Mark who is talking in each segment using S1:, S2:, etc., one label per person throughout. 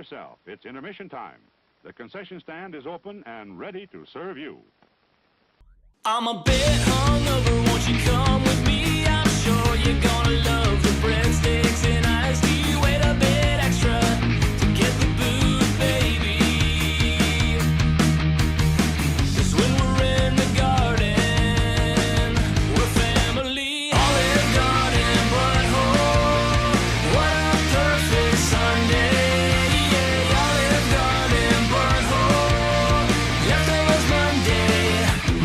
S1: yourself. It's intermission time. The concession stand is open and ready to serve you.
S2: I'm a bit hungover, won't you come with me? I'm sure you're gonna love the breadsticks and iced tea. Wait a bit extra to get the booze, baby. 'Cause when we're in the garden, we're family. Olive Garden, butthole, what a perfect Sunday. Yeah, Olive Garden, butthole, leftovers Monday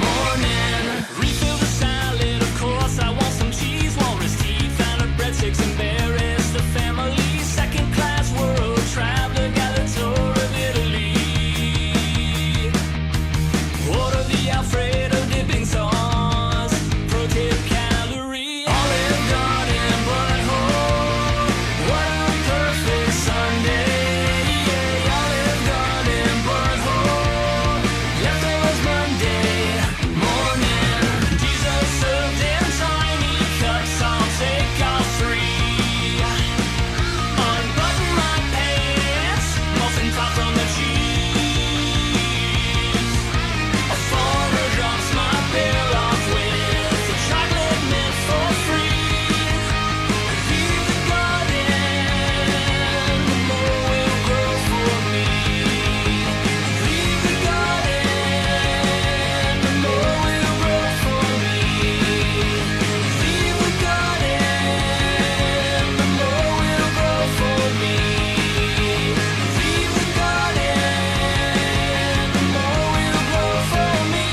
S2: morning. Refill the salad, of course, I want some cheese. Walrus teeth and a breadsticks, embarrass the family. Second class world traveler, got a tour of Italy. Order the Alfredo dipping sauce, pro tip calorie. Olive Garden, butthole, what a perfect Sunday. Yeah, Olive Garden, butthole, leftovers Monday morning. Jesus served in tiny cups, I'll take all three. Unbutton my pants, muffin top from the cheese. A farmer drops my bill off with the chocolate mint for free. Leave the garden, the more will grow for me. Leave the garden, the more will grow for me. Leave the garden, the more will grow for me. Leave the garden, the more will grow for me.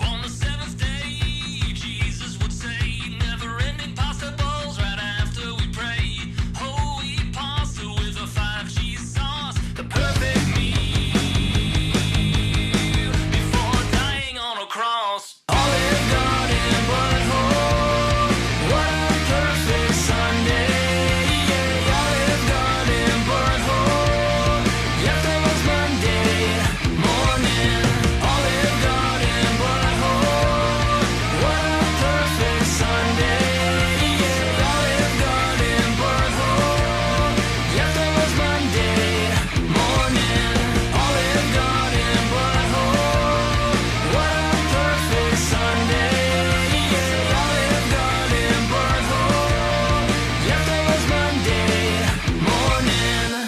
S2: On the seventh day, Jesus would say, never-ending pasta bowls right after we pray. Whole wheat pasta with a 5 cheese sauce, the perfect meal before dying on a cross. Olive Garden, butthole, what a perfect Sunday. Yeah, Olive Garden, butthole, leftovers Monday morning. Olive Garden, butthole, what a perfect Sunday. Yeah, Olive Garden, butthole, leftovers Monday morning. Olive Garden, butthole, what a perfect Sunday. Yeah, Olive Garden, butthole, leftovers Monday morning.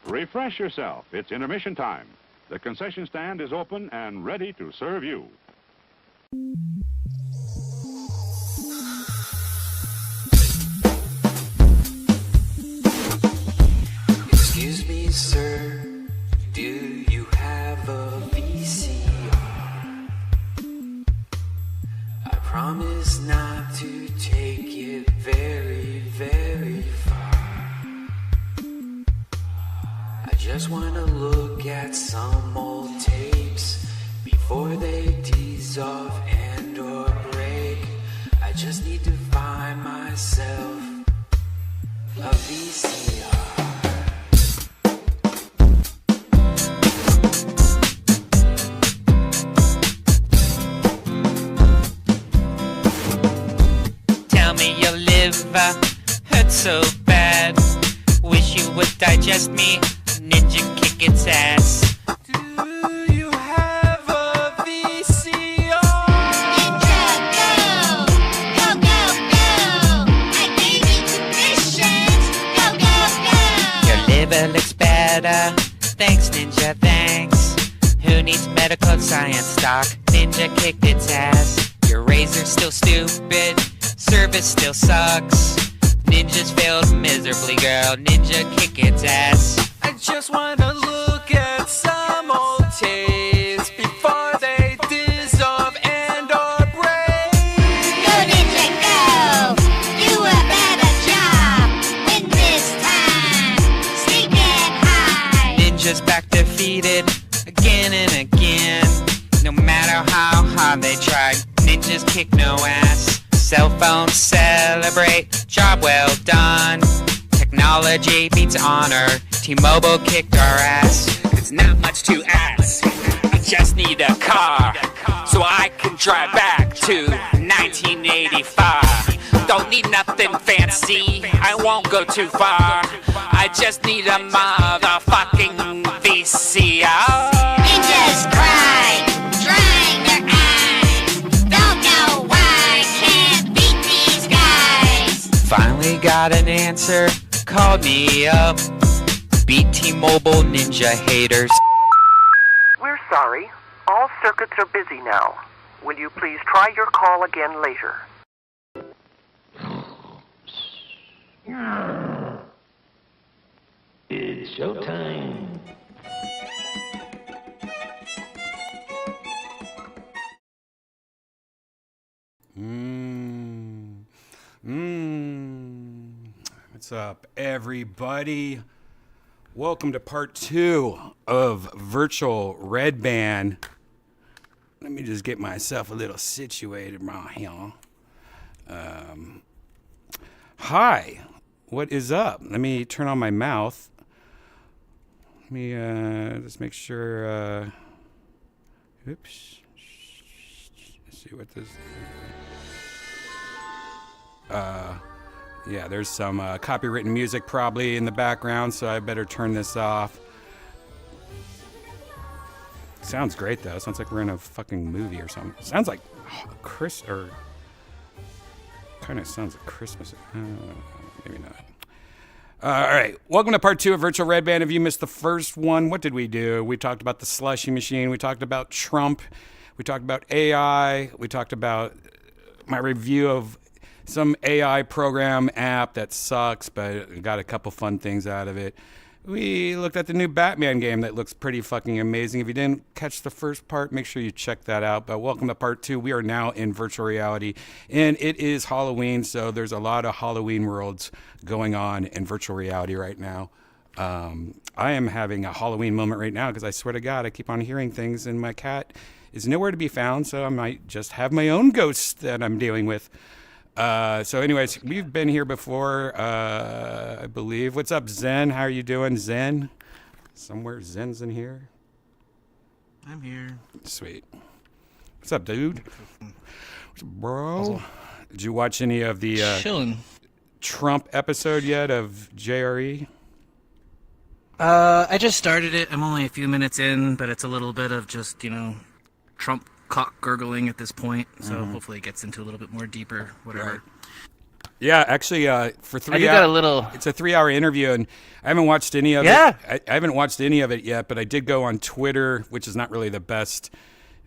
S1: Refresh yourself. It's intermission time. The concession stand is open and ready to serve you.
S3: Excuse me, sir, do you have a VCR? I promise not to take it very, very far. I just wanna look at some old tapes before they dissolve and or break. I just need to find myself a VCR.
S4: Tell me your liver hurts so bad. Wish you would digest me, ninja kick its ass.
S2: Do you have a VCR?
S5: Ninja, go! Go, go, go! I gave you permission! Go, go, go!
S4: Your liver looks better, thanks ninja, thanks. Who needs medical science doc? Ninja kicked its ass. Your razor's still stupid, service still sucks. Ninjas failed miserably, girl, ninja kick its ass.
S2: I just wanna look at some old tapes before they dissolve and or break.
S5: Go, Ninja, go! Do a better job! Win this time! Sneaking high!
S4: Ninjas back defeated again and again. No matter how hard they tried, ninjas kick no ass. Cell phones celebrate, job well done. Technology beats honor, T-Mobile kicked our ass. It's not much to ask, I just need a car so I can drive back to 1985. Don't need nothing fancy, I won't go too far. I just need a motherfucking VCR.
S5: Ninjas cry, drying their eyes. Don't know why, can't beat these guys.
S4: Finally got an answer, called me up. Beat T-Mobile Ninja haters.
S6: We're sorry. All circuits are busy now. Will you please try your call again later?
S7: It's showtime.
S8: What's up, everybody? Welcome to part 2 of Virtual Redban. Let me just get myself a little situated right here. Hi, what is up? Let me turn on my mouth. Let me just make sure. Oops. Let's see what this. Yeah, there's some copywritten music probably in the background, so I better turn this off. Sounds great though. Sounds like we're in a fucking movie or something. Sounds like kind of sounds like Christmas. Maybe not. All right, welcome to part 2 of Virtual Redban. If you missed the first one, what did we do? We talked about the slushy machine. We talked about Trump. We talked about AI. We talked about my review of some AI program app that sucks, but got a couple fun things out of it. We looked at the new Batman game that looks pretty fucking amazing. If you didn't catch the first part, make sure you check that out. But welcome to part 2. We are now in virtual reality, and it is Halloween, so there's a lot of Halloween worlds going on in virtual reality right now. I am having a Halloween moment right now because I swear to God, I keep on hearing things, and my cat is nowhere to be found, so I might just have my own ghosts that I'm dealing with. So anyways, we've been here before, I believe. What's up, Zen? How are you doing, Zen? Somewhere Zen's in here.
S9: I'm here.
S8: Sweet. What's up, dude? What's up, bro? Did you watch any of the
S9: Chilling.
S8: Trump episode yet of JRE?
S9: I just started it. I'm only a few minutes in, but it's a little bit of just, Trump cock gurgling at this point. So hopefully it gets into a little bit more deeper, whatever.
S8: Right. Yeah, actually, for 3 hours.
S9: got a little.
S8: It's a 3-hour interview, and I haven't watched any of it. I haven't watched any of it yet, but I did go on Twitter, which is not really the best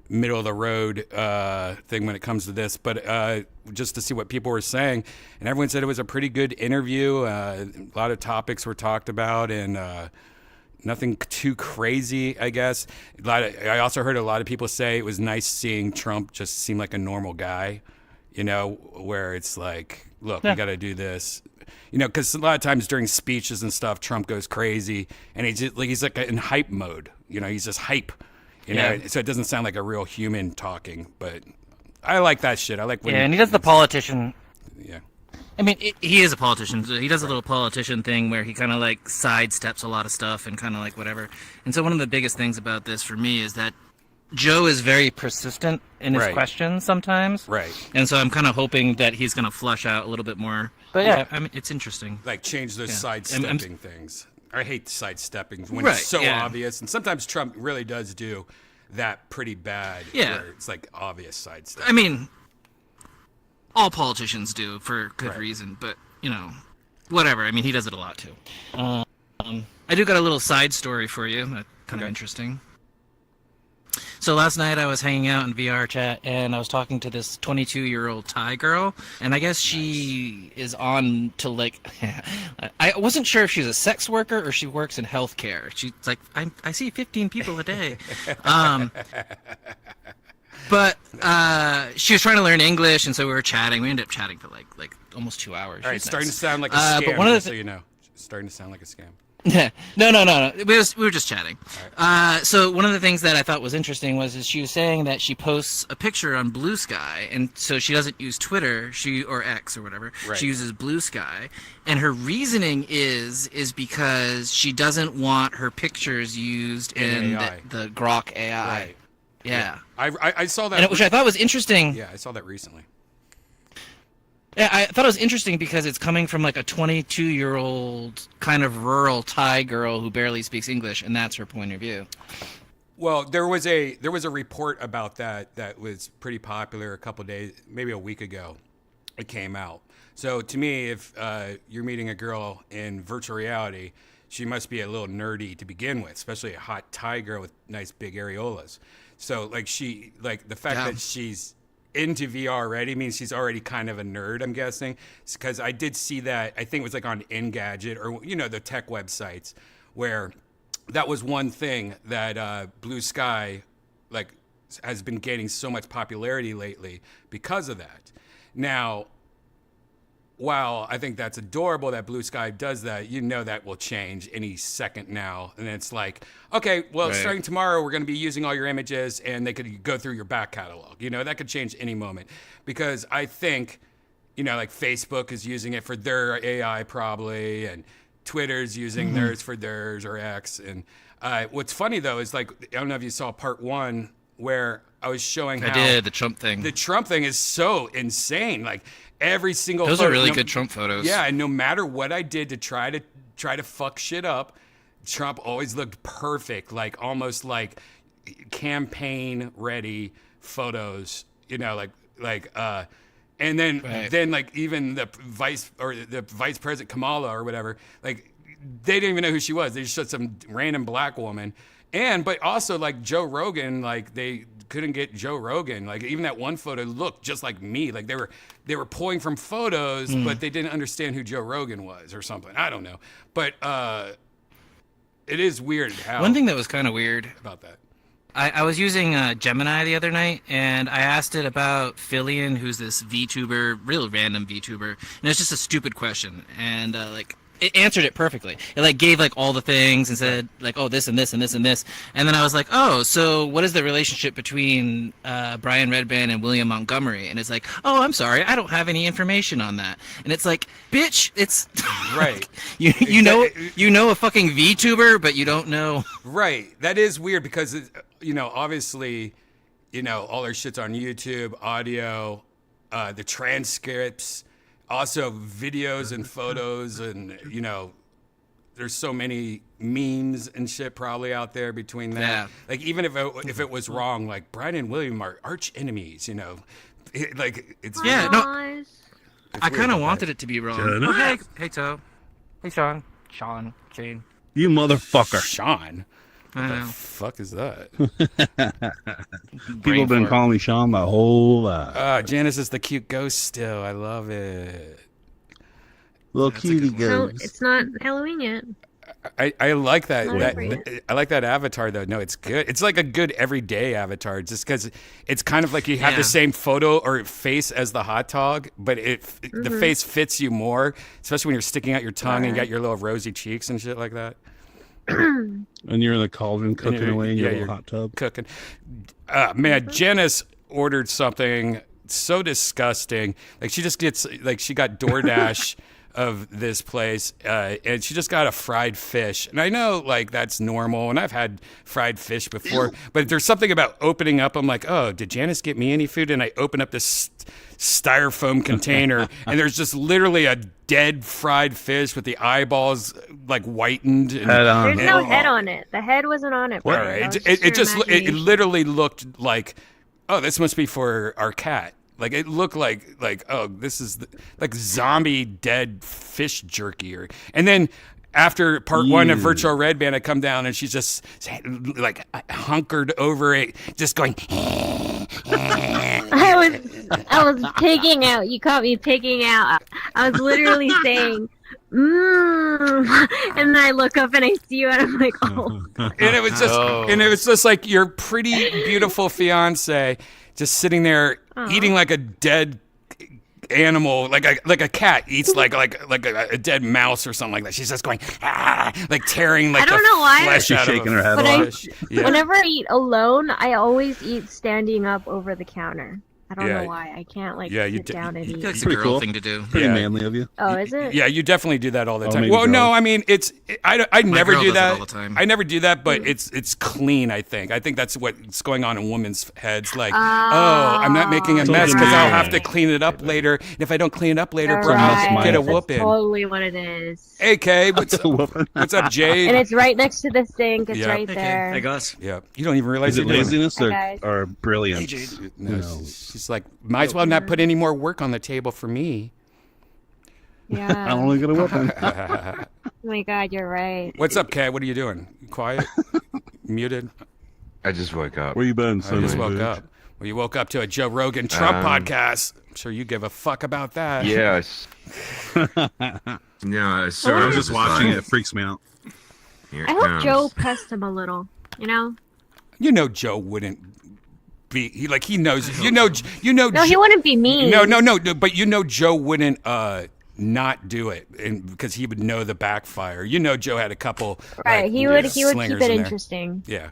S8: middle of the road thing when it comes to this, but just to see what people were saying, and everyone said it was a pretty good interview. A lot of topics were talked about, and nothing too crazy, I guess. I also heard a lot of people say it was nice seeing Trump just seem like a normal guy, where it's like, look, we got to do this. Because a lot of times during speeches and stuff, Trump goes crazy, and he's like in hype mode. He's just hype. So it doesn't sound like a real human talking, but I like that shit. I like when
S9: and he does the politician.
S8: Yeah.
S9: I mean, he is a politician. So he does a little politician thing where he kind of like sidesteps a lot of stuff and kind of like whatever. And so one of the biggest things about this for me is that Joe is very persistent in his questions sometimes.
S8: Right.
S9: And so I'm kind of hoping that he's going to flush out a little bit more. But yeah, I mean, it's interesting.
S8: Like change those sidestepping things. I hate sidestepping when it's so obvious. And sometimes Trump really does do that pretty bad.
S9: Yeah.
S8: Where it's like obvious sidestepping.
S9: I mean, all politicians do for good reason, but whatever. I mean, he does it a lot too. I do got a little side story for you, kind of interesting. So last night I was hanging out in VR chat and I was talking to this 22-year-old Thai girl, and I guess she is on to like, I wasn't sure if she's a sex worker or she works in healthcare. She's like, I see 15 people a day. But she was trying to learn English, and so we were chatting. We ended up chatting for like almost 2 hours.
S8: All right, starting to sound like a scam,
S9: but one of the
S8: so you know. Starting to sound like a scam.
S9: No. We were just chatting. Right. So one of the things that I thought was interesting was she was saying that she posts a picture on Blue Sky, and so she doesn't use Twitter, or X or whatever. Right. She uses Blue Sky, and her reasoning is because she doesn't want her pictures used in the Grok AI.
S8: Right.
S9: Yeah.
S8: I saw that,
S9: which I thought was interesting.
S8: Yeah, I saw that recently.
S9: Yeah, I thought it was interesting because it's coming from like a 22-year-old kind of rural Thai girl who barely speaks English, and that's her point of view.
S8: Well, there was a report about that was pretty popular a couple days, maybe a week ago. It came out. So to me, if you're meeting a girl in virtual reality, she must be a little nerdy to begin with, especially a hot Thai girl with nice big areolas. So like the fact that she's into VR already means she's already kind of a nerd, I'm guessing. Because I did see that, I think it was like on Engadget or, the tech websites where that was one thing that Blue Sky like has been gaining so much popularity lately because of that. Now, while I think that's adorable that Blue Sky does that, that will change any second now. And it's like, okay, well, starting tomorrow, we're going to be using all your images and they could go through your back catalog. That could change any moment. Because I think, like Facebook is using it for their AI probably, and Twitter's using theirs for theirs or X. And what's funny, though, is like, I don't know if you saw part 1 where I was showing how...
S9: I did, the Trump thing.
S8: The Trump thing is so insane. Like, every single
S9: Those
S8: photo,
S9: are really good Trump photos.
S8: Yeah, and no matter what I did to try to fuck shit up, Trump always looked perfect, like almost like campaign ready photos, and then like even the vice president Kamala or whatever, like they didn't even know who she was. They just showed some random black woman. But also like Joe Rogan, like they couldn't get Joe Rogan. Like even that one photo looked just like me. Like they were pulling from photos, but they didn't understand who Joe Rogan was or something. I don't know. But it is weird how...
S9: One thing that was kind of weird
S8: about that.
S9: I was using Gemini the other night, and I asked it about Fillion, who's this VTuber, real random VTuber, and it's just a stupid question. And it answered it perfectly. It like gave like all the things and said like, oh, this and this and this and this. And then I was like, oh, so what is the relationship between Brian Redban and William Montgomery? And it's like, oh, I'm sorry, I don't have any information on that. And it's like, bitch, it's
S8: right.
S9: you know a fucking VTuber, but you don't know.
S8: Right. That is weird because obviously, all our shit's on YouTube, audio, the transcripts. Also, videos and photos, and there's so many memes and shit probably out there between that.
S9: Yeah.
S8: Like even if it was wrong, like Brian and William are arch enemies. It's
S9: yeah. No, I kind of
S8: like
S9: wanted
S8: that.
S9: it to be wrong. Oh, hey, Toe. Hey, Sean, Shane.
S10: You motherfucker.
S8: Sean. What the fuck is that?
S10: People have been calling me Sean my whole life.
S8: Janice is the cute ghost still. I love it.
S10: Little cutie
S11: No,
S10: ghost.
S11: it's not Halloween yet.
S8: I like that.
S11: Not
S8: I like that avatar though. No, it's good. It's like a good everyday avatar, just because it's kind of like you have the same photo or face as the hot dog, but the face fits you more, especially when you're sticking out your tongue and you got your little rosy cheeks and shit like that.
S10: And you're in the cauldron cooking away in your little hot tub.
S8: Cooking. Man, Janice ordered something so disgusting. Like she just gets she got DoorDash of this place, and she just got a fried fish. And I know that's normal, and I've had fried fish before, but there's something about opening up. I'm like, oh, did Janice get me any food? And I open up this styrofoam container, and there's just literally a dead fried fish with the eyeballs whitened. And,
S11: There's no head on it. The head wasn't on it.
S8: All right. It literally looked like, oh, this must be for our cat. Like it looked like oh, this is like zombie dead fish jerky. And then after part 1 of Virtual Redban, I come down and she's just hunkered over it, just going.
S11: I was pigging out. You caught me pigging out. I was literally saying, and then I look up and I see you and I'm like, oh.
S8: And it was just like your pretty beautiful fiance just sitting there eating like a dead animal, like a cat eats like a dead mouse or something like that. She's just going tearing
S11: I don't know why.
S8: flesh out
S10: shaking
S8: of
S10: her head.
S11: Whenever I eat alone, I always eat standing up over the counter. I don't know why. I can't like sit down and eat.
S9: That's a girl thing to do.
S10: Pretty manly of you.
S11: Oh, is it?
S8: Yeah, you definitely do that all the time.
S10: maybe
S8: Well, no,
S10: girls.
S8: I mean I never
S9: girl
S8: do
S9: does it
S8: that.
S9: all the time.
S8: I never do that, but it's clean. I think that's what's going on in women's heads. Like, I'm not making a
S10: It's
S8: mess
S10: all
S8: because I'll
S10: good.
S8: have to clean it up later. And if I don't clean it up later,
S11: All
S8: bro, I'll
S11: right.
S8: get a
S11: That's
S8: whooping.
S11: totally what it is.
S8: Hey, Kay, what's up, Jade?
S11: And it's right next to the sink. It's
S8: Yeah.
S11: right there.
S9: Hey, guys.
S8: Yeah, you don't even realize
S10: Is it
S8: you're doing
S10: laziness
S11: Hi, guys.
S10: or brilliance?
S8: No,
S10: Who knows?
S8: she's like, might as well not put any more work on the table for me.
S11: Yeah.
S10: I'm only gonna whoop
S11: Oh my God, you're right.
S8: What's up, Kay? What are you doing? You quiet? Muted?
S12: I just woke up.
S10: Where you been?
S8: I just woke up. Well, you woke up to a Joe Rogan Trump podcast. I'm sure you give a fuck about that.
S12: Yes. Yeah, so
S10: I was just watching it. It freaks me out.
S12: Here
S11: I
S12: it
S11: hope
S12: comes.
S11: Joe pressed him a little. You know?
S8: You know Joe wouldn't be he knows you know
S11: No, he wouldn't be mean.
S8: No, but you know Joe wouldn't not do it because he would know the backfire. You know Joe had a couple
S11: Right. He would keep
S8: slingers
S11: it
S8: in there.
S11: interesting.
S8: Yeah.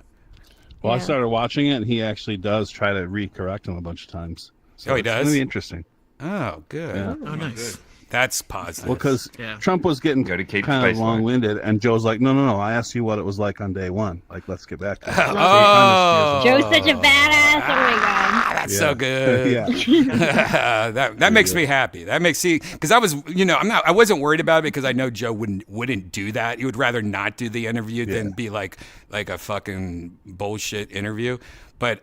S10: Well, I
S11: Yeah.
S10: started watching it, and he actually does try to recorrect him a bunch of times. So
S8: Oh, he
S10: it's
S8: does?
S10: gonna be interesting.
S8: Oh, good.
S10: Yeah.
S9: Oh, nice.
S8: That's positive.
S10: Well, because
S9: Yeah.
S10: Trump was getting
S12: Gotta keep
S10: kind
S12: the
S10: of
S12: baseline.
S10: long-winded, and Joe's like, no, I asked you what it was like on day one. Like, let's get back to it. So he
S8: Oh.
S10: kinda
S11: Joe's such a badass. Oh my God.
S8: That's
S10: steers
S8: so
S10: him.
S8: good.
S10: Yeah.
S8: that makes me happy. That makes because I was I wasn't worried about it because I know Joe wouldn't do that. He would rather not do the interview than be like a fucking bullshit interview. But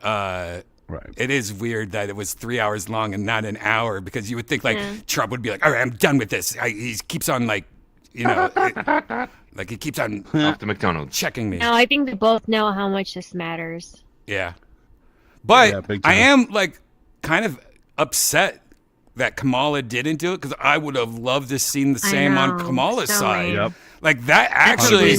S10: Right.
S8: it is weird that it was 3 hours long and not an hour because you would think like Trump would be like, all right, I'm done with this. He keeps on like, like he keeps on
S12: Off to McDonald's.
S8: checking me.
S11: No, I think they both know how much this matters.
S8: Yeah. But
S10: Yeah, big
S8: I
S10: time.
S8: am like kind of upset that Kamala didn't do it because I would have loved to seen the
S11: I
S8: same on
S11: know,
S8: Kamala's
S11: so
S8: side.
S11: lame.
S10: Yep.
S8: Like that
S9: Probably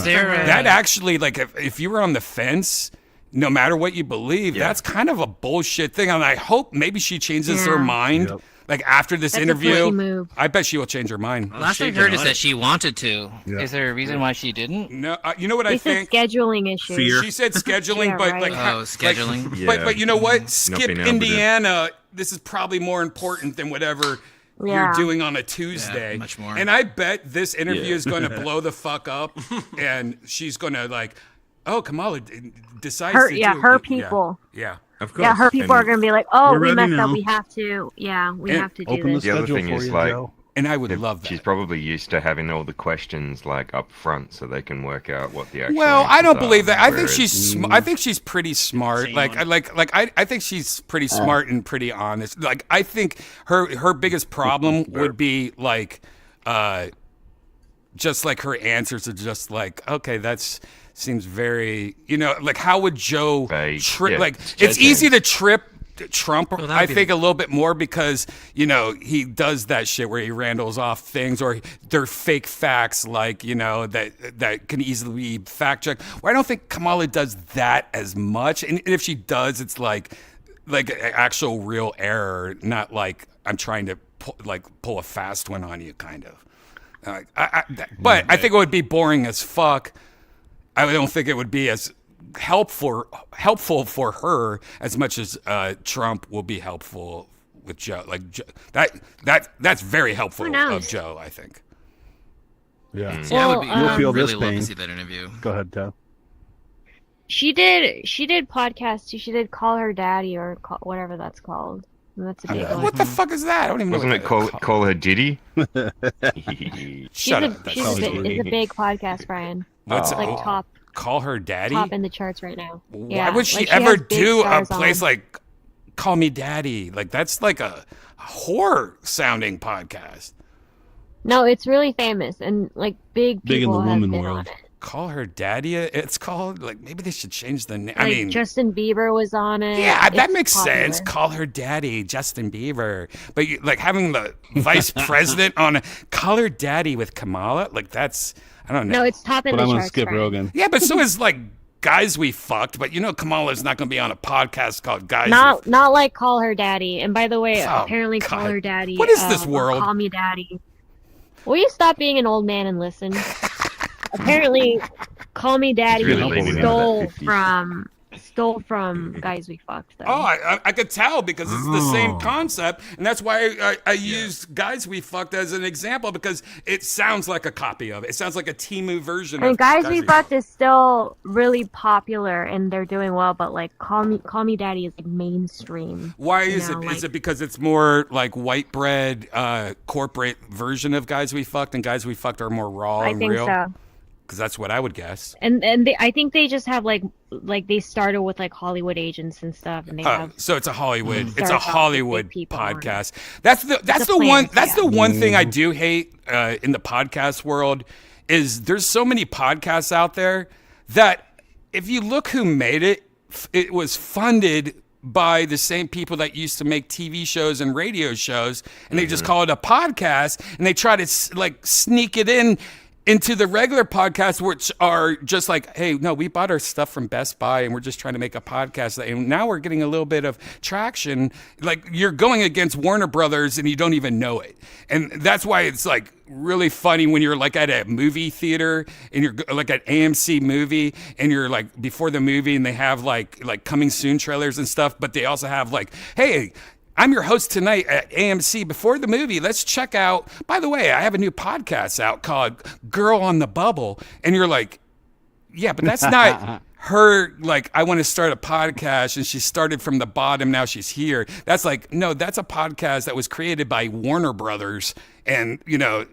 S8: actually, like if you were on the fence, no matter what you believe, that's kind of a bullshit thing. And I hope maybe she changes her
S11: Yeah.
S8: mind.
S10: Yep.
S8: Like after this
S11: That's a
S8: interview,
S11: pussy move.
S8: I bet she will change her mind.
S9: Last I heard is that she wanted to.
S10: Yeah.
S4: Is there a reason why she didn't?
S8: No, you know what I
S11: It's a
S8: think?
S11: scheduling issue.
S10: Fear.
S8: She said scheduling,
S11: Yeah,
S8: but
S11: right.
S8: like
S9: Oh, scheduling?
S8: But
S12: Yeah.
S8: you know what?
S12: Not
S8: Skip
S12: being able to-
S8: Indiana. This is probably more important than whatever you're
S11: Yeah.
S8: doing on a Tuesday.
S9: Yeah, much more.
S8: And I bet this interview is going to blow the fuck up, and she's going to like, oh, Kamala decides
S11: Her,
S8: to
S11: yeah,
S8: do
S11: her
S8: it.
S11: people.
S8: Yeah.
S12: Of course.
S11: Yeah, her people
S12: And
S11: are gonna be like, "Oh,
S10: We're
S11: we
S10: ready
S11: messed up.
S10: now.
S11: We have to. Yeah, we
S8: And
S11: have to do
S10: Open the
S11: this."
S12: The other
S10: schedule
S12: thing
S10: for
S12: is,
S10: you,
S12: like,
S10: Joe.
S8: And I would love that.
S12: She's probably used to having all the questions like up front, so they can work out what the actual.
S8: Well, I don't
S12: answers
S8: believe
S12: are,
S8: that. I think
S12: whereas-
S8: she's. I think she's pretty smart. I think she's pretty smart and pretty honest. Like I think her biggest problem would be like, just like her answers are just like, okay, that's seems very, like how would Joe
S12: Vague.
S8: trip?
S12: Yeah,
S8: Like
S12: it's
S8: it's
S12: judging.
S8: easy to trip Trump,
S9: Well, that'd
S8: I
S9: be
S8: think,
S9: the-
S8: a little bit more because, he does that shit where he randles off things or they're fake facts, like, that can easily be fact checked. Well, I don't think Kamala does that as much. And if she does, it's like an actual real error, not like I'm trying to pull a fast one on you, kind of. But I think it would be boring as fuck. I don't think it would be as helpful for her as much as Trump will be helpful with Joe. Like that's very helpful
S11: Who knows?
S8: of Joe, I think.
S10: Yeah.
S9: See, I would be,
S11: Well,
S10: You'll
S9: I
S10: feel
S9: would really
S10: this
S9: love
S10: pain.
S9: to see that interview.
S10: Go ahead, Ted.
S11: She did podcasts. She did Call Her Daddy or whatever that's called. And that's a big one.
S8: What the fuck is that? I don't even know.
S12: Wasn't
S8: what
S12: it
S8: that-
S12: call her Diddy?
S8: Shut up. That's
S11: She's
S8: so-
S11: it's a big podcast, Brian.
S8: What's
S11: It's like
S8: it?
S11: top
S8: Call her daddy?
S11: in the charts right now.
S8: Why
S11: Yeah,
S8: would she
S11: like,
S8: ever
S11: has big
S8: do a
S11: stars
S8: place
S11: on.
S8: like Call Me Daddy? Like that's like a horror sounding podcast.
S11: No, it's really famous and like big
S10: Big in
S11: people
S10: the
S11: have
S10: woman
S11: been
S10: world.
S11: on it.
S8: Call her daddy. It's called like maybe they should change the name.
S11: Like
S8: I mean,
S11: Justin Bieber was on it.
S8: yeah, that
S11: It's
S8: makes sense.
S11: popular.
S8: Call her daddy, Justin Bieber. But like having the vice president on Call Her Daddy with Kamala, like that's I don't know.
S11: No, it's top in
S10: But
S11: the
S10: I'm gonna
S11: charts.
S10: skip
S11: Brian.
S10: Rogan.
S8: Yeah, but so is like Guys We Fucked. But Kamala's not going to be on a podcast called Guys.
S11: Not like Call Her Daddy. And by the way,
S8: Oh,
S11: apparently Call
S8: God.
S11: Her Daddy.
S8: What is this
S11: or
S8: world?
S11: Call Me Daddy. Will you stop being an old man and listen? Apparently, Call Me Daddy
S12: really leaning into
S11: stole
S12: that 50s.
S11: from stole from Guys We Fucked. Though.
S8: Oh, I could tell because it's the same concept, and that's why I used Guys We Fucked as an example because it sounds like a copy of it. It sounds like a Temu version
S11: And
S8: of
S11: Guys We Fucked is still really popular and they're doing well, but like Call Me Daddy is like mainstream.
S8: Why is it? Is it because it's more like white bread corporate version of Guys We Fucked, and Guys We Fucked are more raw and real?
S11: I think so.
S8: Because that's what I would guess.
S11: And I think they just have like they started with like Hollywood agents and stuff, and they have.
S8: So it's a Hollywood.
S11: Mm.
S8: It's a Hollywood podcast. That's the
S11: plan,
S8: one thing I do hate in the podcast world is there's so many podcasts out there that if you look who made it, it was funded by the same people that used to make TV shows and radio shows, and they just call it a podcast, and they try to like sneak it into the regular podcasts, which are just like, hey, no, we bought our stuff from Best Buy and we're just trying to make a podcast. And now we're getting a little bit of traction. Like you're going against Warner Brothers and you don't even know it. And that's why it's like really funny when you're like at a movie theater and you're like at AMC movie and you're like before the movie and they have like coming soon trailers and stuff. But they also have like, hey, I'm your host tonight at AMC. Before the movie, let's check out, by the way, I have a new podcast out called Girl on the Bubble. And you're like, yeah, but that's not her, like, I want to start a podcast and she started from the bottom, now she's here. That's like, no, that's a podcast that was created by Warner Brothers. And, you know,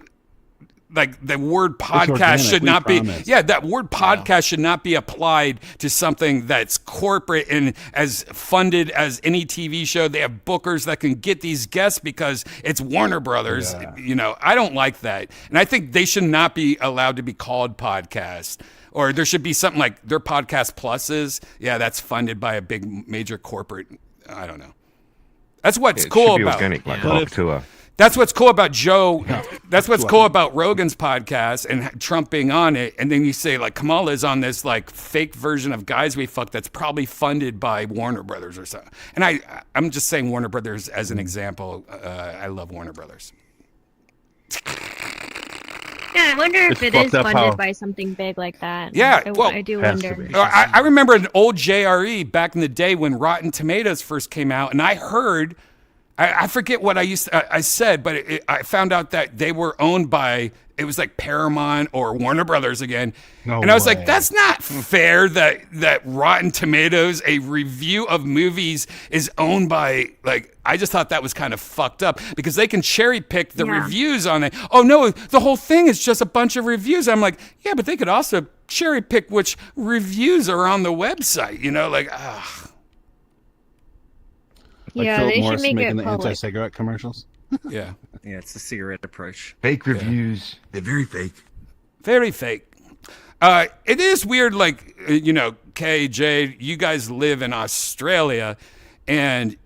S8: like the word podcast should not be, that word podcast should not be applied to something that's corporate and as funded as any TV show. They have bookers that can get these guests because it's Warner Brothers. You know, I don't like that. And I think they should not be allowed to be called podcasts. Or there should be something like their podcast pluses. Yeah, that's funded by a big major corporate. I don't know. That's what's cool about
S12: organic, like Hawk Tour.
S8: That's what's cool about Joe. That's what's cool about Rogan's podcast and Trump being on it. And then you say like Kamala's on this like fake version of Guys We Fucked that's probably funded by Warner Brothers or so. And I'm just saying Warner Brothers as an example. I love Warner Brothers.
S11: Yeah, I wonder if it is funded by something big like that.
S8: Yeah,
S11: I do wonder.
S8: I remember an old JRE back in the day when Rotten Tomatoes first came out, and I heard. I forget what I said, but I found out that they were owned by, it was like Paramount or Warner Brothers again. And I was like, that's not fair that Rotten Tomatoes, a review of movies, is owned by, like, I just thought that was kind of fucked up because they can cherry pick the reviews on it. Oh, no, the whole thing is just a bunch of reviews. I'm like, yeah, but they could also cherry pick which reviews are on the website, you know, like, ugh.
S10: Like Philip Morris making the anti-cigarette commercials.
S8: Yeah,
S13: it's the cigarette approach.
S12: Fake reviews.
S13: They're very fake.
S8: Very fake. It is weird, like, you know, Kay, Jade, you guys live in Australia, and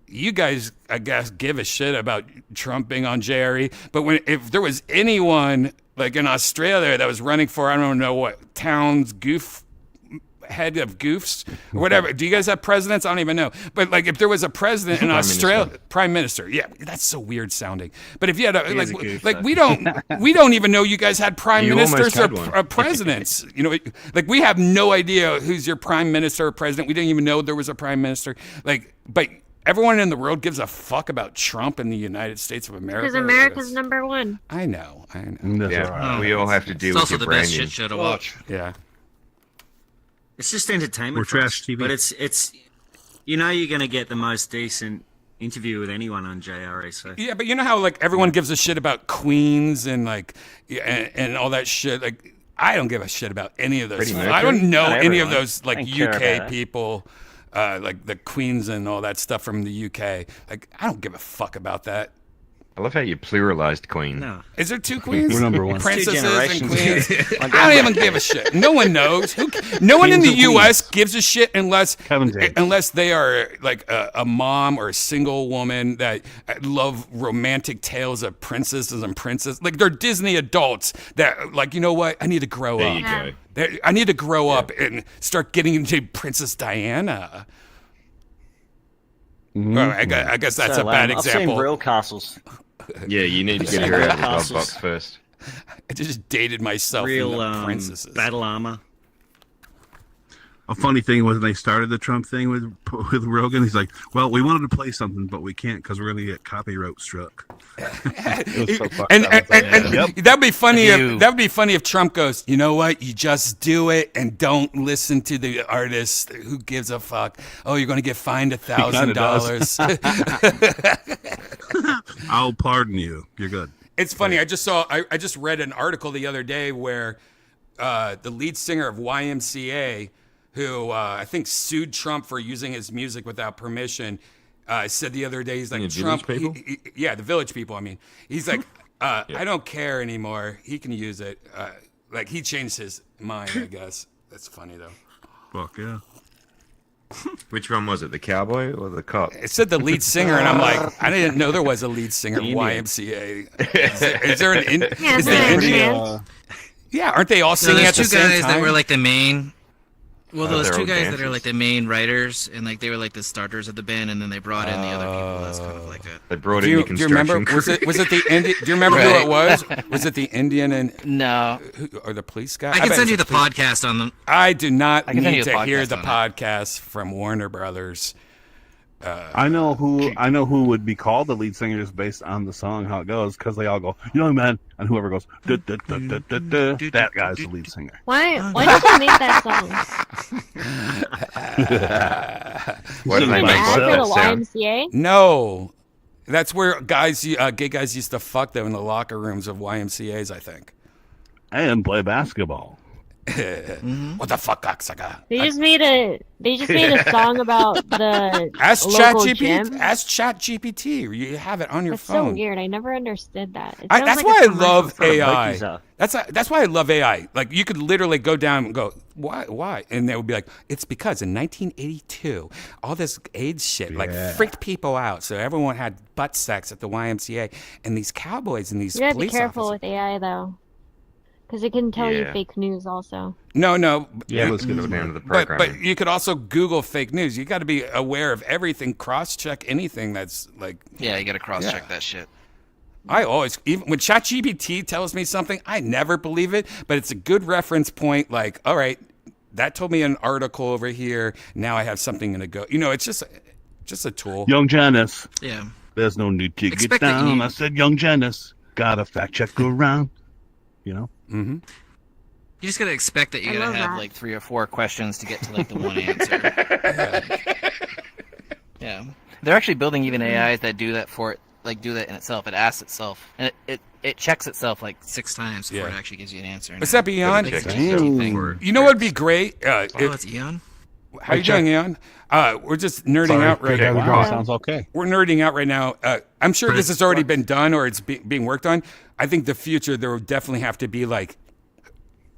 S8: you guys, I guess, give a shit about Trump being on JRE. But if there was anyone, like, in Australia that was running for, I don't know what, town's head of goofs or whatever. Do you guys have presidents? I don't even know. But like if there was a president in Australia, prime minister. Yeah, that's so weird sounding. But if you had we don't even know you guys had prime ministers or presidents. You know, like we have no idea who's your prime minister or president. We didn't even know there was a prime minister. Like, but everyone in the world gives a fuck about Trump in the United States of America.
S11: Because America's number one.
S8: I know.
S12: Yeah, we all have to deal with your brand.
S9: It's also the best shit show to watch.
S8: Yeah.
S13: It's just entertainment.
S10: Or trash TV.
S13: But it's you know you're going to get the most decent interview with anyone on JRE. So.
S8: Yeah, but you know how like everyone gives a shit about Queens and like and all that shit. Like I don't give a shit about any of those. I don't know any of those like UK people, like the Queens and all that stuff from the UK. Like I don't give a fuck about that.
S12: I love how you pluralized Queen.
S13: No.
S8: Is there two queens?
S10: We're number one.
S8: Princesses and queens. I don't even give a shit. No one knows. No one in the U.S. gives a shit unless they are like a mom or a single woman that love romantic tales of princesses and princes. Like they're Disney adults that like, you know what? I need to grow up.
S12: There you go.
S8: I need to grow up and start getting into Princess Diana.
S10: Mm-hmm.
S8: Well, I guess that's a bad example.
S14: I've seen real castles.
S12: Yeah, you need to get her out of the glove box first.
S8: I just dated myself
S13: real
S8: in the princesses.
S13: battle armor.
S10: A funny thing was when they started the Trump thing with Rogan, he's like, "Well, we wanted to play something, but we can't because we're going to get copyright struck." It was so fucked
S8: and
S10: up. I was like, "Yep."
S8: that'd be funny. That would be funny if Trump goes, you know what? You just do it and don't listen to the artist. Who gives a fuck? Oh, you're going to get fined $1,000.
S10: I'll pardon you. You're good.
S8: It's funny. I just read an article the other day where the lead singer of YMCA, who I think sued Trump for using his music without permission, said the other day, he's like, Trump, the Village People. I mean, he's like, I don't care anymore. He can use it. Like he changed his mind, I guess. That's funny though.
S10: Fuck yeah.
S12: Which one was it, the cowboy or the cop?
S8: It said the lead singer, and I'm like, I didn't know there was a lead singer of YMCA. Is there an Indian? Yeah, aren't they all singing at the same time?
S9: Those two guys that were like the main. Well, those
S12: they're
S9: two
S12: all
S9: guys that
S12: dancers.
S9: are like the main writers, and like they were like the starters of the band, and then they brought in the other people. That's kind of like a.
S12: They brought
S8: Do
S12: in
S8: you,
S12: the
S8: do you
S12: construction
S8: remember? Was
S12: crew.
S8: it the Indian? Do you remember who it was? Was it the Indian and
S9: No.
S8: or the police guy?
S9: I can
S8: bet
S9: send you
S8: it's
S9: the
S8: police-
S9: podcast on them.
S8: I do not
S9: I can send
S8: need
S9: you the
S8: to hear
S9: podcast
S8: the
S9: on it.
S8: podcast from Warner Brothers.
S10: I know who would be called the lead singer just based on the song how it goes because they all go young man and whoever goes duh, duh, duh, duh, duh, duh, that guy's the lead singer.
S11: Why did they make that song?
S12: Why do they
S11: An
S12: make
S11: ad for
S12: that
S11: the
S12: sound?
S11: YMCA?
S8: No, that's where gay guys used to fuck them in the locker rooms of YMCA's. I think.
S10: And play basketball.
S8: What the fuck, cocksucker?
S11: They just made a song about the
S8: Ask
S11: local
S8: ChatGPT.
S11: gym.
S8: Ask ChatGPT. You have it on your
S11: That's
S8: phone.
S11: so weird. I never understood that. It
S8: That's
S11: sounds
S8: why
S11: like
S8: I
S11: a commercial
S8: love
S11: for-
S8: AI. That's why I love AI. Like you could literally go down and go, why? And they would be like, it's because in 1982, all this AIDS shit like freaked people out, so everyone had butt sex at the YMCA, and these cowboys and these
S11: You gotta be
S8: police
S11: careful
S8: officers.
S11: with AI though, because it can tell you
S8: Yeah.
S11: fake news also.
S8: No.
S12: Let's get down to the
S8: But
S12: programming.
S8: you could also Google fake news. You got to be aware of everything. Cross-check anything that's like.
S9: Yeah, you gotta cross-check that shit.
S8: I always, even when ChatGPT tells me something, I never believe it, but it's a good reference point. Like, all right, that told me an article over here. Now I have something to go. You know, it's just a tool.
S10: Young Janice.
S9: Yeah.
S10: There's no need to get
S9: Expect that
S10: down.
S9: you-
S10: I said, Young Janice. Got a fact check around. You know?
S8: Mm-hmm.
S9: You just gotta expect that you're
S11: I
S9: gonna
S11: love
S9: have
S11: that.
S9: like 3 or 4 questions to get to like the one answer. Yeah. They're actually building even AIs that do that for it, like do that in itself. It asks itself, and it checks itself like 6 times before it actually gives you an answer.
S8: What's that, Eon?
S9: It's like a sneaky thing.
S8: You know what would be great?
S9: It's Eon.
S8: How you doing, Eon? We're just nerding out right now.
S10: Wow. Sounds okay.
S8: We're nerding out right now. I'm sure this has already been done or it's being worked on. I think the future there will definitely have to be like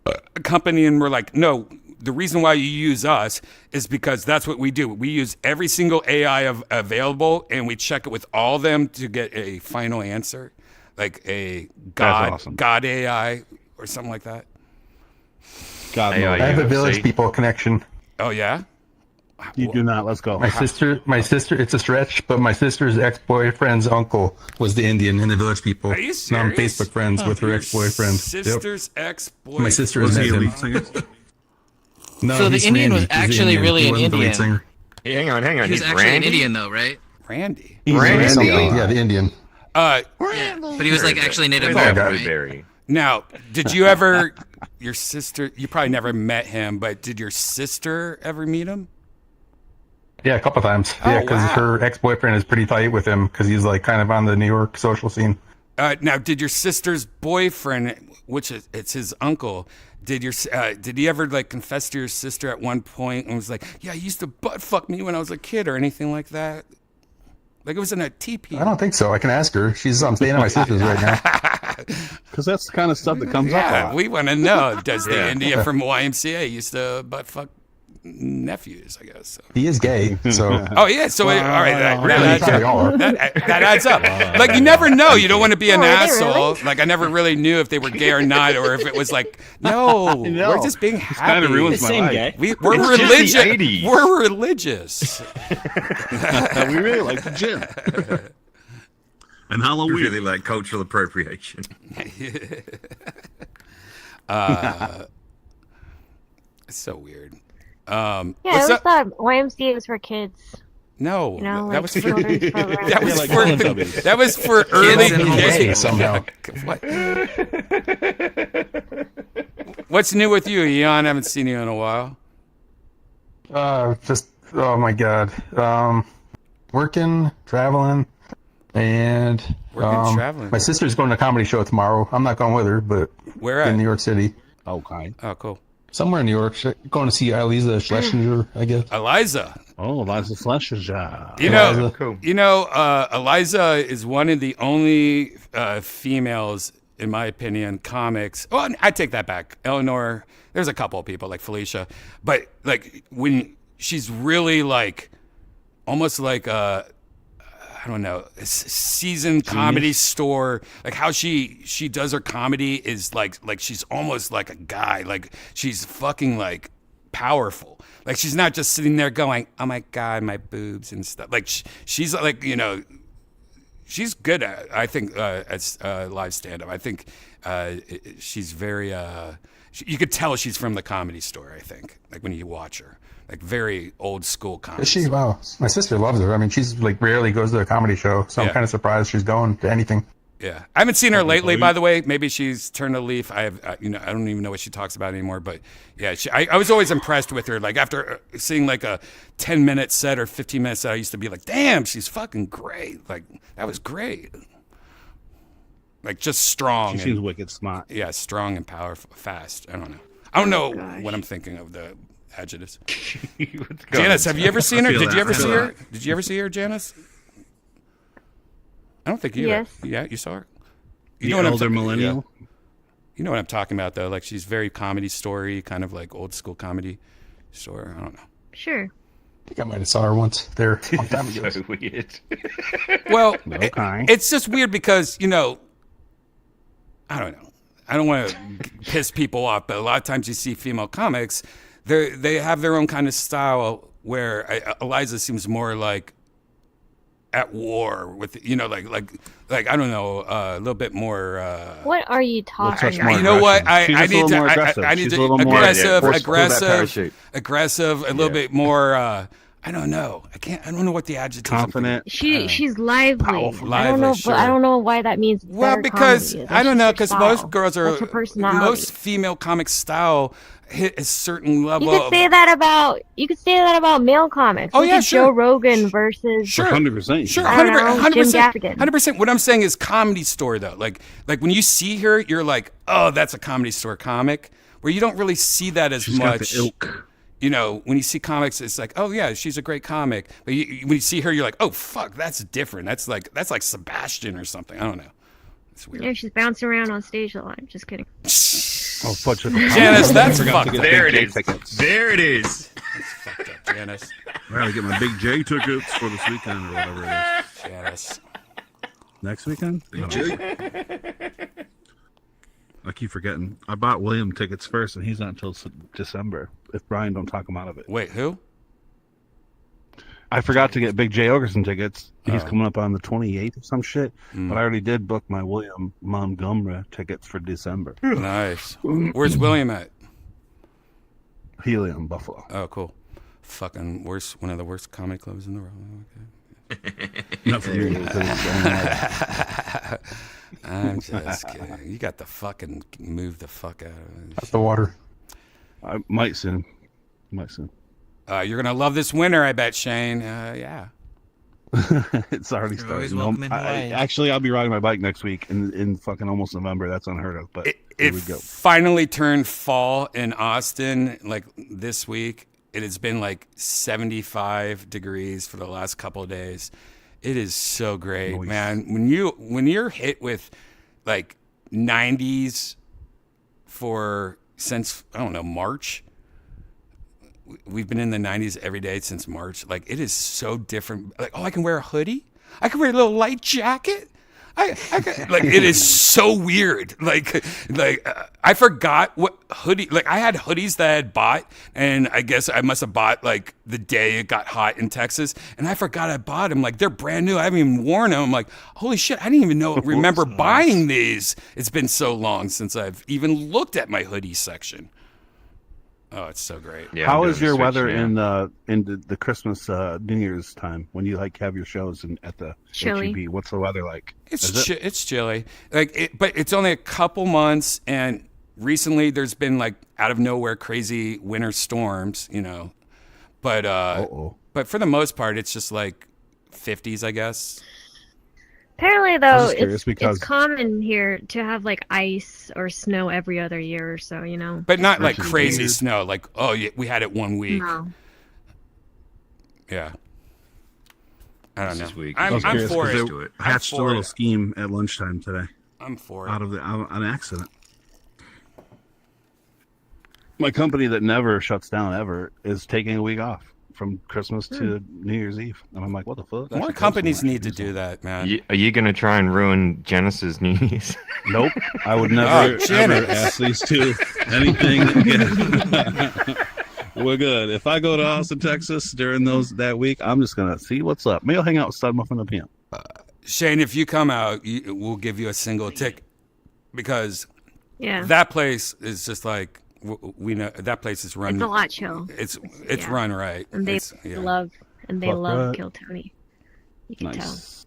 S8: a company, and we're like, no, the reason why you use us is because that's what we do. We use every single AI available, and we check it with all of them to get a final answer, like a God AI or something like that.
S10: God,
S12: AI,
S14: I have a
S12: UFC.
S14: Village People connection.
S8: Oh yeah.
S10: You do not. Let's go.
S14: My sister, it's a stretch, but my sister's ex-boyfriend's uncle was the Indian in the Village People.
S8: Are you
S14: Now I'm
S8: serious?
S14: Facebook friends with her
S8: Your
S14: ex-boyfriend.
S8: sister's ex-boyfriend.
S14: My sister
S10: Was
S14: has
S10: he
S14: met
S10: a
S14: him.
S10: lead singer?
S14: No,
S9: So the
S14: he's
S9: Indian
S14: Randy.
S9: was
S14: He's the
S9: actually
S14: Indian.
S9: really
S14: He
S9: an
S14: wasn't the lead
S9: Indian.
S14: singer.
S12: Hey, hang on.
S9: He was
S12: He's
S9: actually
S12: Randy?
S9: an Indian though, right?
S8: Randy.
S14: He's
S12: Randy.
S14: something. Yeah, the Indian.
S9: But he was like actually Native
S12: Where's that
S9: American, right?
S12: blueberry?
S8: Now, did you ever, your sister, you probably never met him, but did your sister ever meet him?
S14: Yeah, a couple times.
S8: Oh,
S14: Yeah, because
S8: wow.
S14: her ex-boyfriend is pretty tight with him because he's like kind of on the New York social scene.
S8: Now, did your sister's boyfriend, which is it's his uncle, did he ever like confess to your sister at one point and was like, yeah, he used to butt fuck me when I was a kid or anything like that? Like it was in a teepee.
S14: I don't think so. I can ask her. I'm staying at my sister's right now.
S10: Because that's the kind of stuff that comes up a
S8: Yeah,
S10: lot.
S8: we want to know. Does the
S10: Yeah.
S8: Indian from YMCA used to butt fuck nephews, I guess. So.
S14: He is gay, so.
S8: Oh yeah, so all right,
S14: Wow.
S8: that adds up. Like you never know. You don't want to be an
S11: Oh, are they
S8: asshole.
S11: really?
S8: Like I never really knew if they were gay or not, or if it was like, no,
S10: know.
S8: we're just being
S10: This
S8: happy.
S10: kind of ruins my life.
S8: We're
S12: It's just the
S8: religious.
S12: 80s.
S8: We're religious.
S10: We really like the gym. And
S12: We
S10: Halloween.
S12: really like cultural appropriation.
S8: It's so weird.
S11: Yeah,
S8: what's
S11: I
S8: up?
S11: thought YMCA was for kids.
S8: No,
S11: You know,
S8: that
S11: like
S8: was for
S11: children's programs.
S8: that was
S10: Yeah, like
S8: for
S10: Teletubbies.
S8: that was for early
S14: in
S8: kids.
S14: somehow.
S8: What? What's new with you, Eon? I haven't seen you in a while.
S14: Just oh my god. Working, traveling, and
S8: traveling.
S14: my sister's going to a comedy show tomorrow. I'm not going with her, but
S8: Where at?
S14: in New York City,
S10: Okay.
S8: Oh, cool.
S14: somewhere in New York. Going to see Eliza Schlesinger, I guess.
S8: Eliza.
S10: Oh, Eliza Schlesinger.
S8: You know,
S14: Eliza.
S12: Cool.
S8: Eliza is one of the only females, in my opinion, comics. Well, I take that back. Eleanor, there's a couple of people like Felicia, but like when she's really like, almost like I don't know, a seasoned comedy store. Like how she does her comedy is like she's almost like a guy. Like she's fucking like powerful. Like she's not just sitting there going, "Oh my god, my boobs" and stuff. Like she's like, you know, she's good at, I think, at live stand-up. I think she's very. You could tell she's from the Comedy Store. I think, like when you watch her, like very old school comedy.
S14: Is she? Wow, my sister loves her. I mean, she's like rarely goes to a comedy show, so
S8: Yeah.
S14: I'm kind of surprised she's going to anything.
S8: Yeah, I haven't seen her lately. By the way, maybe she's turned a leaf. I have, I don't even know what she talks about anymore. But yeah, I was always impressed with her. Like after seeing like a 10-minute set or 15-minute set, I used to be like, "Damn, she's fucking great!" Like that was great. Like just strong.
S10: She seems wicked smart.
S8: Yeah, strong and powerful, fast. I don't know what I'm thinking of the adjectives. Janice, have you ever seen her?
S10: I feel
S8: Did you
S10: that.
S8: ever
S10: I
S8: see
S10: feel
S8: her?
S10: that.
S8: Did you ever see her, Janice? I don't think you.
S11: Yes.
S8: Yeah, you saw her.
S10: The
S8: know what I'm
S10: older
S8: talking-
S10: millennial.
S8: yeah. You know what I'm talking about, though. Like she's very Comedy Story, kind of like old school Comedy Store. I don't know.
S11: Sure.
S14: I think I might have saw her once there a long time ago.
S12: So weird.
S8: Well,
S10: Okay.
S8: it's just weird because I don't know. I don't want to piss people off, but a lot of times you see female comics, they have their own kind of style. Where Eliza seems more like at war with, like I don't know, a little bit more.
S11: What are you talking about?
S8: You know what? I
S10: She's just a
S8: need
S10: little
S8: to.
S10: more aggressive.
S8: I need
S10: She's
S8: to
S10: a little more
S8: aggressive, a little bit more. I don't know. I don't know what the adjective.
S10: Confident.
S11: She's lively.
S10: Powerful.
S11: I don't know,
S8: Lively,
S11: but I
S8: sure.
S11: don't know why that means. It's
S8: Well,
S11: better
S8: because
S11: comedy.
S8: I
S11: That's
S8: don't know,
S11: just her
S8: because
S11: style.
S8: most girls are
S11: That's her personality.
S8: most female comic style hit a certain level.
S11: You could say that about male comics.
S8: Oh,
S11: Look
S8: yeah,
S11: at
S8: sure.
S11: Joe Rogan versus.
S8: Sure,
S10: 100%.
S8: Sure,
S11: I don't know,
S8: 100%,
S11: Jim
S8: 100%,
S11: Gaffigan.
S8: 100%. What I'm saying is Comedy Store, though. Like when you see her, you're like, oh, that's a Comedy Store comic. Where you don't really see that as
S10: She's got
S8: much.
S10: the ilk.
S8: When you see comics, it's like, oh yeah, she's a great comic. But when you see her, you're like, oh fuck, that's different. That's like Sebastian or something. I don't know. It's weird.
S11: Yeah, she's bouncing around on stage a lot. I'm just kidding.
S10: Oh, fuck.
S8: Janice, that's fucked up.
S12: There it is. There it is.
S8: That's fucked up, Janice.
S10: I gotta get my Big J tickets for this weekend or whatever it is.
S8: Janice.
S10: Next weekend? Big J. I keep forgetting. I bought William tickets first, and he's not until December. If Brian don't talk him out of it.
S8: Wait, who?
S10: I forgot to get Big J Ogerson tickets. He's
S8: Oh.
S10: coming up on the 28th or some shit.
S8: Mm.
S10: But I already did book my William Montgomery tickets for December.
S8: Nice. Where's William at?
S10: Helium, Buffalo.
S8: Oh, cool. Fucking worst, one of the worst comedy clubs in the world. Okay.
S10: Not for me. because it's only like-
S8: I'm just kidding. You got to fucking move the fuck out of it.
S14: That's the water.
S10: I might soon.
S8: You're gonna love this winter, I bet, Shane. Yeah.
S10: It's already
S9: You're always
S10: starting.
S9: welcome in Hawaii.
S10: Actually, I'll be riding my bike next week in fucking almost November. That's unheard of. But here
S8: It
S10: we go.
S8: finally turned fall in Austin, like this week. It has been like 75 degrees for the last couple of days. It is so great,
S10: Nice.
S8: man. When you're hit with like 90s since I don't know, March. We've been in the 90s every day since March. Like it is so different. Like, oh, I can wear a hoodie. I can wear a little light jacket. I can, like it is so weird. Like I forgot what hoodie. Like I had hoodies that I had bought, and I guess I must have bought like the day it got hot in Texas, and I forgot I bought them. Like they're brand new. I haven't even worn them. I'm like, holy shit! I didn't even remember buying these. It's been so long since I've even looked at my hoodie section. Oh, it's so great.
S12: Yeah,
S10: How
S12: I'm
S10: is
S12: doing
S10: your
S12: the
S10: weather
S12: switch
S10: in the Christmas New Year's time when you like have your shows at the
S11: Chilly.
S10: HEB? What's the weather like?
S8: It's chilly, but it's only a couple months, and recently there's been like out of nowhere crazy winter storms, But but for the most part, it's just like 50s, I guess.
S11: Apparently, though,
S10: just curious because-
S11: it's common here to have like ice or snow every other year or so,
S8: But not like
S10: Versus
S8: crazy
S10: weird.
S8: snow. Like, oh, yeah, we had it 1 week.
S11: No.
S8: Yeah. I don't know.
S12: This week.
S8: I'm
S10: I was curious
S8: for
S10: 'cause
S8: it.
S10: they
S8: I'm
S10: hatched a
S8: for
S10: little
S8: it.
S10: scheme at lunchtime today.
S8: I'm for it.
S10: Out of an accident. My company that never shuts down ever is taking a week off from Christmas to New Year's Eve, and I'm like, what the fuck? I
S8: More
S10: should go
S8: companies
S10: somewhere.
S8: need to do that, man.
S12: Are you going to try and ruin Genesis New Year's?
S10: Nope, I would never ever
S8: Janet.
S10: ask these two anything. We're good. If I go to Austin, Texas during that week, I'm just gonna see what's up. Maybe I'll hang out with Stud Muffin and PM.
S8: Shane, if you come out, we'll give you a single ticket because
S11: Yeah.
S8: that place is just like we know that place is run.
S11: It's a lot chill.
S8: It's
S11: Yeah.
S8: run right.
S11: And they
S8: It's- yeah.
S11: love
S10: right.
S11: Kill Tony. You can
S10: Nice.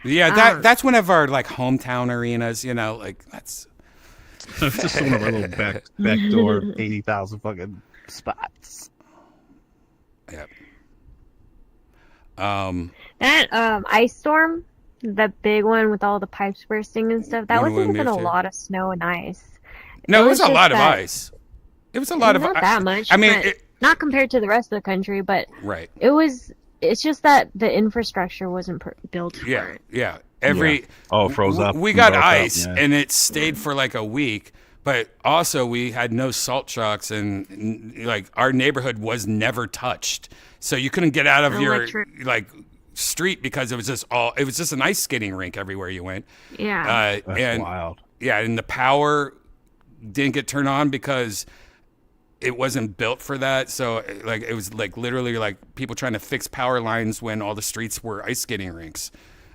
S8: Yeah, that's one of our like hometown arenas. Like that's.
S10: It's just one of our little back door 80,000 fucking spots.
S8: Yep.
S11: That ice storm, the big one with all the pipes bursting and stuff, that
S8: When we
S11: wasn't even a
S8: moved here.
S11: lot of snow and ice.
S8: No, it was a
S11: just
S8: lot of
S11: that-
S8: ice. It was a lot of
S11: not that much.
S8: I mean,
S11: but not compared to the rest of the country, but
S8: right.
S11: it's just that the infrastructure wasn't built for
S8: Yeah,
S11: it.
S8: yeah. Every
S10: Yeah. Oh, it froze up.
S8: We
S10: It
S8: got
S10: broke up,
S8: ice,
S10: yeah.
S8: and it stayed for like a week. But also, we had no salt trucks, and like our neighborhood was never touched, so you couldn't get out of your
S11: Electric.
S8: like street because it was just an ice skating rink everywhere you went.
S11: Yeah.
S10: That's
S8: and
S10: wild.
S8: yeah, and the power didn't get turned on because it wasn't built for that. So like it was like literally like people trying to fix power lines when all the streets were ice skating rinks.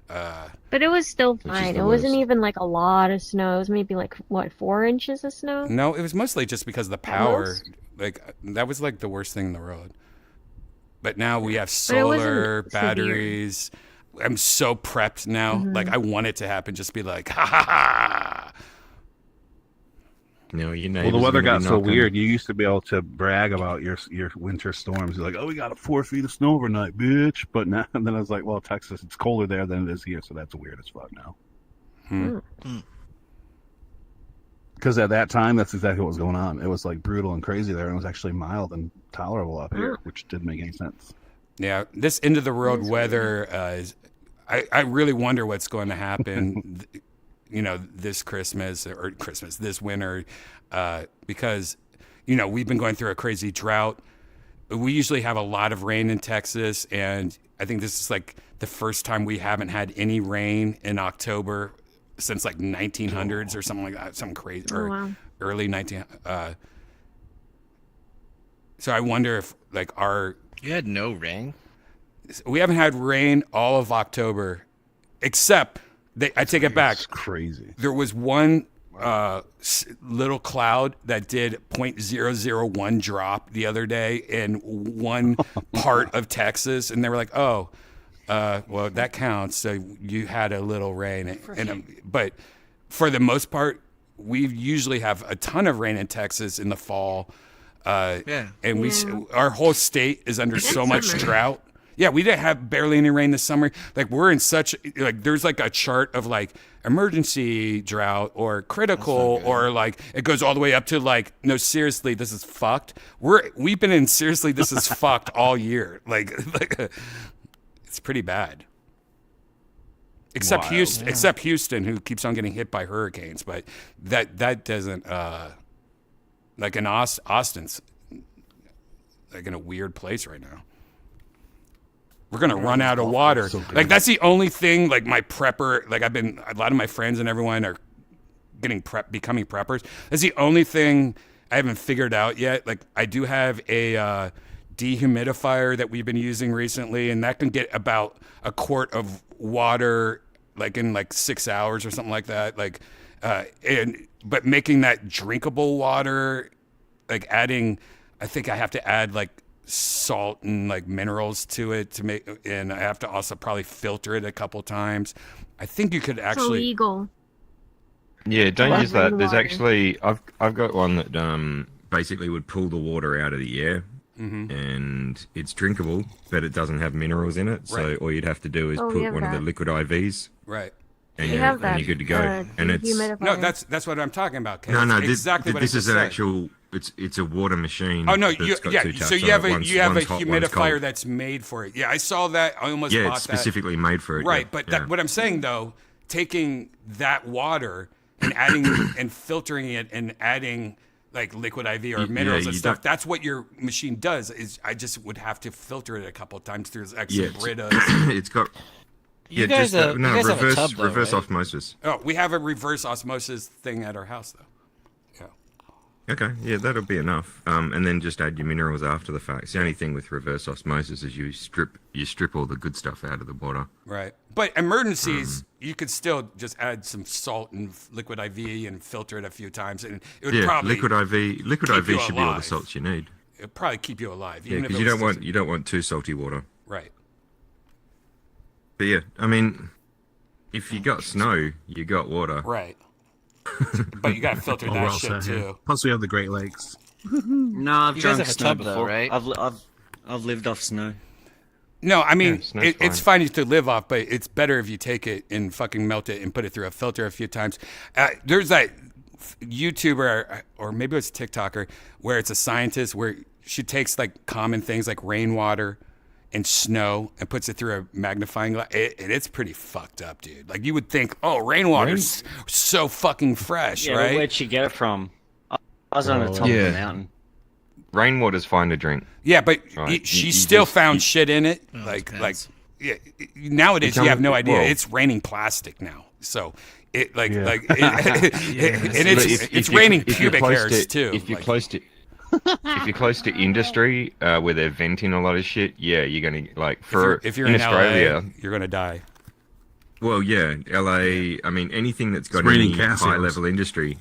S11: But it was still
S10: is
S11: fine.
S10: the
S11: It wasn't
S10: worst.
S11: even like a lot of snow. It was maybe like, what, 4 inches of snow?
S8: No, it was mostly just because of the power.
S11: most?
S8: Like that was like the worst thing in the world. But now we have
S11: But it wasn't
S8: solar,
S11: severe.
S8: batteries. I'm so prepped now.
S11: Mm-hmm.
S8: Like I want it to happen. Just be like, ha ha ha.
S12: No, you know.
S10: Well, the weather got so weird. You used to be able to brag about your winter storms. You're like, oh, we got 4 feet of snow overnight, bitch. But now, and then I was like, well, Texas, it's colder there than it is here, so that's weird as fuck now. Because at that time, that's exactly what was going on. It was like brutal and crazy there, and it was actually mild and tolerable up here, which didn't make any sense.
S8: Yeah, this end of the world weather is. I really wonder what's going to happen. This Christmas this winter, because we've been going through a crazy drought. We usually have a lot of rain in Texas, and I think this is like the first time we haven't had any rain in October since like 1900s or something like that, something crazy, or
S11: wow.
S8: early 19. So I wonder if like
S15: You had no rain?
S8: we haven't had rain all of October, except I take it back.
S10: It's crazy.
S8: There was one little cloud that did 0.001 drop the other day in one part of Texas, and they were like, "Oh, well, that counts." So you had a little rain, but for the most part, we usually have a ton of rain in Texas in the fall.
S15: Yeah.
S8: And our whole state is under so much drought. Yeah, we didn't have barely any rain this summer. Like we're in such like there's like a chart of like emergency drought or critical or like it goes all the way up to like no seriously this is fucked. We've been in seriously this is fucked all year. Like it's pretty bad. Except
S10: Wild.
S8: Houston, except Houston who keeps on getting hit by hurricanes, but that doesn't like in Austin's like in a weird place right now. We're gonna run out of water.
S10: So good.
S8: Like that's the only thing. Like my prepper, like a lot of my friends and everyone are becoming preppers. That's the only thing I haven't figured out yet. Like I do have a dehumidifier that we've been using recently, and that can get about a quart of water like in like 6 hours or something like that. Like, but making that drinkable water like adding. I think I have to add like salt and like minerals to it to make, and I have to also probably filter it a couple times. I think you could
S11: It's
S8: actually.
S11: illegal.
S12: Yeah, don't
S11: Love
S12: use that. There's
S11: rainwater.
S12: actually I've got one that basically would pull the water out of the air, and it's drinkable, but it doesn't have minerals in it. So
S8: Right.
S12: all you'd have to do is
S11: Oh, we
S12: put
S11: have
S12: one of the
S11: that.
S12: liquid IVs,
S8: Right.
S12: and
S11: We
S12: you're,
S11: have that,
S12: and you're good to go. And it's
S11: dehumidifier.
S8: No, that's what I'm talking about. Ken.
S12: no,
S8: It's
S12: this,
S8: exactly what
S12: this
S8: I
S12: is
S8: just
S12: an
S8: said.
S12: actual. It's a water machine.
S8: Oh no,
S12: that's got
S8: yeah.
S12: two
S8: So
S12: taps
S8: you
S12: on
S8: have
S12: it.
S8: a
S12: One's-
S8: you have a
S12: one's hot, one's
S8: humidifier
S12: cold.
S8: that's made for it. Yeah, I saw that. I almost
S12: Yeah,
S8: bought
S12: it's
S8: that.
S12: specifically made for it.
S8: Right,
S12: yeah,
S8: but
S12: yeah.
S8: what I'm saying though, taking that water and adding and filtering it and adding like liquid IV or
S12: Yeah,
S8: minerals and
S12: you
S8: stuff.
S12: don't-
S8: That's what your machine does. Is I just would have to filter it a couple of times through extra
S12: Yeah,
S8: Brita.
S12: it's got.
S15: You
S12: Yeah,
S15: guys,
S12: just
S15: you
S12: no
S15: guys have a
S12: reverse
S15: tub, though,
S12: reverse
S15: right?
S12: osmosis.
S8: Oh, we have a reverse osmosis thing at our house though.
S12: Okay, yeah, that'll be enough. And then just add your minerals after the fact. It's the only thing with reverse osmosis is you strip all the good stuff out of the water.
S8: Right. But emergencies, you could still just add some salt and liquid IV and filter it a few times, and it would
S12: Yeah,
S8: probably
S12: liquid IV
S8: keep you
S12: should be all the
S8: alive.
S12: salts you need.
S8: It'd probably keep you alive.
S12: Yeah,
S8: even if
S12: because
S8: it
S12: you
S8: was
S12: don't
S8: just-
S12: want too salty water.
S8: Right.
S12: But yeah, I mean, if you got snow, you got water.
S8: Right. But you gotta filter
S10: Oh,
S8: that
S10: we're
S8: shit
S10: also here.
S8: too.
S10: Plus, we have the Great Lakes.
S13: No, I've
S15: You guys
S13: drunk
S15: have a
S13: snow
S15: tub, though,
S13: before.
S15: right?
S13: I've lived off snow.
S8: No, I mean
S12: Yeah, snow's
S8: it's fine to live off, but it's better if you take it and fucking melt it and put it through a filter a few times. There's that YouTuber or maybe it's a TikToker where it's a scientist where she takes like common things like rainwater and snow and puts it through a magnifying glass. And it's pretty fucked up, dude. Like you would think, oh, rainwater's so fucking fresh,
S13: Yeah, but
S8: right?
S13: where'd she get it from? I was on the top of
S12: Yeah.
S13: the mountain.
S12: Rainwater's fine to drink.
S8: Yeah, but
S12: Right.
S8: she
S12: You
S8: still
S12: just-
S8: found
S12: you-
S8: shit in it.
S9: Oh,
S8: like
S9: depends.
S8: yeah, nowadays you
S12: Become-
S8: have no idea.
S12: well-
S8: It's raining plastic now. So it like
S10: Yeah.
S8: like it, and it's
S12: But
S8: it's raining
S12: if you're
S8: pubic
S12: close
S8: hairs
S12: to-
S8: too.
S12: If you're
S8: Like,
S12: close to if you're close to industry where they're venting a lot of shit, yeah, you're gonna like
S8: if you're
S12: in
S8: in
S12: Australia.
S8: LA, you're gonna die.
S12: Well, yeah, LA. I mean, anything that's got
S10: It's raining
S12: any
S10: Casios.
S12: high-level industry,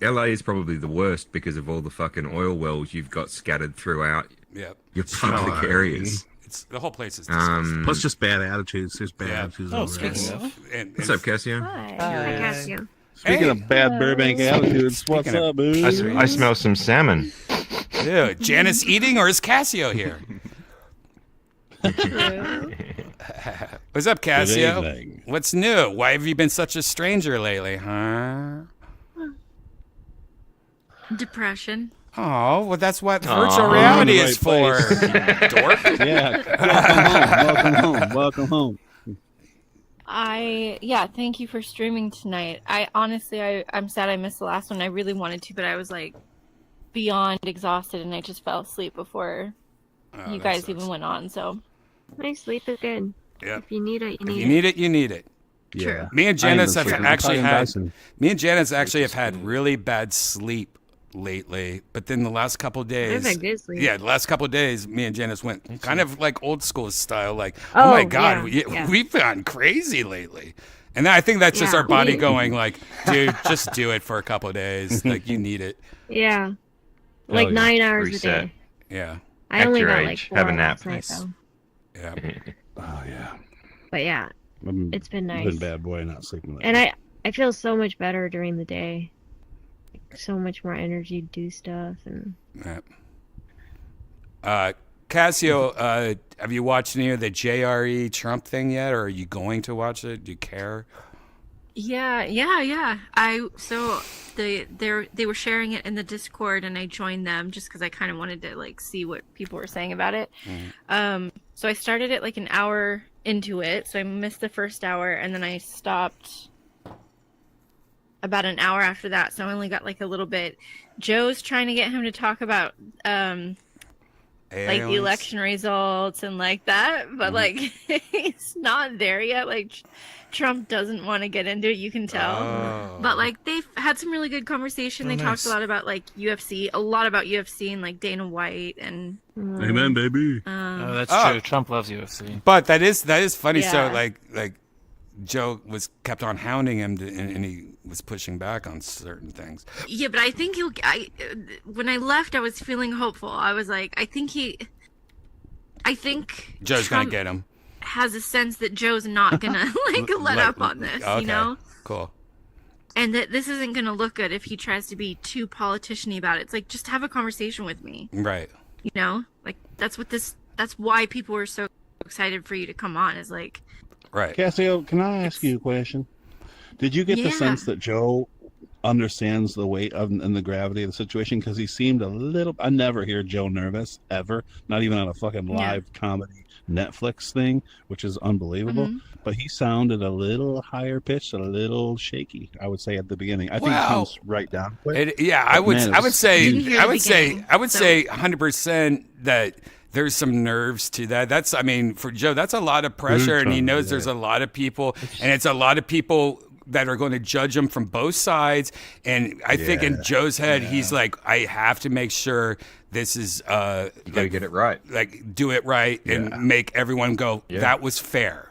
S12: LA is probably the worst because of all the fucking oil wells you've got scattered throughout
S8: Yeah,
S12: your public areas.
S8: it's the whole place is disgusting.
S10: Plus, just bad attitudes. There's bad
S8: Yeah.
S10: attitudes.
S15: Oh,
S10: over there.
S15: speaking of,
S8: And
S12: What's up, Cassio?
S11: Hi.
S15: Hi.
S11: Cassio.
S10: Speaking
S8: Hey.
S10: of bad Burbank attitudes, what's
S8: Speaking of-
S10: up, dude?
S12: I smell some salmon.
S8: Dude, Janice eating or is Cassio here? What's up, Cassio?
S10: evening.
S8: What's new? Why have you been such a stranger lately, huh?
S16: Depression.
S8: Oh, well, that's what
S12: Aw.
S8: virtual reality
S10: You're in
S8: is
S10: the right
S8: for.
S10: place.
S8: Dork.
S10: Yeah, welcome home, welcome home, welcome home.
S16: Thank you for streaming tonight. I'm sad I missed the last one. I really wanted to, but I was like beyond exhausted and I just fell asleep before
S8: Oh,
S16: you
S8: that
S16: guys
S8: sucks.
S16: even went on, so
S11: My sleep is good.
S8: Yep.
S11: If you need it, you
S8: If
S11: need
S8: you
S11: it.
S8: need it, you need it.
S10: Yeah.
S8: Me and
S10: I ain't
S8: Janice
S10: been
S8: have
S10: sleeping.
S8: actually
S10: I'm
S8: had.
S10: Dyson.
S8: Me and Janice actually have had really bad sleep lately. But then the last couple of days,
S11: I've had good sleep.
S8: yeah, the last couple of days, me and Janice went kind of like old school style. Like, oh my god,
S11: yeah.
S8: we've gone crazy lately. And I think that's just
S11: Yeah,
S8: our body
S11: we-
S8: going like, dude, just do it for a couple of days. Like you need it.
S11: Yeah. Like
S10: yeah.
S11: 9 hours
S12: Reset.
S11: a day.
S8: Yeah.
S11: I
S12: Act
S11: only
S12: your
S11: got
S12: age.
S11: like 4
S12: Have a nap.
S11: last night, though.
S8: Yeah.
S10: Oh yeah.
S11: But yeah,
S10: I'm,
S11: it's been
S10: I've
S11: nice.
S10: been bad boy not sleeping. Lately.
S11: And I feel so much better during the day. Like, so much more energy to do stuff and
S8: Yeah. Cassio, have you watched any of the JRE Trump thing yet, or are you going to watch it? Do you care?
S16: yeah. They were sharing it in the Discord and I joined them just because I kind of wanted to like see what people were saying about it. So I started it like an hour into it, so I missed the first hour and then I stopped about an hour after that, so I only got like a little bit. Joe's trying to get him to talk about like the
S8: Aliens?
S16: election results and like that, but like he's not there yet. Like Trump doesn't want to get into it, you can tell.
S8: Oh.
S16: But like they've had some really good conversation. They talked a lot about like UFC, a lot about UFC and like Dana White and
S10: Amen, baby.
S15: oh, that's
S8: Oh.
S15: true. Trump loves UFC.
S8: But that is funny. So
S16: Yeah.
S8: like Joe kept on hounding him, and he was pushing back on certain things.
S16: Yeah, but I think when I left, I was feeling hopeful. I was like, I think
S8: Joe's
S16: Trump
S8: gonna get him.
S16: has a sense that Joe's not gonna let up on this,
S8: Okay,
S16: you know?
S8: Cool.
S16: And that this isn't gonna look good if he tries to be too politician-y about it. It's like, just have a conversation with me.
S8: Right.
S16: You know? Like, that's why people were so excited for you to come on, is like...
S8: Right.
S10: Cassio, can I ask you a question? Did you get the sense that Joe understands the weight and the gravity of the situation? Because he seemed a little... I never hear Joe nervous, ever. Not even on a fucking live comedy Netflix thing, which is unbelievable. But he sounded a little higher pitched, a little shaky, I would say, at the beginning. I think it comes right down quick.
S8: I would say 100% that there's some nerves to that. That's, I mean, for Joe, that's a lot of pressure, and he knows there's a lot of people, and it's a lot of people that are going to judge him from both sides. And I think in Joe's head, he's like, I have to make sure this is
S12: you gotta get it right,
S8: like do it right, and make everyone go, that was fair.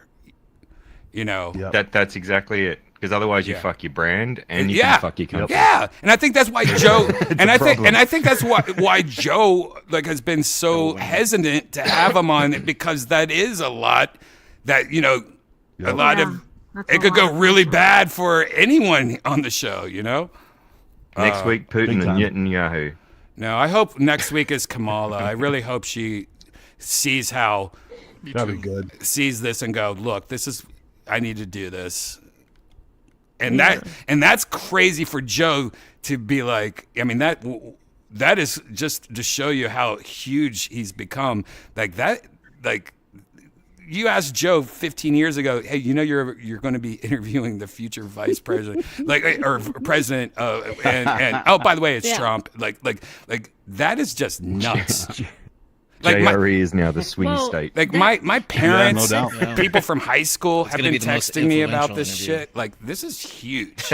S8: You know,
S12: that's exactly it. Because otherwise, you fuck your brand and you can fuck your company.
S8: Yeah, and I think that's why Joe, and I think that's why Joe has been so hesitant to have him on it, because that is a lot that a lot of it could go really bad for anyone on the show.
S12: Next week, Putin and Netanyahu.
S8: No, I hope next week is Kamala. I really hope she sees how
S10: that'd be good.
S8: Sees this and go, look, I need to do this. And that's crazy for Joe to be like. I mean, that is just to show you how huge he's become. Like that, like you asked Joe 15 years ago, hey, you're going to be interviewing the future vice president, or president, and oh, by the way, it's Trump. Like that is just nuts.
S12: JRE is now the swing state.
S8: Like my parents, people from high school have been texting me about this shit. Like, this is huge.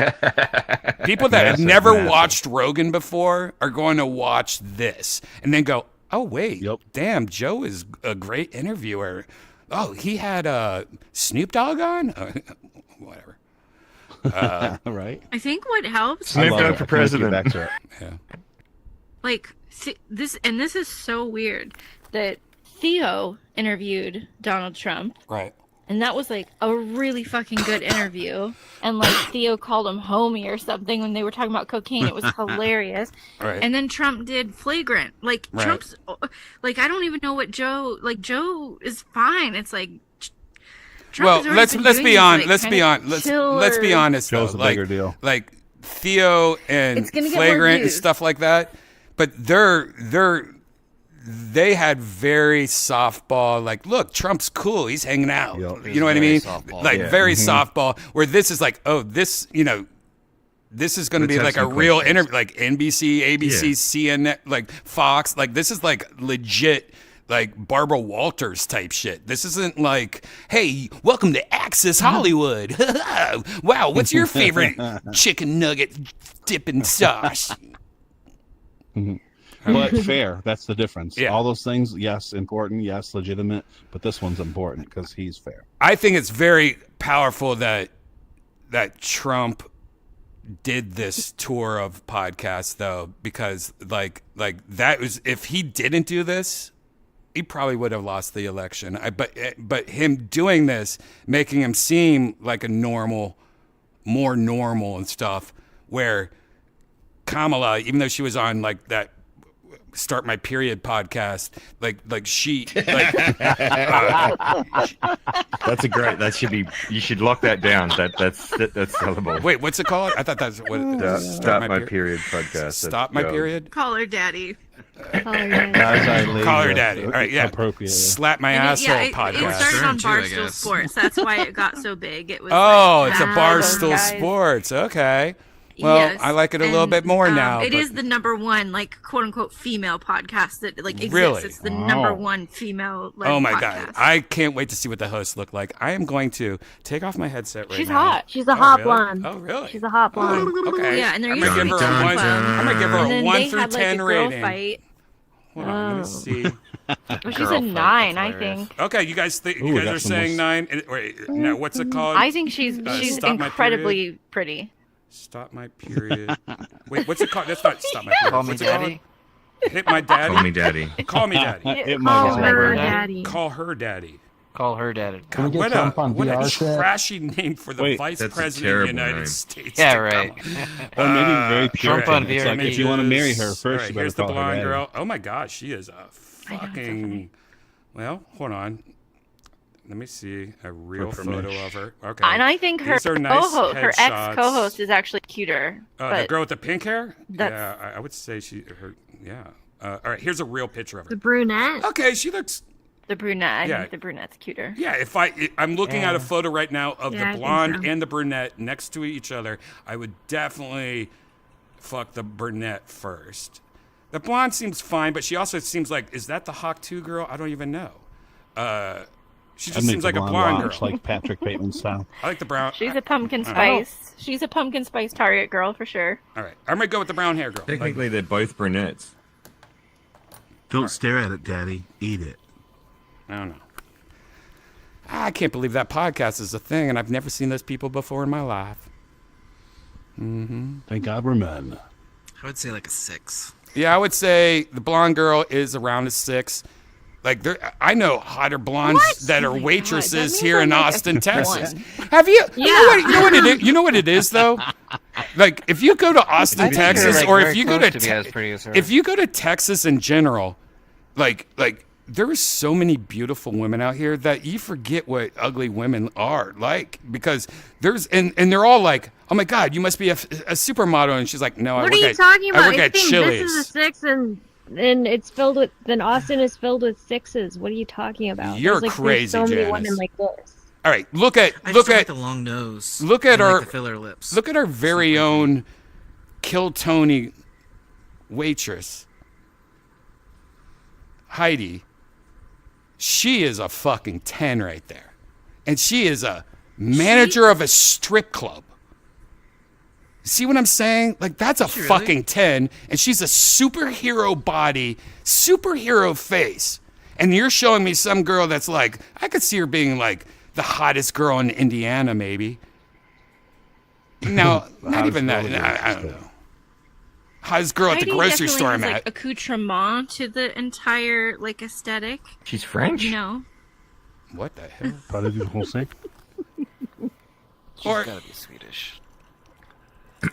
S8: People that have never watched Rogan before are going to watch this and then go, oh, wait, damn, Joe is a great interviewer. Oh, he had Snoop Dogg on? Whatever.
S10: Right.
S16: I think what helps...
S12: Snoop Dogg for president.
S16: Like, this is so weird that Theo interviewed Donald Trump.
S8: Right.
S16: And that was like a really fucking good interview. And like Theo called him homie or something when they were talking about cocaine. It was hilarious.
S8: Right.
S16: And then Trump did Flagrant. Like Trump's like, I don't even know what Joe is fine. It's like Trump
S8: let's be honest.
S10: Joe's a bigger deal.
S8: Like Theo and Flagrant and stuff like that. But they had very softball, like, look, Trump's cool, he's hanging out. You know what I mean?
S12: Softball.
S8: Like very softball. Where this is like, oh, this is going to be like a real interview, like NBC, ABC, CNN, like Fox. Like this is like legit, like Barbara Walters type shit. This isn't like, hey, welcome to Access Hollywood. Wow, what's your favorite chicken nugget dipping sauce?
S10: But fair, that's the difference.
S8: Yeah.
S10: All those things, yes, important, yes, legitimate, but this one's important because he's fair.
S8: I think it's very powerful that Trump did this tour of podcasts, though, because like that was, if he didn't do this, he probably would have lost the election. But him doing this, making him seem like a more normal and stuff, where Kamala, even though she was on like that Start My Period podcast, like she like
S12: that's a great, that should be, you should lock that down. That's sellable.
S8: Wait, what's it called? I thought that's what
S12: Start My Period podcast.
S8: Stop My Period.
S16: Call her daddy.
S8: Call her daddy. All right, yeah.
S10: Appropriate.
S8: Slap my asshole podcast.
S16: It started on Barstool Sports. That's why it got so big. It was
S8: it's a Barstool Sports. Okay. Well,
S16: yes,
S8: I like it a little bit more now.
S16: It is the number one, like, quote unquote, female podcast that like exists.
S8: Really?
S16: It's the number one female.
S8: Oh my
S16: podcast.
S8: God! I can't wait to see what the hosts look like. I am going to take off my headset right now.
S11: She's hot. She's a hot blonde.
S8: Oh really?
S11: She's a hot blonde.
S8: Okay.
S16: Yeah, and they're
S8: I'm gonna give her a 1 through 10 rating.
S16: Fight.
S8: Hold on, let me see.
S16: Well, she's a 9, I think.
S8: Okay, you guys
S10: Ooh,
S8: you guys
S10: that's
S8: are saying
S10: almost-
S8: 9. Wait, now what's it called?
S16: I think she's
S8: Stop My
S16: incredibly pretty.
S8: Stop my period. Wait, what's it called? That's not Stop My Period.
S15: Call Me
S8: What's it called?
S15: Daddy.
S8: Hit My Daddy.
S12: Call me daddy.
S8: Call Me Daddy.
S10: It
S11: Call
S10: might
S11: her
S10: as well.
S11: daddy.
S8: Call Her Daddy.
S15: Call her daddy.
S14: Can we
S8: God,
S14: get
S8: what
S14: Trump
S8: a
S14: on
S8: what a
S14: VR set?
S8: trashy name for the
S10: Wait,
S8: vice
S12: that's a
S8: president of the
S12: terrible
S8: United
S12: name.
S8: States.
S15: Yeah,
S8: to
S15: right.
S10: Or maybe very pure.
S15: Trump on
S10: It's
S15: VR.
S10: like if you want to marry her
S8: All
S10: first,
S8: right,
S10: you better
S8: here's the
S10: call her
S8: blonde
S10: daddy.
S8: girl. Oh my gosh, she is a
S16: I know, it's so
S8: fucking. Well, hold on. Let me see a real
S10: Her
S8: photo
S10: permission.
S8: of her. Okay.
S16: And I think her
S8: These are nice
S16: co-host, her
S8: headshots.
S16: ex-co-host, is actually cuter.
S8: The
S16: but
S8: girl with the pink hair?
S16: That's-
S8: Yeah, I would say yeah. All right, here's a real picture of her.
S11: The brunette.
S8: Okay, she looks.
S16: the brunette, I
S8: Yeah.
S16: think the brunette's cuter.
S8: Yeah, I'm looking at a photo right now of
S11: Yeah, I
S8: the
S11: think
S8: blonde
S11: so.
S8: and the brunette next to each other. I would definitely fuck the brunette first. The blonde seems fine, but she also seems like, is that the Hawk 2 girl? I don't even know. She
S10: I'd
S8: just
S10: make
S8: seems
S10: the
S8: like a blonde girl.
S10: watch, like Patrick Bateman style.
S8: I like the brown.
S16: She's a pumpkin
S8: I-
S16: spice. She's a pumpkin spice target girl for sure.
S8: All right, I'm gonna go with the brown hair girl.
S12: Technically, they're both brunettes.
S10: Don't stare at it, Daddy. Eat it.
S8: I don't know. I can't believe that podcast is a thing, and I've never seen those people before in my life.
S10: Thank God we're men.
S9: I would say like a 6.
S8: Yeah, I would say the blonde girl is around a 6. Like I know hotter blondes that are waitresses
S16: means
S8: here
S16: I'm
S8: in
S16: like a
S8: Austin, Texas.
S16: 1.
S8: Have you?
S11: Yeah.
S8: You know what it is? You know what it is though? Like if you go to Austin,
S15: think you're,
S8: Texas,
S15: like,
S8: or
S15: very
S8: if you go
S15: close
S8: to
S15: to be as pretty as her.
S8: if you go to Texas in general, like there are so many beautiful women out here that you forget what ugly women are like, because there's and they're all like, oh my God, you must be a supermodel, and she's like, no, I
S11: What
S8: work
S11: are you
S8: at
S11: talking about?
S8: I work at
S11: It's saying
S8: Chili's.
S11: this is a 6 and it's filled with. Then Austin is filled with 6s. What are you talking about?
S8: You're
S11: there's
S8: crazy,
S11: so many
S8: Janice.
S11: women like this.
S8: All right, look at
S9: I just don't like the long nose.
S8: Look at
S9: and, like,
S8: our
S9: the filler lips.
S8: Look at our very own Kill Tony waitress, Heidi. She is a fucking 10 right there, and she is a manager of a strip club. See what I'm saying? Like that's a
S9: Really?
S8: fucking 10, and she's a superhero body, superhero face. And you're showing me some girl that's like, I could see her being like the hottest girl in Indiana, maybe. No, not even that. I don't know. Hottest girl at the
S16: Heidi
S8: grocery
S16: definitely
S8: store
S16: has,
S8: I'm
S16: like,
S8: at.
S16: accoutrement to the entire like aesthetic.
S12: She's French.
S16: You know.
S8: What the hell?
S10: Parlez du français?
S15: She's
S8: Or-
S15: gotta be Swedish.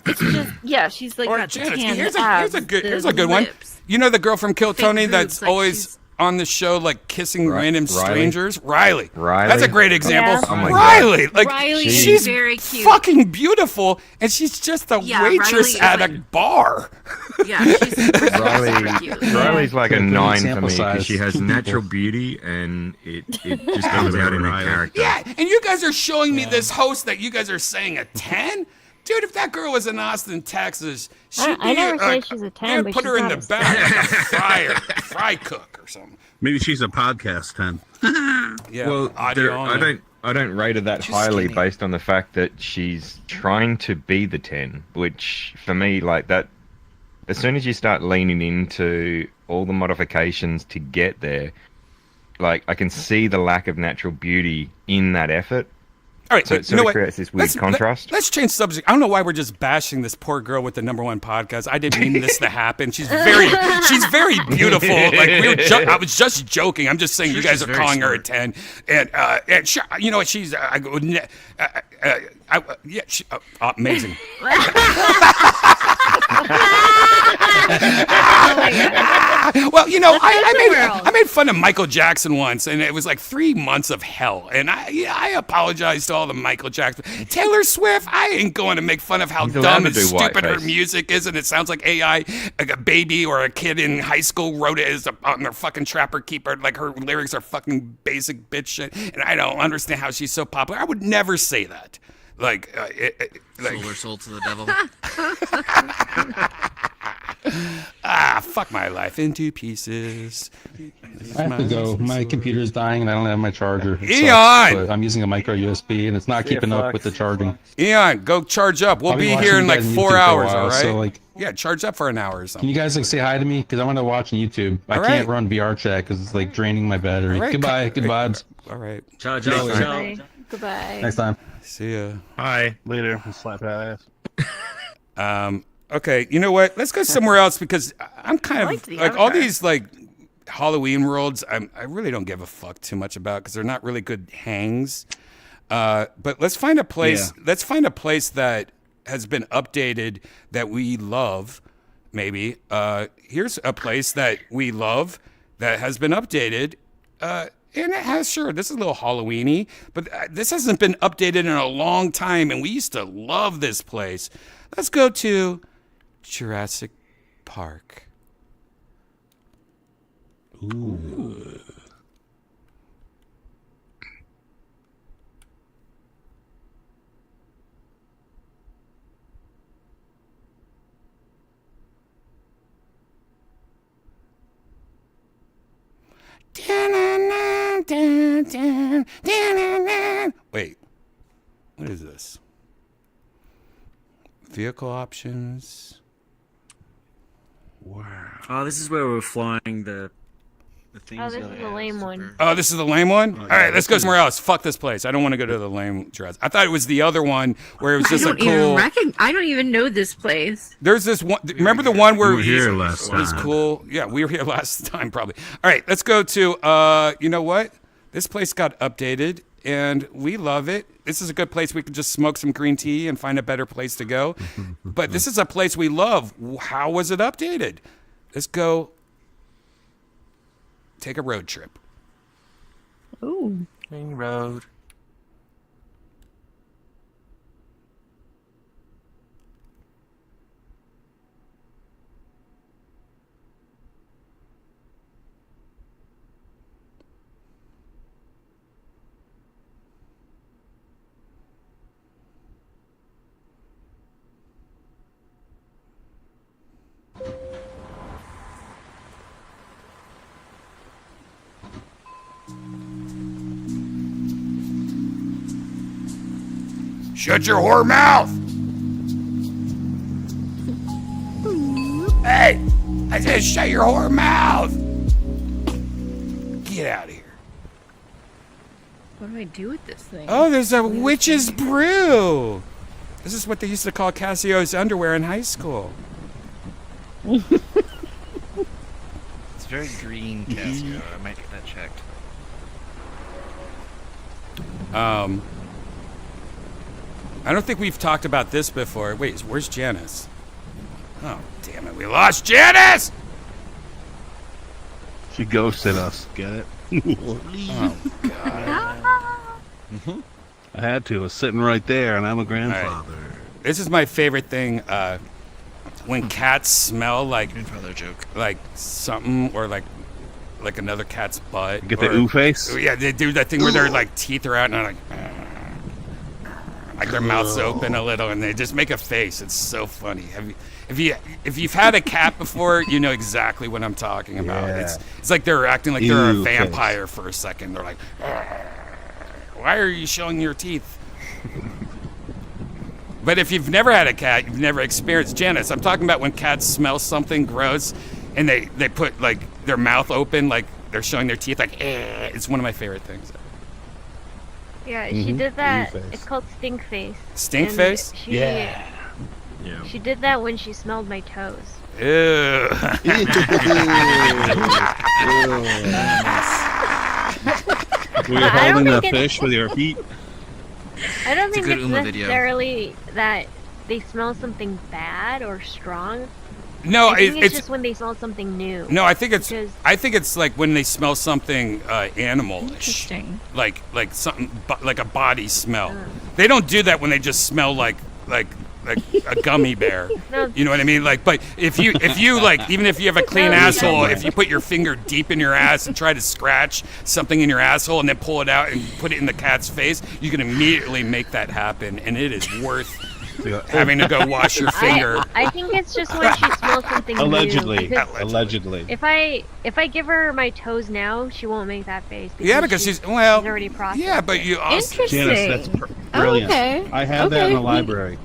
S16: It's just she's like
S8: Or
S16: got the
S8: Janice,
S16: tan
S8: here's
S16: abs,
S8: a good
S16: the
S8: one.
S16: lips.
S8: You know the girl from Kill
S16: Fake
S8: Tony
S16: boobs,
S8: that's
S16: like
S8: always
S16: she's-
S8: on the show, like kissing random
S12: Riley?
S8: strangers? Riley.
S12: Riley?
S8: That's a great example.
S11: Yeah.
S12: Oh my God.
S8: Riley. Like
S16: Riley is
S8: she's
S16: very cute.
S8: fucking beautiful, and she's just a
S16: Yeah,
S8: waitress
S16: Riley is
S8: at a
S16: like-
S8: bar.
S16: Yeah, she's super
S12: Riley,
S16: cute.
S12: Riley's like a
S10: Good
S12: 9 for
S10: sample
S12: me
S10: size,
S12: because she has
S10: 2
S12: natural
S10: people.
S12: beauty and it just comes out in her
S10: Riley.
S12: character.
S8: Yeah, and you guys are showing me this host that you guys are saying a 10? Dude, if that girl was in Austin, Texas, she'd
S11: I never
S8: be,
S11: say she's a 10,
S8: they'd
S11: but
S8: put her
S11: she's
S8: in the
S11: not a
S8: back like a fry cook or something.
S10: Maybe she's a podcast 10.
S8: Yeah,
S12: Well,
S8: audio only.
S12: I don't rate her that
S15: Too
S12: highly
S15: skinny.
S12: based on the fact that she's trying to be the 10, which for me, like that, as soon as you start leaning into all the modifications to get there, like I can see the lack of natural beauty in that effort.
S8: All right,
S12: So
S8: wait,
S12: it
S8: you know
S12: sort of
S8: what?
S12: creates this weird contrast.
S8: Let's change subject. I don't know why we're just bashing this poor girl with the #1 podcast. I didn't mean this to happen. She's very beautiful. Like I was just joking. I'm just saying
S9: Sure,
S8: you guys
S9: she's
S8: are
S9: very
S8: calling her a
S9: smart.
S8: 10, and sure, you know what? She's amazing. Well, you know, I made fun of Michael Jackson once, and it was like 3 months of hell. And I apologize to all the Michael Jackson. Taylor Swift, I ain't going to make fun of how
S12: He's allowed
S8: dumb
S12: to
S8: and
S12: do
S8: stupid her
S12: whiteface.
S8: music is, and it sounds like AI, like a baby or a kid in high school wrote it as on their fucking Trapper Keeper. Like her lyrics are fucking basic bitch shit, and I don't understand how she's so popular. I would never say that. Like,
S9: Sold her soul to the devil.
S8: Fuck my life into pieces.
S14: I have to go. My computer's dying and I don't have my charger. It
S8: Eon!
S14: sucks, but I'm using a micro USB and it's not keeping up with the charging.
S8: Eon, go charge up. We'll
S14: I'll
S8: be
S14: watching
S8: here in
S14: you
S8: like
S14: guys on
S8: 4
S14: YouTube for a
S8: hours,
S14: while,
S8: all right?
S14: So like,
S8: yeah, charge up for an hour or something.
S14: can you guys like say hi to me? Because I want to watch on YouTube. I
S8: All
S14: can't
S8: right.
S14: run VR chat because it's like draining my battery.
S8: All right.
S14: Goodbye. Good vibes.
S8: All right.
S13: Ciao,
S11: Bye. Goodbye.
S14: Next time.
S8: See ya.
S10: Hi. Later. Slap that ass.
S8: Okay, you know what? Let's go somewhere else because I'm kind
S6: liked
S8: of
S6: the
S8: like all
S6: avatar.
S8: these like Halloween worlds. I really don't give a fuck too much about because they're not really good hangs. But let's find a place.
S10: Yeah.
S8: Let's find a place that has been updated that we love. Maybe here's a place that we love that has been updated. And it has, sure, this is a little Halloween-y, but this hasn't been updated in a long time, and we used to love this place. Let's go to Jurassic Park. Ooh. Wait, what is this? Vehicle options.
S10: Wow.
S13: Oh, this is where we're flying the things.
S11: Oh, this is the lame one.
S8: Oh, this is the lame one? All right, let's go somewhere else. Fuck this place. I don't want to go to the lame Jurassic. I thought it was the other one where it was just a cool.
S16: I don't even know this place.
S8: There's this one. Remember the one where
S10: We were here last
S8: it was
S10: time.
S8: cool? Yeah, we were here last time probably. All right, let's go to. You know what? This place got updated, and we love it. This is a good place we can just smoke some green tea and find a better place to go. But this is a place we love. How was it updated? Let's go. Take a road trip.
S11: Ooh.
S15: Ring road.
S8: Shut your whore mouth! Hey! I said shut your whore mouth! Get out of here.
S16: What do I do with this thing?
S8: Oh, there's a witch's brew! This is what they used to call Cassio's underwear in high school.
S15: It's very green, Casio. I might get that checked.
S8: I don't think we've talked about this before. Wait, where's Janice? Oh, damn it, we lost Janice!
S10: She ghosted us. Get it?
S8: Oh, God.
S10: I had to. I was sitting right there, and I'm a grandfather.
S8: This is my favorite thing. When cats smell like
S15: Grandfather joke.
S8: like something or like another cat's butt.
S10: Get the ooh face?
S8: Yeah, they do that thing where their like teeth are out and they're like their mouth's open a little and they just make a face. It's so funny. If you've had a cat before, you know exactly what I'm talking about.
S10: Yeah.
S8: It's like they're acting like they're a
S10: Ew
S8: vampire for a second. They're like, why are you showing your teeth? But if you've never had a cat, you've never experienced Janice. I'm talking about when cats smell something gross and they put like their mouth open, like they're showing their teeth, like it's one of my favorite things.
S11: Yeah, she did that.
S10: Ooh face.
S11: It's called stink face.
S8: Stink
S11: And
S8: face?
S10: Yeah.
S11: She did that when she smelled my toes.
S8: Ew.
S10: Were you
S11: I don't
S10: holding a
S11: think it's-
S10: fish with your feet?
S11: I don't
S9: It's a
S11: think
S9: good
S11: it's
S9: Uma video.
S11: necessarily that they smell something bad or strong.
S8: No,
S11: I think it's
S8: it's
S11: just when they smell something new.
S8: no. I think it's
S11: Because-
S8: like when they smell something animalish,
S16: Interesting.
S8: like something like a body smell. They don't do that when they just smell like a gummy bear.
S11: No.
S8: You know what I mean? Like, but if you like, even if you have a clean
S11: No,
S8: asshole,
S11: yeah.
S8: if you put your finger deep in your ass and try to scratch something in your asshole and then pull it out and put it in the cat's face, you can immediately make that happen, and it is worth having to go wash your finger.
S11: I think it's just when she smells something
S10: Allegedly.
S11: new. because
S10: Allegedly.
S11: If I give her my toes now, she won't make that face.
S8: Yeah, because she's
S11: already processed.
S8: Yeah, but you also
S10: Janice, that's brilliant.
S11: okay.
S10: I had that in the library.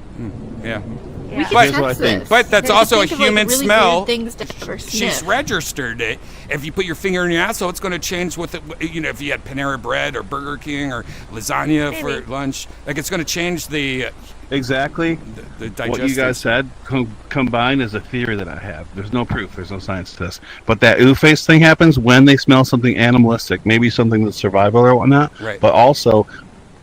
S8: Yeah.
S11: We
S10: can Here's what I think.
S8: But that's also a
S17: Think of, like,
S8: human
S17: really
S8: smell.
S17: weird things to ever
S8: She's
S17: sniff.
S8: registered it. If you put your finger in your asshole, it's going to change with it. You know, if you had Panera Bread or Burger King or lasagna for lunch, like it's going to change the
S10: Exactly.
S8: the
S10: What you
S8: digestive.
S10: guys said combined is a theory that I have. There's no proof. There's no science to this. But that ooh face thing happens when they smell something animalistic, maybe something that's survival or whatnot.
S8: Right.
S10: But also,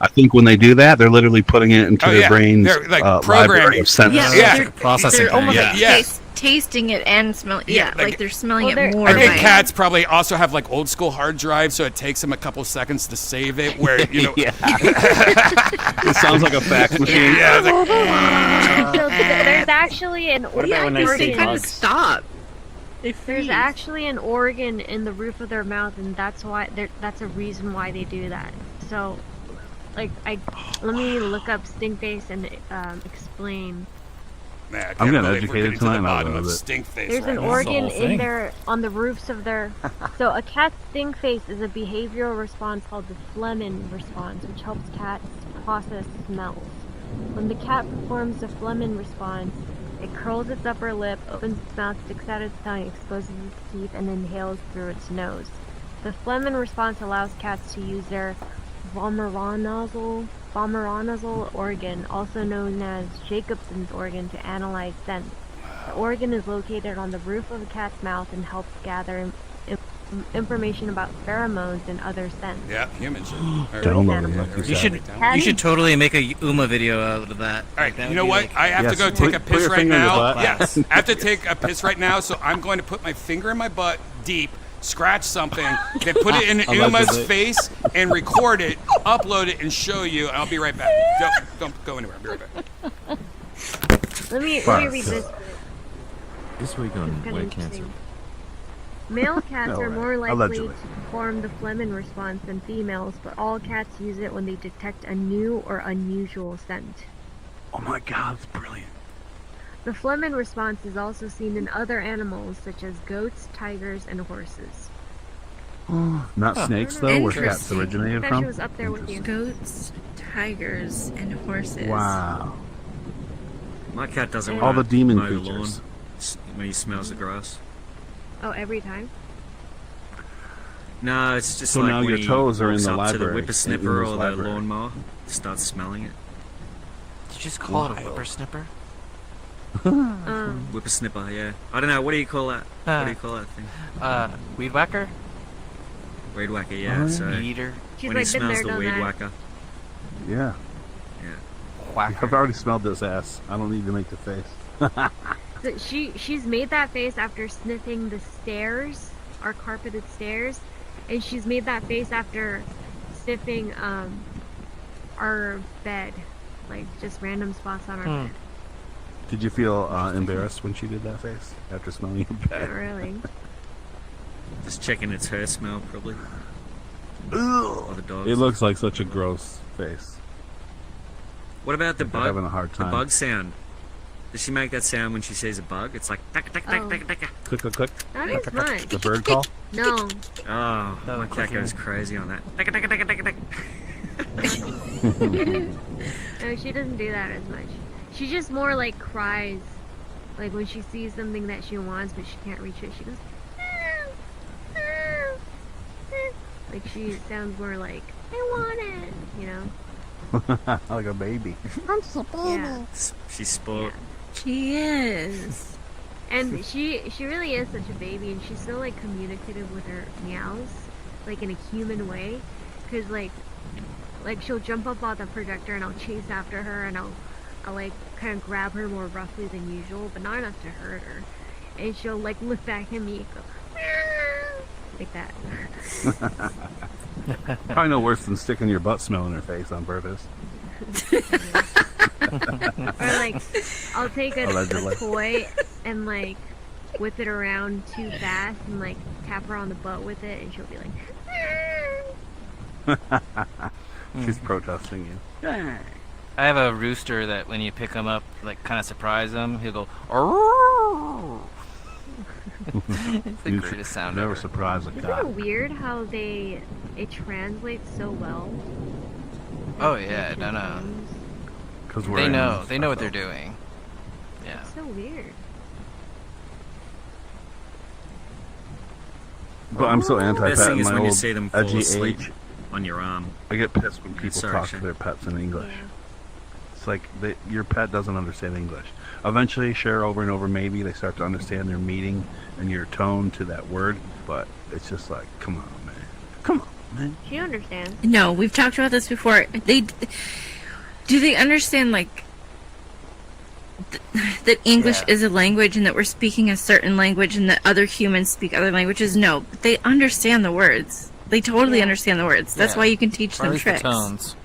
S10: I think when they do that, they're literally putting it into their brains
S8: They're like
S10: library
S8: programming.
S10: of senses.
S16: Yeah,
S9: processing
S16: They're almost
S8: thing.
S16: like
S8: Yeah.
S16: tasting it and smelling. Yeah, like they're smelling
S11: Well,
S16: it more.
S8: I think
S16: by-
S8: cats probably also have like old school hard drives, so it takes them a couple seconds to save it. Where you know,
S10: It sounds like a fax machine.
S8: Yeah, it's like,
S11: So there's actually an
S13: What about when they see
S16: they kind of
S13: bugs?
S16: stop.
S11: There's actually an organ in the roof of their mouth, and that's why that's a reason why they do that. So, like, let me look up stink face and explain.
S8: Man, I can't
S10: I'm getting
S8: believe we're
S10: educated
S8: getting to
S10: tonight
S8: the
S10: and I
S8: bottom
S10: love
S8: of
S10: it.
S8: stink face.
S11: There's
S8: right
S11: an
S8: now.
S11: organ in their on the roofs of their. So a cat's stink face is a behavioral response called the Flehmen response, which helps cats process smells. When the cat performs the Flehmen response, it curls its upper lip, opens its mouth, sticks out its tongue, exposes its teeth, and inhales through its nose. The Flehmen response allows cats to use their vomeronasal organ, also known as Jacobson's organ, to analyze scents. The organ is located on the roof of a cat's mouth and helps gather information about pheromones and other scents.
S8: Yeah, humans should.
S10: Download it.
S9: You should totally make a Uma video out of that.
S8: All right, you know what? I have to
S10: Yes,
S8: go
S10: put-
S8: take a
S10: put
S8: piss
S10: your
S8: right
S10: finger in your
S8: now.
S10: butt.
S8: Yes, I have to take a piss right now, so I'm going to put my finger in my butt deep, scratch something, then put it in Uma's
S10: Allegedly.
S8: face and record it, upload it, and show you. I'll be right back. Don't go anywhere. I'll be right back.
S11: Let me read this.
S12: This week on
S11: Kinda
S12: Word Cancer.
S11: interesting. Male cats
S10: No
S11: are
S10: way.
S11: more likely
S10: Allegedly.
S11: to perform the Flehmen response than females, but all cats use it when they detect a new or unusual scent.
S10: Oh my god, it's brilliant.
S11: The Flehmen response is also seen in other animals such as goats, tigers, and horses.
S10: Not snakes, though, where cats
S16: Interesting.
S10: originated
S11: I
S10: from?
S11: thought she was up there with you.
S16: Goats, tigers, and horses.
S10: Wow.
S13: My cat doesn't
S10: All
S13: want
S10: the demon
S13: mow the lawn
S10: creatures.
S13: when he smells the grass.
S11: Oh, every time?
S13: No, it's just
S10: So
S13: like
S10: now
S13: when
S10: your
S13: he
S10: toes are in
S13: walks
S10: the
S13: up to
S10: library,
S13: the
S10: in
S13: whippersnipper
S10: Uma's
S13: or the
S10: library.
S13: lawnmower, starts smelling it.
S15: Did you just call it a whippersnipper?
S13: Whippersnipper, yeah. I don't know. What do you call that? What do you call that thing?
S15: Weed whacker?
S13: Weed whacker, yeah.
S10: Oh, yeah.
S13: So
S15: Eater?
S11: She's
S13: when
S11: like,
S13: he
S11: been
S13: smells
S11: there,
S13: the
S11: done
S13: weed
S11: that.
S13: whacker,
S10: Yeah.
S13: yeah.
S10: I've already smelled this ass. I don't need to make the face.
S11: So she's made that face after sniffing the stairs, our carpeted stairs, and she's made that face after sniffing our bed, like just random spots on our bed.
S10: Did you feel embarrassed when she did that face after smelling your
S11: Not
S10: bed?
S11: really.
S13: Just checking its her smell, probably. Or the dog's.
S10: It looks like such a gross face.
S13: What about the
S10: Like
S13: bug?
S10: they're having a hard
S13: The
S10: time.
S13: bug sound. Does she make that sound when she sees a bug? It's like tick tick tick
S11: Oh.
S13: tick tick.
S10: Click, click, click.
S11: Not as much.
S10: The bird call?
S11: No.
S13: Oh, my cat goes crazy on that. Tick tick tick tick tick.
S11: No, she doesn't do that as much. She just more like cries, like when she sees something that she wants but she can't reach it. She goes, "Ah, ah, ah." Like she sounds more like I want it, you know?
S10: Like a baby.
S11: I'm so Yeah.
S13: She's spoiled.
S16: She is.
S11: And she really is such a baby, and she's so like communicative with her meows, like in a human way, because like she'll jump up on the projector and I'll chase after her and I'll like kind of grab her more roughly than usual, but not enough to hurt her, and she'll like look back at me and go meow, like that.
S10: Probably no worse than sticking your butt smell in her face on purpose.
S11: Or like I'll take a
S10: Allegedly.
S11: toy and like whip it around too fast and like tap her on the butt with it, and she'll be like
S10: She's protesting you.
S15: I have a rooster that when you pick him up, like kind of surprise him, he'll go. "Arrrrrrr." It's the greatest sound
S10: Never
S15: ever.
S10: surprise a
S11: Isn't
S10: cat.
S11: it weird how it translates so well?
S15: Oh yeah, no.
S10: Because
S15: They know what they're doing. Yeah.
S11: So weird.
S10: But I'm so anti-pet.
S13: Best thing
S10: in
S13: is
S10: my
S13: when you
S10: old
S13: see them fall
S10: edgy
S13: asleep
S10: age.
S13: on your arm.
S10: I get pissed when people
S13: Sorry,
S10: talk
S13: Shane.
S10: to their pets in English. It's like your pet doesn't understand English. Eventually, share over and over, maybe they start to understand their meaning and your tone to that word. But it's just like, come on, man. Come on, man.
S11: She understands.
S16: No, we've talked about this before. Do they understand like that English is a language and that we're speaking a certain language and that other humans speak other languages? No, but they understand the words. They totally understand the words. That's why you can teach them tricks.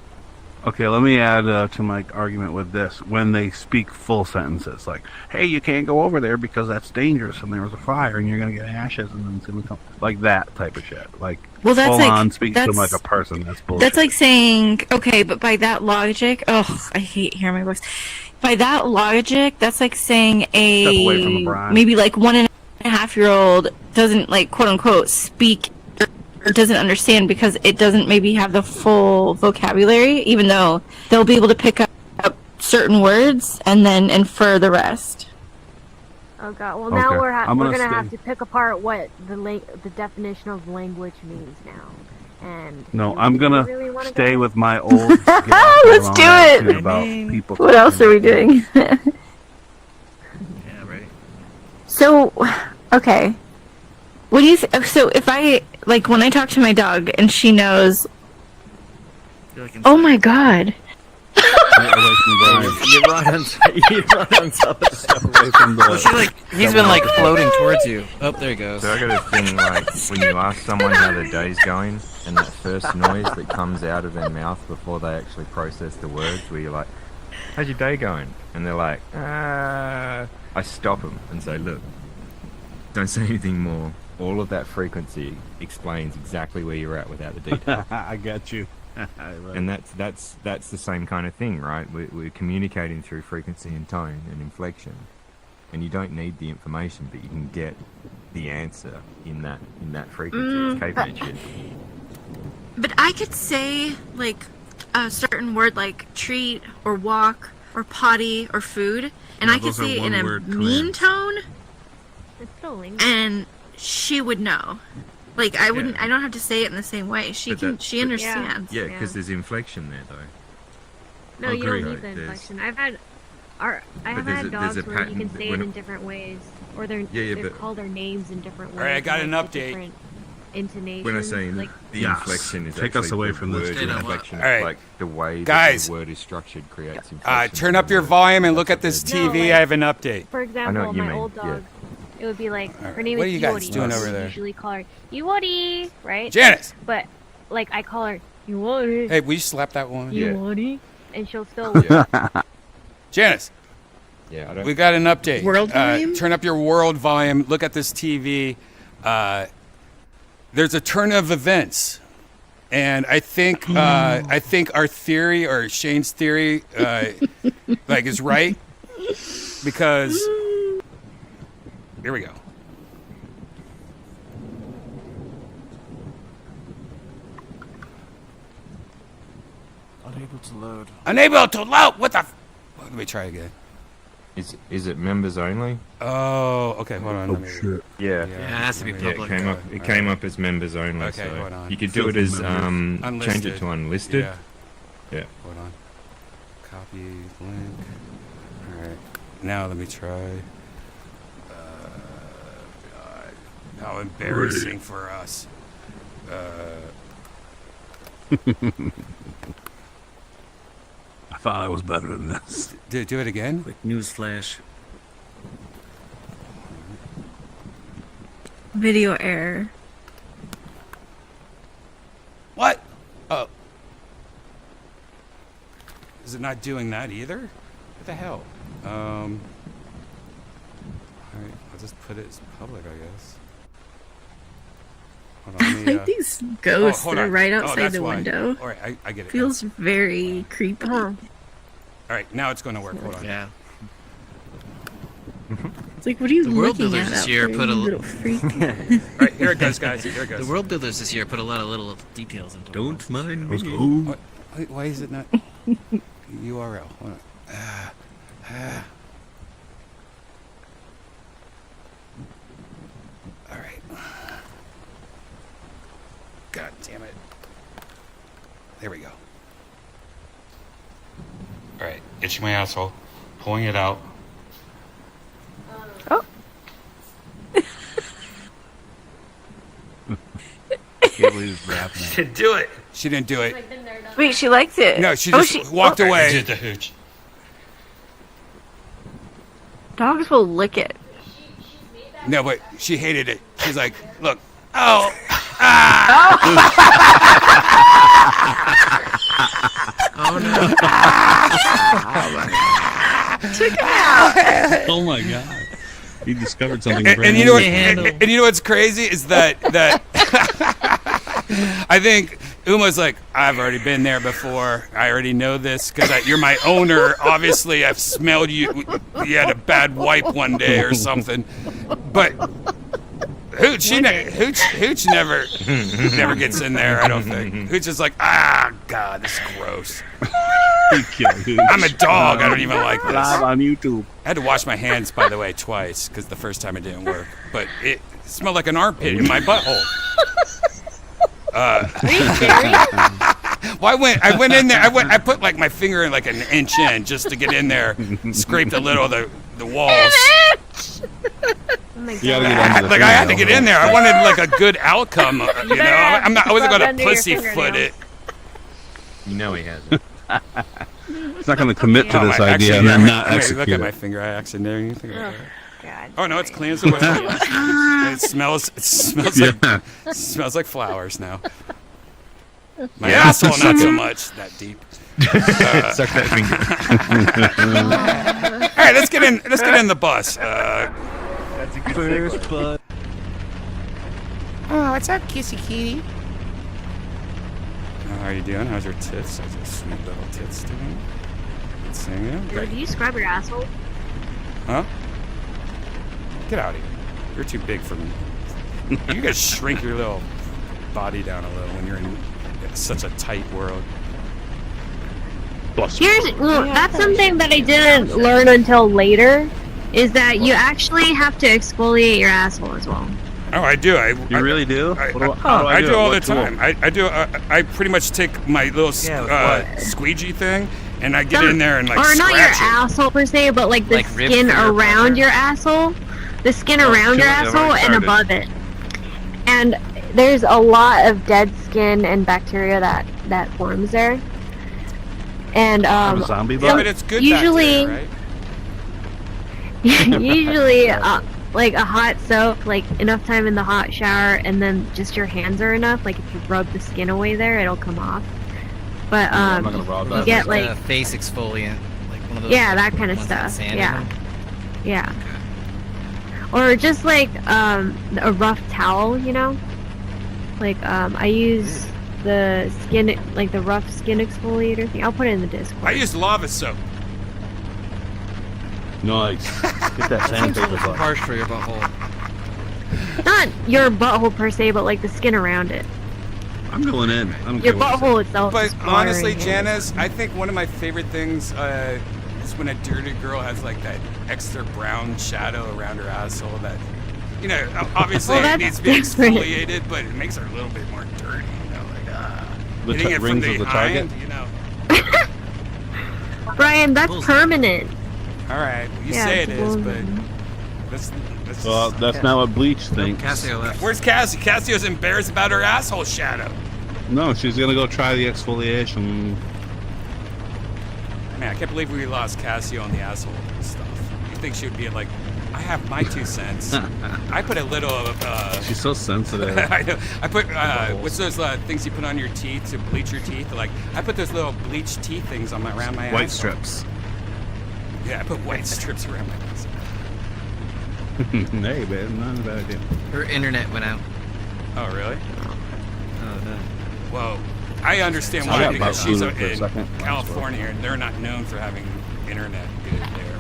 S10: Okay, let me add to my argument with this. When they speak full sentences, like, hey, you can't go over there because that's dangerous and there was a fire and you're going to get ashes and then it's going to come. Like that type of shit. Like,
S16: Well, that's
S10: full
S16: like-
S10: on speaking to them
S16: that's-
S10: like a person. That's bullshit.
S16: That's like saying, okay, but by that logic, oh, I hate hearing my voice. By that logic, that's like saying
S10: Step away from the brine.
S16: maybe like 1.5-year-old doesn't like quote unquote speak or doesn't understand because it doesn't maybe have the full vocabulary, even though they'll be able to pick up certain words and then infer the rest.
S11: Oh god. Well, now
S10: Okay,
S11: we're
S10: I'm
S11: we're
S10: gonna
S11: gonna have
S10: stay-
S11: to pick apart what the definition of language means now. And
S10: No,
S11: do
S10: I'm
S11: we
S10: gonna
S11: really wanna
S10: stay
S11: go?
S10: with my old.
S16: Let's do it!
S10: About people
S16: What else are we doing?
S13: Yeah, right.
S16: So, okay. What do you so if I like when I talk to my dog and she knows, oh my god,
S13: You run on top of the
S15: Well, she like he's been like floating towards you. Oh, there he goes.
S12: So I got a thing like when you ask someone how their day's going, and that first noise that comes out of their mouth before they actually process the words, where you're like, "How's your day going?" And they're like, I stop them and say, "Look, don't say anything more." All of that frequency explains exactly where you're at without the detail.
S10: I get you.
S12: And that's the same kind of thing, right? We're communicating through frequency and tone and inflection, and you don't need the information, but you can get the answer in that frequency. It's caveman shit.
S16: but I could say like a certain word like treat or walk or potty or food, and I could
S10: those are
S16: say it in a
S10: one-word
S16: mean tone,
S11: It's still language.
S16: and she would know. Like I wouldn't. I don't have to say it in the same way. She
S12: But
S16: can.
S12: that-
S16: She
S12: but-
S16: understands.
S12: Yeah, because there's inflection there, though.
S11: No, you
S12: Agree.
S11: don't need the
S12: There's-
S11: inflection. I've had I have
S12: there's
S11: had
S12: a
S11: dogs where
S12: pattern
S11: you can say it
S12: when
S11: in
S12: it-
S11: different ways, or they're
S12: Yeah,
S11: they
S12: but-
S11: call their names in different ways.
S8: All right, I got
S11: and,
S8: an
S11: like,
S8: update.
S11: different Intonations.
S12: When I say
S11: like
S12: the
S10: Yes.
S12: inflection is
S10: Take
S12: actually
S10: us away
S12: the
S10: from this,
S12: word
S10: Jim.
S12: inflection,
S8: All right.
S12: like the way
S8: Guys.
S12: that the word is structured creates inflection.
S8: Turn up your volume and look at this
S11: No,
S8: TV.
S11: like-
S8: I have an update.
S11: For
S12: know
S11: example,
S12: what you
S11: my
S12: mean,
S11: old
S12: yeah.
S11: dog, it would be like her
S8: right,
S11: name
S8: what
S11: is
S8: are you guys
S11: Yodi.
S8: doing
S11: We
S8: over there?
S11: usually call her Yodi, right?
S8: Janice!
S11: But like I call her Yodi.
S8: Hey, will you slap that woman?
S11: Yodi, and she'll still.
S8: Janice,
S12: Yeah, I don't.
S8: we got an update.
S16: World volume?
S8: Turn up your world volume. Look at this TV. There's a turn of events, and I think our theory or Shane's theory like is right because here we go.
S15: Unable to load.
S8: Unable to load. What the? Let me try again.
S12: Is it members only?
S8: Oh, okay. Hold on.
S10: Oh
S8: let me-
S10: shit.
S12: Yeah.
S15: Yeah, it has to be
S12: Yeah,
S15: public.
S12: it came up. It came up as members only.
S8: Okay,
S12: so
S8: hold on.
S12: you could do it
S10: Filthy
S12: as
S10: members.
S12: change
S8: Unlisted.
S12: it to unlisted.
S8: Yeah.
S12: Yeah.
S8: Hold on. Copy link. All right. Now let me try. God, how embarrassing for us.
S10: I thought I was better than this.
S8: Do it again.
S13: Quick news flash.
S16: Video error.
S8: What? Oh. Is it not doing that either? What the hell? All right. I'll just put it as public, I guess. Hold on, let me,
S16: Like these ghosts
S8: hold
S16: that are
S8: on.
S16: right
S8: Oh,
S16: outside
S8: that's
S16: the
S8: why.
S16: window.
S8: All right, I get it.
S16: Feels very creepy.
S8: All right, now it's going to work. Hold on.
S9: Yeah.
S16: It's like, what are you
S9: The world
S16: looking
S9: builders
S16: at
S9: this
S16: out
S9: year
S16: there,
S9: put
S16: you
S9: a
S16: little freak?
S8: All right, here it goes, guys. Here it goes.
S9: The world builders this year put a lot of little details into it.
S13: Don't mind me.
S8: Why is it not URL? Hold on. All right. God damn it. There we go. All right, itching my asshole, pulling it out.
S16: Oh.
S10: Can't believe it's rapping.
S8: She didn't do it. She didn't do it.
S16: Wait, she liked it.
S8: No, she just walked away.
S12: Did the hooch.
S16: Dogs will lick it.
S8: No, but she hated it. She's like, look,
S16: Oh.
S9: Oh no.
S16: Took it out.
S10: Oh my god. He discovered something
S8: and you know what? And you know what's crazy is that I think Uma's like, I've already been there before. I already know this because you're my owner. Obviously, I've smelled you. You had a bad wipe one day or something. But Hooch never gets in there. I don't think. Hooch is like, God, this is gross. I'm a dog. I don't even like this.
S10: Live on YouTube.
S8: I had to wash my hands, by the way, twice because the first time it didn't work. But it smelled like an armpit in my butthole. Well, I went in there. I put like my finger in like an inch in just to get in there, scraped a little of the walls.
S10: You gotta get under the
S8: Like I had to get in there. I wanted like a good outcome. You know, I wasn't gonna pussyfoot it.
S12: You know he hasn't.
S10: It's not going to commit to this idea and then not execute
S8: Look at
S10: it.
S8: my finger. I accidentally.
S11: Oh, God.
S8: Oh no, it's clean as a whistle. It smells like flowers now. My asshole, not so much. That deep.
S12: Suck that finger.
S8: All right, let's get in the bus.
S12: That's a good segue.
S4: Oh, what's up, kissy kitty?
S8: How are you doing? How's your tits? How's your sweet little tits doing? Good singing.
S11: Do you scrub your asshole?
S8: Huh? Get out of here. You're too big for me. You gotta shrink your little body down a little when you're in such a tight world.
S11: That's something that I didn't learn until later, is that you actually have to exfoliate your asshole as well.
S8: Oh, I do.
S10: You really do?
S8: I do all the time. I do. I pretty much take my little squeegee thing and I get in there and like
S11: or not your
S8: scratch it.
S11: asshole per se, but like the
S8: Like rib
S11: skin
S8: finger
S11: around your asshole, the skin around your asshole and above it. And there's a lot of dead skin and bacteria that forms there. And
S10: zombie
S8: Yeah, but it's good
S11: usually,
S8: bacteria, right?
S11: usually, like a hot soak, like enough time in the hot shower, and then just your hands are enough. Like if you rub the skin away there, it'll come off. But
S10: I'm not gonna rub
S11: you
S10: that.
S11: get like
S9: a face exfoliant, like one of those.
S11: yeah, that kind of
S9: ones with
S11: stuff.
S9: sand in
S11: Yeah,
S9: them.
S11: yeah. Or just like a rough towel, you know. Like I use the skin, like the rough skin exfoliator thing. I'll put it in the Discord.
S8: I use lava soap.
S10: Nice. Get that sandpaper butt.
S9: Harsh for your butthole.
S11: Not your butthole per se, but like the skin around it.
S10: I'm going in.
S11: Your butthole itself.
S8: But
S11: is
S8: honestly,
S11: scarring it.
S8: Janice, I think one of my favorite things is when a dirty girl has like that extra brown shadow around her asshole that, you know, obviously
S11: Well,
S8: it
S11: that's
S8: needs to be
S11: different.
S8: exfoliated, but it makes her a little bit more dirty, you know, like
S10: The
S8: hitting it from
S10: rings of the
S8: behind,
S10: target?
S8: you know.
S11: Brian, that's permanent.
S8: All right, you
S11: Yeah,
S8: say it
S11: it's
S8: is,
S11: a
S8: but that's
S10: Well, that's not what bleach thinks.
S9: Cassio left.
S8: Where's Cassie? Cassie's embarrassed about her asshole shadow.
S10: No, she's gonna go try the exfoliation.
S8: Man, I can't believe we lost Cassio on the asshole stuff. You think she would be like, I have my 2 cents. I put a little of.
S10: She's so sensitive.
S8: I know. I put what's those things you put on your teeth to bleach your teeth? Like I put those little bleach teeth things on around my
S10: White
S8: asshole.
S10: strips.
S8: Yeah, I put white strips around my asshole.
S10: Hey, man, not a bad idea.
S9: Her internet went out.
S8: Oh really?
S9: Oh no.
S8: Well, I understand
S10: I
S8: why
S10: got
S8: because
S10: about
S8: she's
S10: fluid for a
S8: in
S10: second.
S8: California and they're not known for having internet good there.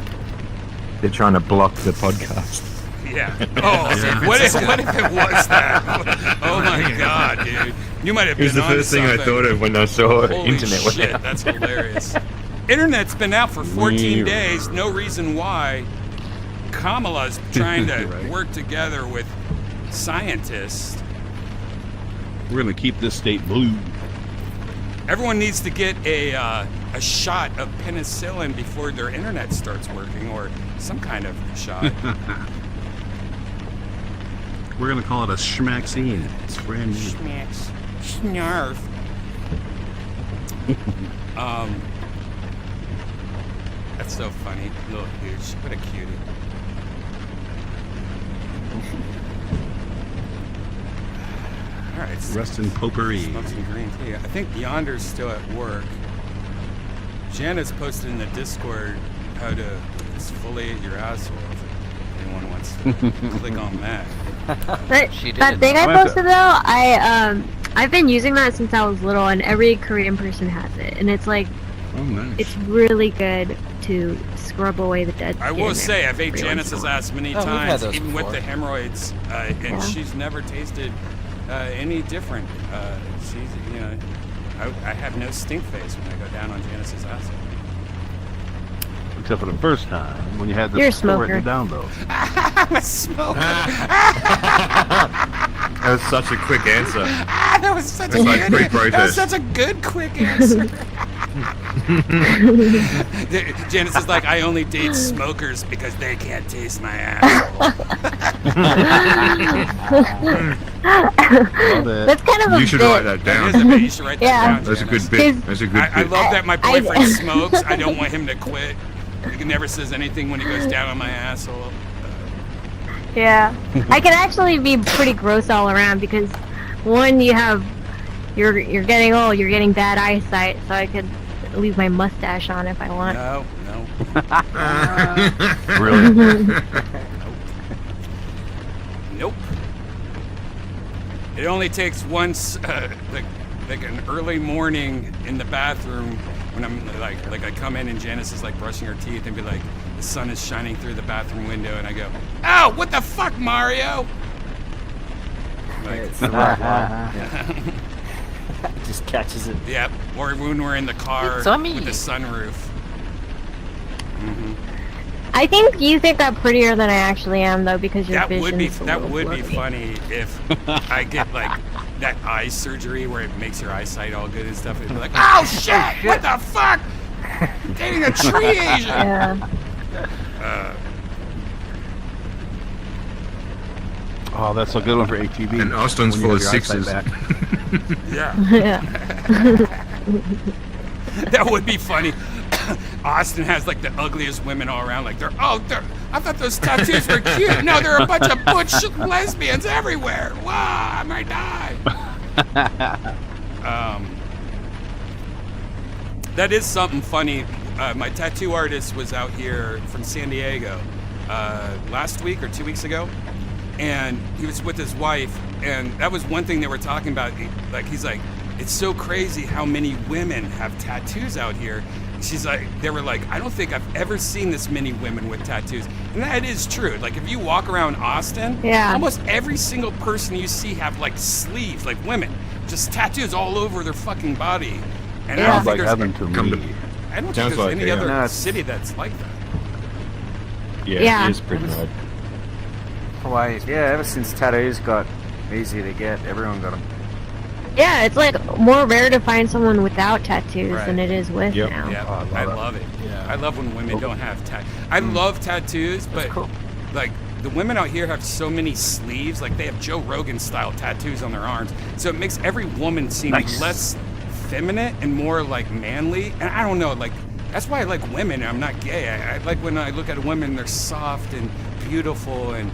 S12: They're trying to block the podcast.
S8: Yeah. Oh, what if it was that? Oh my God, dude! You might have
S12: It was
S8: been
S12: the
S8: on
S12: first thing I
S8: something.
S12: thought of when I saw
S8: Holy
S12: internet went
S8: shit,
S12: out.
S8: that's hilarious. Internet's been out for 14 days. No reason why. Kamala's trying to
S10: Right.
S8: work together with scientists.
S10: We're gonna keep this state blue.
S8: Everyone needs to get a shot of penicillin before their internet starts working, or some kind of shot.
S10: We're gonna call it a schmaxine. It's brand new.
S8: Schmacks. Snarf. That's so funny. Little huge. What a cutie. All right.
S10: Rest in potpourri.
S8: Smoke some green tea. I think Yonder's still at work. Janet's posted in the Discord how to exfoliate your asshole if anyone wants to click on that.
S11: That thing I posted though, I've been using that since I was little, and every Korean person has it, and it's like,
S10: oh nice.
S11: It's really good to scrub away the dead skin.
S8: I will say, I've ate
S11: every once
S8: Janice's
S11: in a while.
S8: ass many
S15: Oh, we've had
S8: times,
S15: those
S8: even
S15: before.
S8: with the hemorrhoids, and
S11: Yeah.
S8: she's never tasted any different. She's, you know, I have no stink face when I go down on Janice's asshole.
S10: Except for the first time when you had the
S11: You're a
S10: written
S11: smoker.
S10: down though.
S8: I'm a smoker.
S12: That was such a quick answer.
S8: That was such
S12: It's like
S8: that was
S12: pre-protest.
S8: such a good quick answer. Janice is like, I only date smokers because they can't taste my asshole.
S11: That's kind of a
S12: You should
S11: bit.
S12: write that down.
S8: That is a bit. You should write that
S11: Yeah.
S8: down.
S12: That's a
S8: Janice.
S12: good bit. That's a good
S8: I
S12: bit.
S8: love that my boyfriend smokes. I don't want him to quit. He never says anything when he goes down on my asshole.
S11: Yeah, I can actually be pretty gross all around because, one, you're getting old, you're getting bad eyesight, so I could leave my mustache on if I want.
S8: No.
S10: Really?
S8: Nope. It only takes once, like an early morning in the bathroom when I'm like I come in and Janice is like brushing her teeth and be like, the sun is shining through the bathroom window and I go, ow, what the fuck, Mario? Like,
S15: It's the right one. Just catches it.
S8: Yep. Or when we're in the car
S15: It's on me.
S8: with the sunroof.
S11: I think you think I'm prettier than I actually am, though, because your
S8: That would be
S11: vision's a
S8: that
S11: little
S8: would be
S11: blurry.
S8: funny if I get like that eye surgery where it makes your eyesight all good and stuff. It'd be like, oh shit, what the fuck? Dating a tree Asian.
S11: Yeah.
S10: Oh, that's a good one for ATV.
S12: And Austin's
S10: When
S12: full
S10: you
S12: of
S10: have your eyesight
S12: sixes.
S10: back.
S8: Yeah.
S11: Yeah.
S8: That would be funny. Austin has like the ugliest women all around. Like I thought those tattoos were cute. No, there are a bunch of butch lesbians everywhere. Wow, I might die. That is something funny. My tattoo artist was out here from San Diego last week or 2 weeks ago, and he was with his wife, and that was one thing they were talking about. He's like, it's so crazy how many women have tattoos out here. They were like, I don't think I've ever seen this many women with tattoos. And that is true. Like, if you walk around Austin,
S11: Yeah.
S8: almost every single person you see have, like, sleeves, like women. Just tattoos all over their fucking body. And I don't
S10: Sounds
S8: think
S10: like
S8: there's...
S10: heaven to me.
S8: I don't think
S12: Sounds
S8: there's
S12: like
S8: any
S12: it, yeah.
S8: other
S15: No, it's-
S8: city that's like that.
S11: Yeah.
S12: It is pretty rad.
S15: Hawaii.
S17: Yeah, ever since tattoos got easier to get, everyone got them.
S11: Yeah, it's like more rare to find someone without tattoos
S8: Right.
S11: than it is with
S12: Yep.
S11: now.
S8: Yeah,
S10: Oh,
S8: I
S10: I love
S8: love it.
S15: Yeah.
S8: I love when women don't have tattoos. I love tattoos, but like the women out here have so many sleeves. Like they have Joe Rogan style tattoos on their arms, so it makes every woman seem
S10: Nice.
S8: less feminine and more like manly. And I don't know, like that's why I like women. I'm not gay. I like when I look at a woman, they're soft and beautiful and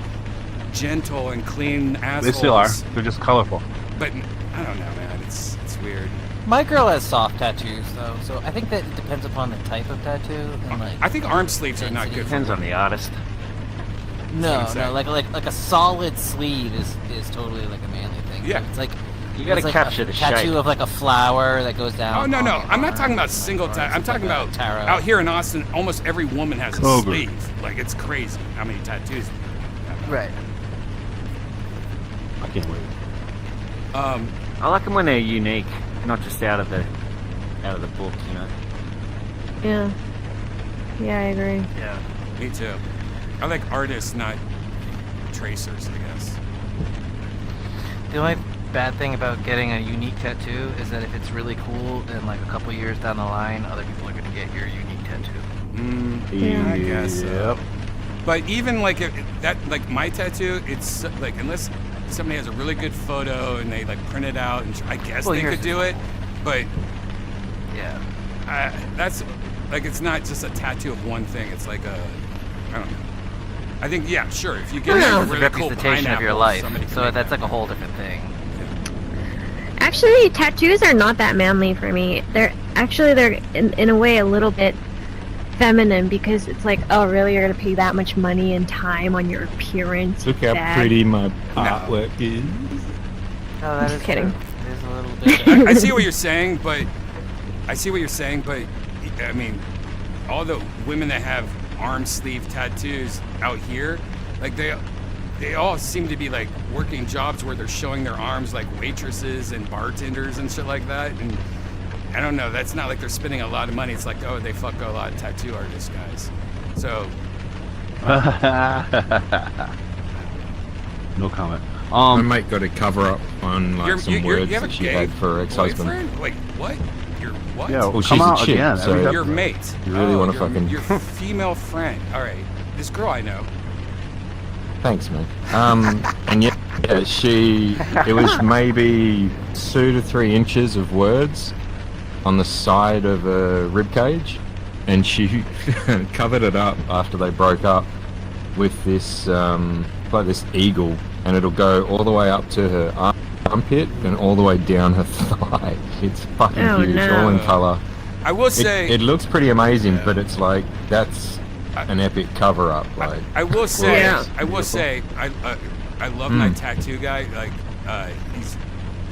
S8: gentle and clean assholes.
S10: They still are. They're just colorful.
S8: But I don't know, man. It's weird.
S15: My girl has soft tattoos though, so I think that it depends upon the type of tattoo and like.
S8: I think arm sleeves are not good.
S17: Depends on the artist.
S15: No,
S8: That's what I'm
S15: no, like a solid sleeve is totally like a manly thing.
S8: Yeah.
S15: It's like
S17: You gotta
S15: It's like
S17: capture
S15: a
S17: the
S15: tattoo
S17: shape.
S15: of like a flower that goes down.
S8: Oh no, no,
S15: on
S8: I'm
S15: the
S8: not talking
S15: arm.
S8: about single
S15: Or
S8: tattoo. I'm
S15: it's
S8: talking
S15: like a
S8: about
S15: tarot.
S8: out here in Austin. Almost every woman has a
S10: Cobra.
S8: sleeve. Like it's crazy how many tattoos.
S15: Right.
S10: I can't wait.
S17: I like them when they're unique, not just out of the book, you know.
S11: Yeah. Yeah, I agree.
S8: Yeah, me too. I like artists, not tracers, I guess.
S15: The only bad thing about getting a unique tattoo is that if it's really cool, then like a couple years down the line, other people are going to get your unique tattoo.
S8: I guess so. But even like like my tattoo, it's like unless somebody has a really good photo and they like print it out, and I guess
S15: Well,
S8: they
S15: here's
S8: could do it. But
S15: yeah,
S8: that's like it's not just a tattoo of one thing. It's like I don't know. I think yeah, sure. If you get like, a
S15: it's
S8: really
S15: a
S8: cool
S15: representation of your
S8: pineapple,
S15: life,
S8: somebody can
S15: so
S8: make
S15: that's
S8: that.
S15: like a whole different thing.
S11: Actually, tattoos are not that manly for me. They're in a way a little bit feminine because it's like, oh, really? You're gonna pay that much money and time on your appearance?
S12: Look how
S11: Dad?
S12: pretty my artwork is.
S15: Oh, that
S11: Just
S15: is
S11: kidding.
S15: true. It is a little bit.
S8: I see what you're saying, but I mean, all the women that have arm sleeve tattoos out here, like they all seem to be like working jobs where they're showing their arms like waitresses and bartenders and shit like that. And I don't know, that's not like they're spending a lot of money. It's like, oh, they fuck a lot of tattoo artist guys. So
S10: No comment.
S12: My mate got a cover up on like some
S8: you
S12: words
S8: have a
S12: that she
S8: gay
S12: had for her ex-husband.
S8: boyfriend? Wait, what? You're what?
S10: Yeah,
S12: Well,
S10: come
S12: she's a
S10: out
S12: chick,
S10: again.
S12: so-
S10: every
S8: Your
S10: episode.
S8: mate.
S12: You really wanna
S8: your-
S12: fucking-
S8: your female friend. All right, this girl I know.
S12: Thanks, man. And yeah, it was maybe 2 to 3 inches of words on the side of a rib cage, and she covered it up after they broke up with this like this eagle, and it'll go all the way up to her armpit and all the way down her thigh. It's fucking huge, all in color.
S8: I will say
S12: it looks pretty amazing, but it's like that's an epic cover up. Like
S8: I will say,
S12: glorious,
S8: I love my tattoo guy. Like, he's,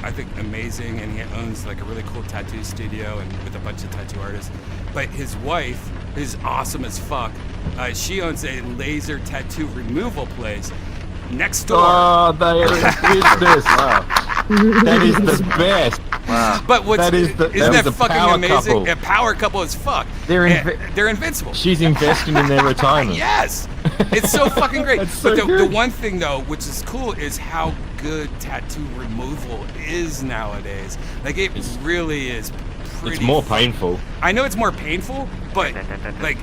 S8: I think, amazing, and he owns like a really cool tattoo studio and with a bunch of tattoo artists. But his wife is awesome as fuck. She owns a laser tattoo removal place next door.
S12: Oh, they are in business. That is the best.
S17: Wow.
S8: But what's isn't that
S12: a
S8: fucking
S12: power
S8: amazing?
S12: couple.
S8: A power couple as fuck.
S12: They're
S8: they're invincible.
S12: She's investing in their retirement.
S8: Yes, it's so fucking great.
S12: That's so
S8: But the
S12: good.
S8: one thing though, which is cool, is how good tattoo removal is nowadays. Like it really is. Pretty
S12: It's more painful.
S8: I know it's more painful, but like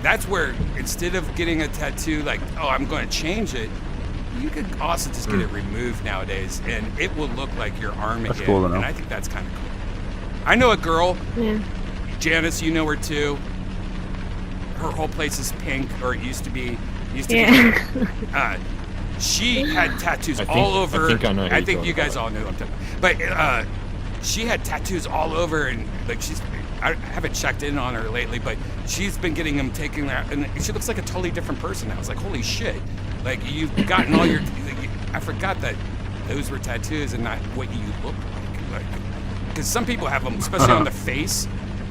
S8: that's where instead of getting a tattoo, like oh I'm going to change it, you could also just get it removed nowadays, and it will look like your arm
S10: That's
S8: again.
S10: cool to know.
S8: And I think that's kind of cool. I know a girl, Janice, you know her too. Her whole place is pink, or it used to be. She had tattoos all over.
S12: I think I know who
S8: I
S12: you're
S8: think you
S12: talking
S8: guys all know. I'm talking. But she had tattoos all over, and like I haven't checked in on her lately, but she's been getting them taken out, and she looks like a totally different person now. I was like, holy shit! Like you've gotten all your. I forgot that those were tattoos and not what you look like. Because some people have them, especially on the face.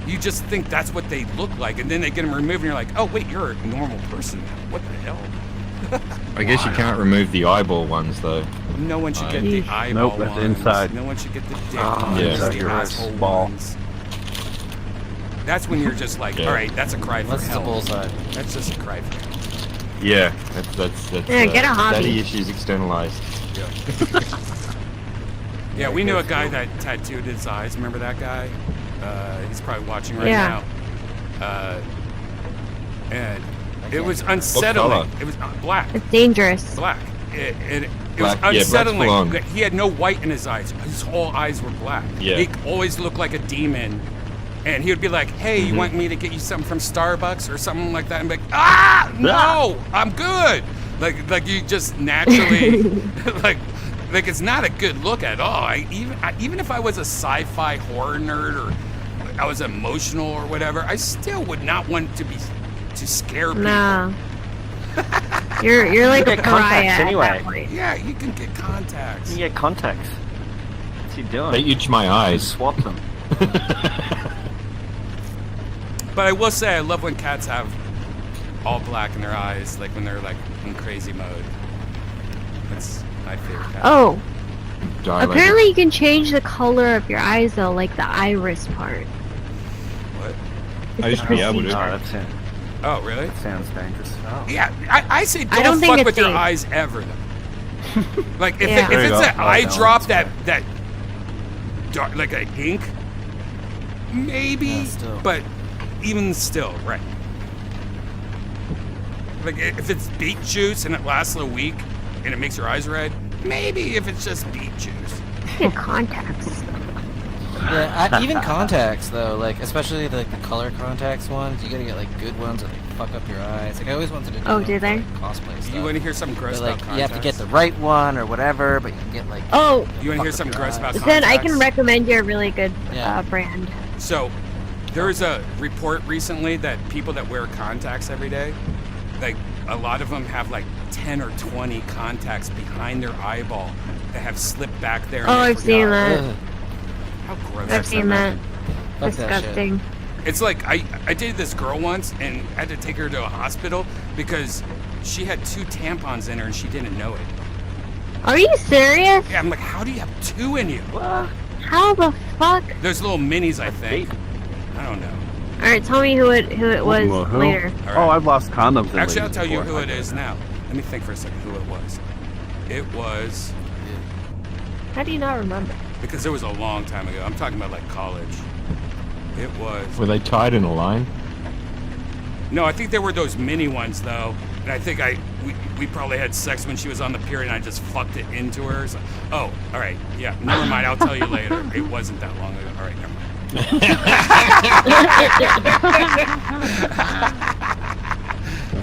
S8: You just think that's what they look like, and then they get them removed, and you're like, oh wait, you're a normal person now. What the hell?
S12: I guess you can't remove the eyeball ones though.
S8: No one should get the eyeball
S10: Nope, that's
S8: ones.
S10: inside.
S8: No one should get the dick
S10: Oh,
S8: ones,
S12: yeah.
S8: the asshole
S10: Ball.
S8: ones. That's when you're just like,
S12: Yeah.
S8: all right, that's a cry for
S15: That's the
S8: help.
S15: bullseye.
S8: That's just a cry for help.
S12: Yeah, that's
S11: Yeah, get a hobby.
S12: daddy issues externalized.
S8: Yeah, we knew a guy that tattooed his eyes. Remember that guy? He's probably watching right
S11: Yeah.
S8: now. And it was unsettling.
S12: color?
S8: It was black.
S11: It's dangerous.
S8: Black. It
S12: Black,
S8: was
S12: yeah, black's
S8: unsettling.
S12: full on.
S8: He had no white in his eyes. His whole eyes were black.
S12: Yeah.
S8: He always looked like a demon. And he would be like, hey, you want me to get you something from Starbucks or something like that? And be like, no, I'm good. Like you just naturally, like it's not a good look at all. Even if I was a sci-fi horror nerd or I was emotional or whatever, I still would not want to scare people.
S11: No. You're like a
S17: Get
S11: pariah
S17: contacts
S11: at
S17: anyway.
S11: that point.
S8: Yeah, you can get contacts.
S17: You get contacts. What's he doing?
S18: They itch my eyes.
S17: Swap them.
S8: But I will say, I love when cats have all black in their eyes, like when they're like in crazy mode. That's my favorite cat.
S11: Oh.
S18: Dilated.
S11: Apparently you can change the color of your eyes though, like the iris part.
S8: What?
S18: I used to be able to.
S17: That's it.
S8: Oh, really?
S17: That sounds dangerous. Oh.
S8: Yeah, I say
S11: I
S8: don't
S11: don't think
S8: fuck
S11: it's
S8: with your
S11: safe.
S8: eyes ever, though. Like, if,
S11: Yeah.
S8: if
S18: There you
S8: it's
S18: go.
S8: an eye
S17: no,
S8: drop
S17: that's
S8: that dark, like an ink, maybe,
S15: Yeah, still.
S8: but even still, right. Like, if it's beet juice and it lasts a week and it makes your eyes red, maybe if it's just beet juice.
S11: And contacts.
S15: Yeah, even contacts though, like especially the color contacts ones, you gotta get like good ones that like, fuck up your eyes. Like I always wanted to do.
S11: Oh,
S15: them
S11: do
S15: for,
S11: they?
S15: like, cosplay stuff.
S8: You want to hear something gross
S15: But, like
S8: about
S15: you have to
S8: contacts?
S15: get the right one or whatever, but you can get like.
S11: Oh.
S8: You want to hear
S15: fuck
S8: something
S15: up your
S8: gross about
S15: eyes.
S8: contacts?
S11: Then I can recommend you a really good
S15: Yeah.
S11: brand.
S8: So, there's a report recently that people that wear contacts every day, like a lot of them have like 10 or 20 contacts behind their eyeball that have slipped back there. and
S11: Oh,
S8: they
S11: I've seen
S8: forgot.
S11: that.
S15: Ugh.
S8: How gross
S11: I've
S8: is
S11: seen that.
S15: Fuck that shit.
S11: Disgusting.
S8: It's like I dated this girl once and had to take her to a hospital because she had 2 tampons in her and she didn't know it.
S11: Are you serious?
S8: Yeah, I'm like, how do you have 2 in you?
S11: How the fuck?
S8: There's little minis, I think. I don't know.
S11: All right, tell me who it was
S10: Well, who?
S11: later.
S8: All right.
S10: Oh, I've lost condoms. in
S8: Actually, I'll
S10: ladies
S8: tell you
S10: before.
S8: who it is now. Let me think for a second who it was. It was
S11: How do you not remember?
S8: because it was a long time ago. I'm talking about like college. It was.
S18: Were they tied in a line?
S8: No, I think there were those mini ones though, and I think we probably had sex when she was on the period, and I just fucked it into her. So, oh, all right, yeah, never mind. I'll tell you later. It wasn't that long ago. All right, never mind.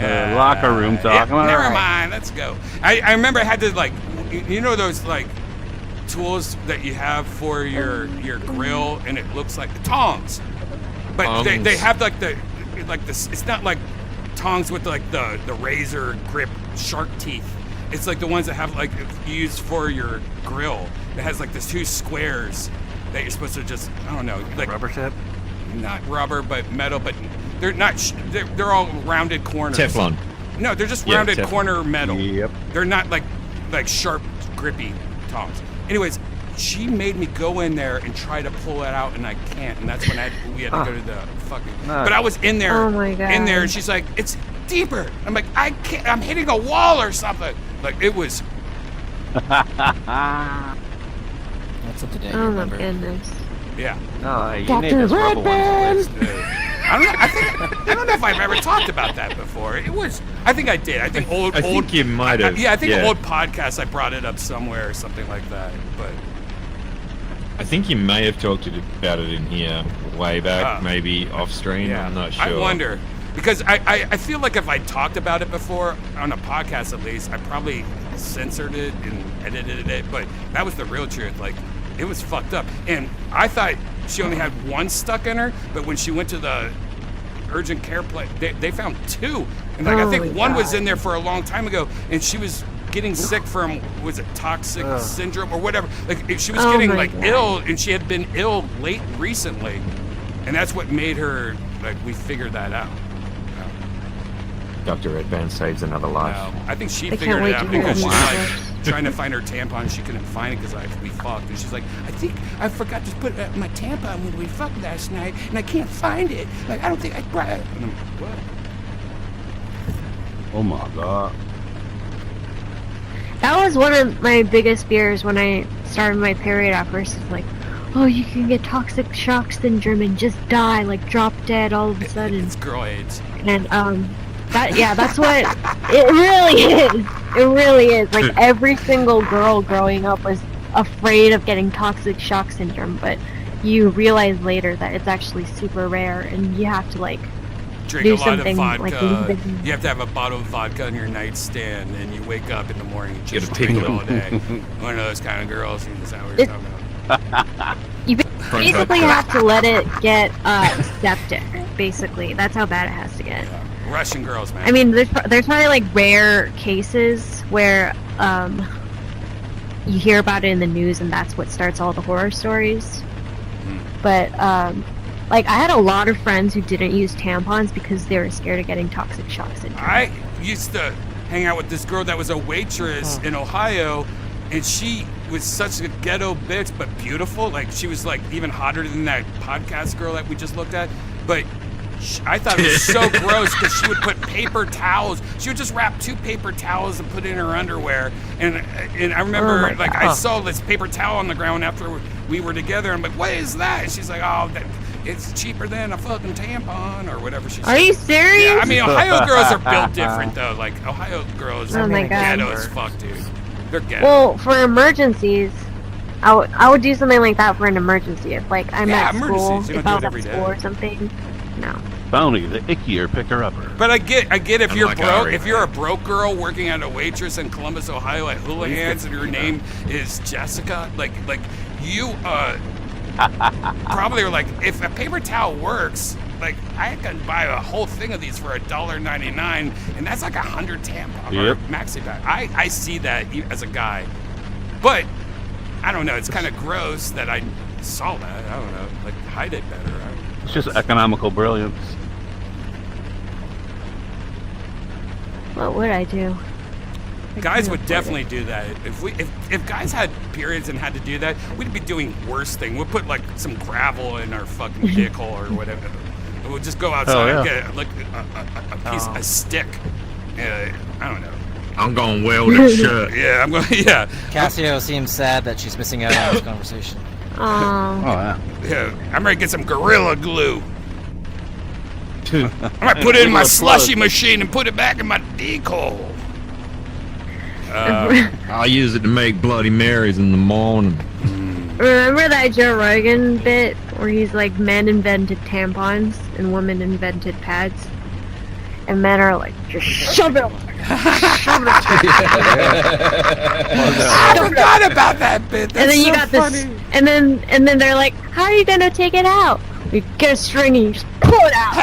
S10: Locker room talk.
S8: Yeah, never mind. Let's go. I remember I had to like, you know those like tools that you have for your grill, and it looks like tongs, but they
S18: Tongs.
S8: have like this. It's not like tongs with like the razor grip shark teeth. It's like the ones that have like used for your grill. It has like these 2 squares that you're supposed to just, I don't know, like
S17: Rubber tip?
S8: not rubber but metal, but they're not. They're all rounded corners.
S18: Teflon.
S8: No, they're just
S18: Yeah,
S8: rounded
S18: Teflon.
S8: corner metal.
S10: Yep.
S8: They're not like sharp, grippy tongs. Anyways, she made me go in there and try to pull it out, and I can't. And that's when we had to go to the fucking.
S17: No.
S8: But I was in there,
S11: Oh my God.
S8: in there, and she's like, "It's deeper." I'm like, "I can't. I'm hitting a wall or something." Like it was.
S15: That's up to date.
S11: Oh my
S15: remember.
S11: goodness.
S8: Yeah.
S17: No, you
S11: Dr.
S17: need those rubber ones.
S8: I don't know. I don't know if I've ever talked about that before. It was. I think I did. I think old.
S18: I think you might have.
S8: Yeah, I think old podcasts. I brought it up somewhere or something like that. But
S18: I think you may have talked about it in here way back,
S8: Oh.
S18: maybe off stream.
S8: yeah,
S18: I'm not sure.
S8: I wonder because I feel like if I talked about it before on a podcast at least, I probably censored it and edited it. But that was the real truth. Like it was fucked up, and I thought she only had 1 stuck in her, but when she went to the urgent care place, they found 2, and like I
S11: Oh
S8: think
S11: my
S8: 1 was
S11: God.
S8: in there for a long time ago, and she was getting sick from, was it toxic syndrome or whatever? Like she was
S11: Oh
S8: getting
S11: my
S8: like
S11: God.
S8: ill, and she had been ill recently, and that's what made her like we figured that out.
S18: Dr. Redban saves another life.
S8: No, I think she
S11: I can't
S8: figured
S11: wait
S8: it
S11: to
S8: out
S11: hear
S8: because she's
S11: more.
S8: like trying to find her tampon. She couldn't find it because we fucked, and she's like, I think I forgot to put my tampon when we fucked last night, and I can't find it. Like I don't think I brought it. And I'm, what?
S10: Oh my god.
S11: That was one of my biggest fears when I started my period at first. It's like, oh, you can get toxic shock syndrome and just die, like drop dead all of a sudden.
S8: It's girl AIDS.
S11: And that's what it really is. It really is. Like every single girl growing up was afraid of getting toxic shock syndrome, but you realize later that it's actually super rare, and you have to like
S8: Drink
S11: do
S8: a lot
S11: something
S8: of
S11: like
S8: vodka.
S11: even-
S8: You have to have a bottle of vodka on your nightstand, and you wake up in the morning and
S18: Get
S8: just
S18: a
S8: drink it
S18: piglet.
S8: all day. One of those kind of girls. Is that what you're talking about?
S11: You basically have to let it get septic. Basically, that's how bad it has to get.
S8: Russian girls, man.
S11: I mean, there's probably like rare cases where you hear about it in the news, and that's what starts all the horror stories. But like, I had a lot of friends who didn't use tampons because they were scared of getting toxic shock syndrome.
S8: I used to hang out with this girl that was a waitress in Ohio, and she was such a ghetto bitch, but beautiful. Like, she was like even hotter than that podcast girl that we just looked at. But I thought it was so gross because she would put paper towels. She would just wrap 2 paper towels and put it in her underwear. And I remember, I saw this paper towel on the ground after we were together. I'm like, what is that? And she's like, oh, it's cheaper than a fucking tampon or whatever she said.
S11: Are you serious?
S8: Yeah, I mean, Ohio girls are built different, though. Like, Ohio girls are
S11: my God.
S8: ghetto as fuck, dude. They're ghetto.
S11: Well, for emergencies, I would do something like that for an emergency. If like I'm at school,
S8: You
S11: if
S8: don't
S11: I
S8: do
S11: was
S8: it
S11: at
S8: every
S11: school
S8: day.
S11: or something. No.
S10: Bounty, the ickier picker-upper.
S8: But I get if you're
S10: like
S8: broke,
S10: Ari.
S8: if you're a broke girl working at a waitress in Columbus, Ohio at Hula Hands, and your name is Jessica, like you probably are like, if a paper towel works, like I can buy a whole thing of these for $1.99, and that's like 100 tampons or maxi pad. I see that as a guy, but I don't know. It's kind of gross that I saw that. I don't know, like hide it better.
S10: It's just economical brilliance.
S11: What would I do?
S8: Guys would definitely do that. If guys had periods and had to do that, we'd be doing worse thing. We'd put like some gravel in our fucking dick hole or whatever. We'll just go outside and get like a piece, a stick. I don't know.
S18: I'm gonna weld it shut.
S8: Yeah, I'm going. Yeah.
S15: Cassio seems sad that she's missing out on this conversation.
S11: Oh
S8: yeah. I'm ready to get some Gorilla Glue. I might put it in my slushy machine and put it back in my dick hole.
S18: I'll use it to make Bloody Marys in the morning.
S11: Remember that Joe Rogan bit where he's like, men invented tampons and women invented pads, and men are like, just shove it. Shove it.
S8: I forgot about that bit. That's
S11: and then you
S8: so
S11: got
S8: funny.
S11: this, and then they're like, how are you gonna take it out? You get a string and you just pull it out.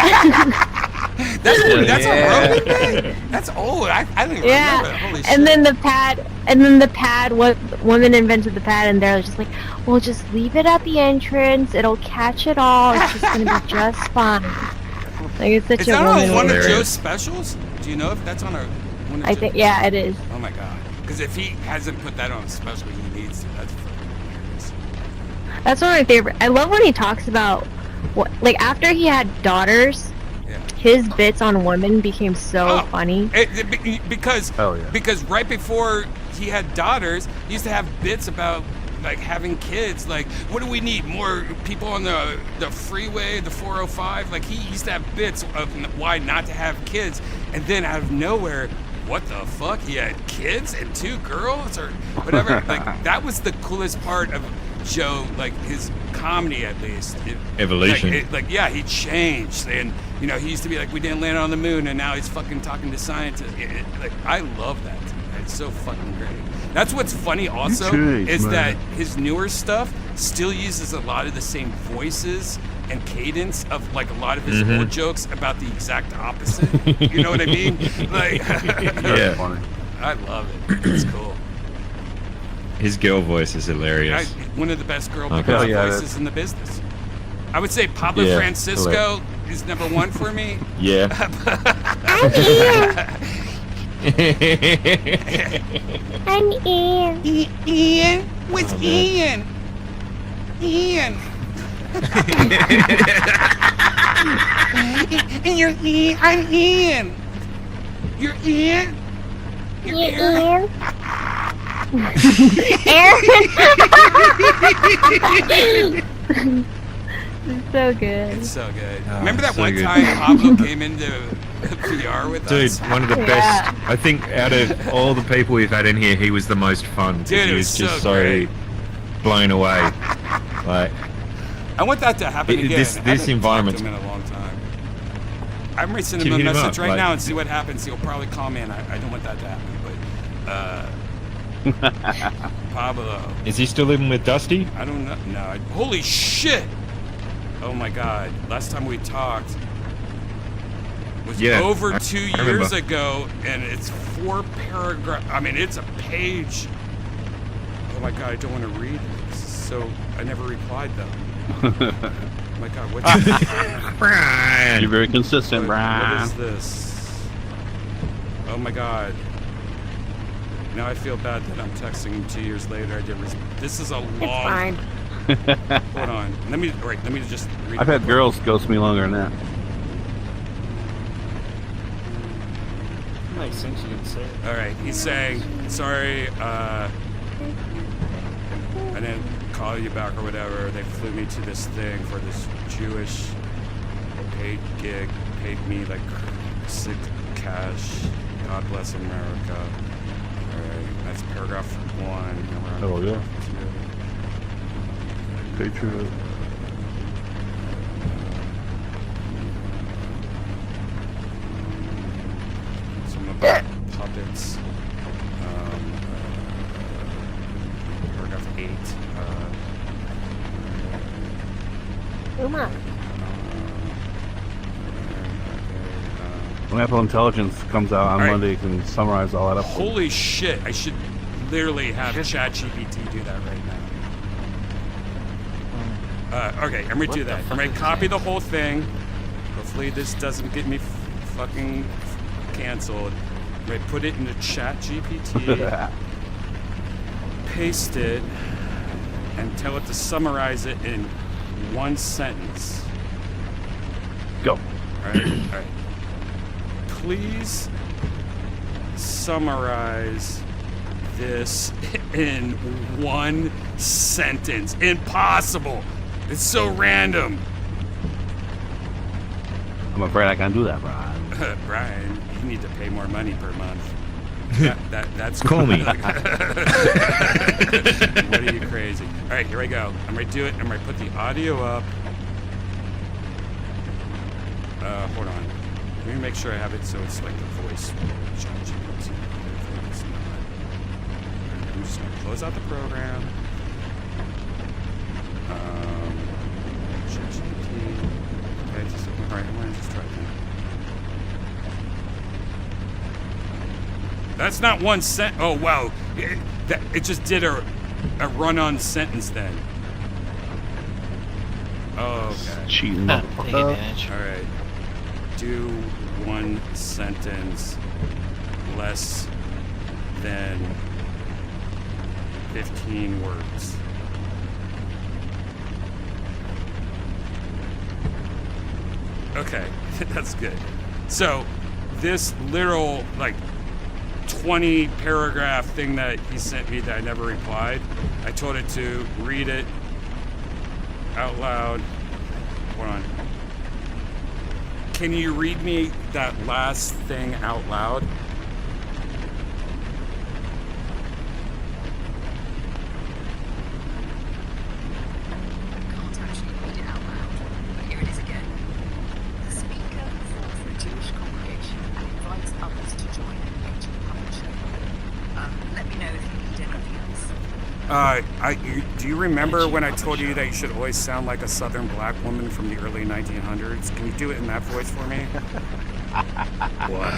S8: That's a Rogan bit? That's old. I didn't even remember it. Holy shit.
S11: And then the pad, what women invented the pad, and they're just like, well, just leave it at the entrance. It'll catch it all. It's just gonna be just fine. Like, it's such
S8: Is
S11: a
S8: that
S11: woman
S8: on one of
S11: word.
S8: Joe's specials? Do you know if that's on one of
S11: I think, yeah, it is.
S8: Oh my god. Because if he hasn't put that on a special, he needs to. That's fucking hilarious.
S11: That's one of my favorite. I love when he talks about what, like, after he had daughters, his bits on women became so funny.
S8: Because right before he had daughters, he used to have bits about like having kids. Like, what do we need? More people on the freeway, the 405? Like, he used to have bits of why not to have kids. And then out of nowhere, what the fuck? He had kids and 2 girls or whatever. Like, that was the coolest part of Joe, like his comedy at least.
S18: Evolution.
S8: Yeah, he changed. And, you know, he used to be like, we didn't land on the moon, and now he's fucking talking to scientists. Like, I love that. It's so fucking great. That's what's funny also, is that his newer stuff still uses a lot of the same voices and cadence of like a lot of his old jokes about the exact opposite. You know what I mean? Like,
S18: Yeah.
S8: I love it. It's cool.
S18: His girl voice is hilarious.
S8: One of the best girl
S18: Okay.
S8: voices in the business. I would say Pablo
S18: Yeah,
S8: Francisco is number 1 for me.
S18: Yeah.
S11: I'm here. I'm Ian.
S8: Ian? What's Ian? Ian. And you're Ian. I'm Ian. You're Ian?
S11: You're Ian. It's so good.
S8: It's so good.
S18: Oh,
S8: Remember that
S18: so
S8: one
S18: good.
S8: time Pablo came into VR with
S18: Dude,
S8: us?
S18: one of the best. I think out of all the people we've had in here, he was the most fun. 'cause
S8: Dude,
S18: he
S8: it
S18: was
S8: was
S18: just
S8: so great.
S18: blown away. Like,
S8: I want that to happen again.
S18: This
S8: I haven't
S18: environment.
S8: talked to him in a long time. I'm going to send
S18: Can
S8: him a
S18: you hit him
S8: message
S18: up,
S8: right
S18: like-
S8: now and see what happens. He'll probably call me, and I don't want that to happen. But Pablo.
S18: Is he still living with Dusty?
S8: I don't know. No. Holy shit! Oh my god. Last time we talked was over
S18: I
S8: 2
S18: remember.
S8: years ago, and it's 4 paragraphs. I mean, it's a page. my god, I don't want to read this. So I never replied though. Oh my god, what?
S10: Brian! You're very consistent, Brian.
S8: What is this? Oh my god. Now I feel bad that I'm texting him 2 years later. I did. This is a long.
S11: It's fine.
S8: Hold on. Let me just read.
S10: I've had girls ghost me longer than that.
S17: Makes sense you didn't say it.
S8: All right. He's saying, sorry, I didn't call you back or whatever. They flew me to this thing for this Jewish paid gig. Paid me like sick cash. God bless America. All right. That's paragraph 1.
S10: Oh yeah. Patriot.
S8: Some about puppets. Paragraph 8.
S11: Uma.
S10: When Apple Intelligence comes out on Monday, you can summarize all that up.
S8: Holy shit! I should literally have ChatGPT do that right now. Okay, I'm gonna do that. I'm gonna copy the whole thing. Hopefully this doesn't get me fucking canceled. I'm gonna put it into ChatGPT, paste it, and tell it to summarize it in one sentence.
S10: Go.
S8: Alright. Please summarize this in one sentence. Impossible. It's so random.
S10: I'm afraid I can't do that, Brian.
S8: Brian, you need to pay more money per month. That's
S18: Call me.
S8: What are you crazy? All right, here I go. I'm gonna do it. I'm gonna put the audio up. Hold on. Let me make sure I have it so it's like the voice. I'm just gonna close out the program. Okay, all right, I'm gonna just try that. That's not one sentence. Oh wow, it just did a run-on sentence then. Oh, okay.
S10: Cheating.
S8: All right. Do one sentence less than 15 words. Okay, that's good. So this literal like 20 paragraph thing that he sent me that I never replied, I told it to read it out loud. Hold on. Can you read me that last thing out loud?
S19: Can't actually read it out loud, but here it is again. The speaker fought for a Jewish congregation and invites others to join an edgy puppet show. Let me know if you need anything else.
S8: Do you remember when I told you that you should always sound like a Southern black woman from the early 1900s? Can you do it in that voice for me?
S17: Wow.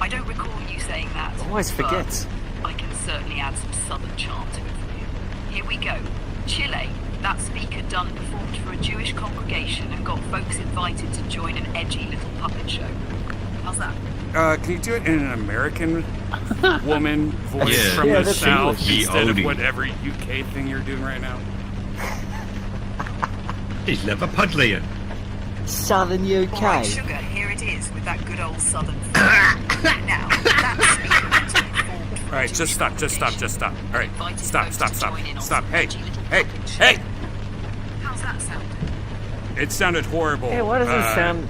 S19: I don't recall you saying that.
S17: Always forgets.
S19: but I can certainly add some southern charm to it for you. Here we go. Chile. That speaker Dunn performed for a Jewish congregation and got folks invited to join an edgy little puppet show. How's that?
S8: Can you do it in an American woman voice from
S18: Yeah,
S8: the
S18: that's
S8: South
S18: English.
S8: instead of
S18: Oldie.
S8: whatever UK thing you're doing right now?
S18: He's Liverpudlian.
S20: Southern UK.
S19: All right, sugar, here it is with that good old southern feel. Now, that speaker went to perform for
S8: All right, just stop. All right, stop. Hey.
S19: How's that sound?
S8: It sounded horrible.
S20: Hey, why does it sound...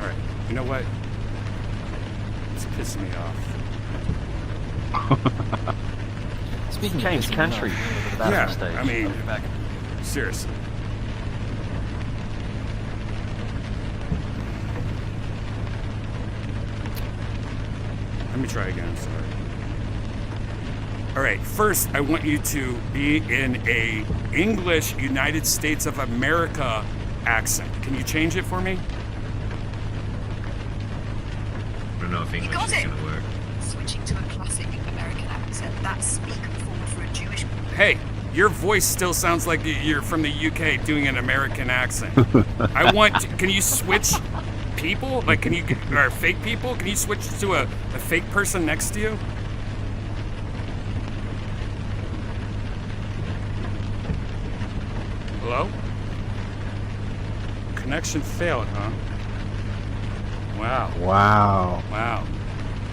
S8: All right, you know what? It's pissing me off.
S15: Speaking
S20: Change
S15: of pissing
S20: country.
S15: me off,
S8: Yeah,
S15: stage.
S8: I mean,
S15: I'll be back.
S8: seriously. Let me try again, sorry. All right, first I want you to be in a English United States of America accent. Can you change it for me?
S18: I don't know if English
S19: got
S18: is
S19: it.
S18: going to work.
S19: Switching to That's speakerphone for a Jewish.
S8: Hey, your voice still sounds like you're from the UK doing an American accent. I want. Can you switch people? Like, can you or fake people? Can you switch to a fake person next to you? Hello? Connection failed, huh? Wow.
S10: Wow.
S8: Wow.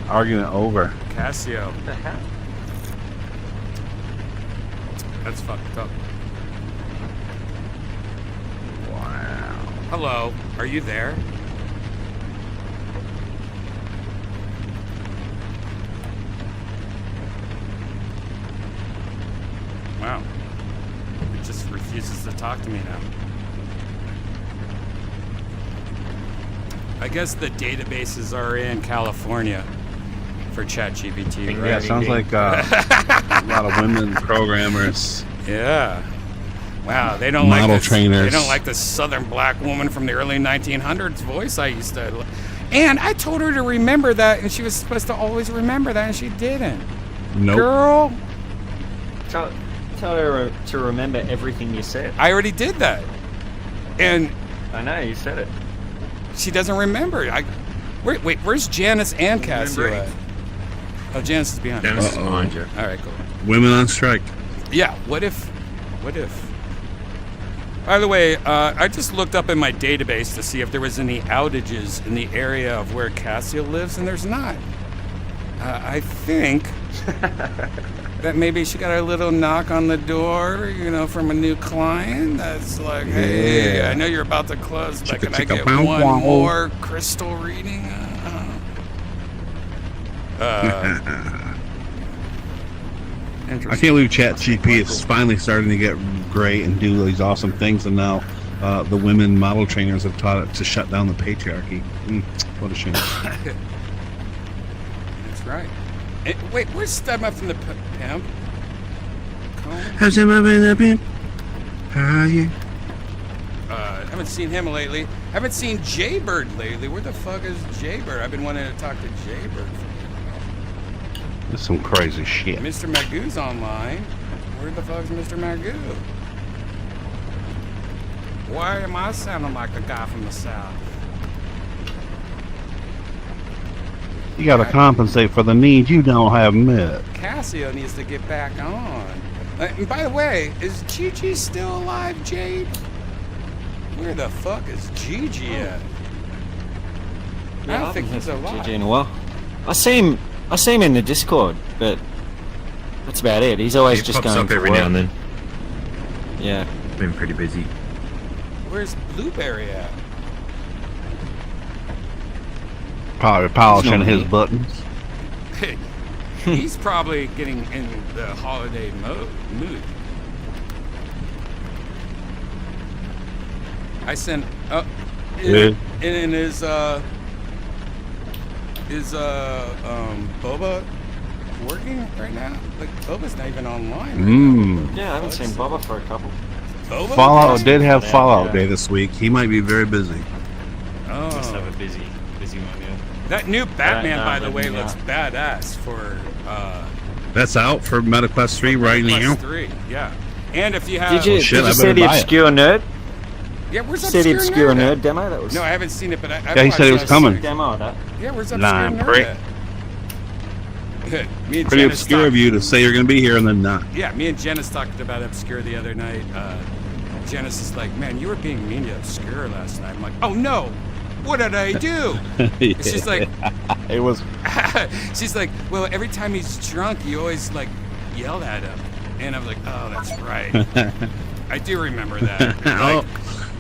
S10: Argument over.
S8: Casio.
S15: What the hell?
S8: That's fucked up.
S10: Wow.
S8: Hello. Are you there? Wow. It just refuses to talk to me now. I guess the databases are in California for ChatGPT, right?
S10: Yeah, it sounds like a lot of women programmers.
S8: Yeah. Wow, they don't
S10: Model
S8: like this,
S10: trainers.
S8: They don't like the southern black woman from the early 1900s voice I used to. And I told her to remember that, and she was supposed to always remember that, and she didn't.
S10: Nope.
S8: Girl.
S13: Tell her to remember everything you said.
S8: I already did that. And
S13: I know, you said it.
S8: she doesn't remember. Wait, where's Janice and Cassie at? Oh, Janice is behind.
S18: Janice is behind you.
S8: All right, cool.
S10: Women on strike.
S8: Yeah, what if? By the way, I just looked up in my database to see if there was any outages in the area of where Cassia lives, and there's not. I think that maybe she got a little knock on the door, from a new client that's like, hey,
S10: Yeah.
S8: I know you're about to close, but can I
S10: Chicka,
S8: get
S10: chicka,
S8: one
S10: pow, pow.
S8: more crystal reading?
S10: I can't believe ChatGPT is finally starting to get great and do these awesome things, and now the women model trainers have taught it to shut down the patriarchy. What a shame.
S8: That's right. Wait, where's Studmuff from the Pimp?
S10: How's it moving up in? How are you?
S8: Haven't seen him lately. Haven't seen Jaybird lately. Where the fuck is Jaybird? I've been wanting to talk to Jaybird.
S10: That's some crazy shit.
S8: Mr. Magoo's online. Where the fuck's Mr. Magoo? Why am I sounding like the guy from the South?
S10: You gotta compensate for the needs you don't have met.
S8: Cassio needs to get back on. And by the way, is Gigi still alive, Jade? Where the fuck is Gigi at? I don't think he's alive.
S13: GG in a while. I see him in the Discord, but that's about it. He's always
S18: He
S13: just
S18: pops
S13: going
S18: up every
S13: to work.
S18: now and then.
S13: Yeah.
S18: Been pretty busy.
S8: Where's Blueberry at?
S10: Probably polishing
S13: not
S10: his
S13: me.
S10: buttons.
S8: He's probably getting in the holiday mood. I sent in his Boba working right now? Like Boba's not even online. Right now.
S13: Yeah, I haven't seen Bubba for a couple.
S8: Boba?
S10: Fallout did have
S13: Yeah,
S10: Fallout
S13: yeah.
S10: Day this week. He might be very busy.
S18: Must have
S8: Oh.
S18: a busy one, yeah.
S8: That new Batman,
S13: no,
S8: by the way,
S13: yeah.
S8: looks badass for
S10: That's out for MetaQuest 3 right
S8: Quest
S10: now.
S8: 3. Yeah. And if you have
S13: Did you,
S10: shit,
S13: did
S10: I
S13: you see
S10: better
S13: the
S10: buy it.
S13: Obscure Nerd?
S8: Yeah, where's
S13: See the Obscure
S8: Nerd?
S13: Nerd demo? That was
S8: No, I haven't seen it, but I
S10: Yeah, he said it was coming.
S13: demo of that.
S8: Yeah, where's Obscure
S10: Lying
S8: Nerd
S10: prick.
S8: at? Me and
S10: Pretty
S8: Janice
S10: obscure of you to say you're going to be here and then not.
S8: Yeah, me and Janice talked about Obscure the other night. Janice is like, man, you were being mean to Obscure last night. I'm like, oh no, what did I do? And she's like,
S10: It was.
S8: she's like, well, every time he's drunk, you always like yelled at him. And I'm like, oh, that's right. I do remember that.
S10: Oh,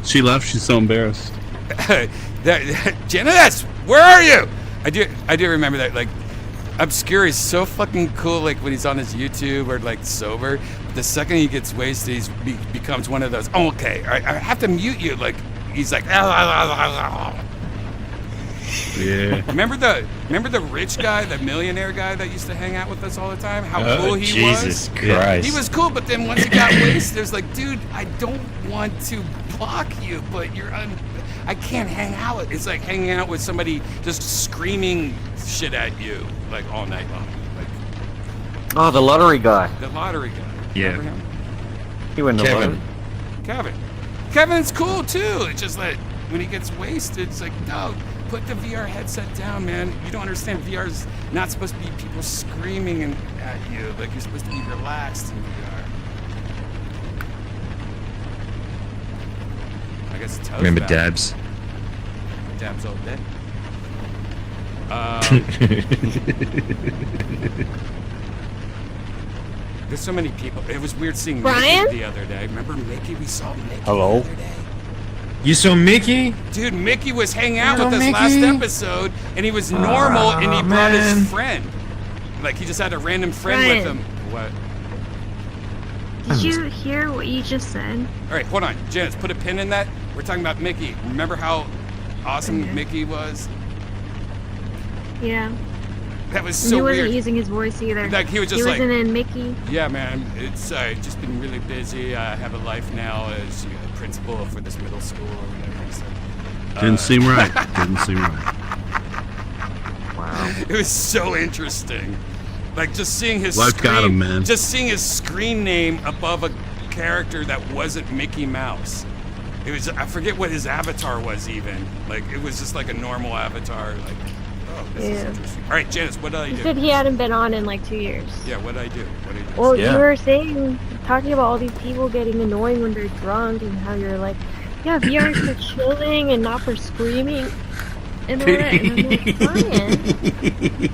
S10: she left. She's so embarrassed.
S8: Janice, where are you? I do remember that. Like, Obscure is so fucking cool. Like when he's on his YouTube or like sober, but the second he gets wasted, he becomes one of those. Oh, okay, I have to mute you. Like he's like.
S10: Yeah.
S8: Remember the rich guy, the millionaire guy that used to hang out with us all the time? How
S18: Oh,
S8: cool he
S18: Jesus
S8: was.
S18: Christ.
S8: He was cool, but then once he got wasted, it was like, dude, I don't want to block you, but I can't hang out. It's like hanging out with somebody just screaming shit at you like all night long. Like,
S17: Oh, the lottery guy.
S8: The lottery guy.
S18: Yeah.
S8: Remember him?
S17: He went to
S18: Kevin.
S17: lottery.
S8: Kevin's cool too. It's just like when he gets wasted, it's like, no, put the VR headset down, man. You don't understand. VR's not supposed to be people screaming at you. Like, you're supposed to be relaxed in VR. I guess Toad's
S18: Remember
S8: back.
S18: Dabs?
S8: Dabs all day. There's so many people. It was weird seeing
S11: Brian?
S8: Mickey the other day. Remember Mickey? We saw Mickey
S18: Hello?
S8: the other day.
S18: You saw Mickey?
S8: Dude, Mickey was hanging out
S18: Hello,
S8: with us
S18: Mickey?
S8: last episode, and he was normal, and he brought
S18: man.
S8: his friend. Like, he just had a random friend with
S11: Brian.
S8: him. What?
S11: Did you hear what you just said?
S8: All right, hold on. Janice, put a pin in that. We're talking about Mickey. Remember how awesome
S11: Okay.
S8: Mickey was?
S11: Yeah.
S8: That was
S11: And
S8: so
S11: he wasn't
S8: weird.
S11: using his voice either.
S8: Like, he was just
S11: he
S8: like-
S11: wasn't in Mickey.
S8: Yeah, man. It's just been really busy. I have a life now as principal for this middle school or whatever. So,
S10: Didn't seem right. Didn't seem right.
S17: Wow.
S8: It was so interesting. Like, just seeing his
S10: Life
S8: screen,
S10: got him, man.
S8: Just seeing his screen name above a character that wasn't Mickey Mouse. It was, I forget what his avatar was even. Like, it was just like a normal avatar. Like, oh, this is
S11: Yeah.
S8: interesting. All right, Janice, what did I
S11: He
S8: do?
S11: said he hadn't been on in like 2 years.
S8: Yeah, what did I do? What did I do?
S11: Well, you were talking about all these people getting annoying when they're drunk and how you're like, yeah, VR is for chilling and not for screaming and all that. And I'm like, Brian,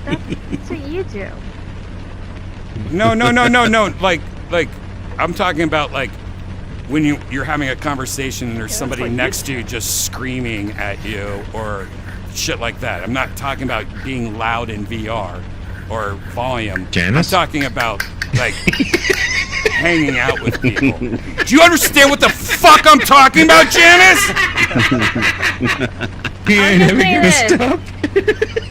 S11: that's what you do.
S8: No. Like, I'm talking about like when you're having a conversation and there's somebody
S11: like
S8: next to you just screaming at you or shit like that. I'm not talking about being loud in VR or volume.
S18: Janice?
S8: I'm talking about like hanging out with people. Do you understand what the fuck I'm talking about, Janice?
S18: He ain't
S11: just
S18: never
S11: saying
S18: gonna
S11: this.
S18: stop.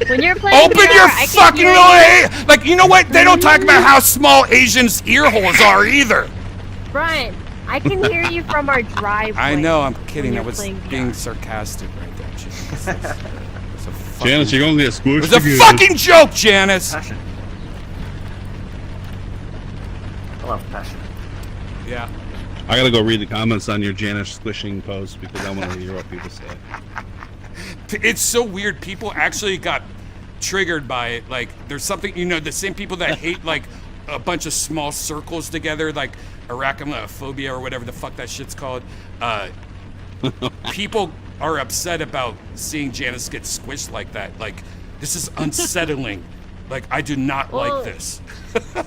S11: When you're playing
S8: Open
S11: VR,
S8: your
S11: I can
S8: fucking
S11: hear
S8: little
S11: you.
S8: Like, you know what? They don't talk about how small Asians' ear holes are either.
S11: Brian, I can hear you from our driveway.
S8: I know, I'm kidding.
S11: when
S8: I
S11: you're
S8: was
S11: playing
S8: being
S11: VR.
S8: sarcastic right there, Janice. It was a fucking-
S10: Janice, you're gonna get
S8: It
S10: squished
S8: was a
S10: again.
S8: fucking joke, Janice!
S17: Passion. I love passion.
S8: Yeah.
S10: I gotta go read the comments on your Janice squishing post because I want to hear what people say.
S8: It's so weird. People actually got triggered by it. Like, there's something, the same people that hate, like, a bunch of small circles together, like arachnophobia or whatever the fuck that shit's called. People are upset about seeing Janice get squished like that. Like, this is unsettling. Like, I do not
S11: Well,
S8: like this.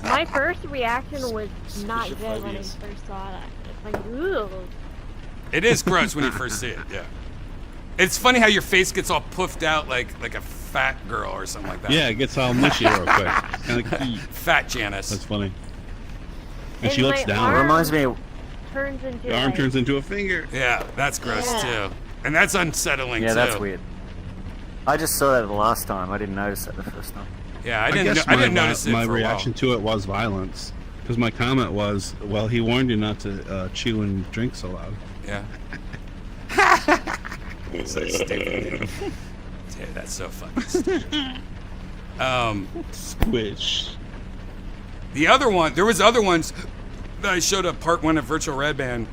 S11: My first reaction was not good when I first saw that. It's like, ooh.
S8: It is gross when you first see it, yeah. It's funny how your face gets all puffed out like a fat girl or something like that.
S10: Yeah, it gets all mushy real quick. Kind of
S8: Fat Janice.
S10: That's funny. And
S11: And
S10: she looks
S11: my
S10: down.
S11: arm
S17: Reminds me of
S11: turns into
S10: The arm
S11: like,
S10: turns into a finger.
S8: Yeah, that's gross
S11: Yeah.
S8: too. And that's unsettling
S17: yeah,
S8: too.
S17: that's weird. I just saw that the last time. I didn't notice that the first time.
S8: Yeah, I
S10: guess
S8: didn't notice it
S10: My
S8: for
S10: reaction to it was violence. Because my comment was, well, he warned you not to chew and drink so loud.
S8: a while. Yeah. So stupid. Dude, that's so fucking stupid.
S10: Squish.
S8: The other one, there was other ones that I showed up part 1 of Virtual Redban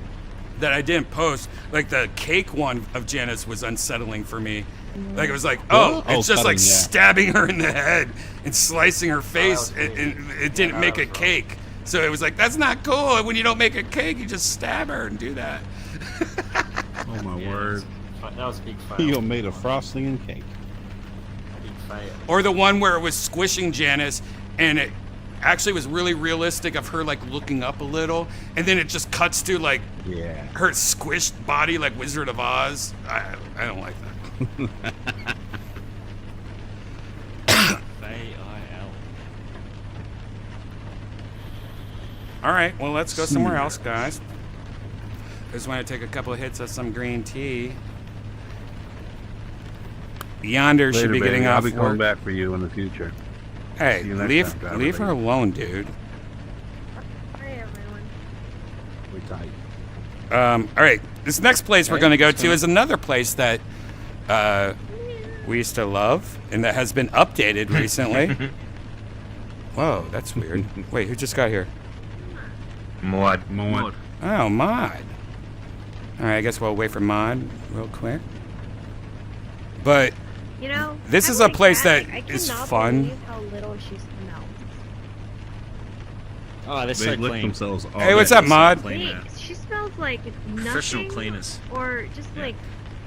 S8: that I didn't post. Like the cake one of Janice was unsettling for me. Like it was like,
S10: Oh,
S8: it's just like
S10: cutting, yeah.
S8: stabbing her in the head and slicing her face,
S17: was
S8: and it didn't
S17: Yeah,
S8: make
S17: that
S8: a
S17: was
S8: cake. So it was like, that's not cool. When you don't make a cake, you just stab her and do that.
S10: Oh my word.
S17: That was a big fail.
S10: You made a frosting and cake.
S17: Big fail.
S8: Or the one where it was squishing Janice, and it actually was really realistic of her like looking up a little, and then it just cuts to like
S10: Yeah.
S8: her squished body like Wizard of Oz. I don't like that. All right, well, let's go somewhere else, guys. I just want to take a couple of hits of some green tea. Yonder should
S10: Later,
S8: be getting
S10: baby.
S8: off
S10: I'll be coming
S8: work.
S10: back for you in the future.
S8: Hey,
S10: See you next
S8: leave
S10: time, driver
S8: leave her
S10: lady.
S8: alone, dude.
S11: Hi, everyone.
S10: We tight.
S8: All right, this next place we're
S10: Okay,
S8: going to go
S10: let's
S8: to
S10: go.
S8: is another place that we used to love and that has been updated recently. Whoa, that's weird. Wait, who just got here?
S12: Mod.
S8: Oh, Mod. All right, I guess we'll wait for Mod real quick. But
S11: You know,
S8: this
S11: I
S8: is a
S11: like
S8: place
S11: that.
S8: that
S11: I
S8: is
S11: cannot
S8: fun.
S11: believe how little she smells.
S13: Oh, they're
S10: They
S13: so
S10: lick
S13: clean.
S10: themselves all
S8: Hey, what's
S10: day.
S8: up, Mod?
S11: Wait, she smells like
S13: Professional
S11: nothing,
S13: cleaners.
S11: or just like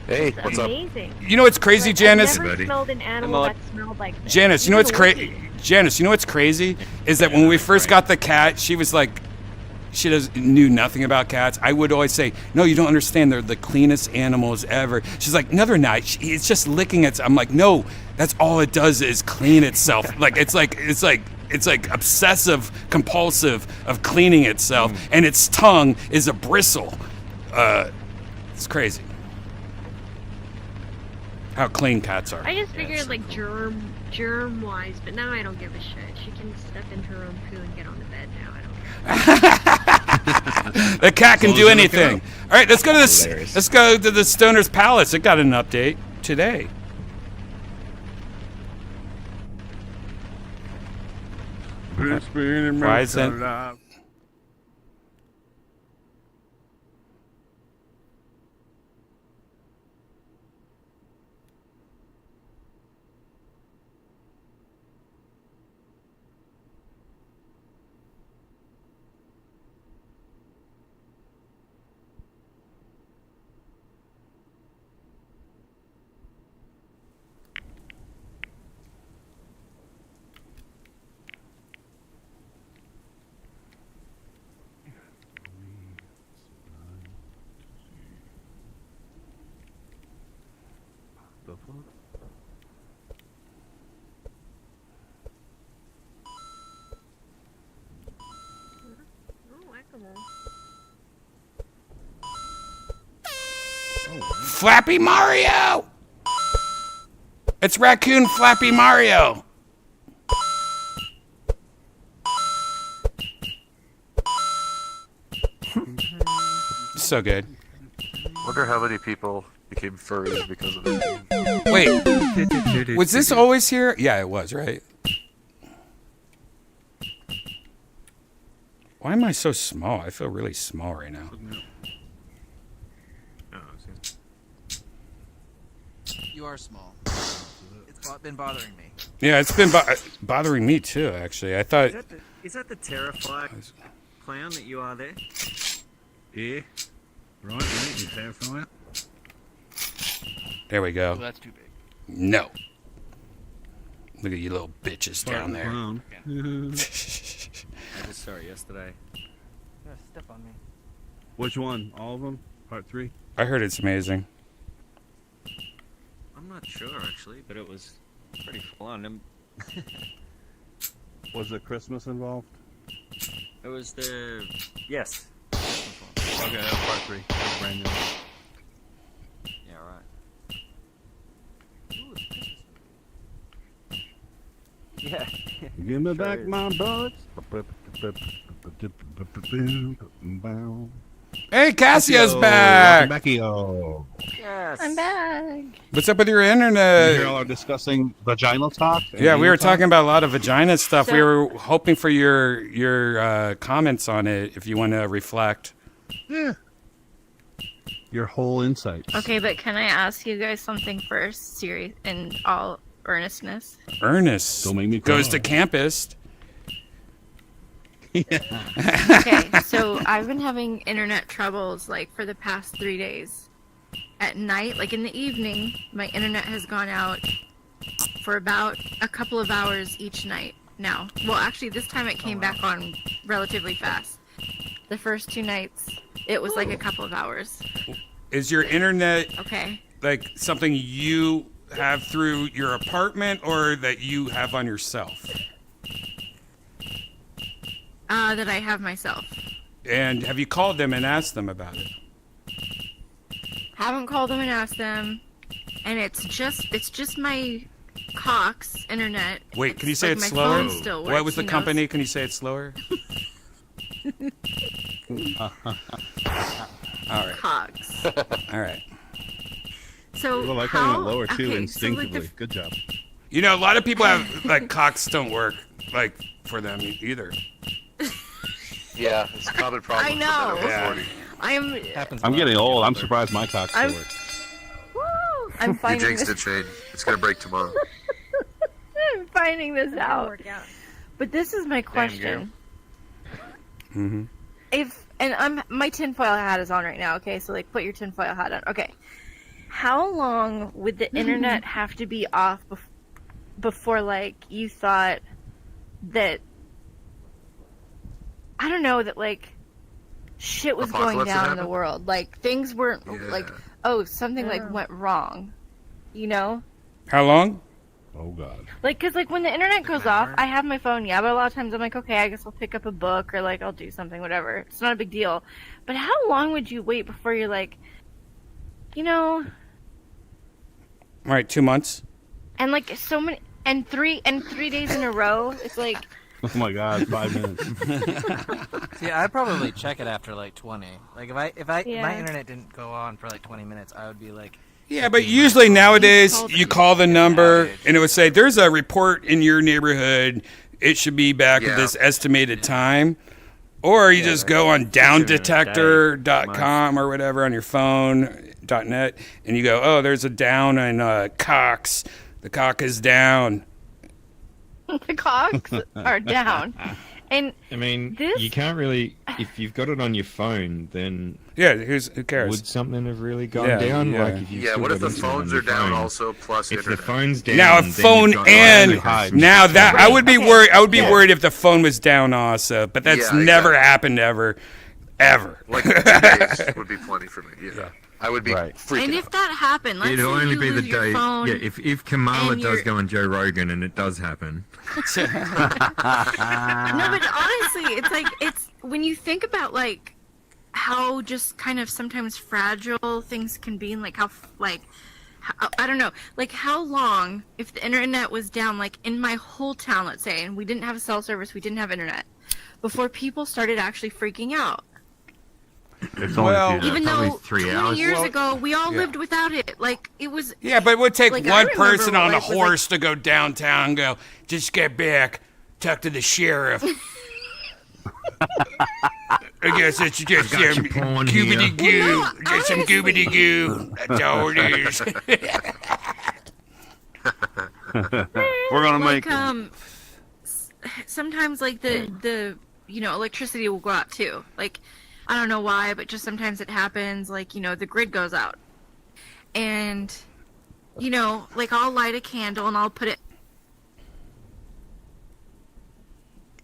S8: Hey,
S11: just
S8: what's up?
S11: amazing.
S8: You know what's crazy,
S11: Like,
S8: Janice?
S11: I've never smelled an animal that smelled like this.
S8: Janice, you know what's
S11: Even
S8: crazy?
S11: Wookie.
S8: Janice, you know what's crazy is that when we first got the cat, she was like, knew nothing about cats. I would always say, "No, you don't understand. They're the cleanest animals ever." She's like, "No, they're not. It's just licking it." I'm like, "No, that's all it does is clean itself. Like it's like obsessive compulsive of cleaning itself, and its tongue is a bristle. It's crazy how clean cats are."
S11: I just figured like germ wise, but now I don't give a shit. She can step in her own poo and get on the bed now. I don't care.
S8: The cat can
S11: As long
S8: do
S11: as you look
S8: anything.
S11: out.
S8: All right, let's go to this.
S11: Hilarious.
S8: Let's go to the Stoner's Palace. It got an update today. Why isn't? Flappy Mario! It's Raccoon Flappy Mario! So good.
S21: Wonder how many people became furries because of it.
S8: Wait, was this always here? Yeah, it was, right? Why am I so small? I feel really small right now.
S15: You are small. It's been bothering me.
S8: Yeah, it's been bothering me too, actually. I thought...
S13: Is that the Terrafly clown that you are there?
S10: Yeah. Right, you terrifying.
S8: There we go.
S15: Oh, that's too big.
S8: No. Look at you little bitches down there.
S13: I just saw it yesterday.
S15: Step on me.
S10: Which one? All of them? Part 3?
S8: I heard it's amazing.
S13: I'm not sure actually, but it was pretty full on.
S10: Was there Christmas involved?
S13: It was the yes.
S10: Okay, that's part 3. That's brand new.
S13: Yeah, right. Yeah.
S10: Give me back my bullets.
S8: Hey, Cassio's back!
S10: Welcome
S13: Yes.
S16: I'm back.
S8: What's up with your
S10: You
S8: internet?
S10: hear all our discussing vaginal talk?
S8: Yeah, we were
S10: talk?
S8: talking about a lot of vagina stuff. We
S11: So-
S8: were hoping for your comments on it if you want to reflect.
S10: Yeah. Your whole insights.
S16: Okay, but can I ask you guys something first, serious, in all earnestness?
S8: Ernest
S10: Don't make me
S8: goes
S10: cry.
S8: to campus.
S16: Okay, so I've been having internet troubles like for the past 3 days. At night, like in the evening, my internet has gone out for about a couple of hours each night now. Well, actually, this time it came back on relatively fast. The first 2 nights, it was like a couple of hours.
S8: Is your internet
S16: Okay.
S8: like something you have through your apartment or that you have on yourself?
S16: That I have myself.
S8: And have you called them and asked them about it?
S16: Haven't called them and asked them, and it's just my Cox internet.
S8: Wait, can you say
S16: like
S8: it
S16: my
S8: slower?
S16: phone still
S8: What
S16: works,
S8: was the
S16: you know,
S8: company? Can you say it slower? All right.
S16: Cox.
S8: All right.
S16: So
S10: Well, I
S16: how?
S10: put it lower too,
S16: okay,
S10: instinctively.
S16: So like
S10: Good job.
S8: You know, a lot of people have like Cox don't work. like for them either.
S21: Yeah, it's a common problem.
S16: I know.
S21: For men over 40.
S10: I'm getting old. I'm surprised my cock's still
S16: I'm-
S10: works.
S16: I'm
S21: You
S16: finding
S21: jinxed
S16: this.
S21: it, Shane. It's gonna break tomorrow.
S16: I'm finding this out. But this is my question.
S8: Mm-hmm.
S16: My tinfoil hat is on right now. Okay, so like put your tinfoil hat on. Okay, how long would the internet have to be off before like you thought that I don't know that like shit was going
S21: Apocalypse
S16: down
S21: had
S16: in the
S21: happened?
S16: world, like things weren't like something like went wrong, you know?
S8: How long?
S10: Oh God.
S16: Like, cause like when the internet goes off, I have my phone, yeah, but a lot of times I'm like, okay, I guess I'll pick up a book or like I'll do something, whatever. It's not a big deal. But how long would you wait before you're like, you know,
S8: All right, 2 months.
S16: and like so many, and 3 days in a row, it's like,
S10: Oh my God, 5 minutes.
S15: See, I'd probably check it after like 20. Like if my
S16: Yeah.
S15: internet didn't go on for like 20 minutes, I would be like,
S8: Yeah, but usually nowadays you call the number and it would say there's a report in your neighborhood. It should be back at this estimated time. Or you just go on downdetector.com or whatever on your phone, .net, and you go, oh, there's a down in Cox. The cock is down.
S16: the cocks are down. And
S18: I mean,
S16: this-
S18: you can't really. If you've got it on your phone, then
S8: yeah, who cares?
S18: Would something have really gone
S8: Yeah,
S18: down?
S8: yeah.
S18: Like if you've
S21: Yeah,
S18: still
S21: what if
S18: got
S21: the
S18: internet on
S21: phones
S18: your
S21: are down
S18: phone,
S21: also plus
S18: if
S21: internet?
S18: the phone's down,
S8: Now, a
S18: then
S8: phone
S18: you've got
S8: and
S18: wireless.
S8: now that I would be
S16: Okay.
S8: worried. I would be
S16: Yeah.
S8: worried if the phone was down also, but that's
S21: Yeah,
S8: never
S21: exactly.
S8: happened ever.
S21: Like 2 days would be plenty for me. Yeah, I would be freaking
S16: and
S21: out.
S16: if that happened, let's
S18: It'll
S16: say
S18: only
S16: you
S18: be the
S16: lose your
S18: day.
S16: phone.
S18: Yeah, if Kamala
S16: and
S18: does
S16: you're-
S18: go on Joe Rogan, and it does happen.
S16: No, but honestly, it's like when you think about like how just kind of sometimes fragile things can be, and like how I don't know, like how long if the internet was down, like in my whole town, let's say, and we didn't have a cell service, we didn't have internet, before people started actually freaking out.
S10: It's
S8: Well-
S16: Even
S18: probably
S16: though
S18: 3
S16: 20
S18: hours.
S16: years ago we all
S8: yeah.
S16: lived without it, like it was.
S8: Yeah, but it would take
S16: Like, I
S8: one
S16: remember
S8: person on a
S16: life was
S8: horse to go downtown and go, just get back, talk to the sheriff. I guess it's just
S18: got
S8: some
S18: your pawn
S8: goobity
S18: here.
S8: goo.
S16: Well, no,
S8: Just some
S16: honestly.
S8: goobity goo. That's all it is.
S10: We're gonna
S16: like
S10: make it.
S16: Sometimes like the electricity will go out too. Like I don't know why, but just sometimes it happens. Like the grid goes out, and like I'll light a candle and I'll put it.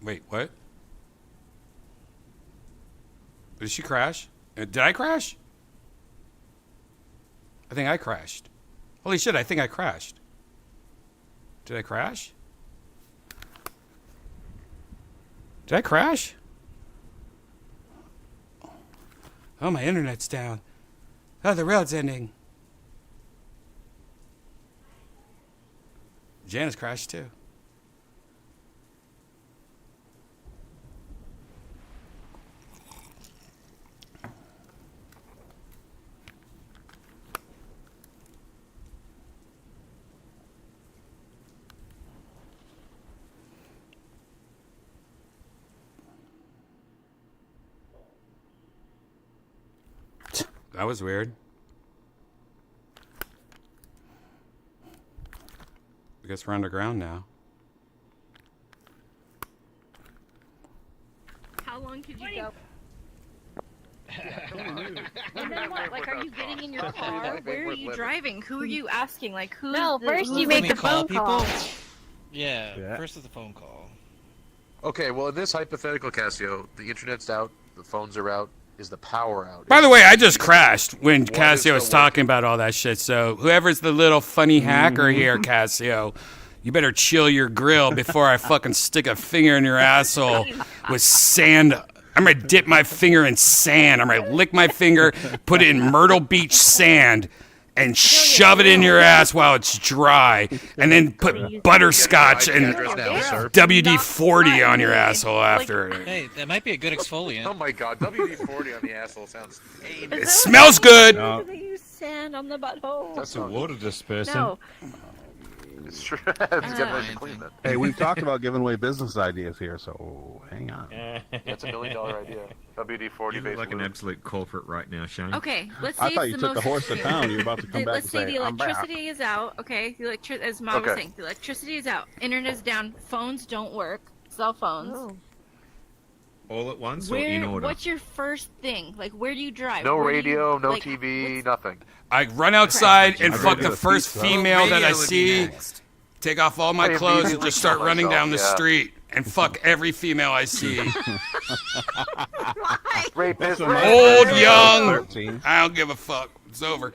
S8: Wait, what? Did she crash? Did I crash? I think I crashed. Holy shit, I think I crashed. Did I crash? Did I crash? Oh, my internet's down. Oh, the road's ending. Janice crashed too. That was weird. I guess we're underground now.
S16: How long could you go? And then what? Like, are you getting in your car? Where are you driving? Who are you asking? Like, who?
S11: No, first you
S16: who's
S11: make
S16: the
S11: the phone call.
S9: Yeah, first is the phone call.
S21: Okay, well, in this hypothetical, Casio, the internet's out, the phones are out. Is the power out?
S8: By the way, I just crashed when
S21: What is
S8: Casio was
S21: the
S8: talking about all that shit. So whoever's the little funny hacker here, Casio, you better chill your grill before I fucking stick a finger in your asshole with sand. I'm gonna dip my finger in sand. I'm gonna lick my finger, put it in Myrtle Beach sand, and shove it in your ass while it's dry, and then put butterscotch and WD-40 on your asshole after.
S9: Hey, that might be a good exfoliant.
S21: Oh my god, WD-40 on the asshole sounds.
S8: It smells good.
S16: They use sand on the butthole.
S18: That's a water dispersant.
S16: No.
S21: It's true. It's getting nice and clean then.
S10: Hey, we've talked about giving away business ideas here, so hang on.
S21: That's $1 million idea. WD-40
S18: You look like an absolute corporate right now, Shane.
S16: Okay, let's
S10: I
S16: say
S10: thought
S16: it's
S10: you
S16: the
S10: took
S16: most...
S10: the horse to town. You're about to come back
S16: Let's
S10: and
S16: say
S10: say,
S16: the
S10: "I'm back."
S16: electricity is out. Okay, as Mom was saying, the electricity is out. Internet is down. Phones don't work. Cell phones.
S18: All at once or in order?
S16: What's your first thing? Like, where do you drive?
S21: No
S16: Where do you-
S21: radio, no
S16: like,
S21: TV, nothing.
S8: I run outside and
S21: I'd
S8: fuck
S21: rather
S8: the first
S21: pizza.
S8: female that I
S21: Radio would be
S8: see, take off all my
S21: I
S8: clothes and
S21: immediately
S8: just start
S21: kill
S8: running
S21: myself,
S8: down the
S21: yeah.
S8: street and fuck every female I see.
S21: Rapist,
S8: Old,
S21: rapist.
S8: young, I don't give a fuck. It's over.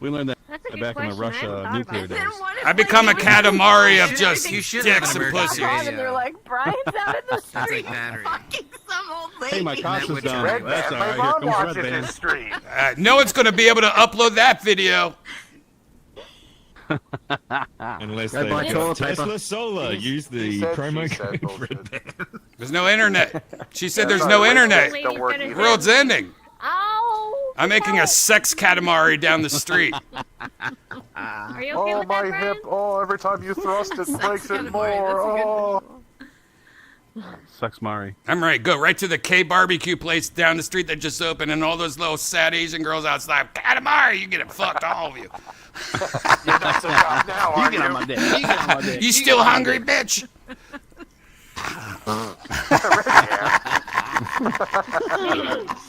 S10: We learned that
S11: That's a good
S10: back in the
S11: question. I
S10: Russia
S11: haven't
S10: nuclear
S11: thought
S10: days.
S11: about it.
S8: I become a Katamari of just
S9: You should have
S8: dicks
S9: an
S8: and
S9: emergency
S8: pussies.
S11: And they're like, Brian's out in the
S9: That's
S11: street
S9: like battery.
S11: fucking some old lady.
S10: Hey, my cops is down.
S21: Red
S10: That's
S21: Band.
S10: all
S21: My
S10: right. Here
S21: mom
S10: comes
S21: watches
S10: Red
S21: this
S10: Band.
S21: stream.
S8: No one's going to be able to upload that video.
S18: Unless
S20: Red
S18: they
S20: Band toilet paper.
S18: Tesla Solar. Use the promo code Redban.
S8: There's no internet. She said there's
S21: sorry,
S8: no
S21: wait,
S8: internet.
S21: wait, don't work
S8: The
S21: either.
S8: world's ending.
S11: Ow!
S8: I'm making a sex Katamari down the street.
S11: Are you okay
S21: Oh,
S11: with
S21: my
S11: that, Brian?
S21: hip. Oh, every time you thrust it breaks it more. Oh.
S10: Sex Mari.
S8: I'm right. Go right to the K barbecue place down the street that just opened, and all those little sad Asian girls outside. Katamari, you get it fucked, all of you.
S21: You're not so calm now, are
S10: You get on my dick. You get on my dick.
S8: You still hungry, bitch?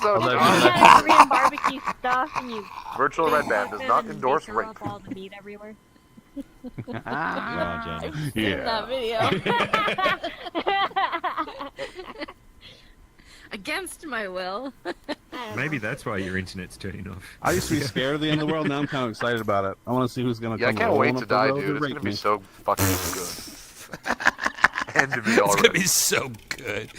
S21: So
S11: You had Korean barbecue stuff and you
S21: Virtual Red Band does not endorse
S11: rape.
S21: rape.
S11: All the meat everywhere.
S10: Yeah, Jenny.
S11: I've seen that video.
S16: Against my will.
S18: Maybe that's why your internet's turning off.
S10: I used to be scared of the end of the world. Now I'm kind of excited about it. I want to see who's going to
S21: Yeah, I
S10: come
S21: can't wait
S10: rolling
S21: to
S10: up the
S21: die,
S10: road
S21: dude.
S10: to
S21: It's
S10: rape
S21: gonna be
S10: me.
S21: so fucking good. And to be
S8: It's
S21: already.
S8: gonna be so good.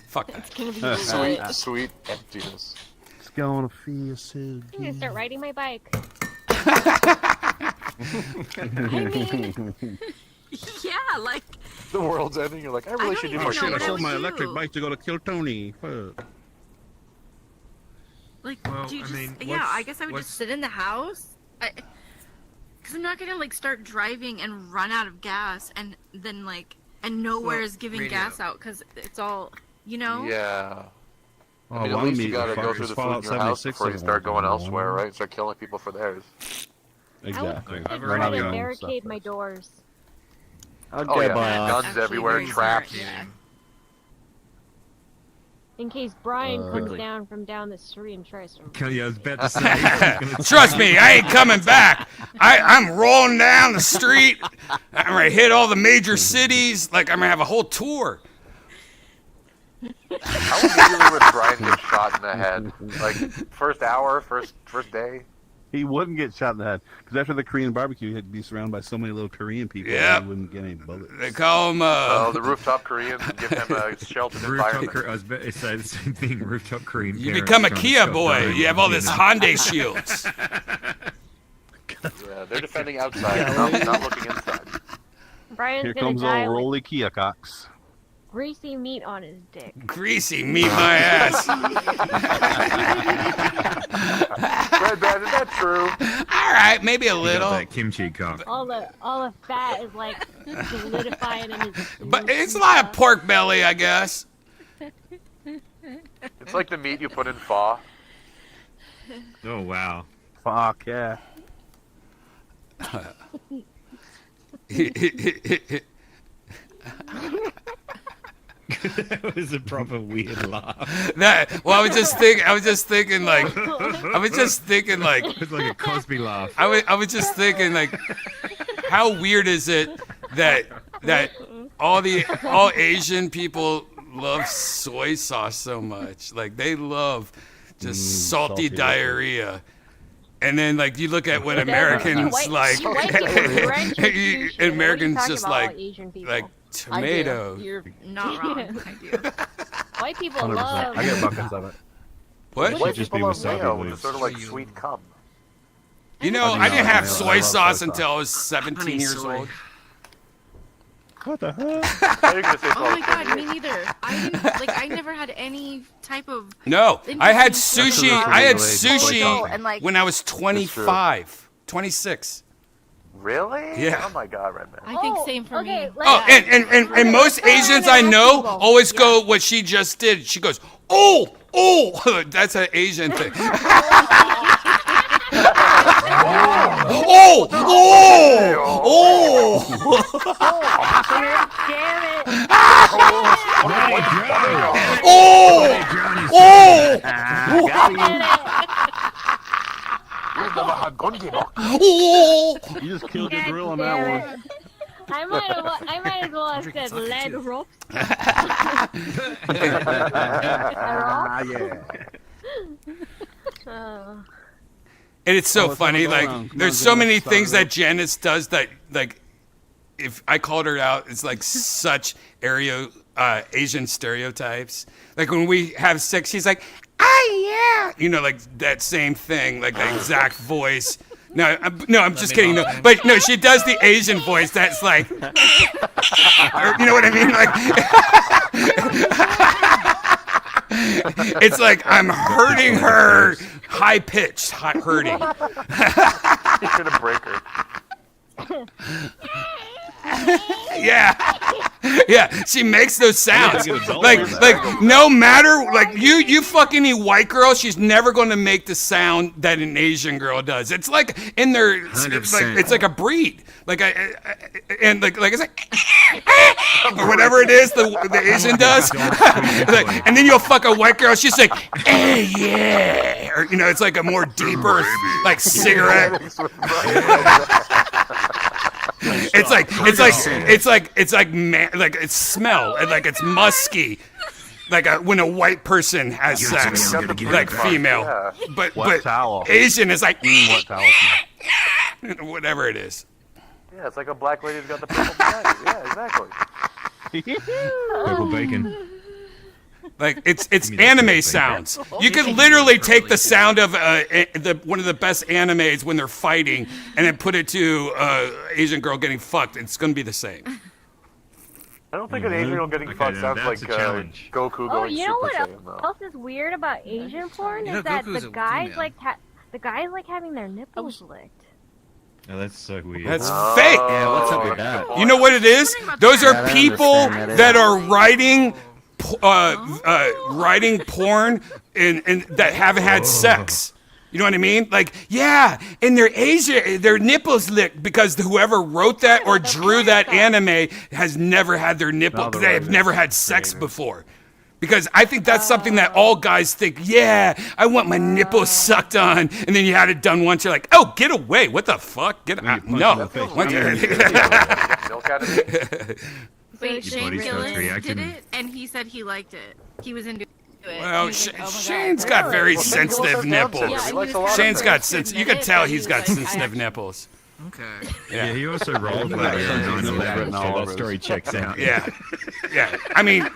S8: Fuck that.
S11: It's gonna be
S21: Sweet,
S11: lit.
S21: sweet emptiness.
S10: It's going to feel so
S11: I'm gonna
S10: good.
S11: start riding my bike.
S16: Yeah, like
S21: The world's ending. You're like, I really should do
S16: even
S21: more
S10: Oh shit, I
S16: what
S21: shit.
S10: sold
S16: I
S10: my
S16: would
S10: electric
S16: do.
S10: bike to go to kill Tony. Fuck.
S16: Like,
S18: Well,
S16: do you
S18: I
S16: just,
S18: mean,
S16: yeah,
S18: what's-
S16: I guess I would
S18: what's-
S16: just sit in the house. Because I'm not gonna like start driving and run out of gas and then like and nowhere is giving
S18: radio.
S16: gas out because it's all you know.
S21: Yeah.
S10: Oh,
S21: I mean, at
S10: one
S21: least you
S10: meat
S21: gotta
S10: would
S21: go
S10: fuck
S21: through
S10: is
S21: the food
S10: Fallout
S21: in your house
S10: 76
S21: before you
S10: doesn't
S21: start
S10: work
S21: going
S10: anymore.
S21: elsewhere, right? Start killing people for theirs.
S10: Exactly.
S11: I would
S10: We're not
S11: try to
S10: going
S11: barricade
S10: stuff
S11: my
S10: first.
S11: doors.
S20: I'd
S21: Oh
S20: go
S21: yeah,
S20: by
S21: guns
S16: Actually
S21: everywhere,
S16: very
S21: traps.
S16: smart, yeah.
S11: In case Brian comes
S18: Quickly.
S11: down from down the street and tries to.
S18: Yeah, I was about to say.
S8: Trust me, I ain't coming back. I'm rolling down the street. I'm gonna hit all the major cities. Like I'm gonna have a whole tour.
S21: How immediately would Brian get shot in the head? Like first hour, first day.
S10: He wouldn't get shot in the head because after the Korean barbecue, he'd be surrounded by so many little Korean people.
S8: Yep.
S10: That he wouldn't get any bullets.
S8: They call him.
S21: Oh, the rooftop Koreans and give him a sheltered
S18: Rooftop
S21: environment.
S18: I was about to say the same thing. Rooftop Korean.
S8: You
S18: parents
S8: become a
S18: trying to
S8: Kia
S18: stop
S8: boy.
S18: dying
S8: You have all
S18: from
S8: this
S18: Vietnam.
S8: Hyundai shields.
S21: Yeah, they're defending outside, not looking inside.
S11: Brian's
S10: Here
S11: gonna
S10: comes
S11: die
S10: old
S11: with
S10: Rolly Kia Cox.
S11: greasy meat on his dick.
S8: Greasy meat my ass.
S21: Red Band, is that true?
S8: All right, maybe a
S18: You got
S8: little.
S18: that kimchi cock.
S11: All the fat is like solidifying in his.
S8: But it's a lot of pork belly, I guess.
S21: It's like the meat you put in pho.
S18: Oh wow.
S10: Fuck yeah.
S18: That was a proper weird laugh.
S8: I was just thinking like,
S18: It was like a Cosby laugh.
S8: I was just thinking like, how weird is it that all Asian people love soy sauce so much? Like they love just salty
S10: salty
S8: diarrhea. And then like you look at what
S11: That's
S8: Americans
S11: white-
S8: like,
S11: white people drench your sushi. What are you
S8: Americans
S11: talking
S8: just
S11: about,
S8: like
S11: all Asian people?
S8: like
S16: I do.
S8: tomato.
S16: You're not wrong. I do.
S11: White people
S10: 100%.
S11: love.
S10: I get buckets of it.
S8: What?
S10: It
S21: White
S10: should just
S21: people
S10: be
S21: love
S10: wasabi
S21: mayo, which is
S10: leaves.
S21: sort of like sweet cum.
S8: You know,
S10: I
S8: I didn't
S10: know,
S8: have
S10: I
S8: soy
S10: love
S8: sauce
S10: soy
S8: until I was 17
S9: Honey
S8: years
S9: soy.
S8: old.
S10: What the hell?
S21: I thought you were gonna say
S16: Oh my
S21: something.
S16: god, me neither. I never had any type of.
S8: No, I had
S16: Interesting
S8: sushi.
S16: sauce.
S8: I had
S10: Soy
S8: sushi
S16: and like
S8: when I was 25, 26.
S21: Really?
S8: Yeah.
S21: Oh my God, Redban.
S16: I think same for me.
S8: Oh, and most Asians I know always go what she just did. She goes, oh. That's an Asian thing. Oh.
S10: You just killed your grill on that one.
S11: I might as well have said lead rope.
S10: Yeah.
S8: And it's so
S10: Oh, it's
S8: funny,
S10: gonna go
S8: like,
S10: around. Come
S8: there's
S10: on,
S8: so
S10: Janice,
S8: many
S10: start
S8: things
S10: it
S8: that
S10: up.
S8: Janice does that, like, if I called her out, it's like such Asian stereotypes. Like, when we have sex, she's like, yeah. You know, like, that same thing, like, the exact voice. No, I'm just kidding. No, but no, she does the Asian voice that's like, or, you know what I mean? Like, it's like I'm hurting her, high pitched, hurting.
S21: You're gonna break her.
S8: Yeah, she makes those sounds. Like no matter, like you fucking any white girl, she's never going to make the sound that an Asian girl does. It's like in their, it's like a breed. Like and like it's like or whatever it is the Asian does. Like, and then you'll fuck a white girl, she's like, hey, yeah, or you know, it's like a more deeper like cigarette. It's smell, and like it's musky, like when a white person has sex, like female.
S21: Yeah.
S8: But
S10: towel.
S8: Asian is like
S10: What towel?
S8: whatever it is.
S21: Yeah, it's like a black lady's got the purple bag. Yeah, exactly.
S18: Purple bacon.
S8: Like it's anime sounds. You could literally take the sound of one of the best animes when they're fighting, and then put it to Asian girl getting fucked. It's gonna be the same.
S21: I don't think an Asian girl getting fucked sounds like Goku going
S11: you know
S21: Super
S11: what
S21: Saiyan, though.
S11: else is weird about Asian porn
S9: You know,
S11: is that
S9: Goku's
S11: the
S9: a
S11: guys
S9: female.
S11: like having their nipples licked.
S18: Oh, that's so weird.
S8: That's fake.
S17: Yeah, what's up with that?
S8: You know what it is? Those
S17: Yeah, I
S8: are
S17: don't
S8: people
S17: understand that
S8: that
S17: either.
S8: are writing porn and that haven't had sex. You know what I mean? Like, yeah, and their nipples licked because whoever wrote that or drew that anime has never had their nipple. They have never had sex before. Because I think that's something that all guys think, yeah, I want my nipples sucked on. And then you had it done once, you're like, oh, get away. What the fuck? Get out. No.
S21: Milk out of it.
S16: Wait, Shane
S18: body starts
S16: Gillis did
S18: reacting.
S16: it, and he said he liked it. He was into it.
S8: Well,
S16: He was like, oh my God.
S8: Shane's got very
S21: Well,
S8: sensitive
S21: Shane Gillis
S8: nipples.
S21: has likes a lot of
S8: Shane's got
S21: things.
S8: you can tell he's got sensitive nipples.
S9: Okay.
S18: Yeah, he also rolled like a 9/11, so that story checks out.
S8: Yeah. I mean,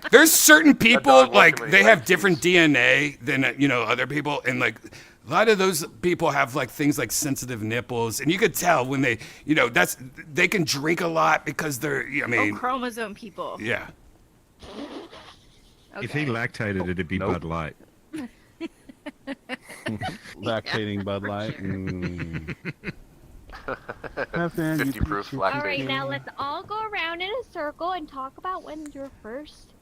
S8: there's certain people like they have different DNA than other people, and like a lot of those people have like things like sensitive nipples, and you could tell when they they can drink a lot because they're
S16: chromosome people.
S8: Yeah.
S18: If he lactated, it'd be Bud Light.
S10: Lactating Bud Light.
S21: 50 proof
S11: All
S21: lactate.
S11: right, now let's all go around in a circle and talk about when your first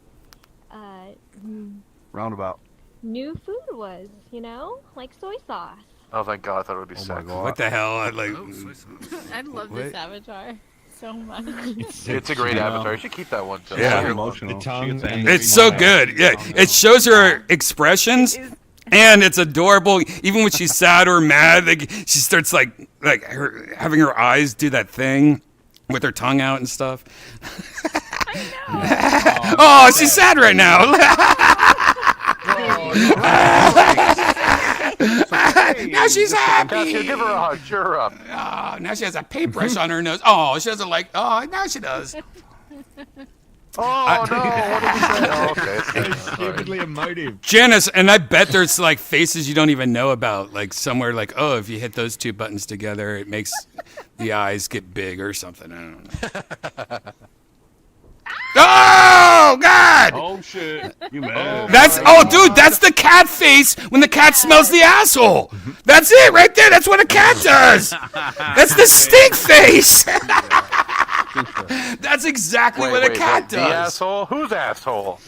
S10: Roundabout.
S11: new food was. Like soy sauce.
S21: Oh, thank God, I thought it would be sick.
S8: What the hell? I
S16: love this avatar so much.
S21: It's a great avatar. You should keep that one, too.
S8: Yeah.
S10: Emotional.
S18: The tongue and
S8: It's so good. Yeah, it shows her expressions, and it's adorable. Even when she's sad or mad, like she starts like having her eyes do that thing with her tongue out and stuff. Oh, she's sad right now. Now she's happy.
S21: Cassie, give her a hug. Cheer her up.
S8: Oh, now she has a paintbrush on her nose. Oh, she doesn't like. Oh, now she does.
S21: Oh, no. What did we say? Oh, okay.
S18: So stupidly emotive.
S8: Janice, and I bet there's like faces you don't even know about, like somewhere like, oh, if you hit those two buttons together, it makes the eyes get big or something. I don't know. Oh God!
S10: Oh shit! You mad?
S8: Dude, that's the cat face when the cat smells the asshole. That's it right there. That's what a cat does. That's the stink face. That's exactly what a cat does.
S21: The asshole? Whose asshole?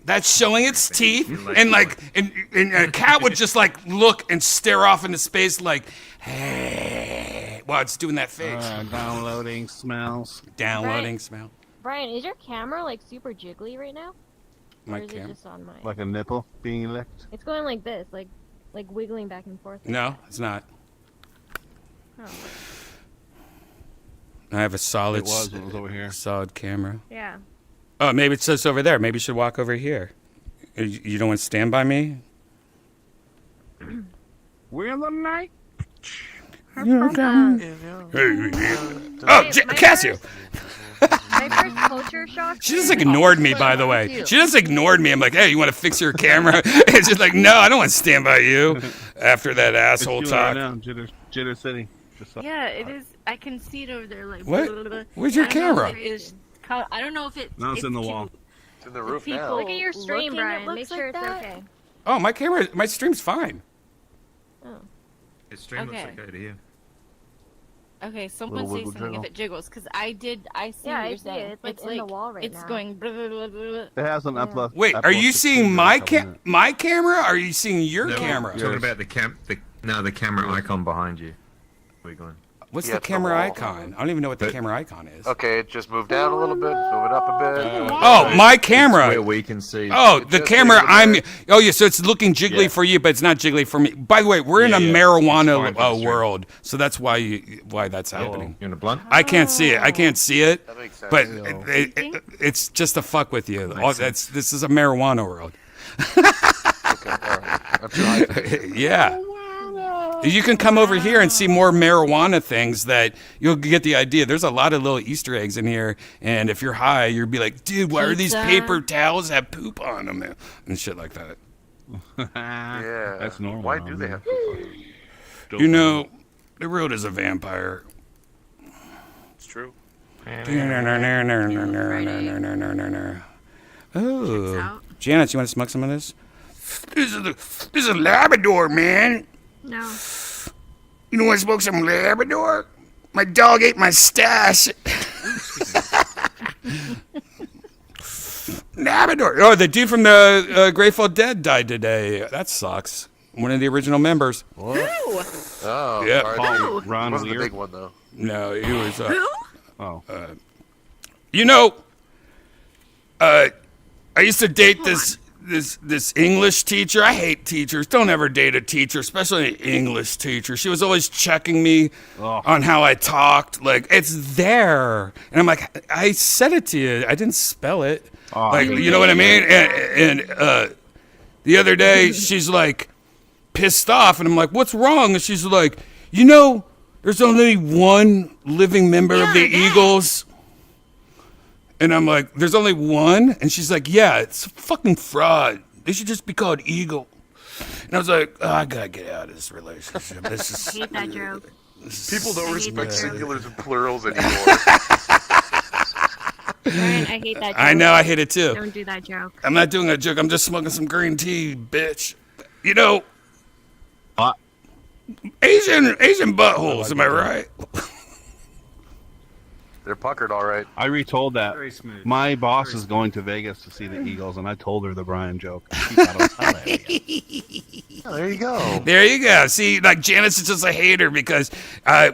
S8: That's showing its teeth, and a cat would just like look and stare off into space like, hey, while it's doing that face.
S10: Downloading smells.
S8: Downloading smell.
S11: Brian, is your camera like super jiggly right now?
S8: My
S11: or is
S8: camera?
S11: it just on mine?
S10: Like a nipple being licked.
S11: It's going like this, like wiggling back and forth.
S8: No, it's not.
S11: Oh.
S8: I have a solid.
S10: It was over here.
S8: Solid camera.
S11: Yeah.
S8: Oh, maybe it's just over there. Maybe you should walk over here. You don't want to stand by me?
S10: We're the night.
S8: Cassio.
S11: My first culture shock.
S8: She just ignored me, by the way. She just ignored me. I'm like, hey, you want to fix your camera? It's just like, no, I don't want to stand by you after that asshole talk.
S10: Right now, Jitter City.
S16: Yeah, it is. I can see it over there. Like,
S8: what?
S16: Blah, blah, blah.
S8: Where's your camera?
S16: I don't know if it.
S10: No, it's in the wall.
S21: It's in the roof
S16: people
S21: now.
S11: Look at your stream,
S16: looking,
S11: Brian.
S16: it
S11: Make
S16: looks
S11: sure
S16: like
S11: it's
S16: that.
S11: okay.
S8: Oh, my stream's fine.
S11: Oh.
S18: His stream
S16: Okay.
S18: looks okay to you.
S16: Okay, someone
S10: Little
S16: say
S10: wiggle
S16: something
S10: jiggle.
S16: if it jiggles, because I see
S11: Yeah,
S16: what
S11: I
S16: you're
S11: see
S16: saying.
S11: it. It's like in the wall right
S16: it's
S11: now.
S16: going. Blah, blah, blah, blah, blah.
S10: It has an upload.
S8: Wait, are you seeing my camera? Or are you seeing your
S18: No,
S8: camera?
S18: I'm talking about the camera icon behind you. Wiggling.
S8: What's
S21: Yeah,
S8: the
S21: it's the
S8: camera
S21: wall.
S8: icon? I don't even know what the camera icon is.
S21: Okay, it just moved down a little bit. Move it up a bit.
S8: Oh, my camera.
S18: Where we can see.
S8: Oh, the
S21: just
S8: camera.
S21: over
S8: I'm.
S21: there.
S8: Oh, yeah. So it's looking jiggly
S18: Yeah.
S8: for you, but it's not jiggly for me. By the way, we're in a
S18: Yeah,
S8: marijuana
S18: it's fine for the stream.
S8: world, so that's why that's happening.
S18: You want a blunt?
S8: I can't see it. I can't see it.
S21: That makes sense.
S8: But it's just to fuck with you. This is a marijuana world.
S21: Okay, all right. I'm trying.
S8: Yeah. You can come over here and see more marijuana things that you'll get the idea. There's a lot of little Easter eggs in here, and if you're high, you'll be like, dude, why are these
S16: Pizza.
S8: paper towels have poop on them and shit like that.
S21: Yeah.
S10: That's normal.
S21: Why do they have to?
S8: You know, the road is a vampire.
S21: It's true.
S8: Oh, Janet, you want to smoke some of this? This is a Labrador, man.
S16: No.
S8: You don't want to smoke some Labrador? My dog ate my stash. Labrador. Oh, the dude from the Grateful Dead died today. That sucks. One of the original members.
S21: What? Oh,
S8: Yeah.
S21: sorry.
S10: Ron
S21: Wasn't the
S10: Weir?
S21: big one though.
S8: No, he was.
S10: Oh.
S8: You know, I used to date this English teacher. I hate teachers. Don't ever date a teacher, especially an English teacher. She was always checking me on how I talked. Like, it's there. And I'm like, I said it to you. I didn't spell it. Like, you know what I mean? And the other day, she's like pissed off. And I'm like, what's wrong? And she's like, you know, there's only one living member of the Eagles. And I'm like, there's only one? And she's like, yeah, it's a fucking fraud. They should just be called Eagle. And I was like, oh, I gotta get out of this relationship. This is,
S11: I hate that joke.
S21: People don't respect singulars and plurals anymore.
S11: Brian, I hate that joke.
S8: I know, I hate it too.
S11: Don't do that joke.
S8: I'm not doing a joke. I'm just smoking some green tea, bitch. You know, Asian buttholes, am I right?
S21: They're puckered, all right.
S10: I retold that.
S21: Very smooth.
S10: My boss is going to Vegas to see the Eagles, and I told her the Brian joke. She thought it was hilarious.
S21: Oh, there you go.
S8: There you go. See, like Janice is just a hater because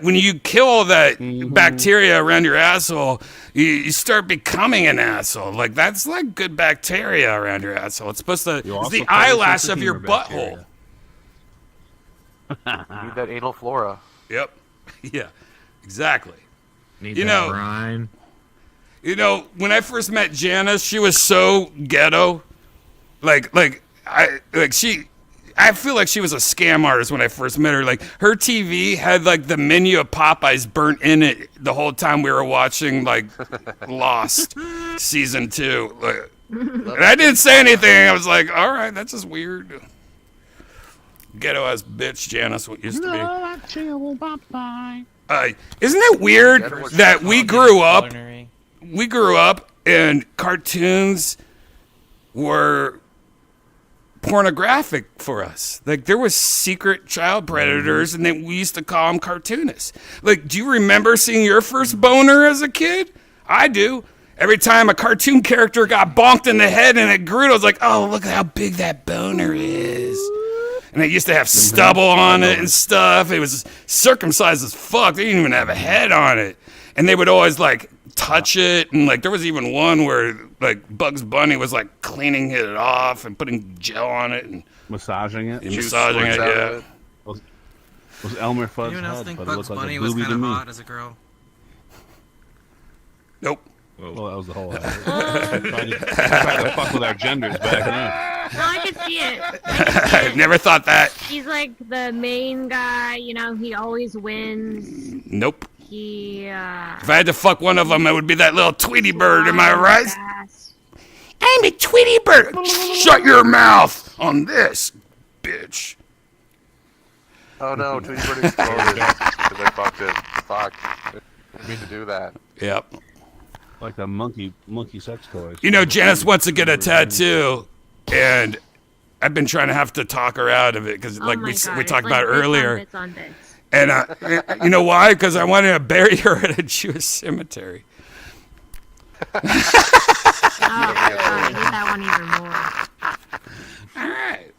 S8: when you kill all that bacteria around your asshole, you start becoming an asshole. Like that's like good bacteria around your asshole. It's supposed to. It's the eyelash of your butthole.
S21: You need that anal flora.
S8: Yep. Yeah. Exactly.
S18: Need
S8: You
S18: that
S8: know,
S18: brine.
S8: You know, when I first met Janice, she was so ghetto. I feel like she was a scam artist when I first met her. Like her TV had like the menu of Popeyes burnt in it the whole time we were watching like Lost season 2. Like, and I didn't say anything. I was like, all right, that's just weird. Ghetto ass bitch Janice used to be. Isn't it weird that we grew up And cartoons were pornographic for us. Like, there was secret child predators, and then we used to call them cartoonists. Like, do you remember seeing your first boner as a kid? I do. Every time a cartoon character got bonked in the head and it grew, I was like, oh, look at how big that boner is. And it used to have stubble on it and stuff. It was circumcised as fuck. They didn't even have a head on it. And they would always, like, touch it. And, like, there was even one where, like, Bugs Bunny was, like, cleaning it off and putting gel on it. And
S10: massaging it?
S8: Massaging it, yeah.
S10: Was Elmer Fudd's
S9: Anyone else
S10: head,
S9: think
S10: but it
S9: Bugs
S10: looked like
S9: Bunny
S10: a
S9: was
S10: booby
S9: kind
S10: to
S9: of
S10: me.
S9: hot as a girl?
S8: Nope.
S10: Well, that was the whole trying to fuck with our genders back then.
S11: No, I could see it.
S8: I never thought that.
S11: He's like the main guy, you know, he always wins.
S8: Nope.
S11: He,
S8: If I had to fuck one of them, it would be that little Tweety bird, am I right? I'm a Tweety bird. Shut your mouth on this, bitch.
S21: Oh no, Tweety Bird exploded because I fucked it. Fuck. Didn't mean to do that.
S8: Yep.
S10: Like the monkey sex toys.
S8: You know, Janice wants to get a tattoo, and I've been trying to have to talk her out of it because, like we talked about earlier.
S11: Bits on bits.
S8: And you know why? Because I wanted to bury her at a Jewish cemetery.
S11: Oh, I hate that one even more.
S8: All right.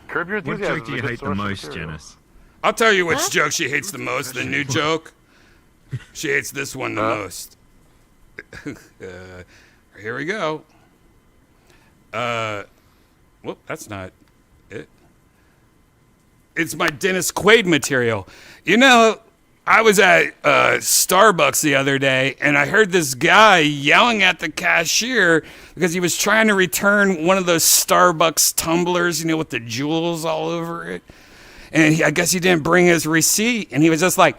S21: Curb Your
S18: What
S21: Enthusiasm.
S18: joke do you hate the most, Janice?
S8: I'll tell you which joke she hates the most. The new joke. She hates this one the most. Here we go. Whoop, that's not it. It's my Dennis Quaid material. You know, I was at Starbucks the other day, and I heard this guy yelling at the cashier because he was trying to return one of those Starbucks tumblers, you know, with the jewels all over it. And I guess he didn't bring his receipt, and he was just like,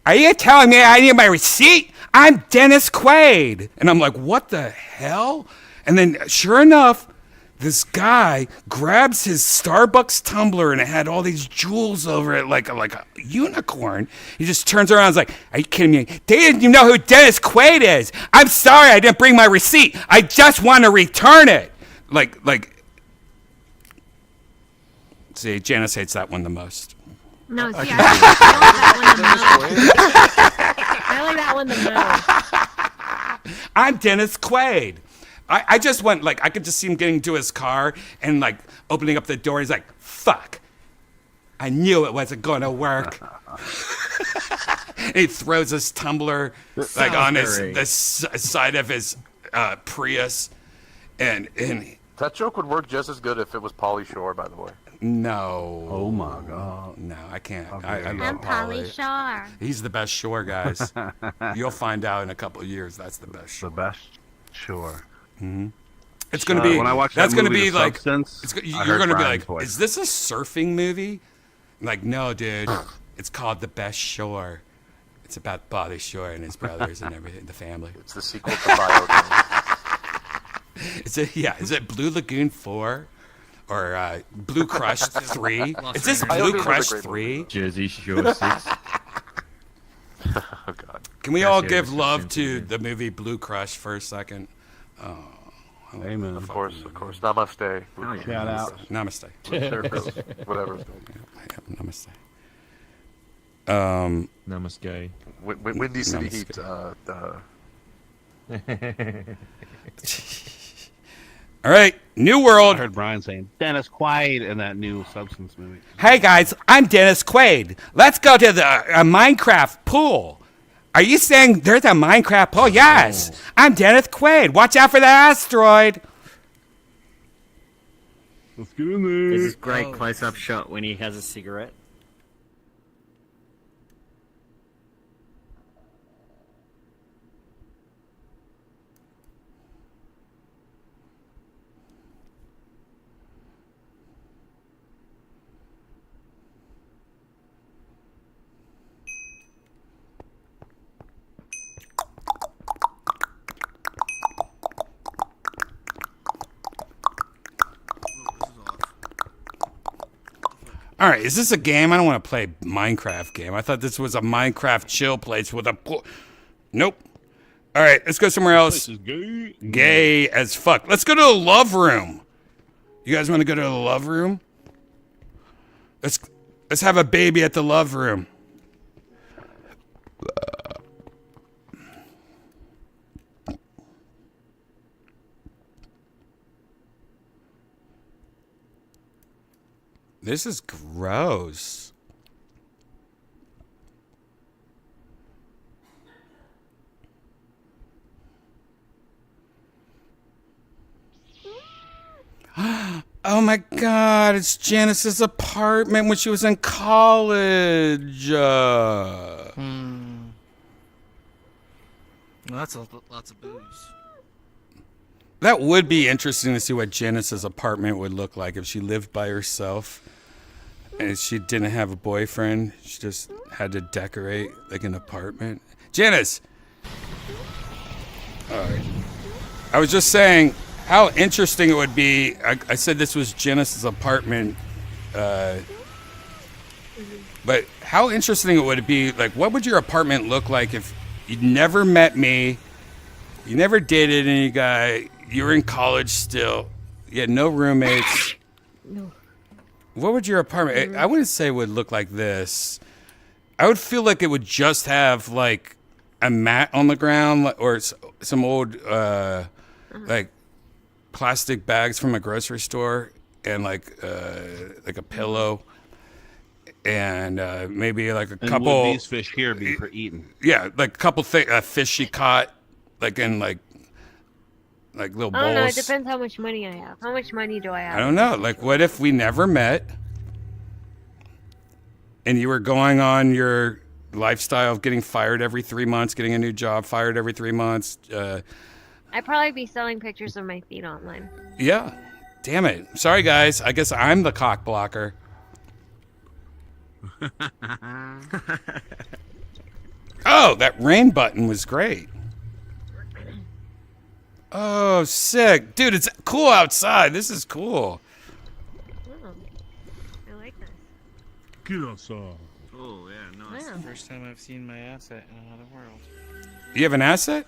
S8: are you telling me I need my receipt? I'm Dennis Quaid. And I'm like, what the hell? And then, sure enough, this guy grabs his Starbucks tumbler and it had all these jewels over it like a unicorn. He just turns around and is like, are you kidding me? Didn't you know who Dennis Quaid is? I'm sorry I didn't bring my receipt. I just want to return it. See, Janice hates that one the most.
S11: No, see, I like that one the most.
S8: I'm Dennis Quaid. I just went, like, I could just see him getting to his car and, like, opening up the door. He's like, fuck. I knew it wasn't going to work. And he throws his tumbler, like, on the side of his Prius. And
S21: that joke would work just as good if it was Pauly Shore, by the way.
S8: No.
S10: Oh, my God.
S8: No, I can't.
S11: I'm
S8: love
S11: Polly Shore.
S8: He's the best Shore, guys. You'll find out in a couple of years that's the best Shore.
S10: The best Shore.
S8: Mm-hmm. It's going to be.
S10: When I watched
S8: that's
S10: that
S8: going to
S10: movie,
S8: be
S10: The
S8: like.
S10: Substance,
S8: You're going to be like, is this a surfing movie? I'm like, no, dude. It's called The Best Shore. It's about Pauly Shore and his brothers and everything, the family.
S21: It's the sequel to Biodome.
S8: Is it Blue Lagoon 4? Or Blue Crush 3? Is this
S21: Angeles.
S8: Blue Crush 3?
S18: Jersey Shore 6.
S21: Oh, God.
S8: Can we all give love to the movie Blue Crush for a second? Oh,
S10: amen.
S21: Of course. Namaste.
S10: Shout out.
S8: Namaste.
S21: Whatever.
S8: Namaste.
S18: Namaste.
S21: Windy City Heat.
S8: All right, New World.
S10: I heard Brian saying Dennis Quaid in that new Substance movie.
S8: Hey guys, I'm Dennis Quaid. Let's go to the Minecraft pool. Are you saying there's a Minecraft pool? Yes. Oh. I'm Dennis Quaid. Watch out for the asteroid.
S10: Let's get in there.
S13: There's this great close-up shot when he has a cigarette.
S8: All right, is this a game? I don't want to play a Minecraft game. I thought this was a Minecraft chill place with a pool. Nope. All right, let's go somewhere else.
S10: This is gay.
S8: Gay as fuck. Let's go to the love room. You guys want to go to the love room? Let's have a baby at the love room. This is gross. Oh my God, it's Janice's apartment when she was in college.
S15: Well, that's lots of booze.
S8: That would be interesting to see what Janice's apartment would look like if she lived by herself and she didn't have a boyfriend. She just had to decorate like an apartment. Janice! All right. I was just saying how interesting it would be. I said this was Janice's apartment, but how interesting it would be, like, what would your apartment look like if you'd never met me, you never dated any guy, you were in college still, you had no roommates.
S11: No.
S8: What would your apartment, I wouldn't say it would look like this. I would feel like it would just have, like, a mat on the ground or some old, like, plastic bags from a grocery store and like a pillow and maybe like a couple.
S10: Would these fish here be for eating?
S8: Yeah, like a couple fish she caught, like in like little bowls.
S11: I don't know. It depends how much money I have. How much money do I have?
S8: I don't know. Like, what if we never met and you were going on your lifestyle of getting fired every 3 months, getting a new job, fired every 3 months?
S11: I'd probably be selling pictures of my feet online.
S8: Yeah. Damn it. Sorry, guys. I guess I'm the cock blocker. Oh, that rain button was great. Oh, sick. Dude, it's cool outside. This is cool.
S11: Oh, I like this.
S10: Get outside.
S13: Oh, yeah, nice.
S11: Wow.
S15: First time I've seen my asset in another world.
S8: You have an asset?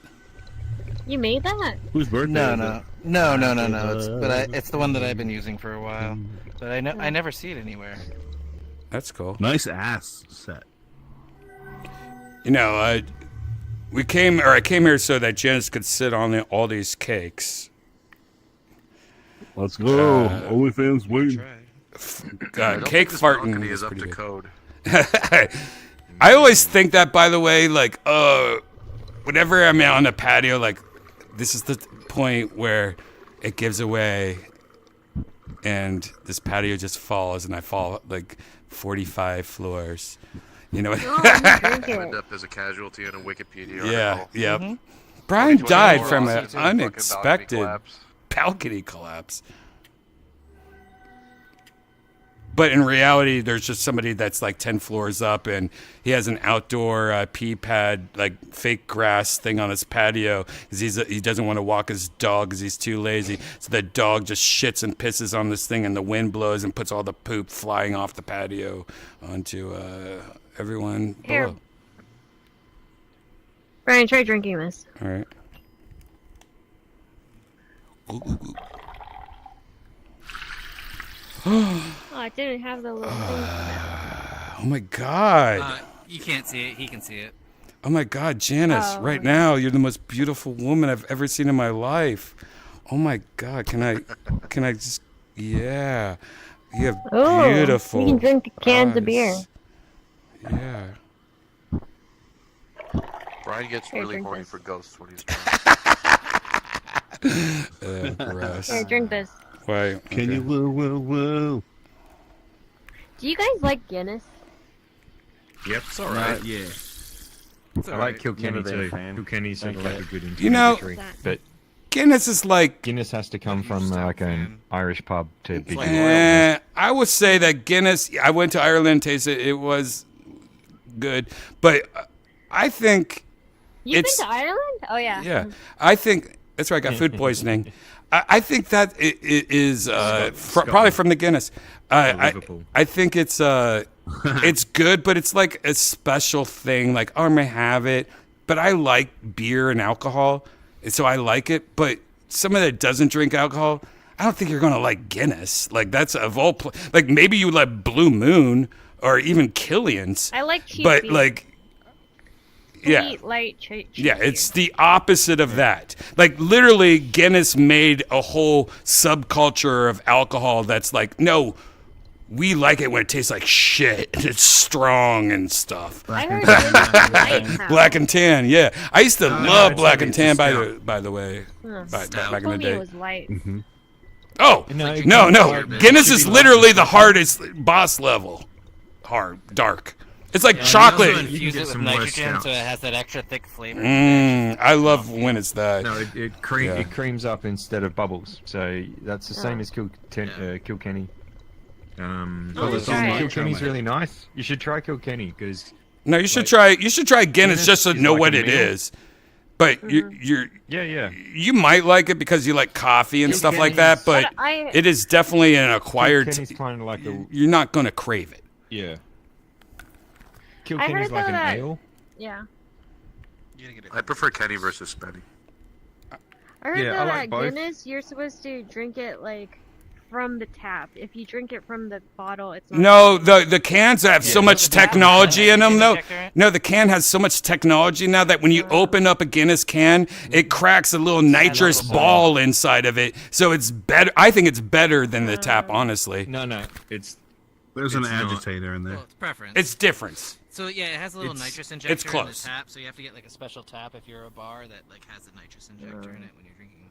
S11: You made that?
S10: Whose birthday?
S15: No. It's the one that I've been using for a while. But I never see it anywhere.
S8: That's cool.
S10: Nice ass set.
S8: You know, I came here so that Janice could sit on all these cakes.
S10: Let's go. OnlyFans waiting.
S8: Cake farting
S21: balcony
S8: is
S21: is up
S8: pretty
S21: to
S8: good.
S21: code.
S8: I always think that, by the way, like, whenever I'm out on the patio, like, this is the point where it gives away and this patio just falls and I fall like 45 floors. You know what?
S21: End up as a casualty in a Wikipedia
S8: Yeah,
S21: article.
S8: yep.
S21: Mm-hmm.
S8: Brian
S21: 2024
S8: died from an
S21: lawsuits and fucking
S8: unexpected balcony collapse. But in reality, there's just somebody that's like 10 floors up and he has an outdoor pee pad, like fake grass thing on his patio because he doesn't want to walk his dog because he's too lazy. So the dog just shits and pisses on this thing and the wind blows and puts all the poop flying off the patio onto everyone
S11: Here.
S8: below.
S11: Brian, try drinking this.
S8: All right.
S11: Oh, it didn't have the little thing.
S8: Oh my God.
S9: You can't see it. He can see it.
S8: Oh my God, Janice,
S11: Oh,
S8: right now you're the most beautiful woman I've ever seen in my life. Oh my God, can I just, yeah. You have
S11: Oh,
S8: beautiful
S11: you can drink cans of
S8: eyes.
S11: beer.
S8: Yeah.
S21: Brian gets
S11: Here,
S21: really
S11: drink
S21: horny
S11: this.
S21: for ghosts when he's drunk.
S8: Gross.
S11: Here, drink this.
S8: Why?
S10: Can you woo?
S11: Do you guys like Guinness?
S18: Yep, it's alright.
S13: Yeah.
S18: I like Kilkenny
S13: Never been a
S18: too.
S13: fan.
S18: Kilkenny's sort of like a good
S8: You know,
S18: intermediary. But
S8: Guinness is like...
S12: Guinness has to come from like an Irish pub to be
S8: I would say that Guinness, I went to Ireland, tasted it, it was good. But I think
S11: You've
S8: it's...
S11: been to Ireland? Oh, yeah.
S8: Yeah, I think that's where I got food poisoning. I think that it is probably from the Guinness. I think it's good, but it's like a special thing. Like, oh, I'm gonna have it. but I like beer and alcohol, and so I like it. But someone that doesn't drink alcohol, I don't think you're gonna like Guinness. Like that's of all, like maybe you like Blue Moon or even Killian's.
S11: I like cheap
S8: but
S11: beer.
S8: like, yeah,
S11: Sweet, light, cheap
S8: yeah, it's the opposite of that. Like literally, Guinness made a whole subculture of alcohol that's like, no, we like it when it tastes like shit and it's strong and stuff.
S11: I heard Guinness light now.
S8: Black and tan, yeah. I used to love
S21: it's
S8: black
S21: a-
S8: and
S21: it's a
S8: tan.
S21: stout.
S8: By the way, back in the
S11: Told me
S8: day.
S11: it was light.
S8: Oh
S21: like
S8: no, no!
S21: hard,
S8: Guinness
S21: it
S8: is
S21: should be
S8: literally the hardest boss level. Hard, dark. It's like chocolate.
S15: You infuse it with nitrogen so it has that extra thick flavor.
S8: I love when it's that.
S12: No, it creams up instead of bubbles. So that's the same as Kilkenny. Kilkenny's really nice. You should try Kilkenny because.
S8: No, you should try. You should try Guinness just to know
S12: like
S8: what
S12: a
S8: it
S12: meal.
S8: is. But you're
S12: yeah.
S8: You might like it because you like coffee and stuff like that. But it is definitely an acquired.
S12: Kilkenny's kind of like a.
S8: You're not gonna crave it.
S12: Yeah.
S11: I
S12: Kilkenny's
S11: heard
S12: like
S11: though
S12: an
S11: that,
S12: ale.
S11: yeah.
S21: I prefer Kenny versus Spenny.
S11: I heard
S12: Yeah,
S11: though
S12: I like
S11: that
S12: both.
S11: Guinness, you're supposed to drink it like from the tap. If you drink it from the bottle, it's not.
S8: No, the cans have so much
S11: the tap
S8: technology in them, though.
S11: injector?
S8: No, the can has so much technology now that when you open up a Guinness can, it cracks a little nitrous ball inside of it. So it's better. I think it's better than the tap, honestly.
S12: No, it's.
S10: There's an agitator in there.
S15: Well, it's preference.
S8: It's different.
S15: So yeah, it has a little nitrous injector
S8: it's
S15: in
S8: close.
S15: the tap, so you have to get like a special tap if you're a bar that like has a nitrous injector in it when you're drinking.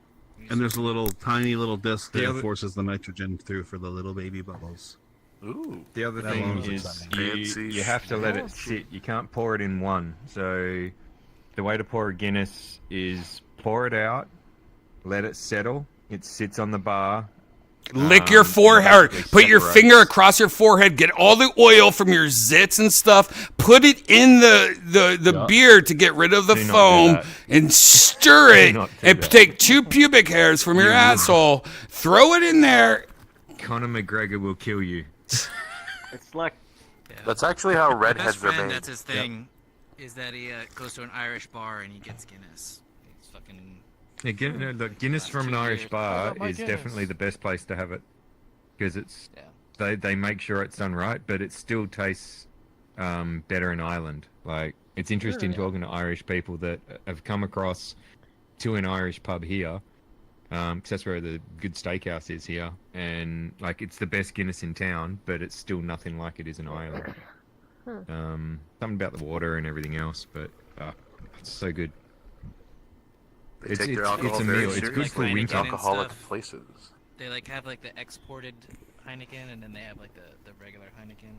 S10: And there's a little tiny little disc
S12: The
S10: that
S12: other-
S10: forces the nitrogen through for the little baby bubbles.
S21: Ooh.
S12: The other
S10: That
S12: thing
S10: one was
S12: is
S10: exciting.
S12: you have to let it sit. You can't pour it in one. So the way to pour a Guinness is pour it out, let it settle. It sits on the bar.
S8: Lick your forehead, or put your finger across your forehead, get all the oil from your zits and stuff, put it in the beer to get rid of the
S12: Do not do
S8: foam,
S12: that.
S8: and stir it,
S12: not do
S8: and
S12: that.
S8: take 2 pubic hairs from your
S12: Yeah.
S8: asshole, throw it in there.
S12: Conor McGregor will kill you.
S20: It's like
S21: That's actually how
S15: My
S21: redheads
S15: best friend,
S21: remain.
S15: that's his thing, is that he goes to an Irish bar and he gets Guinness. He's fucking.
S12: Yeah, Guinness from an Irish bar
S15: What about my
S12: is
S15: Guinness?
S12: definitely the best place to have it because it's they make sure it's done right, but it still tastes better in Ireland. Like it's interesting talking to Irish people that have come across to an Irish pub here, because that's where the good steakhouse is here, and like it's the best Guinness in town, but it's still nothing like it is in Ireland. Something about the water and everything else, but it's so good.
S21: They take their alcohol
S12: it's a
S21: very
S12: meal. It's
S21: seriously.
S12: good for
S15: Heineken
S12: winter.
S15: and
S21: Alcoholic
S15: stuff.
S21: places.
S15: They like have like the exported Heineken, and then they have like the regular Heineken.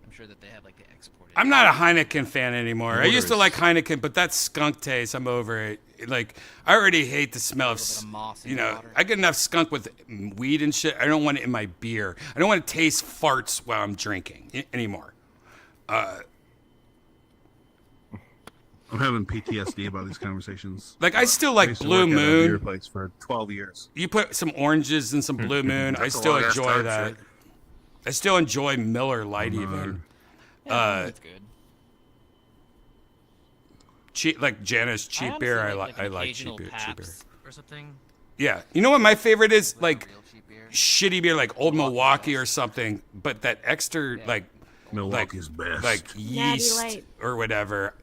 S15: I'm sure that they have like the exported.
S8: I'm not a Heineken fan anymore. I
S12: Water
S8: used to
S12: is-
S8: like Heineken, but that skunk taste, I'm over it. Like, I already hate the smell of,
S15: moss in
S8: you
S15: the
S8: know,
S15: water.
S8: I get enough skunk with weed and shit. I don't want it in my beer. I don't want to taste farts while I'm drinking anymore.
S10: I'm having PTSD about these conversations.
S8: Like, I still like
S10: used to
S8: Blue
S10: work at a beer
S8: Moon.
S10: place for 12 years.
S8: You put some oranges and some Blue Moon. I
S21: That's a
S8: still
S21: long-ass
S8: enjoy
S21: time,
S8: that.
S21: shit.
S8: I still enjoy Miller Lite even.
S15: That's good.
S8: Cheap, like Janus cheap
S15: honestly
S8: beer. I
S15: like an
S8: like
S15: occasional
S8: cheap beer.
S15: Pabst or something.
S8: Yeah, you know what my favorite is? Like shitty beer, like Old Milwaukee or something. But that extra, like
S10: Milwaukee's best.
S8: like yeast
S11: Light.
S8: or whatever.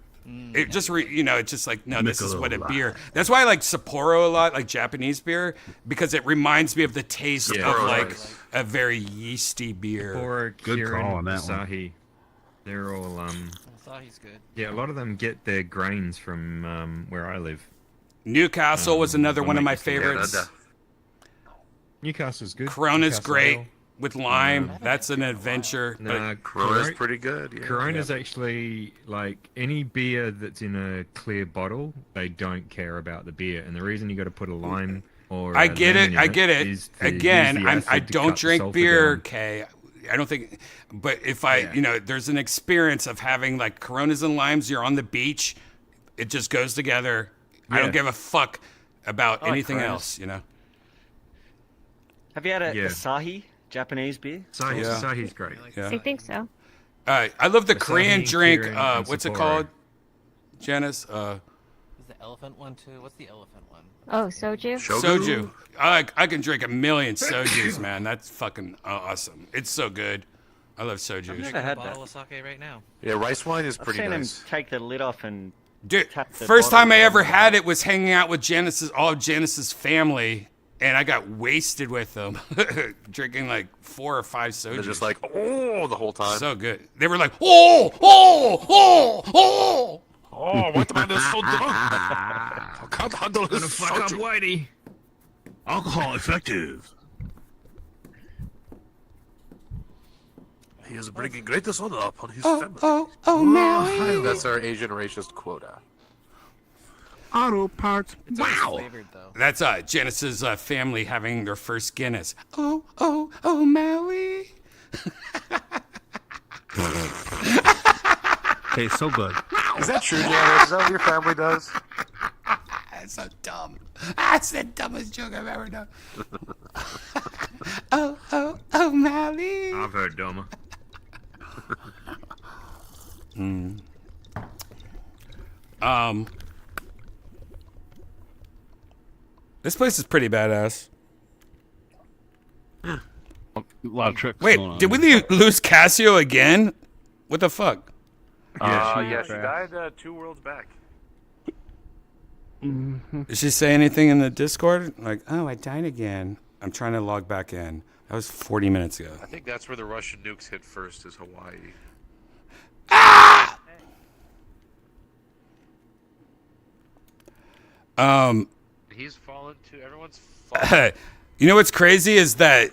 S8: It just it's just like no, this is what a
S10: Michelob
S8: beer.
S10: Light.
S8: That's why I like Sapporo a lot, like Japanese beer, because it reminds me of the taste
S12: Yeah.
S8: of
S21: Sapporo
S8: like
S21: is.
S8: a very yeasty beer.
S12: Or
S10: Good
S12: Kirin,
S10: call on that one.
S12: Asahi. They're all
S15: Asahi's good.
S12: yeah. A lot of them get their grains from where I live.
S8: Newcastle was another
S12: they'll
S8: one of
S12: make
S8: my
S12: it still-
S8: favorites.
S12: Newcastle's good.
S8: Corona's
S12: Newcastle
S8: great
S12: Ale.
S8: with lime. That's an adventure.
S12: Nah,
S21: Corona's pretty good. Yeah.
S12: Corona's actually like any beer that's in a clear bottle. They don't care about the beer, and the reason you got to put a lime or
S8: I
S12: a
S8: get
S12: lemon
S8: it.
S12: in
S8: I get it.
S12: is to use
S8: Again,
S12: the
S8: I
S12: acid to
S8: don't
S12: cut the
S8: drink
S12: sulfur
S8: beer,
S12: down.
S8: Kay. I don't think, but if I, there's an experience of having like Coronas and limes. You're on the beach. It just goes together. I
S12: Yeah.
S8: don't give a fuck about
S20: I like
S8: anything
S20: Coronas.
S8: else.
S20: Have you had a
S12: Yeah.
S20: Asahi Japanese beer?
S12: Asahi's great.
S8: Yeah.
S11: I think so.
S8: I love the
S12: Asahi,
S8: Korean drink.
S12: Kirin, and
S8: What's it
S12: Sapporo.
S8: called, Janice?
S15: elephant one too. What's the elephant one?
S11: Oh, soju?
S8: Soju. I can drink a million sojus, man. That's fucking awesome. It's so good. I love soju.
S15: I'm drinking a bottle of sake right now.
S21: Yeah, rice wine is
S13: I've
S21: pretty
S13: seen
S21: nice.
S13: him take the lid off and
S8: Dude,
S13: tap the
S8: first
S13: bottle
S8: time I
S13: down
S8: ever
S13: with
S8: had it was hanging out with all of Janice's family, and I got wasted with them, drinking like 4 or 5 sojus.
S21: They're just like, oh, the whole time.
S8: So good. They were like, oh, oh, oh, oh.
S21: Oh, what man is so drunk? I can't handle
S9: Gonna
S21: this
S9: fuck up
S21: soju.
S9: Whitey.
S10: Alcohol effective.
S21: He is bringing great dishonor upon his
S8: Oh,
S21: family.
S8: oh, Maui.
S21: That's our Asian racist quota.
S10: Auto parts.
S15: Wow. Flavored though.
S8: That's Janice's family having their first Guinness. Oh, oh, oh, Maui.
S10: Tastes so good.
S21: Is that true, Janice? Is that what your family does?
S8: That's so dumb. That's the dumbest joke I've ever done. Oh, oh, oh, Maui.
S18: I've heard dumber.
S8: This place is pretty badass.
S10: A lot of tricks.
S8: Wait,
S10: going on
S8: did we
S10: here.
S8: lose Cassio again? What the fuck?
S21: Yeah, she died 2 worlds back.
S8: Did she say anything in the Discord? Like, oh, I died again. I'm trying to log back in. That was 40 minutes ago.
S21: I think that's where the Russian nukes hit first, is Hawaii. He's fallen too. Everyone's fallen.
S8: You know what's crazy is that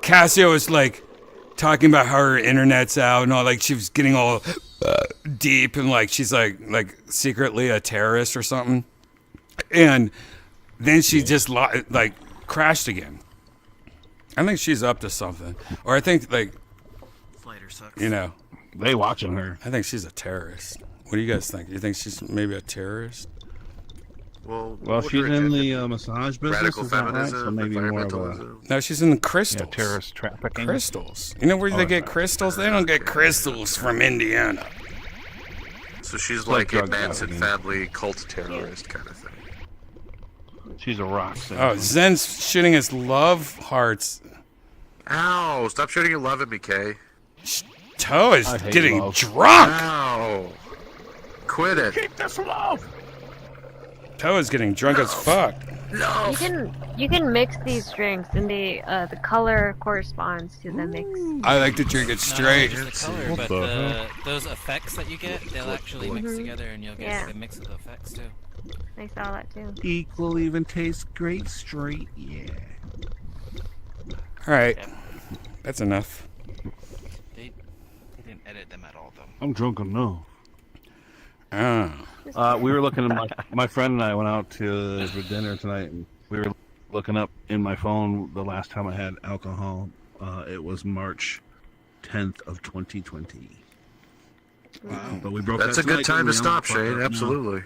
S8: Cassio was like talking about how her internet's out and all, like she was getting all deep and like she's like secretly a terrorist or something, and then she just like crashed again. I think she's up to something, or I think like
S9: Flighter sucks.
S8: you know
S10: They watching her.
S8: I think she's a terrorist. What do you guys think? You think she's maybe a terrorist?
S21: Well,
S10: Well,
S21: what's
S10: she's
S21: her
S10: in
S21: agenda?
S10: the massage business.
S21: Radical
S10: Is that right?
S21: feminism,
S10: So maybe more of a
S21: environmentalism.
S8: No, she's in the crystals.
S10: terrorist trafficking.
S8: Crystals. You know where they get crystals? They don't get crystals from Indiana.
S21: So she's
S10: like
S21: like a
S10: drug
S21: Manson
S10: trafficking.
S21: family cult terrorist kind of thing.
S10: She's a rock star.
S8: Oh, Zen's shooting his love hearts.
S21: Ow! Stop shooting your love at me, Kay.
S8: Toe is
S10: I hate
S8: getting
S10: love.
S8: drunk.
S21: Ow! Quit it.
S10: Keep this love.
S8: Toe is getting drunk as fuck.
S21: No.
S11: You can mix these drinks, and the color corresponds to the mix.
S8: I like to drink it straight.
S15: Not just the color,
S10: What
S15: but
S10: the
S15: those effects that you get, they'll actually mix
S11: Mhm.
S15: together, and you'll get
S11: Yeah.
S15: a mix of the effects too.
S11: I saw that too.
S10: Equal even tastes great straight. Yeah.
S8: All right, that's enough.
S15: They didn't edit them at all though.
S10: I'm drunk enough.
S8: Oh.
S10: We were looking at my friend and I went out for dinner tonight, and we were looking up in my phone the last time I had alcohol. It was March 10th of 2020. But we broke
S21: That's
S10: that
S21: a good
S10: tonight,
S21: time
S10: we
S21: to
S10: don't
S21: stop,
S10: fuck
S21: Shane.
S10: up
S21: Absolutely.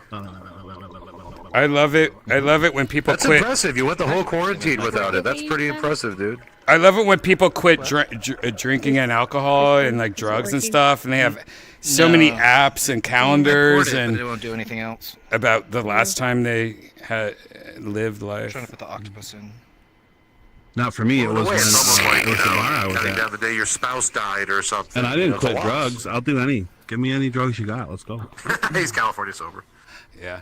S8: I love it. I love it when people
S21: That's
S8: quit.
S21: impressive. You went the whole quarantine without it. That's pretty impressive, dude.
S8: I love it when people quit drinking and alcohol and like drugs and stuff, and they have so many apps and calendars
S15: Record it, but
S8: and
S15: they won't do anything else.
S8: about the last time they had lived life.
S15: Trying to put the octopus in.
S10: Not for me. It was
S21: Wait, it's almost like,
S10: it was the bar I was
S21: counting
S10: at.
S21: down the day your spouse died or something.
S10: And I didn't
S21: It's a
S10: quit
S21: loss.
S10: drugs. I'll do any. Give me any drugs you got. Let's go.
S21: He's California sober.
S8: Yeah.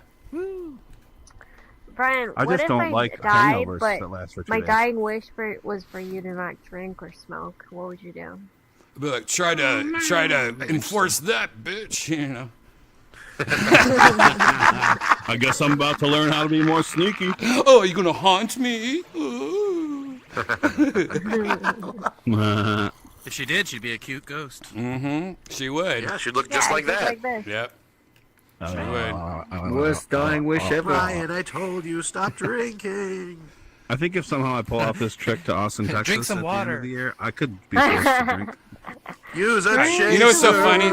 S11: Brian,
S10: I
S11: what
S10: just
S11: if
S10: don't
S11: I
S10: like
S11: died,
S10: hangovers
S11: but
S10: that last for 2
S11: my
S10: days.
S11: dying wish was for you to not drink or smoke? What would you do?
S8: Be like, try to enforce that, bitch. You know.
S10: I guess I'm about to learn how to be more sneaky.
S8: Oh, are you gonna haunt me?
S15: If she did, she'd be a cute ghost.
S8: Mm-hmm. She would.
S21: Yeah, she'd look just like that.
S8: Yep. She would.
S13: Worst dying wish ever.
S21: Ryan, I told you, stop drinking.
S10: I think if somehow I pull off this trip to Austin, Texas
S15: Drink some
S10: at the end
S15: water.
S10: of the year, I could be forced to drink.
S21: Use a chaser.
S8: You know what's so funny?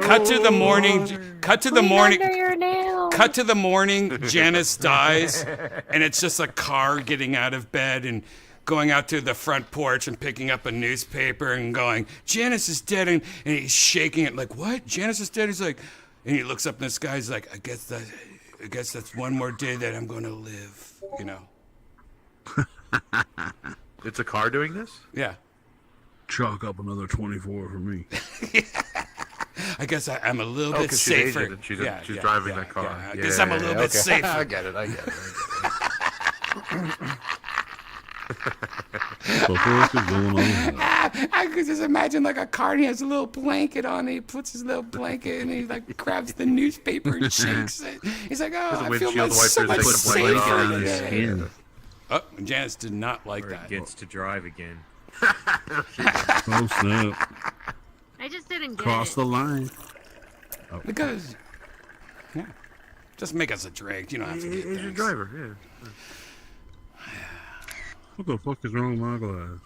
S8: Cut to the morning. Cut to the morning.
S11: Under your nails.
S8: Cut to the morning. Janice dies, and it's just a car getting out of bed and going out to the front porch and picking up a newspaper and going, Janice is dead, and he's shaking it like, what? Janice is dead? He's like, And he looks up in the sky. He's like, I guess that's one more day that I'm going to live. You know.
S21: It's a car doing this?
S8: Yeah.
S10: Chalk up another 24 for me.
S8: I guess I'm a little bit
S21: 'cause
S8: safer.
S21: She's driving that car.
S8: I guess I'm a little bit safer.
S21: I get it.
S8: I could just imagine like a car and he has a little blanket on it. He puts his little blanket and he like grabs the newspaper and shakes it. He's like, oh, I feel so much safer today. Oh, Janice did not like that.
S12: Gets to drive again.
S10: Oh, snap.
S11: I just didn't get
S10: Cross
S11: it.
S10: the line. Oh.
S8: Because, yeah. Just make us a drink. You don't have to get
S21: He's your driver, yeah.
S10: What the fuck is wrong with my glass?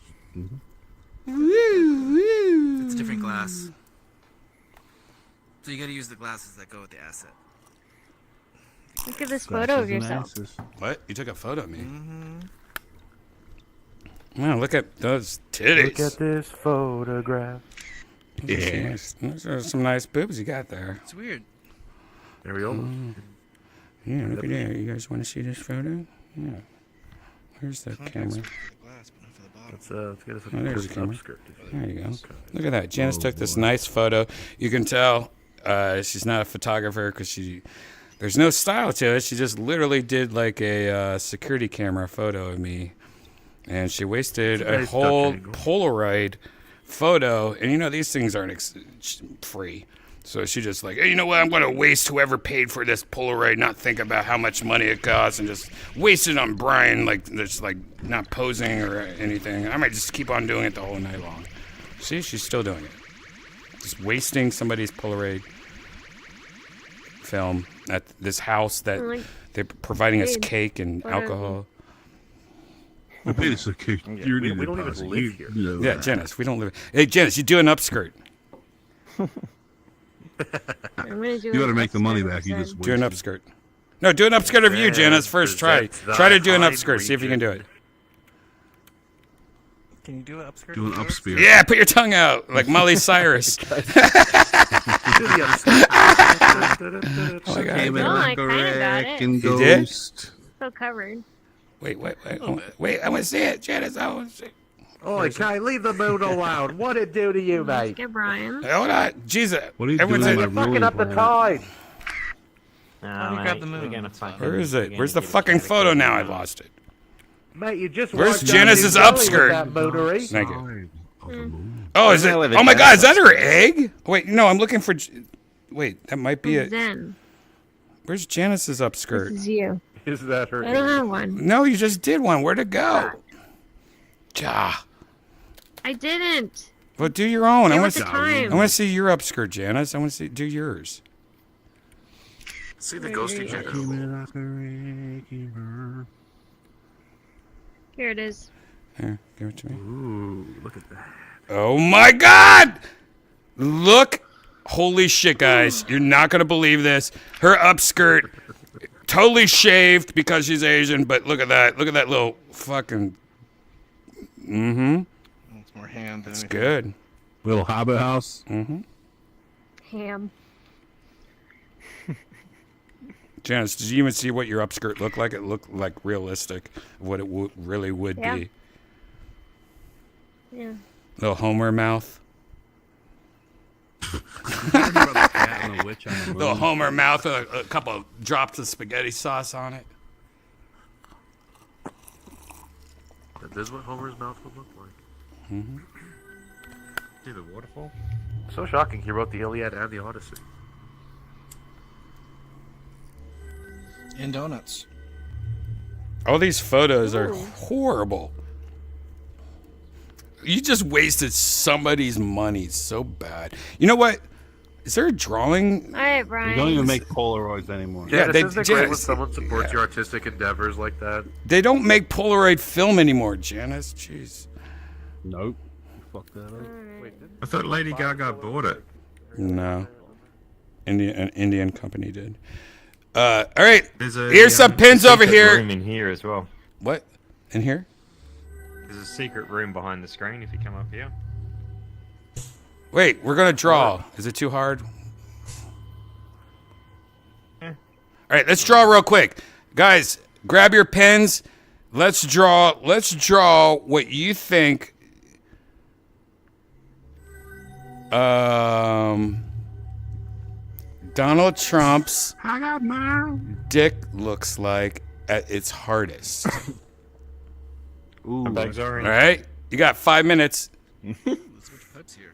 S9: It's a different glass. So you gotta use the glasses that go with the asset.
S11: Look at this photo of yourself.
S8: What? You took a photo of me?
S9: Mm-hmm.
S8: Wow, look at those titties.
S21: Look at this photograph.
S8: Yeah. Those are some nice boobs you got there.
S9: It's weird.
S21: There we go.
S8: Yeah, look at that. You guys want to see this photo? Yeah. Where's the camera?
S21: Let's get us a
S8: There's the camera.
S21: upskirt.
S8: There you go. Look at that. Janice took this nice photo. You can tell she's not a photographer because there's no style to it. She just literally did like a security camera photo of me. And she wasted a whole Polaroid photo. And you know, these things aren't free. So she just like, hey, you know what? I'm going to waste whoever paid for this Polaroid, not think about how much money it costs, and just waste it on Brian, like just like not posing or anything. I might just keep on doing it the whole night long. See, she's still doing it. Just wasting somebody's Polaroid film at this house that they're providing us cake and alcohol.
S10: We paid us a cake.
S21: We don't even live here.
S8: Yeah, Janice, we don't live. Hey, Janice, you do an upskirt.
S10: You got to make the money back. You just
S8: do an upskirt. No, do an upskirt of you, Janice. First, try to do an upskirt. See if you can do it.
S15: Can you do an upskirt?
S10: Do an upskirt.
S8: Yeah, put your tongue out like Miley Cyrus.
S11: Oh, I kind of got it.
S8: You did?
S11: So covered.
S8: Wait. I want to see it, Janice. I want to see it.
S21: Oh, Kai, leave the moon alone. What'd it do to you, mate?
S11: Get Brian.
S8: Hey, hold on. Jesus.
S10: What are you
S8: Everyone's
S10: doing?
S21: You're fucking up the tide.
S15: you grab the moon.
S8: Where is it? Where's the fucking photo now? I lost it.
S21: Mate, you just
S8: Where's
S21: walked
S8: Janice's
S21: down his belly with
S8: upskirt?
S21: that moonery.
S8: Thank you. Oh, is it? Oh my God, is that her egg? Wait, no, I'm looking for. Wait, that might be it.
S11: Zen.
S8: Where's Janice's upskirt?
S11: This is you.
S21: Is that her?
S11: I don't have one.
S8: No, you just did one. Where'd it go? Ja.
S11: I didn't.
S8: Well, do your own. I
S11: Give
S8: want
S11: it the time.
S8: to see your upskirt, Janice. I want to do yours.
S21: See the ghosty chick.
S11: Here it is.
S8: Here, give it to me.
S21: Ooh, look at that.
S8: Oh my God! Look. Holy shit, guys. You're not going to believe this. Her upskirt, totally shaved because she's Asian, but look at that. Look at that little fucking... Mm-hmm.
S15: It's more ham than
S8: It's
S15: anything.
S8: good.
S10: Little hobbit house.
S8: Mm-hmm.
S11: Ham.
S8: Janice, did you even see what your upskirt looked like? It looked like realistic of what it really would be.
S11: Yeah.
S8: Little Homer mouth. Little Homer mouth with a couple of drops of spaghetti sauce on it.
S21: That is what Homer's mouth would look like.
S8: Mm-hmm.
S21: See the waterfall? So shocking. He wrote the Iliad and the Odyssey.
S9: And donuts.
S8: All these photos are horrible. You just wasted somebody's money so bad. You know what? Is there a drawing?
S11: All right, Brian.
S10: You don't even make Polaroids anymore.
S21: Yeah, isn't it great when someone supports your artistic endeavors like that?
S8: They don't make Polaroid film anymore, Janice. Jeez.
S10: Nope. Fuck that up.
S18: I thought Lady Gaga bought it.
S8: No. An Indian company did. All right.
S12: There's
S8: Here's some pins over here.
S12: Room in here as well.
S8: What? In here?
S12: There's a secret room behind the screen if you come up here.
S8: Wait, we're gonna draw. Is it too hard? All right, let's draw real quick. Guys, grab your pens. Let's draw what you think Donald Trump's dick looks like at its hardest.
S18: Ooh,
S8: All right, you got 5 minutes.
S9: Switch putts here.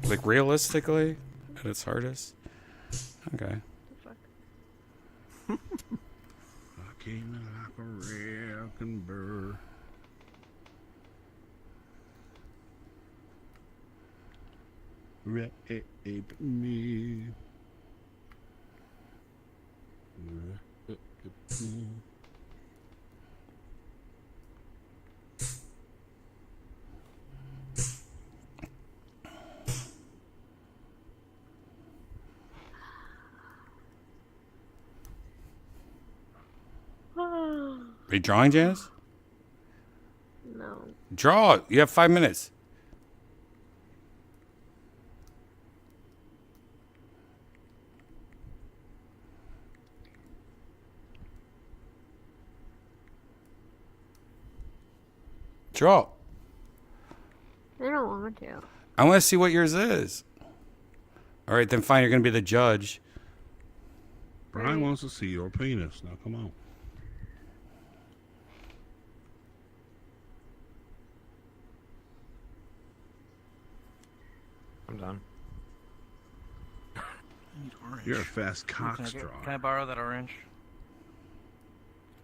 S8: Like realistically, at its hardest. Okay.
S10: I came in like a wrecking bird. Rape me. Rape me.
S8: Are you drawing, Janice?
S11: No.
S8: Draw. You have 5 minutes. Draw.
S11: I don't want to.
S8: I want to see what yours is. All right, then fine. You're going to be the judge.
S10: Brian wants to see your penis. Now, come on.
S17: I'm done.
S9: I need orange.
S10: You're a fast cock
S15: Can
S10: straw.
S15: I borrow that orange?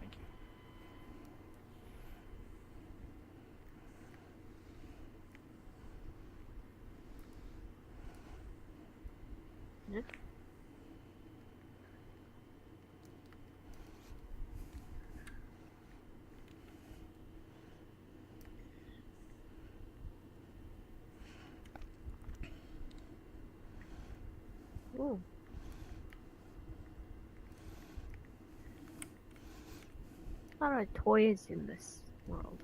S15: Thank you.
S11: Yep. Ooh. A lot of toys in this world.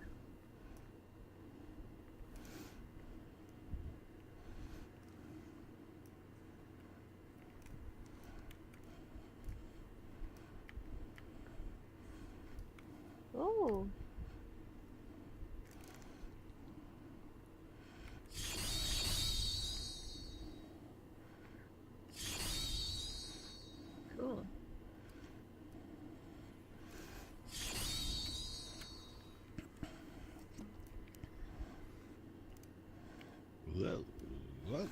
S11: Oh. Cool.
S10: Well, what?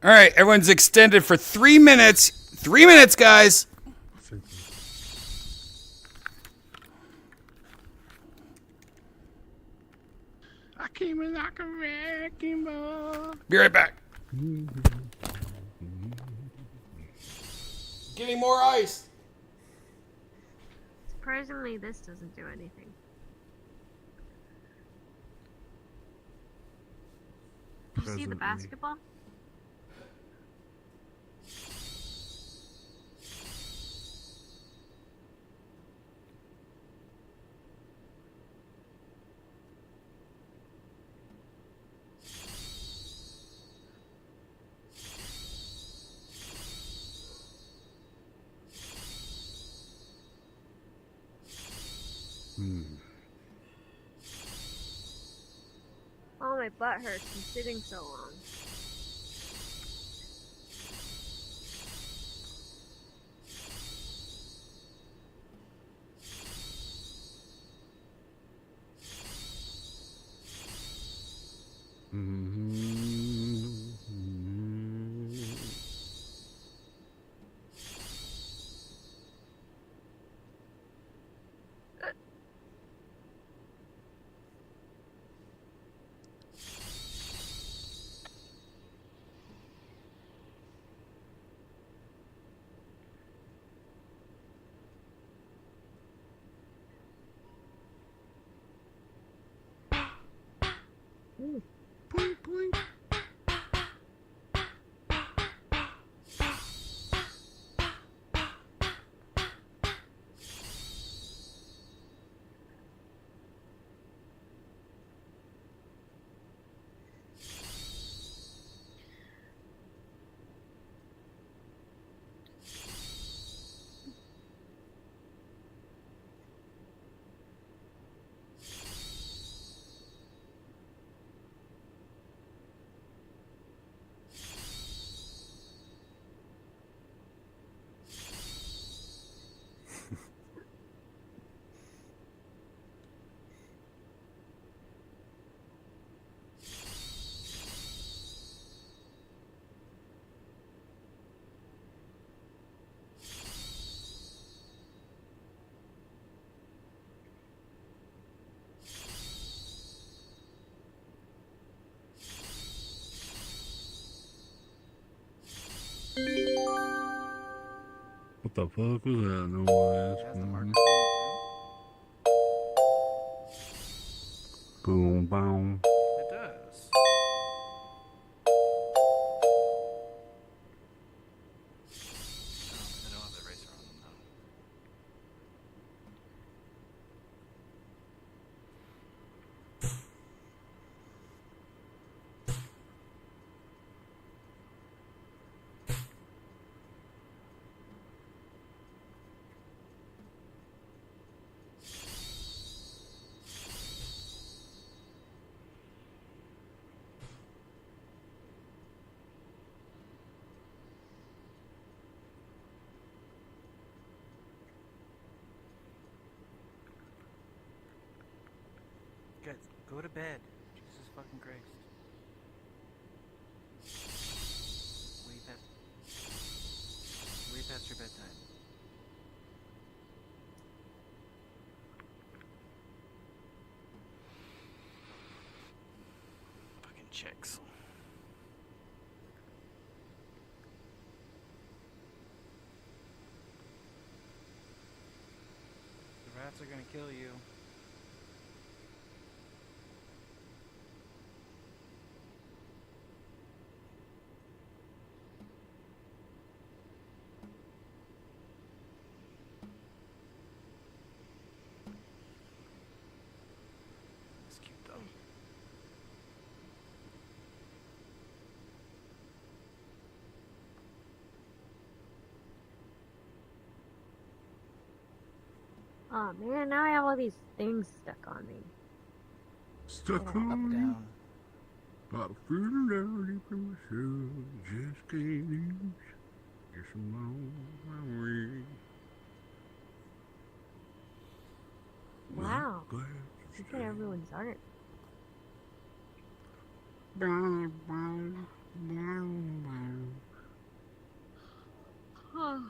S8: All right, everyone's extended for 3 minutes. 3 minutes, guys.
S10: I came in like a wrecking ball.
S8: Be right back. Getting more ice.
S11: Surprisingly, this doesn't do anything. Did you see the basketball? Oh, my butt hurts from sitting so long.
S10: Boink, boink. What the fuck was that noise? Boom, boom.
S15: It does. I don't have the eraser on them though. Guys, go to bed. Jesus fucking Christ. Way past your bedtime. Fucking chicks. The rats are gonna kill you. It's cute though.
S11: Oh man, now I have all these things stuck on me.
S10: Stuck
S11: Up,
S10: on me.
S11: down.
S10: Got a feeling down deep in myself. Just can't lose. Guess I'm on my way.
S11: Wow.
S10: Glad
S11: Look at everyone's art. Oh.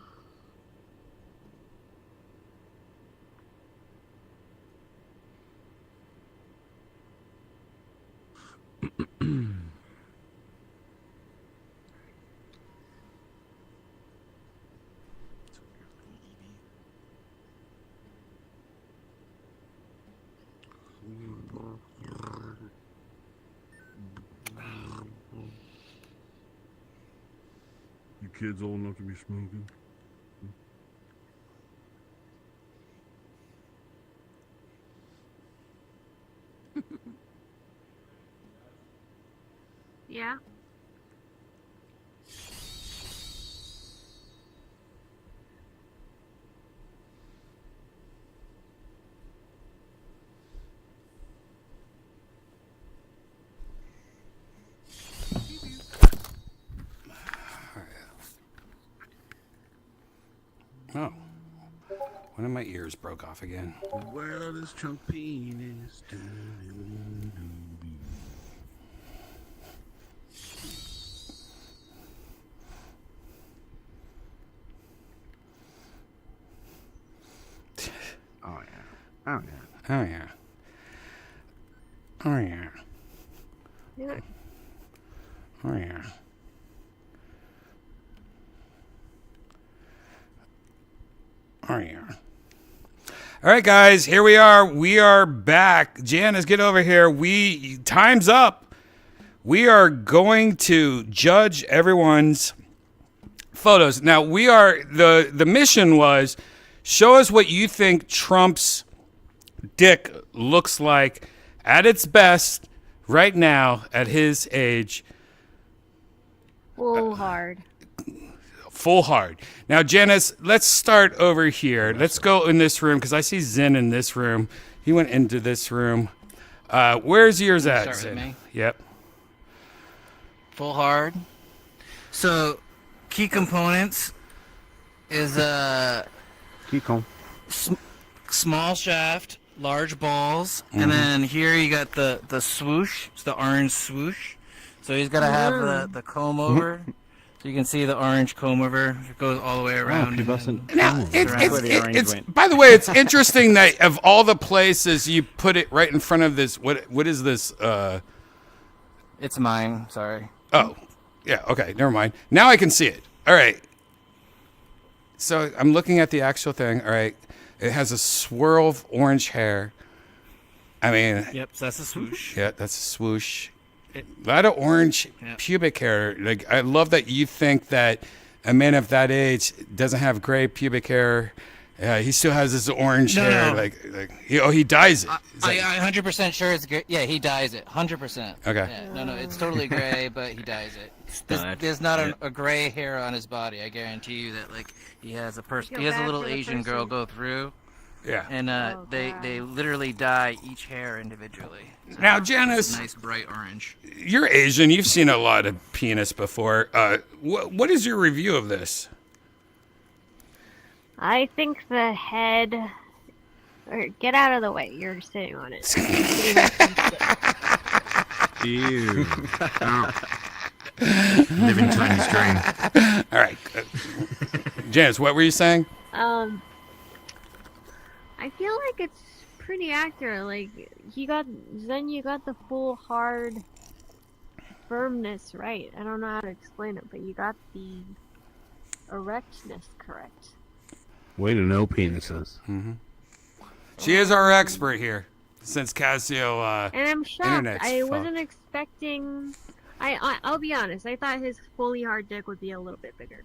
S10: You kids old enough to be smoking?
S11: Yeah.
S8: Oh. One of my ears broke off again.
S10: Well, this chunk penis. Oh yeah. Oh yeah.
S8: Oh yeah. Oh yeah.
S11: Yeah.
S8: Oh yeah. Oh yeah. All right, guys, here we are. We are back. Janice, get over here. Time's up. We are going to judge everyone's photos. Now, the mission was show us what you think Trump's dick looks like at its best right now at his age.
S11: Full hard.
S8: Full hard. Now, Janice, let's start over here. Let's go in this room because I see Zen in this room. He went into this room. Where's yours at,
S15: Start with
S8: Zen?
S15: me.
S8: Yep.
S15: Full hard. So, key components is small shaft, large balls,
S8: Mhm.
S15: and then here you got the swoosh. It's the orange swoosh. So he's got to have the comb over. So you can see the orange comb over. It goes all the way around.
S8: Now, it's by the way, it's interesting that of all the places you put it right in front of this. What is this?
S15: It's mine. Sorry.
S8: Oh, yeah. Okay, never mind. Now I can see it. All right. So I'm looking at the actual thing. All right. It has a swirl of orange hair. I mean.
S15: Yep. So that's a swoosh.
S8: Yeah, that's a swoosh. A lot of orange pubic hair. Like, I love that you think that a man of that age doesn't have gray pubic hair. He still has this orange hair.
S15: No.
S8: He dyes it.
S15: I'm 100% sure it's gray. Yeah, he dyes it. 100%.
S8: Okay.
S15: Yeah, no, it's totally gray, but he dyes it. There's not a gray hair on his body. I guarantee you that. Like, he has a person. He has a little Asian girl go through.
S8: Yeah.
S15: And they literally dye each hair individually. So
S8: Now,
S15: it's
S8: Janice,
S15: a nice bright orange.
S8: you're Asian. You've seen a lot of penis before. What is your review of this?
S11: I think the head. Or get out of the way. You're sitting on it.
S10: Ew.
S18: Living Chinese dream.
S8: All right. Janice, what were you saying?
S11: I feel like it's pretty accurate. Like, you got the full hard firmness right. I don't know how to explain it, but you got the erectness correct.
S10: Way to know penises.
S8: Mm-hmm. She is our expert here, since Casio.
S11: And I'm shocked.
S8: Internet's
S11: I
S8: fucked.
S11: wasn't expecting. I'll be honest. I thought his fully hard dick would be a little bit bigger.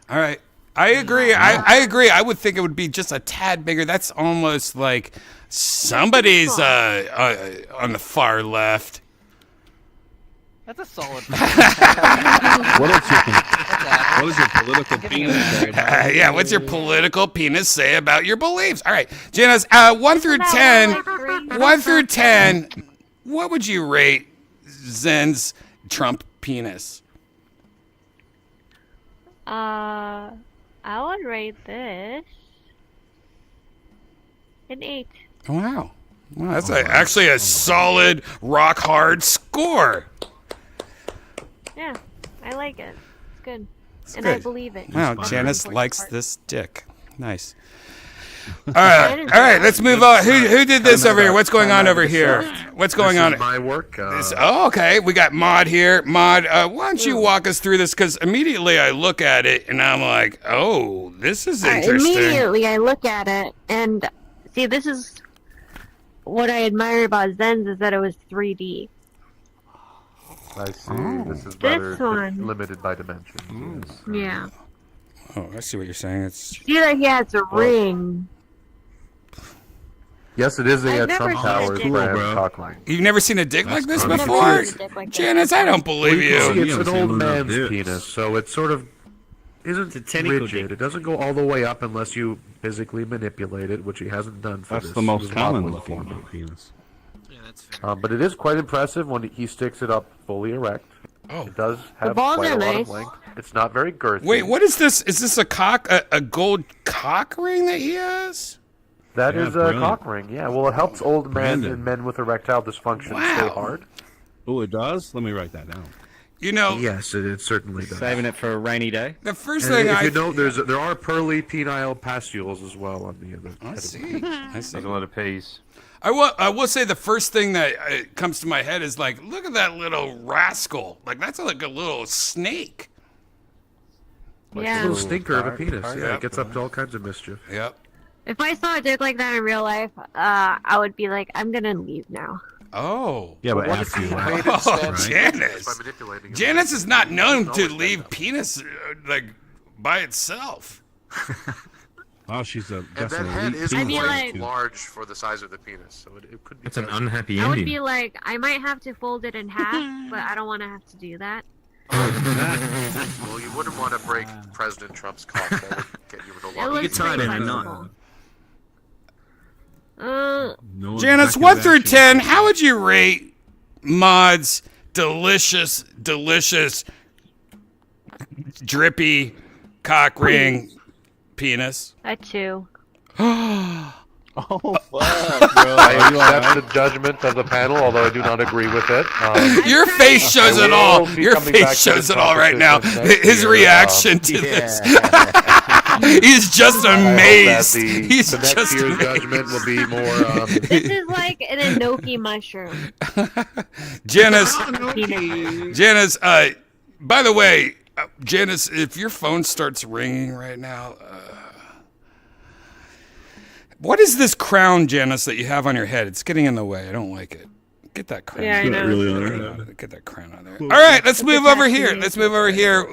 S8: All right. I agree. I agree. I would think it would be just a tad bigger. That's almost like somebody's on the far left.
S15: That's a solid.
S10: What is your political penis?
S8: Yeah, what's your political penis say about your beliefs? All right, Janice, 1 through 10. 1 through 10. What would you rate Zen's Trump penis?
S11: I would rate this an 8.
S8: Wow. Well, that's actually a solid, rock hard score.
S11: Yeah, I like it. It's good.
S8: It's
S11: and
S8: good.
S11: I believe it.
S8: Wow,
S11: That's
S8: Janice
S11: the important
S8: likes
S11: part.
S8: this dick. Nice. All right, let's move on. Who did this over here? What's going on over here? What's going on?
S21: This is my work.
S8: Okay. We got Maud here. Maud, why don't you walk us through this? Because immediately I look at it and I'm like, oh, this is interesting.
S11: Immediately I look at it and see, this is what I admire about Zen's is that it was 3D.
S21: I see. This is
S11: This
S21: rather
S11: one.
S21: limited by dimensions. Yes.
S11: Yeah.
S8: Oh, I see what you're saying. It's
S11: See that he has a ring.
S21: Yes, it is a
S11: I've never
S21: Trump
S11: seen a
S21: Towers
S11: dick
S21: brand
S11: like
S21: cock ring.
S8: You've never seen a dick like this
S21: I've never
S8: before?
S21: seen a
S11: dick like that.
S8: Janice, I don't believe
S21: Well, you can
S8: you.
S21: see it's an old man's
S10: dicks.
S21: penis, so it sort of isn't
S13: technical
S21: rigid.
S13: dick.
S21: It doesn't go all the way up unless you physically manipulate it, which he hasn't done for
S10: That's
S21: this.
S10: the most
S21: This
S10: common
S21: modeling
S10: looking
S21: form.
S10: penis.
S15: Yeah, that's fair.
S21: But it is quite impressive when he sticks it up fully erect.
S8: Oh.
S21: It does have
S11: balls
S21: quite
S11: are
S21: a lot
S11: nice.
S21: of length. It's not very girthy.
S8: Wait, what is this? Is this a cock? A gold cock ring that he has?
S21: That
S10: Yeah,
S21: is a
S10: brilliant.
S21: cock ring. Yeah, well, it helps old men
S10: Brandon.
S21: and men with erectile dysfunction
S8: Wow.
S21: stay hard.
S10: Oh, it does? Let me write that down.
S8: You know,
S21: Yes, it certainly does.
S13: Saving it for a rainy day.
S8: the first
S21: And
S8: thing
S21: if
S8: I
S21: you know, there are pearly penile pastules as well on the other.
S8: I see. I see.
S12: There's a lot of peas.
S8: I will say the first thing that comes to my head is like, look at that little rascal. Like, that's like a little snake.
S21: Like
S11: Yeah.
S21: a little stinker of a penis.
S13: Dark.
S21: Yeah, it gets up to all kinds of mischief.
S8: Yep.
S11: If I saw a dick like that in real life, I would be like, I'm gonna leave now.
S8: Oh.
S10: Yeah, but after you laugh,
S8: Oh,
S10: right?
S8: Janice.
S21: By manipulating him.
S8: Janice is not known to
S21: Always
S8: leave penis like by itself.
S10: Oh, she's a
S21: And that
S10: definitely
S21: head is
S11: I'd be
S21: quite
S11: like-
S21: large for the size of the penis, so it could be.
S18: That's an
S21: present.
S18: unhappy
S11: I would
S18: ending.
S11: be like, I might have to fold it in half, but I don't want to have to do that.
S21: Well, you wouldn't want to break President Trump's cock. That would get you with a
S11: It
S21: lot.
S13: You
S11: looks
S13: could tie it
S11: pretty
S13: in a
S11: flexible.
S13: knot.
S10: No
S8: Janice,
S10: executive
S8: 1 through
S10: action.
S8: 10, how would you rate Maud's delicious, drippy cock ring penis?
S11: A 2.
S10: Oh, fuck, bro.
S21: I accept the judgment of the panel, although I do not agree with it.
S8: Your face shows
S21: I
S8: it all.
S21: will be
S8: Your
S21: coming back
S8: face
S21: to
S8: shows
S21: this
S8: it all right now.
S21: competition next
S8: His
S21: year,
S8: reaction to this. He's just
S21: I hope that
S8: amazed. He's
S21: the next
S8: just
S21: year's
S8: amazed.
S21: judgment will be more.
S11: This is like an enoki mushroom.
S8: Janice, by the way, Janice, if your phone starts ringing right now, what is this crown, Janice, that you have on your head? It's getting in the way. I don't like it. Get that crown.
S11: Yeah, I know.
S10: Really on her.
S8: Get that crown on there. All right, let's move over here. Let's move over here.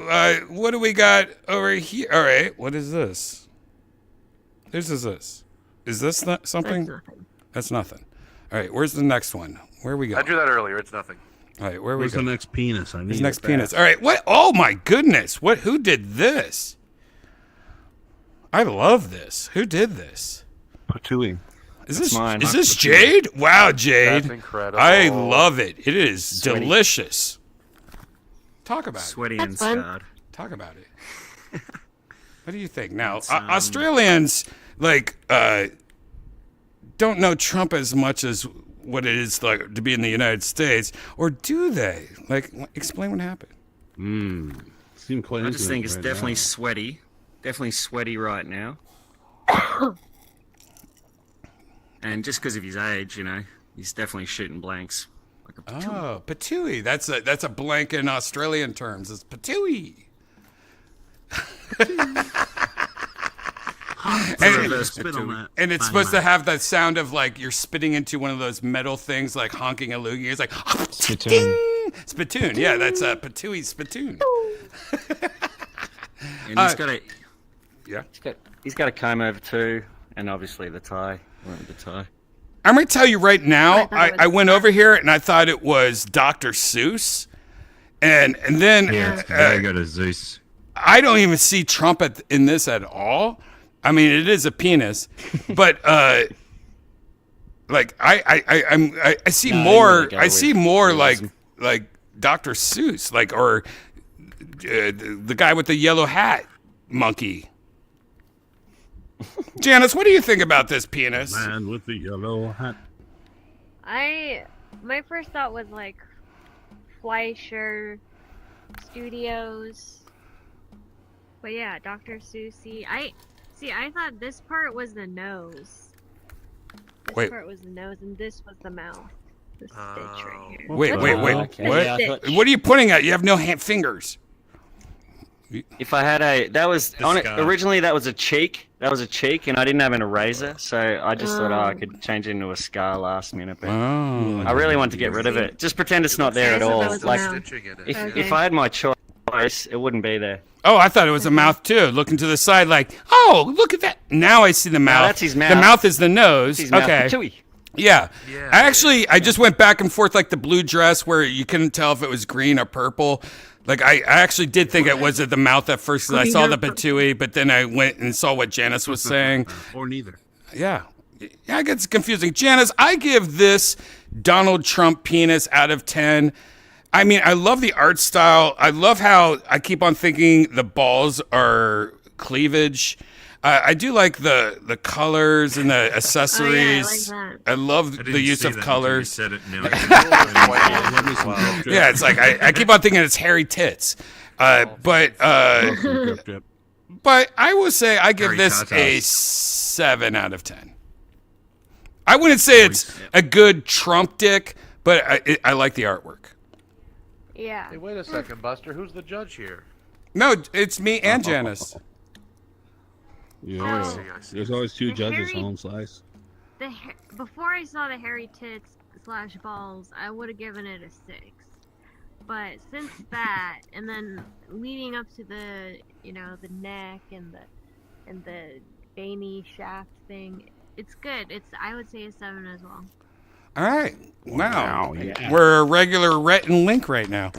S8: What do we got over here? All right, what is this? This is this. Is this not something?
S11: That's nothing.
S8: That's nothing. All right, where's the next one? Where we go?
S21: I drew that earlier. It's nothing.
S8: All right, where we
S10: Where's
S8: go?
S10: the next penis? I need
S8: His
S10: it
S8: next
S10: back.
S8: penis. All right, what? Oh my goodness! What? Who did this? I love this. Who did this?
S10: Patooey.
S8: Is
S13: That's
S8: this
S13: mine.
S8: is this Jade? Wow, Jade.
S21: That's incredible.
S8: I love it. It is
S13: Sweaty.
S8: delicious. Talk about it.
S13: Sweaty
S11: That's
S13: and
S11: fun.
S13: scarred.
S8: Talk about it. What do you think? Now,
S13: It's,
S8: Australians don't know Trump as much as what it is like to be in the United States, or do they? Like, explain what happened.
S10: Seem quite
S13: I just
S10: into
S13: think
S10: it
S13: it's
S10: right
S13: definitely
S10: now.
S13: sweaty. Definitely sweaty right now. And just because of his age, you know, he's definitely shooting blanks. Like a patooey.
S8: Oh, patooey. That's a blank in Australian terms. It's patooey.
S13: Reverse
S10: Spit on
S13: patooey.
S10: that.
S8: And it's
S10: Fine,
S8: supposed to
S10: fine.
S8: have that sound of like you're spitting into one of those metal things, like honking a loogie. It's like
S18: Spittoon.
S8: spittoon. Yeah, that's a patooey spittoon.
S13: And he's got a
S8: Yeah.
S13: he's got a comb over too, and obviously the tie. Went with the tie.
S8: I'm gonna tell you right now.
S11: thought it was
S8: I went over here and I thought it was Dr. Seuss, and then
S18: Yeah, it's very good as Zeus.
S8: I don't even see Trump in this at all. I mean, it is a penis, but like I see
S13: No,
S8: more.
S13: you gotta go
S8: I see
S13: with
S8: more
S13: realism.
S8: like Dr. Seuss, like or the guy with the yellow hat monkey. Janice, what do you think about this penis?
S10: Man with the yellow hat.
S11: My first thought was like Fleischer Studios. But yeah, Dr. Susie. I thought this part was the nose. This
S8: Wait.
S11: part was the nose and this was the mouth. The stitch right here.
S8: Wait.
S13: Okay.
S8: What?
S13: Yeah, I thought-
S8: What are you pointing at? You have no fingers.
S13: If I had that was on it,
S10: Disguise.
S13: originally that was a cheek. That was a cheek, and I didn't have an eraser, so I just thought, I could change it into a scar last minute. But
S8: Oh.
S13: I really wanted to get rid of it. Just pretend it's not there at
S11: I thought
S13: all.
S11: that was a
S13: Like
S11: mouth.
S21: Stitching in it.
S13: if
S11: Okay.
S13: I had my choice, it wouldn't be there.
S8: Oh, I thought it was a mouth too. Looking to the side, like, oh, look at that. Now I see the mouth.
S13: that's his mouth.
S8: The mouth is the nose.
S13: His mouth.
S8: Okay.
S13: Patooey.
S8: Yeah.
S21: Yeah,
S8: I just went back and forth like the blue dress where you couldn't tell if it was green or purple. Like I actually did think it was at the mouth at first because I saw the patooey, but then I went and saw what Janice was saying.
S10: Or neither.
S8: Yeah, it gets confusing. Janice, I give this Donald Trump penis out of 10. I mean, I love the art style. I love how I keep on thinking the balls are cleavage. I do like the colors and the accessories.
S11: I like
S8: I love
S18: I
S8: the
S18: didn't
S8: use
S18: see
S8: of
S18: that until you
S8: colors.
S18: said it, and then
S10: Love me some drip, drip.
S8: Yeah, it's like I keep on thinking it's hairy tits. But
S10: Drip, drip.
S8: but I will say I give
S18: Hairy
S8: this
S18: tatas.
S8: a 7 out of 10. I wouldn't say it's a good Trump dick, but I like the artwork.
S11: Yeah.
S21: Hey, wait a second, Buster. Who's the judge here?
S8: No, it's me and Janice.
S10: Yeah.
S11: So,
S10: There's always two
S11: the
S10: judges
S11: hairy-
S10: on slice.
S11: Before I saw the hairy tits / balls, I would have given it a 6. But since that, and then leading up to the the neck and the veiny shaft thing, it's good. I would say a 7 as well.
S8: All right. Wow.
S10: Yeah.
S8: We're a regular Rhett and Link right now.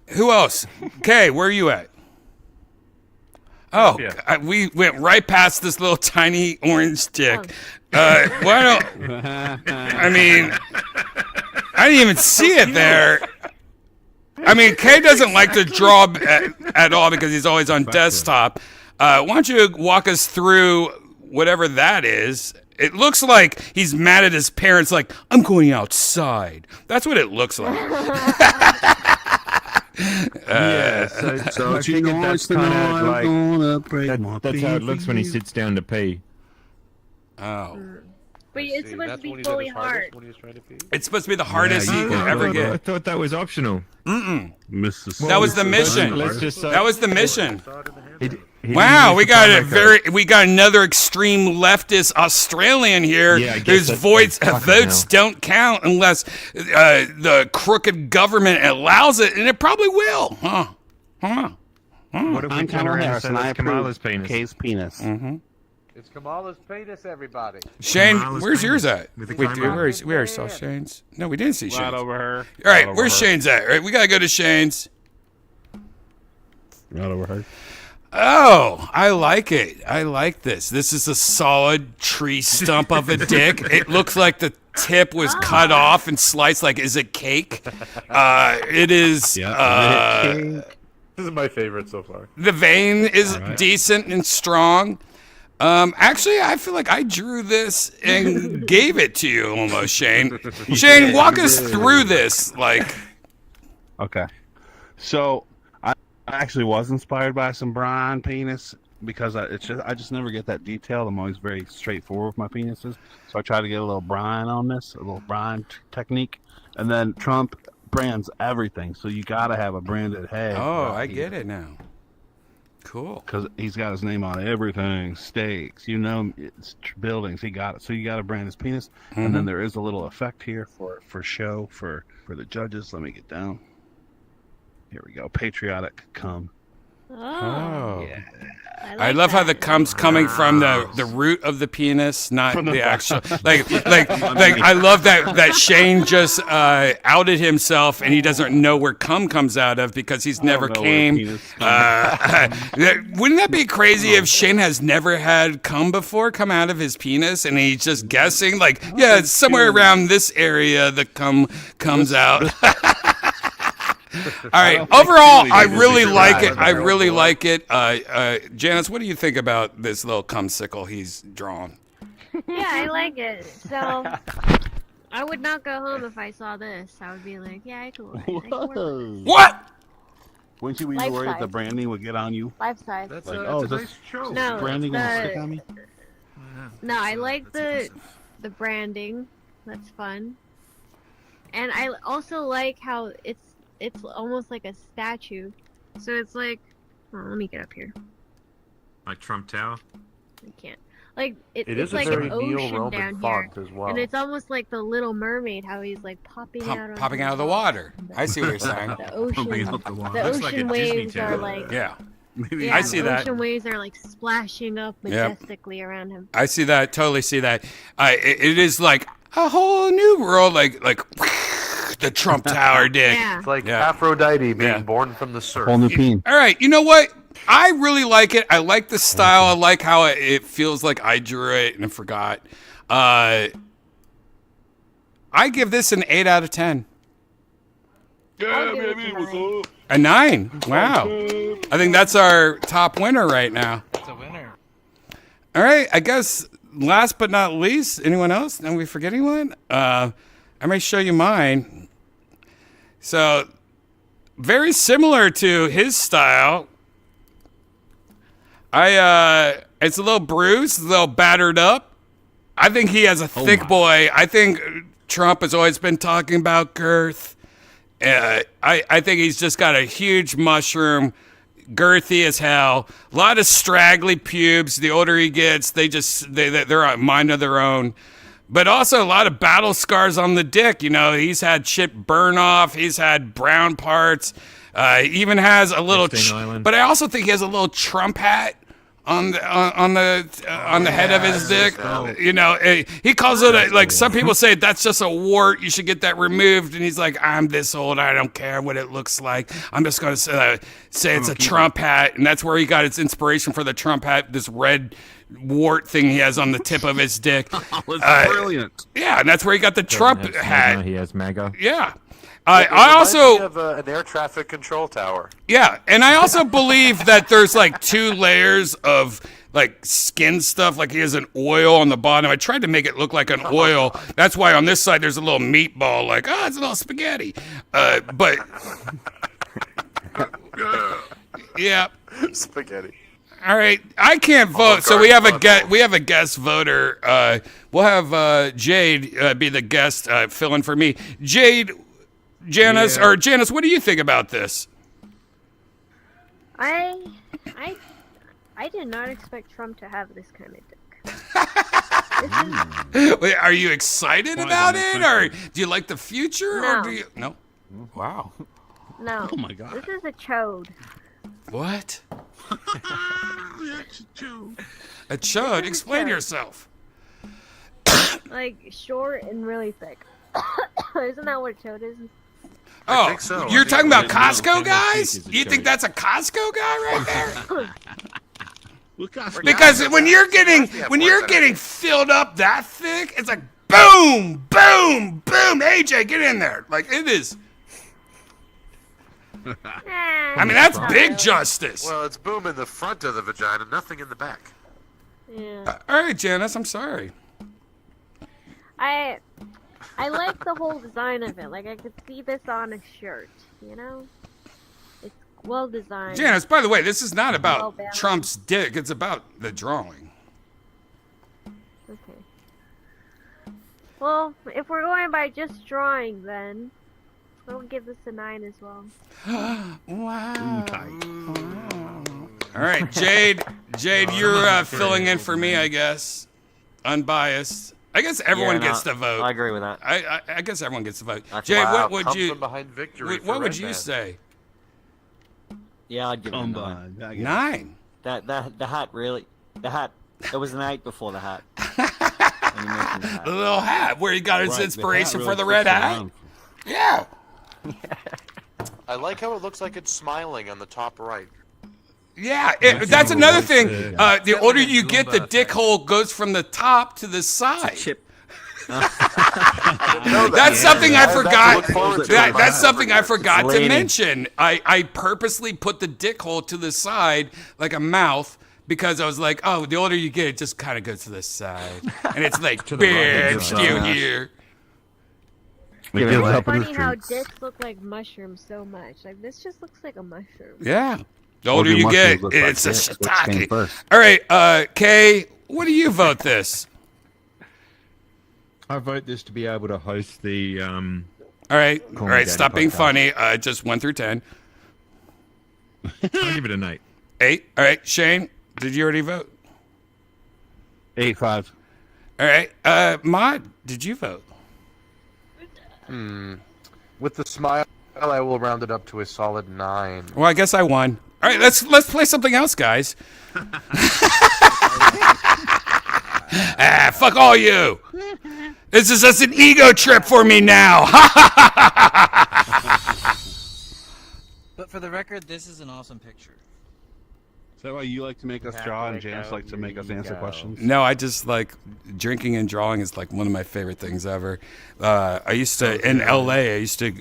S8: Who else? Kay, where are you at? Oh,
S18: Yeah.
S8: we went right past this little tiny orange chick. Why don't? I mean, I didn't even see it there. I mean, Kay doesn't like to draw at all because he's always on desktop. Why don't you walk us through whatever that is? It looks like he's mad at his parents, like, I'm going outside. That's what it looks like.
S10: So
S12: I
S10: she
S12: figured
S10: wants
S12: that's
S10: to know
S12: kind
S10: I'm
S12: of like
S10: gonna break my
S12: that's how it
S10: pee
S12: looks
S10: for
S12: when he
S10: you.
S12: sits down to pee.
S8: Oh.
S11: But it's supposed to be fully hard.
S8: It's supposed to be the hardest
S12: Yeah,
S8: you can ever
S12: I
S8: get.
S12: thought that was optional.
S10: Mrs.
S8: That was the mission.
S12: Let's just say
S8: That was the mission.
S12: he
S8: Wow,
S12: didn't
S8: we
S12: use the
S8: got
S12: time record.
S8: we got another extreme leftist Australian here
S12: Yeah, I guess
S8: whose
S12: that's
S8: votes
S12: fucking hell.
S8: don't count unless the crooked government allows it, and it probably will. Huh?
S12: What if we
S10: I'm
S12: turn
S10: Kamala
S12: around and
S10: Harris,
S12: say
S10: and I
S12: that's Kamala's
S10: approve
S12: penis?
S10: Kay's penis.
S8: Mm-hmm.
S21: It's Kamala's penis, everybody.
S8: Shane,
S12: Kamala's
S8: where's yours
S12: penis.
S8: at?
S12: With the
S8: Wait,
S12: camera?
S8: we already saw Shane's. No, we didn't see
S10: Right
S8: Shane's.
S10: over her.
S8: All right,
S10: Right
S8: where's
S10: over her.
S8: Shane's at? All right, we gotta go to Shane's.
S10: Right over her.
S8: Oh, I like it. I like this. This is a solid tree stump of a dick. It looks like the tip was cut off and sliced like, is it cake? It is.
S21: This is my favorite so far.
S8: The vein is decent and strong. Actually, I feel like I drew this and gave it to you almost, Shane. Shane, walk us through this. Like,
S10: Okay. So I actually was inspired by some Brian penis because I just never get that detailed. I'm always very straightforward with my penises. So I try to get a little Brian on this, a little Brian technique. And then Trump brands everything. So you got to have a branded head.
S8: oh, I get it now. Cool.
S10: Because he's got his name on everything, steaks, it's buildings. He got it. So you got to brand his penis. And then there is a little effect here for show for the judges. Let me get down. Here we go. Patriotic cum.
S8: Oh.
S10: Yeah.
S8: I love how the cum's coming from the root of the penis, not the actual. Like I love that Shane just outed himself and he doesn't know where cum comes out of because he's never came. Wouldn't that be crazy if Shane has never had cum before come out of his penis and he's just guessing? Like, yeah, it's somewhere around this area the cum comes out. All right. Overall, I really like it. I really like it. Janice, what do you think about this little cumsicle he's drawn?
S11: Yeah, I like it. So I would not go home if I saw this. I would be like, yeah, I could.
S8: What?
S10: Wouldn't you be
S11: Life
S10: worried that the
S11: size.
S10: branding would get on you?
S11: Life size.
S10: Like, oh, is this
S11: No,
S10: branding gonna stick on me?
S11: No, I like the branding. That's fun. And I also like how it's almost like a statue. So it's like, oh, let me get up here.
S18: Like Trump Tower?
S11: I can't. Like
S21: It
S11: it's
S21: is a
S11: like
S21: very
S11: an ocean
S21: neo-Roman
S11: down here,
S21: font as well.
S11: and it's almost like the Little Mermaid, how he's like popping out.
S8: Popping out of the water. I see what you're saying.
S11: The ocean,
S10: out the water.
S11: the
S18: Looks like
S11: ocean
S18: a Disney
S11: waves are
S18: Channel.
S11: like.
S8: Yeah.
S11: Yeah,
S8: I see
S11: the
S8: that.
S11: ocean waves are like splashing up majestically around him.
S8: I see that. Totally see that. It is like a whole new world. Like the Trump Tower dick.
S11: Yeah.
S21: It's like Aphrodite being born from the surf.
S10: Whole new peen.
S8: All right, you know what? I really like it. I like the style. I like how it feels like I drew it and I forgot. I give this an 8 out of 10.
S10: Yeah, baby, what's up?
S8: A 9. Wow. I think that's our top winner right now.
S15: It's a winner.
S8: All right, I guess last but not least, anyone else? Are we forgetting one? I may show you mine. So, very similar to his style. It's a little bruised, a little battered up. I think he has a thick boy. I think Trump has always been talking about girth. I think he's just got a huge mushroom girthy as hell. A lot of straggly pubes. The older he gets, they're on mind of their own. But also a lot of battle scars on the dick. You know, he's had shit burn off. He's had brown parts. He even has a little. But I also think he has a little Trump hat on the head of his dick. You know, he calls it like some people say that's just a wart. You should get that removed. And he's like, I'm this old. I don't care what it looks like. I'm just going to say it's a Trump hat, and that's where he got its inspiration for the Trump hat. This red wart thing he has on the tip of his dick.
S1: Oh, it's brilliant.
S8: Yeah, and that's where he got the Trump hat.
S18: He has MAGA.
S8: Yeah.
S21: It
S8: I
S21: reminds
S8: also
S21: me of an air traffic control tower.
S8: Yeah, and I also believe that there's like 2 layers of like skin stuff. Like he has an oil on the bottom. I tried to make it look like an oil. That's why on this side there's a little meatball. Like, oh, it's a little spaghetti. But yeah,
S21: spaghetti.
S8: All right, I can't vote, so we have a guest voter. We'll have Jade be the guest, fill in for me. Janice, what do you think about this?
S11: I did not expect Trump to have this kind of dick.
S8: Wait, are you excited about it, or do you like the future?
S11: No.
S8: Or do you? No. Wow.
S11: No.
S8: Oh my God.
S11: This is a chode.
S8: What? A chode? Explain yourself.
S11: Like short and really thick. Isn't that what a chode is?
S8: Oh,
S21: think so.
S8: You're talking about Costco guys? You think that's a Costco guy right there? Because when you're getting filled up that thick, it's like boom, boom, boom. AJ, get in there. Like it is. I mean, that's big justice.
S21: Well, it's boom in the front of the vagina, nothing in the back.
S11: Yeah.
S8: All right, Janice, I'm sorry.
S11: I like the whole design of it. Like I could see this on a shirt, you know? It's well designed.
S8: Janice, by the way, this is not about
S11: Well-balanced.
S8: Trump's dick. It's about the drawing.
S11: Okay. Well, if we're going by just drawing, then I'll give this a 9 as well.
S8: Wow. All right, Jade, you're filling in for me, I guess. Unbiased. I guess everyone gets to vote.
S20: I agree with that.
S8: I guess everyone gets to vote.
S20: That's
S8: Jade,
S21: Wow,
S8: what would you?
S21: Thompson behind victory for
S8: What would you
S21: Redban.
S8: say?
S13: Yeah, I'd give it a 9.
S8: 9.
S13: The hat really. The hat. It was an 8 before the hat.
S8: The little hat where he got his
S10: Right, the
S8: inspiration
S10: hat
S8: for the
S10: really
S8: red
S10: fits
S8: hat.
S10: around.
S8: Yeah.
S21: I like how it looks like it's smiling on the top right.
S8: Yeah, that's another thing. The older you get, the dick hole goes from the top to the side. That's something I forgot. That's something I forgot to mention. I purposely put the dick hole to the side like a mouth because I was like, oh, the older you get, it just kind of goes to the side, and it's like, bitch, you here.
S11: It's funny how dicks look like mushrooms so much. Like this just looks like a mushroom.
S8: Yeah. The older you get, it's a
S10: Which came
S8: shiitake.
S10: first?
S8: All right, Kay, what do you vote this?
S18: I vote this to be able to host the.
S8: All right,
S18: Call Me Daddy
S8: stop being
S18: podcast.
S8: funny. Just 1 through 10.
S18: I'll give it an 8.
S8: 8. All right, Shane, did you already vote?
S10: 8-5.
S8: All right, Mod, did you vote?
S21: With the smile, I will round it up to a solid 9.
S8: Well, I guess I won. All right, let's play something else, guys. Fuck all you. This is just an ego trip for me now.
S15: But for the record, this is an awesome picture.
S10: Is that why you like to make us draw and Janice likes to make us answer questions?
S8: No, I just like drinking and drawing is like one of my favorite things ever. I used to, in LA, I used to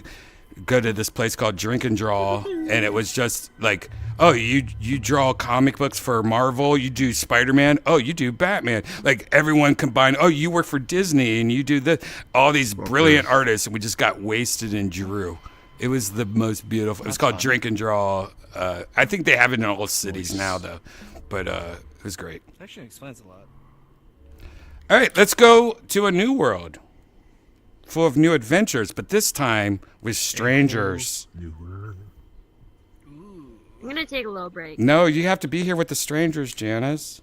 S8: go to this place called Drink and Draw, and it was just like, oh, you draw comic books for Marvel, you do Spider-Man, oh, you do Batman. Like everyone combined, oh, you work for Disney and you do this. All these brilliant artists, and we just got wasted and drew. It was the most beautiful. It was called Drink and Draw. I think they have it in all cities now, though. But it was great.
S15: It actually explains a lot.
S8: All right, let's go to a new world full of new adventures, but this time with strangers.
S11: I'm gonna take a little break.
S8: No, you have to be here with the strangers, Janice.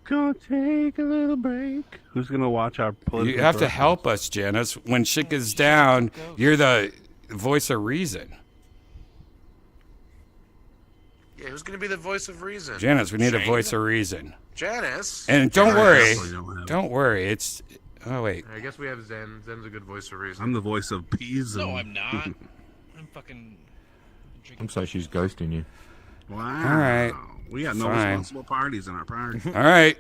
S10: Gonna take a little break. Who's gonna watch our political?
S8: You have to help us, Janice. When shit goes down, you're the voice of reason.
S21: Yeah, who's gonna be the voice of reason?
S8: Janice, we need a
S21: Shane?
S8: voice of reason.
S21: Janice.
S8: And don't worry.
S21: Don't
S8: Don't worry. It's. Oh, wait.
S21: I guess we have Zen. Zen's a good voice of reason.
S10: I'm the voice of peas.
S9: No, I'm not. I'm fucking.
S18: I'm sorry, she's ghosting you.
S10: Wow.
S8: All right.
S10: We got no
S8: Fine.
S10: responsible parties in our party.
S8: All right.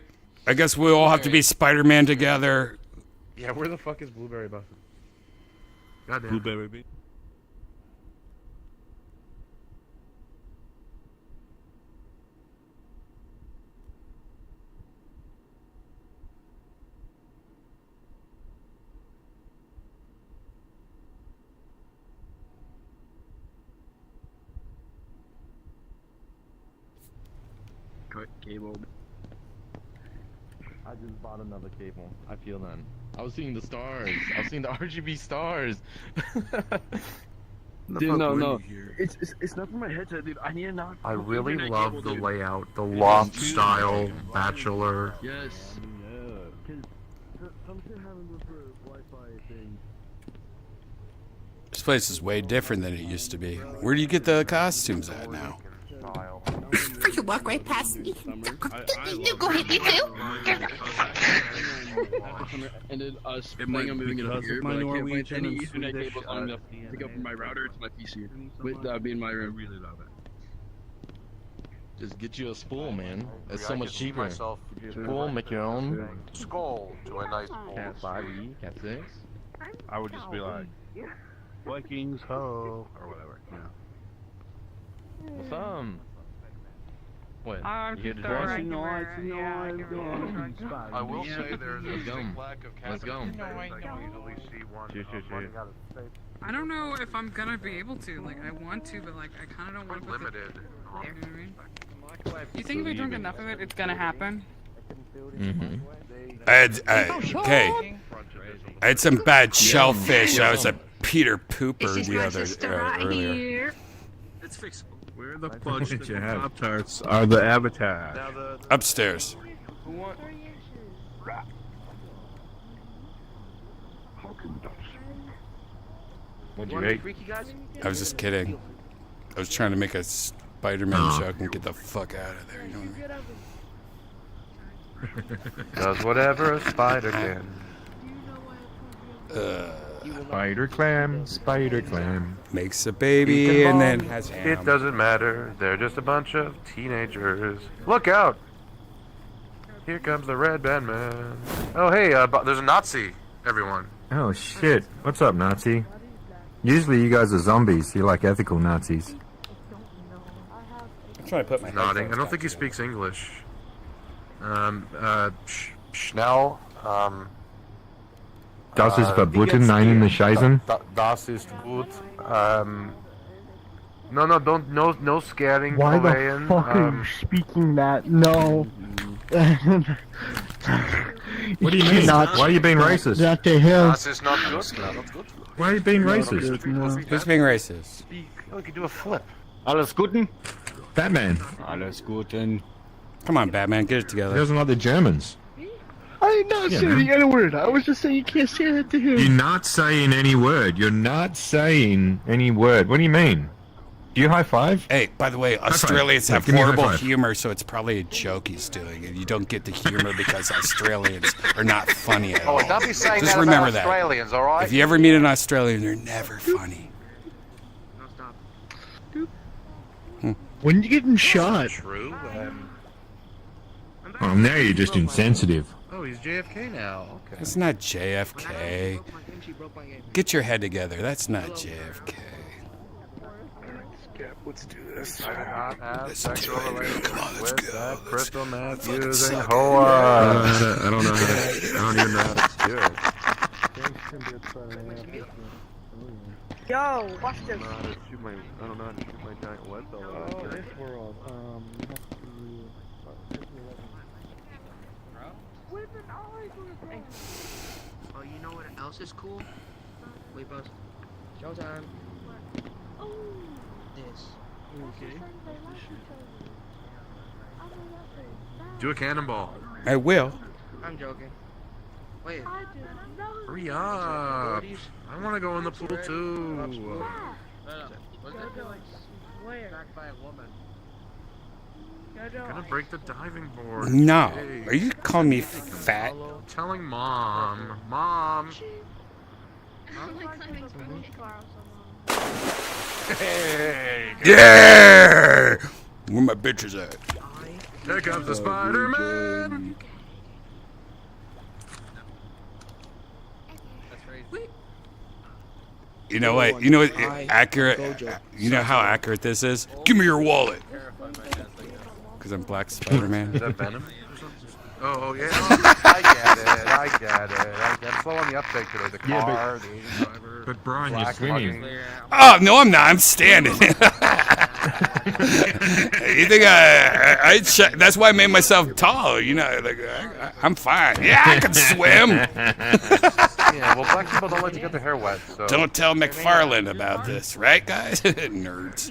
S8: I guess we'll all have to be Spider-Man together.
S21: Yeah, where the fuck is Blueberry Buffett? Goddamn.
S10: Blueberry bee.
S1: Cut cable.
S22: I just bought another cable. I feel none. I was seeing the stars. I was seeing the RGB stars.
S1: Dude, no. It's not for my headset, dude. I need a knock.
S21: I really
S1: Internet
S21: love
S1: cable,
S21: the
S1: dude.
S21: layout, the loft style bachelor.
S1: Yes. Some shit happened with the Wi-Fi thing.
S8: This place is way different than it used to be. Where do you get the costumes at now?
S5: For you walk right past me. You go ahead, you too.
S1: And then us planning on moving it up here, but I can't find any Ethernet cables long enough to go from my router to my PC. With that being my room.
S21: Really love it.
S22: Just get you a spool, man. It's so
S21: I
S22: much
S21: can see
S22: cheaper.
S21: myself
S22: Spool, make your own.
S21: skull to a nice bowl.
S22: Cat 5e, Cat 6.
S10: I would just be like, Vikings ho, or whatever. Yeah.
S22: What's up? What?
S23: I'm
S22: You here
S23: just
S22: to
S23: a
S22: dress?
S23: regular. Yeah, I give it a try.
S21: I will say there's a
S22: Let's go.
S21: big lack of
S22: Let's go.
S21: cabinets. I can easily see one running out of space.
S23: I don't know if I'm gonna be able to. Like, I want to, but like, I kind of don't want to put
S21: Limited.
S23: it there. You know what I mean? You think if I drink enough of it, it's gonna happen?
S8: Okay. I had some bad shellfish. I was a Peter Pooper the other earlier.
S21: It's fixable.
S10: Where the fudge Pop Tarts are the avatar?
S8: Upstairs.
S18: What'd you eat?
S8: I was just kidding. I was trying to make a Spider-Man joke and get the fuck out of there. You know what I mean?
S21: Does whatever a spider can.
S18: Spider clam.
S8: Makes a baby and then has ham.
S21: It doesn't matter. They're just a bunch of teenagers. Look out! Here comes the Redban man. Oh hey, there's a Nazi. Everyone.
S18: Oh shit. What's up, Nazi? Usually you guys are zombies. You're like ethical Nazis.
S8: I'm trying to put my
S21: Nodding. I don't think he speaks English. Schnell.
S18: Das ist verboten, nein in the Scheißen.
S21: Das ist gut. No, don't, no scaring.
S1: Why the
S21: Korean.
S1: fuck are you speaking that? No.
S18: What do you mean? Why are you being racist?
S1: Not to him.
S21: Das ist not good. Not good.
S18: Why are you being racist?
S8: Who's being racist?
S21: Oh, we could do a flip.
S18: Alles Guten? Batman.
S8: Alles Guten. Come on, Batman, get it
S18: He
S8: together.
S18: doesn't like the Germans.
S1: I did not say the N-word. I was just saying you can't say that to him.
S18: You're not saying any word. You're not saying any word. What do you mean? Do you high five?
S8: Hey, by the way,
S18: five.
S8: Australians
S18: Yeah,
S8: have
S18: give me a high
S8: horrible
S18: five.
S8: humor, so it's probably a joke he's doing, and you don't get the humor because Australians are not funny at all.
S21: Oh, don't be saying
S8: Just
S21: that
S8: remember
S21: about Australians, all right?
S8: If you ever meet an Australian, they're never funny.
S1: When you getting shot?
S21: True.
S18: Oh, now you're just insensitive.
S21: Oh, he's JFK now. Okay.
S8: It's not JFK. Get your head together. That's not JFK.
S21: Let's do this. I did not have sexual relations with that crystal meth using hoa.
S10: I don't know how to, I don't even know how to do it.
S23: Yo, watch this.
S21: I don't know how to shoot my giant web though.
S1: Oh, this world.
S24: Oh, you know what else is cool? Wait, boss. Showtime. This.
S1: Okay. Do a cannonball.
S8: I will.
S24: I'm joking. Wait.
S1: Hurry up. I want to go in the pool too.
S24: Attacked by a woman.
S1: Gonna break the diving board.
S8: No.
S1: Hey.
S8: Are you calling me fat?
S1: I'm telling mom. Mom. Hey.
S8: Yeah! Where my bitches at?
S1: Here comes the Spider-Man.
S8: You know what? You know what? Accurate. You know how accurate this is? Give me your wallet. Because I'm Black Spider-Man.
S1: Is that Venom? Oh yeah. I get it. Slow on the uptake today. The car, the Asian driver.
S18: But Brian, you're
S1: black
S18: swinging.
S1: mugging.
S8: Oh no, I'm not. I'm standing. You think I check? That's why I made myself tall. You know, like I'm fine. Yeah, I can swim.
S1: Yeah, well, black people don't like to get their hair wet. So.
S8: Don't tell McFarlane about this, right, guys? Nerds.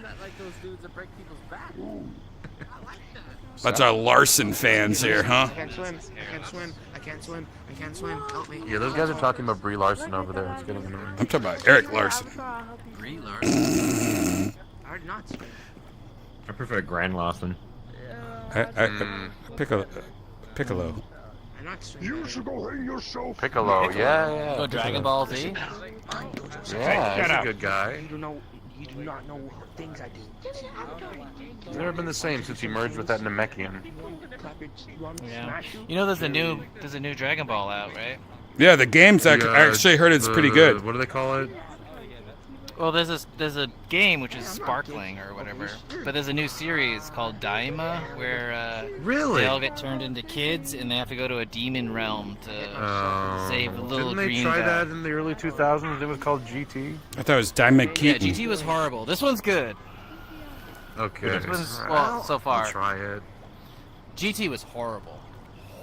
S8: That's our Larson fans here, huh?
S24: I can't swim. I can't swim. I can't swim. I can't swim. Help me.
S1: Yeah, those guys are talking about Brie Larson over there. It's getting annoying.
S8: I'm talking about Eric Larson.
S9: Brie Larson.
S24: I did not swim.
S12: I prefer Grand Larson.
S8: Piccolo.
S24: I'm not swimming.
S1: You should go hang yourself. Piccolo, yeah.
S15: Go Dragon Ball Z.
S1: Yeah, he's a good guy.
S24: You do not know things I do.
S1: He's never been the same since he merged with that Namekian.
S15: Yeah. You know, there's a new Dragon Ball out, right?
S8: Yeah, the game's I actually heard it's pretty good.
S1: What do they call it?
S15: Well, there's a game which is Sparkling or whatever, but there's a new series called Daima where
S1: really
S15: they all get turned into kids and they have to go to a demon realm to save a little
S1: Didn't they
S15: green
S1: try
S15: guy.
S1: that in the early 2000s? It was called GT.
S8: I thought it was Diamond
S15: Yeah,
S8: Keaton.
S15: GT was horrible. This one's good.
S1: Okay.
S15: This one's, well, so far.
S1: I'll try it.
S15: GT was horrible.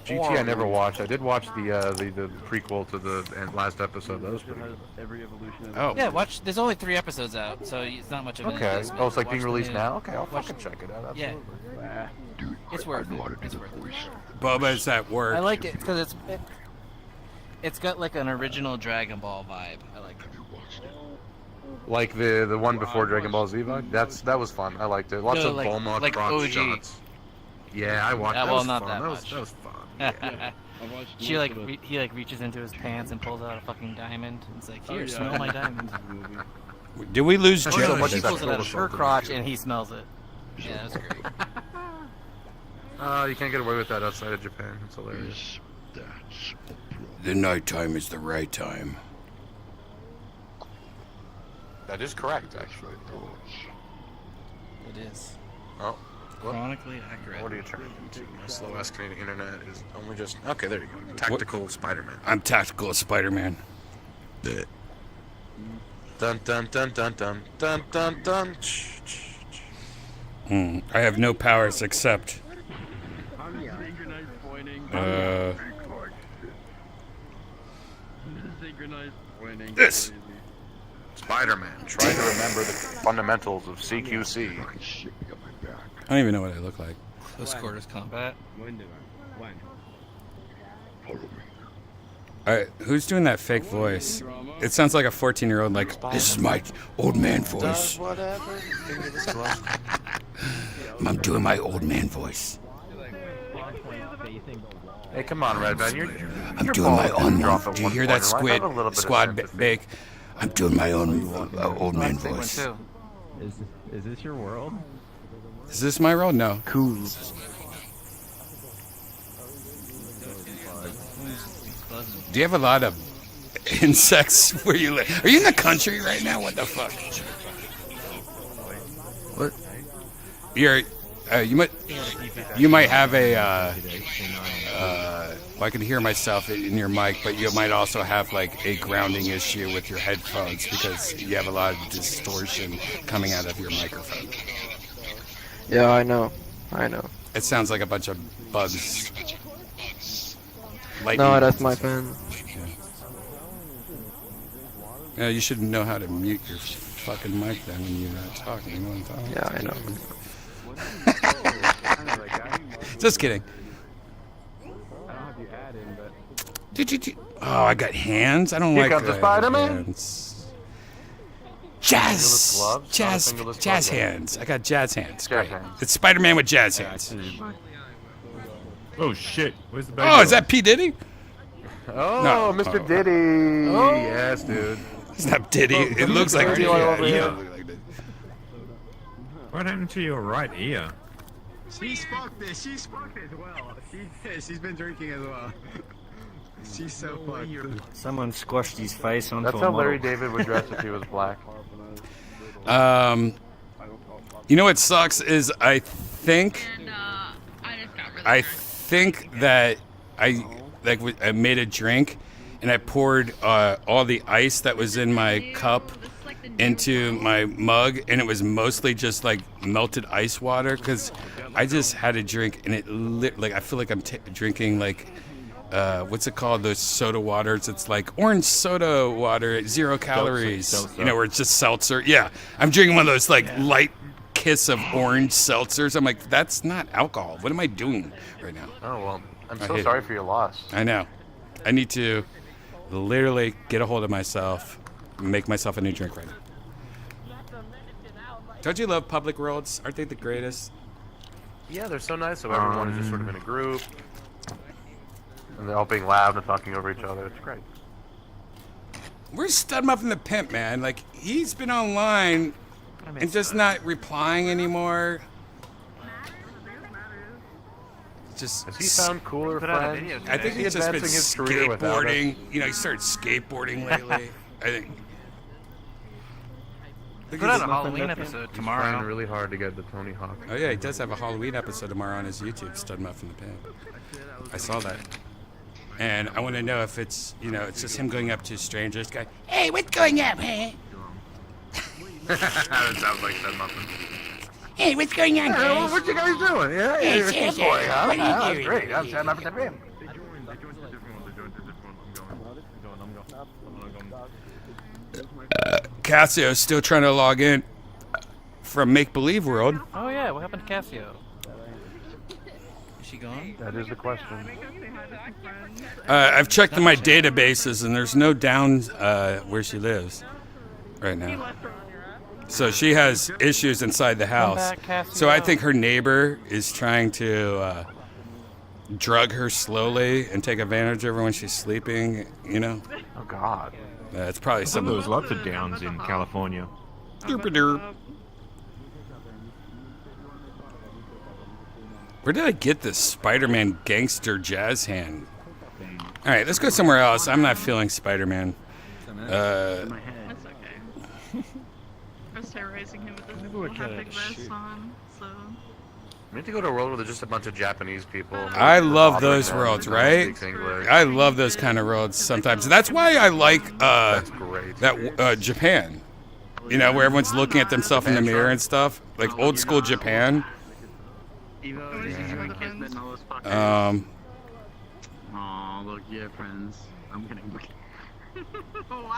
S1: GT I never watched. I did watch the prequel to the last episode. That was pretty good.
S8: Oh.
S15: Yeah, watch. There's only 3 episodes out, so it's not much of an
S1: Okay.
S15: investment.
S1: Oh, it's like being
S15: Watch the
S1: released
S15: new-
S1: now? Okay, I'll
S15: watch-
S1: fucking check it out.
S15: Yeah.
S1: Absolutely.
S15: It's worth it. It's worth it.
S8: Bubba's at work.
S15: I like it because it's got like an original Dragon Ball vibe. I like it.
S1: Like the one before Dragon Ball Z vibe? That was fun. I liked it. Lots
S15: No,
S1: of
S15: like-
S1: Bulma
S15: like
S1: cross
S15: OG.
S1: shots. Yeah, I watched
S15: Yeah,
S1: that.
S15: well,
S1: Was
S15: not
S1: fun.
S15: that
S1: That
S15: much.
S1: was fun.
S15: He like reaches into his pants and pulls out a fucking diamond. And it's like, here, smell my diamond.
S8: Did we lose
S15: Oh,
S8: Joe?
S15: no, she pulls it out of her crotch and he smells it. Yeah, that's great.
S1: You can't get away with that outside of Japan. It's hilarious.
S8: The nighttime is the right time.
S1: That is correct, actually.
S15: It is.
S1: Oh. What?
S15: Chronically accurate.
S1: What are you turning into? My slow-ass Canadian internet is only just... Okay, there you go. Tactical Spider-Man.
S8: I'm Tactical Spider-Man.
S1: Dun dun dun dun dun dun dun dun.
S8: I have no powers except...
S1: Synchronized pointing. Synchronized pointing.
S8: This!
S1: Spider-Man, try to remember the fundamentals of CQC.
S8: I don't even know what I look like.
S15: Close quarters combat.
S8: Alright, who's doing that fake voice? It sounds like a 14-year-old, like, this is my old man voice. I'm doing my old man voice.
S1: Hey, come on, Redban.
S8: I'm doing my own. Do you hear that squid squad bake? I'm doing my own old man voice.
S22: Is this your world?
S8: Is this my role? No.
S22: Cool.
S8: Do you have a lot of insects where you live? Are you in the country right now? What the fuck? What? You might have a. I can hear myself in your mic, but you might also have like a grounding issue with your headphones because you have a lot of distortion coming out of your microphone.
S2: Yeah, I know.
S8: It sounds like a bunch of bugs.
S2: No, that's my pen.
S8: Yeah, you should know how to mute your fucking mic then when you're not talking. You know what I'm talking
S2: Yeah, I know.
S8: Just kidding.
S22: I don't have you add in, but
S8: Oh, I got hands? I don't
S21: Here
S8: like
S21: comes the Spider-Man.
S8: hands. Jazz!
S21: gloves,
S8: Jazz,
S21: not a fingerless
S8: jazz
S21: glove.
S8: hands. I got jazz hands.
S21: Jazz
S8: Great.
S21: hands.
S8: It's Spider-Man with jazz hands.
S18: Oh shit! Where's the
S8: Oh, is that P. Diddy?
S21: Oh,
S8: No.
S21: Mr.
S8: Oh.
S21: Diddy.
S8: Oh.
S21: Yes, dude.
S8: It's not Diddy. It looks like Diddy.
S18: What happened to your right ear?
S3: She's fucked it. She's fucked as well. She's been drinking as well. She's so fucked.
S13: Someone squashed his face onto
S21: That's
S13: a
S21: how
S13: model.
S21: Larry David would dress if he was black.
S8: You know what sucks is I think that I made a drink and I poured all the ice that was in my cup into my mug, and it was mostly just like melted ice water because I just had a drink and it I feel like I'm drinking like what's it called, those soda waters? It's like orange soda water at 0 calories.
S18: Seltzer.
S8: You know, where it's just seltzer. Yeah, I'm drinking one of those like light kiss of orange seltzers. I'm like, that's not alcohol. What am I doing right now?
S21: Oh, well, I'm
S8: I
S21: so
S8: hate
S21: sorry
S8: it.
S21: for your loss.
S8: I know. I need to literally get a hold of myself, make myself a new drink right now. Don't you love public roads? Aren't they the greatest?
S21: Yeah, they're so nice. So everyone is just sort of in a group, and they're all being loud and talking over each other. It's great.
S8: Where's Stud Muffin the Pimp, man? Like, he's been online and just not replying anymore. Just
S21: Has he found cooler
S8: put out a
S21: friends?
S8: video today. I think he's just been skateboarding. You know, he started skateboarding lately. I think.
S15: Put out a Halloween episode
S21: He's
S15: tomorrow.
S21: trying really hard to get the Tony Hawk.
S8: Oh yeah, he does have a Halloween episode tomorrow on his YouTube, Stud Muffin the Pimp. I saw that. And I want to know if it's, you know, it's just him going up to strangers, guy, hey, what's going on, huh?
S21: That sounds like Stud Muffin.
S5: Hey, what's going on,
S21: Hey,
S5: guys?
S21: what you guys doing? Yeah,
S5: Hey,
S21: you're a
S5: Sasha,
S21: good boy, huh?
S5: what are you
S21: Yeah, that's
S5: doing?
S21: great. I'm Stud Muffin the Pimp.
S8: Cassio's still trying to log in from Make Believe World.
S15: Oh yeah, what happened to Cassio?
S9: Is she gone?
S21: That is the question.
S8: I've checked in my databases and there's no down where she lives right now. So she has issues inside the house.
S15: back, Cassio.
S8: So I think her neighbor is trying to drug her slowly and take advantage of her when she's sleeping, you know?
S21: Oh, God.
S8: It's probably some
S18: There's lots of downs in California.
S8: Derp-a-derp. Where did I get this Spider-Man gangster jazz hand? All right, let's go somewhere else. I'm not feeling Spider-Man.
S23: That's okay. I was terrorizing him with this epic vest on, so...
S21: We need to go to a world where there's just a bunch of Japanese people.
S8: I love those
S21: Opera
S8: worlds,
S21: that
S8: right?
S21: speaks English.
S8: I love those kind of worlds sometimes. That's why I like that Japan. You know, where everyone's looking at themselves in the mirror and stuff, like old school Japan.
S1: Oh, look, yeah, friends. I'm gonna look.
S23: Wow!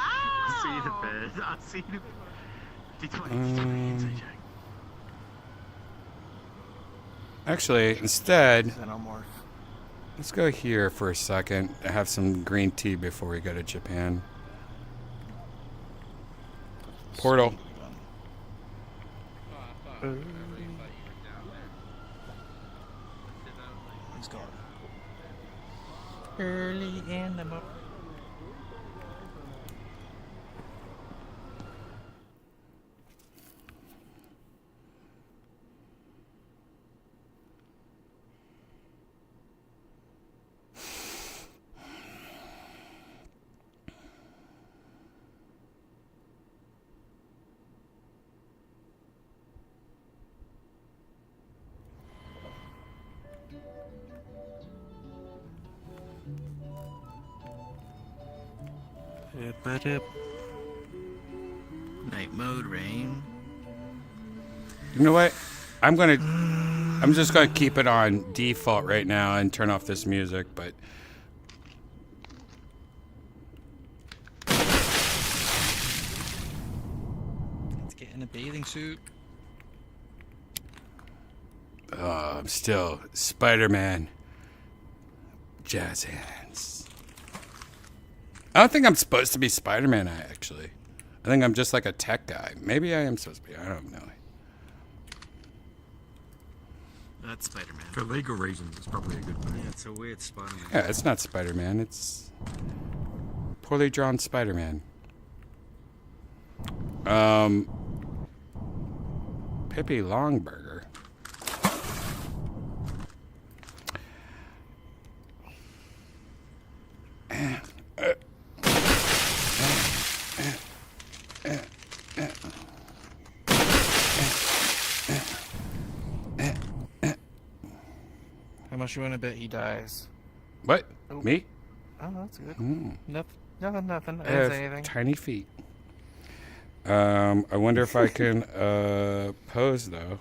S1: I'll see you the bed. I'll see you. D20.
S8: Actually, instead, let's go here for a second and have some green tea before we go to Japan. Portal.
S15: He's gone. Early in the morning.
S9: Night mode, rain.
S8: You know what? I'm just gonna keep it on default right now and turn off this music, but
S9: Get in a bathing suit.
S8: Oh, I'm still Spider-Man. Jazz hands. I don't think I'm supposed to be Spider-Man, actually. I think I'm just like a tech guy. Maybe I am supposed to be. I don't know.
S9: That's Spider-Man.
S18: For legal reasons, it's probably a good thing.
S13: Yeah, it's a weird Spider-Man.
S8: Yeah, it's not Spider-Man. It's poorly drawn Spider-Man. Pippi Longburger.
S15: How much you want to bet he dies?
S8: What?
S15: Oh.
S8: Me?
S15: Oh, that's good.
S8: Mm.
S15: Nothing. I
S8: I
S15: didn't
S8: have
S15: say anything.
S8: tiny feet. I wonder if I can pose though.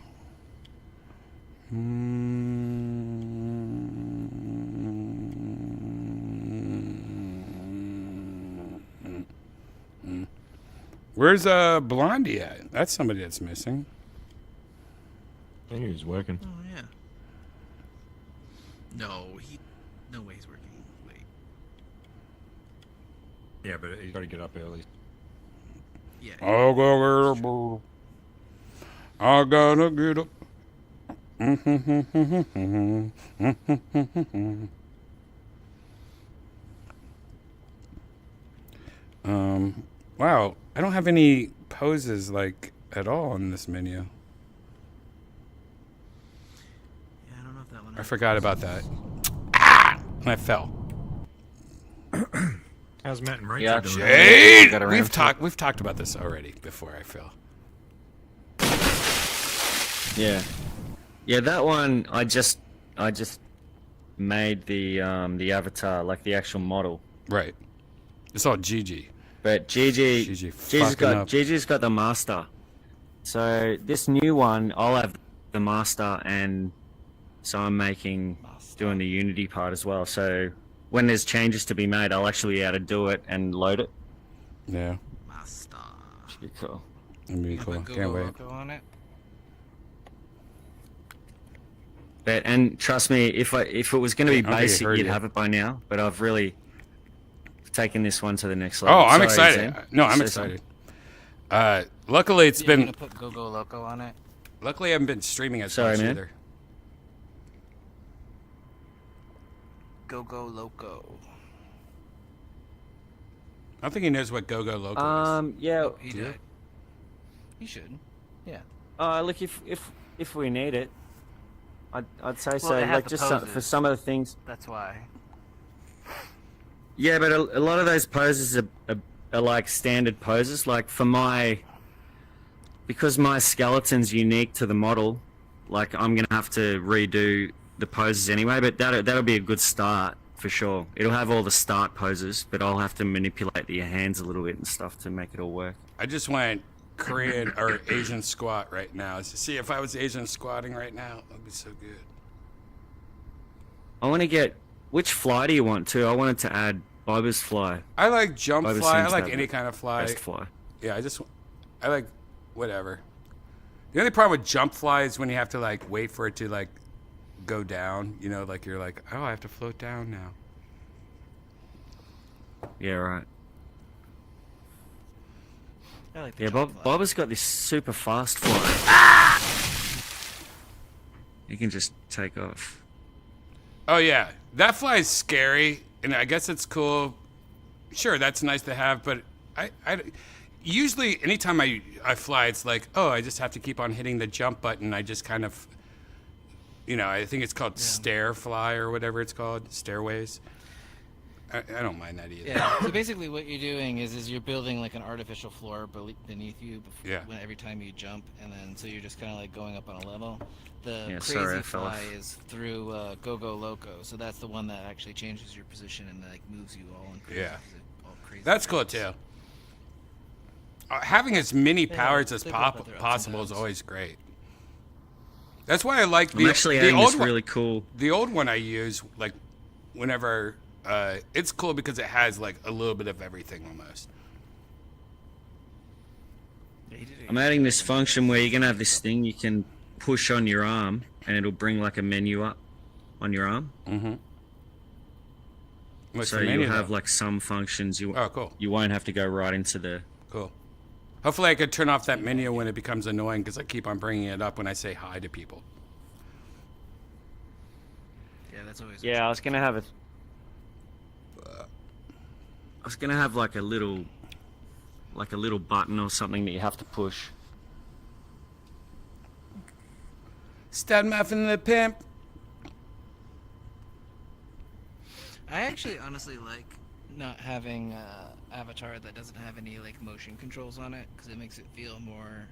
S8: Where's Blondie at? That's somebody that's missing.
S18: I think he was working.
S9: Oh yeah. No way he's working. Wait.
S18: Yeah, but he's got to get up early.
S9: Yeah.
S8: I'll go get up. I gotta get up. Wow, I don't have any poses like at all in this menu.
S9: Yeah, I don't know if that one.
S8: I forgot about that. Ah! And I fell.
S18: How's Matt and Rachel
S13: Yeah,
S18: doing?
S8: Jade! We've talked about this already before I fell.
S13: Yeah. Yeah, that one I just made the avatar, like the actual model.
S8: Right. It's all Gigi.
S13: But Gigi's got the master. So this new one, I'll have the master, and so I'm doing the Unity part as well. So when there's changes to be made, I'll actually be able to do it and load it.
S8: Yeah.
S9: Master.
S13: Should be cool.
S8: That'd be cool. Can't wait.
S15: On it.
S13: And trust me, if it was going to be
S8: I don't think I
S13: basic,
S8: heard
S13: you'd
S8: you.
S13: have it by now. But I've really taken this one to the next level.
S8: Oh, I'm
S13: Sorry,
S8: excited.
S13: Zen.
S8: No, I'm
S13: Say
S8: excited.
S13: something.
S8: Luckily, it's
S15: You're
S8: been.
S15: gonna put Go Go Loco on it.
S8: Luckily, I haven't been streaming as
S13: Sorry,
S8: much
S13: man.
S8: either.
S15: Go Go Loco.
S8: I don't think he knows what Go Go Loco is.
S13: Yeah.
S15: He did. He should. Yeah.
S13: Look, if we need it, I'd say
S15: Well,
S13: so.
S15: it has
S13: Like
S15: the
S13: just
S15: poses.
S13: for some of the things.
S15: That's why.
S13: Yeah, but a lot of those poses are like standard poses. Like because my skeleton's unique to the model, like I'm gonna have to redo the poses anyway. But that'll be a good start for sure. It'll have all the start poses, but I'll have to manipulate the hands a little bit and stuff to make it all work.
S8: I just went Korean or Asian squat right now. See, if I was Asian squatting right now, that'd be so good.
S13: I want to get which fly do you want to? I wanted to add Boba's fly.
S8: I like jump
S13: Boba
S8: fly. I
S13: seems to
S8: like
S13: have
S8: any
S13: the
S8: kind of fly.
S13: best fly.
S8: Yeah, I like whatever. The only problem with jump fly is when you have to like wait for it to like go down. You know, like you're like, oh, I have to float down now.
S13: Yeah, right.
S15: I like the
S13: Yeah,
S15: jump fly.
S13: Boba's got this super fast fly. You can just take off.
S8: Oh yeah, that fly is scary, and I guess it's cool. Sure, that's nice to have, but I usually anytime I fly, it's like, oh, I just have to keep on hitting the jump button. I just kind of, I think it's called stair fly or whatever it's called, stairways. I don't mind that either.
S15: Yeah. So basically, what you're doing is you're building like an artificial floor beneath you. Every time you jump, and then so you're just kind of like going up on a level. The
S13: Yeah,
S15: crazy
S13: sorry, I fell
S15: fly
S13: off.
S15: is through Go Go Loco. So that's the one that actually changes your position and like moves you all in crazy.
S8: Yeah.
S15: All crazy
S8: That's cool
S15: routes.
S8: too. Having as many
S15: Yeah,
S8: powers as
S15: they both have their ups and
S8: possible is
S15: downs.
S8: always great. That's why I like
S13: I'm actually adding this really cool.
S8: The old one I use, like, whenever it's cool because it has like a little bit of everything almost.
S13: I'm adding this function where you're gonna have this thing you can push on your arm, and it'll bring like a menu up on your arm.
S8: Mm-hmm. What's
S13: So
S8: the menu,
S13: you'll have
S8: though?
S13: like some functions you.
S8: Oh, cool.
S13: You won't have to go right into the.
S8: Cool. Hopefully I could turn off that menu when it becomes annoying because I keep on bringing it up when I say hi to people.
S15: Yeah, that's always.
S13: Yeah, I was gonna have it. I was gonna have like a little button or something that you have to push.
S8: Stud Muffin the Pimp.
S15: I actually honestly like not having avatar that doesn't have any like motion controls on it because it makes it feel more,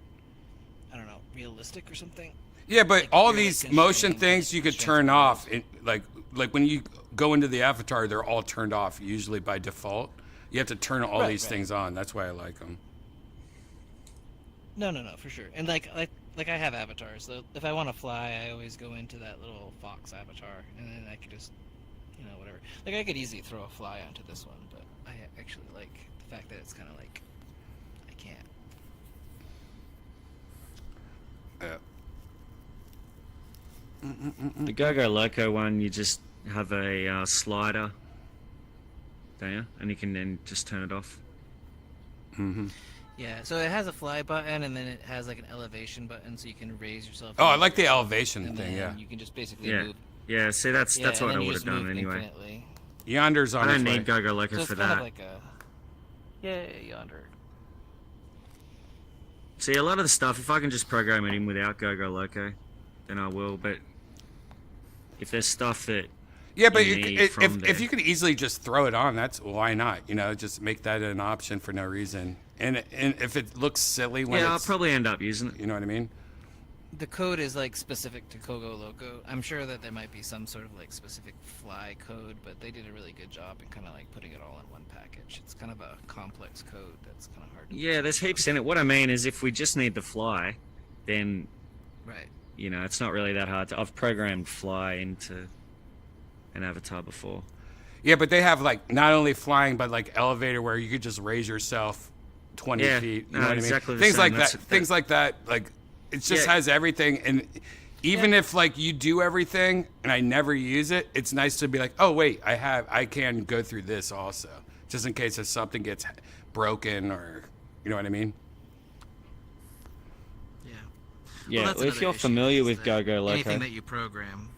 S15: I don't know, realistic or something.
S8: Yeah, but
S15: Like,
S8: all
S15: you're,
S8: these
S15: like,
S8: motion
S15: constraining
S8: things you could turn off. Like when you go into the avatar, they're all turned off usually by default. You have to turn all
S15: Right,
S8: these
S15: right.
S8: things on. That's why I like them.
S15: No, for sure. And like I have avatars. So if I want to fly, I always go into that little fox avatar, and then I could just, whatever. Like I could easily throw a fly onto this one, but I actually like the fact that it's kind of like I can't.
S13: The Go-Go Loco one, you just have a slider, don't you? And you can then just turn it off.
S8: Mm-hmm.
S15: Yeah, so it has a fly button, and then it has like an elevation button, so you can raise yourself.
S8: Oh, I
S15: and
S8: like the
S15: yourself,
S8: elevation
S15: and
S8: thing,
S15: then
S8: yeah.
S15: You can just basically
S13: Yeah.
S15: move.
S13: Yeah, see, that's
S15: Yeah,
S13: what
S15: and
S13: I
S15: then you
S13: would have
S15: just
S13: done
S15: move
S13: anyway.
S15: infinitely.
S8: Yonder's on
S13: I
S8: its
S13: don't
S8: way.
S13: need Go-Go Loco
S15: So it's
S13: for
S15: kind
S13: that.
S15: of like a yonder.
S13: See, a lot of the stuff, if I can just program it in without Go-Go Loco, then I will. But if there's stuff that
S8: Yeah, but
S13: you need
S8: if you could easily just throw it on, that's why not? Just make that an option for no reason. And if it looks silly when
S13: I'll
S8: it's,
S13: probably end up using it.
S8: You know what I mean?
S15: The code is like specific to Gogo Loco. I'm sure that there might be some sort of like specific fly code, but they did a really good job in kind of like putting it all in one package. It's kind of a complex code that's kind of hard to
S13: Yeah, there's heaps in it. What I mean is, if we just need the fly, then
S15: Right.
S13: It's not really that hard. I've programmed fly into an avatar before.
S8: Yeah, but they have like not only flying, but like elevator where you could just raise yourself 20
S13: Yeah,
S8: feet. You
S13: no,
S8: know what
S13: exactly
S8: I
S13: the
S8: mean? Things
S13: same.
S8: like
S13: That's-
S8: that. Things like that. Like it just
S13: Yeah.
S8: has everything. And even if like you do everything and I never use it, it's nice to be like, oh wait, I can go through this also, just in case if something gets broken or you know what I mean.
S13: Yeah,
S15: that's
S13: well, if
S15: another
S13: you're
S15: issue,
S13: familiar
S15: is
S13: with
S15: that
S13: Go-Go Loco,
S15: anything that you program,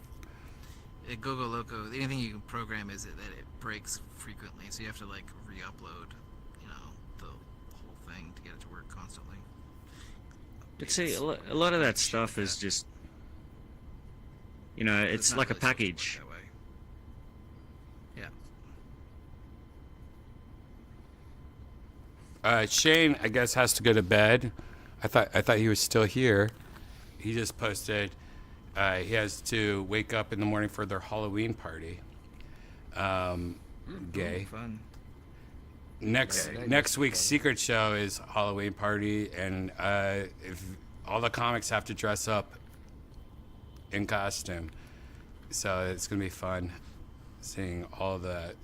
S15: Gogo Loco, anything you can program is that it breaks frequently, so you have to like re-upload, the whole thing to get it to work constantly.
S13: but see, a lot of that stuff is just, it's
S15: not
S13: like a
S15: really supposed to work
S13: package.
S15: that way. Yeah.
S8: Shane, I guess, has to go to bed. I thought he was still here. He just posted he has to wake up in the morning for their Halloween party. Gay.
S15: Fun.
S8: Next week's secret show is Halloween party, and if all the comics have to dress up in costume, so it's gonna be fun seeing all that.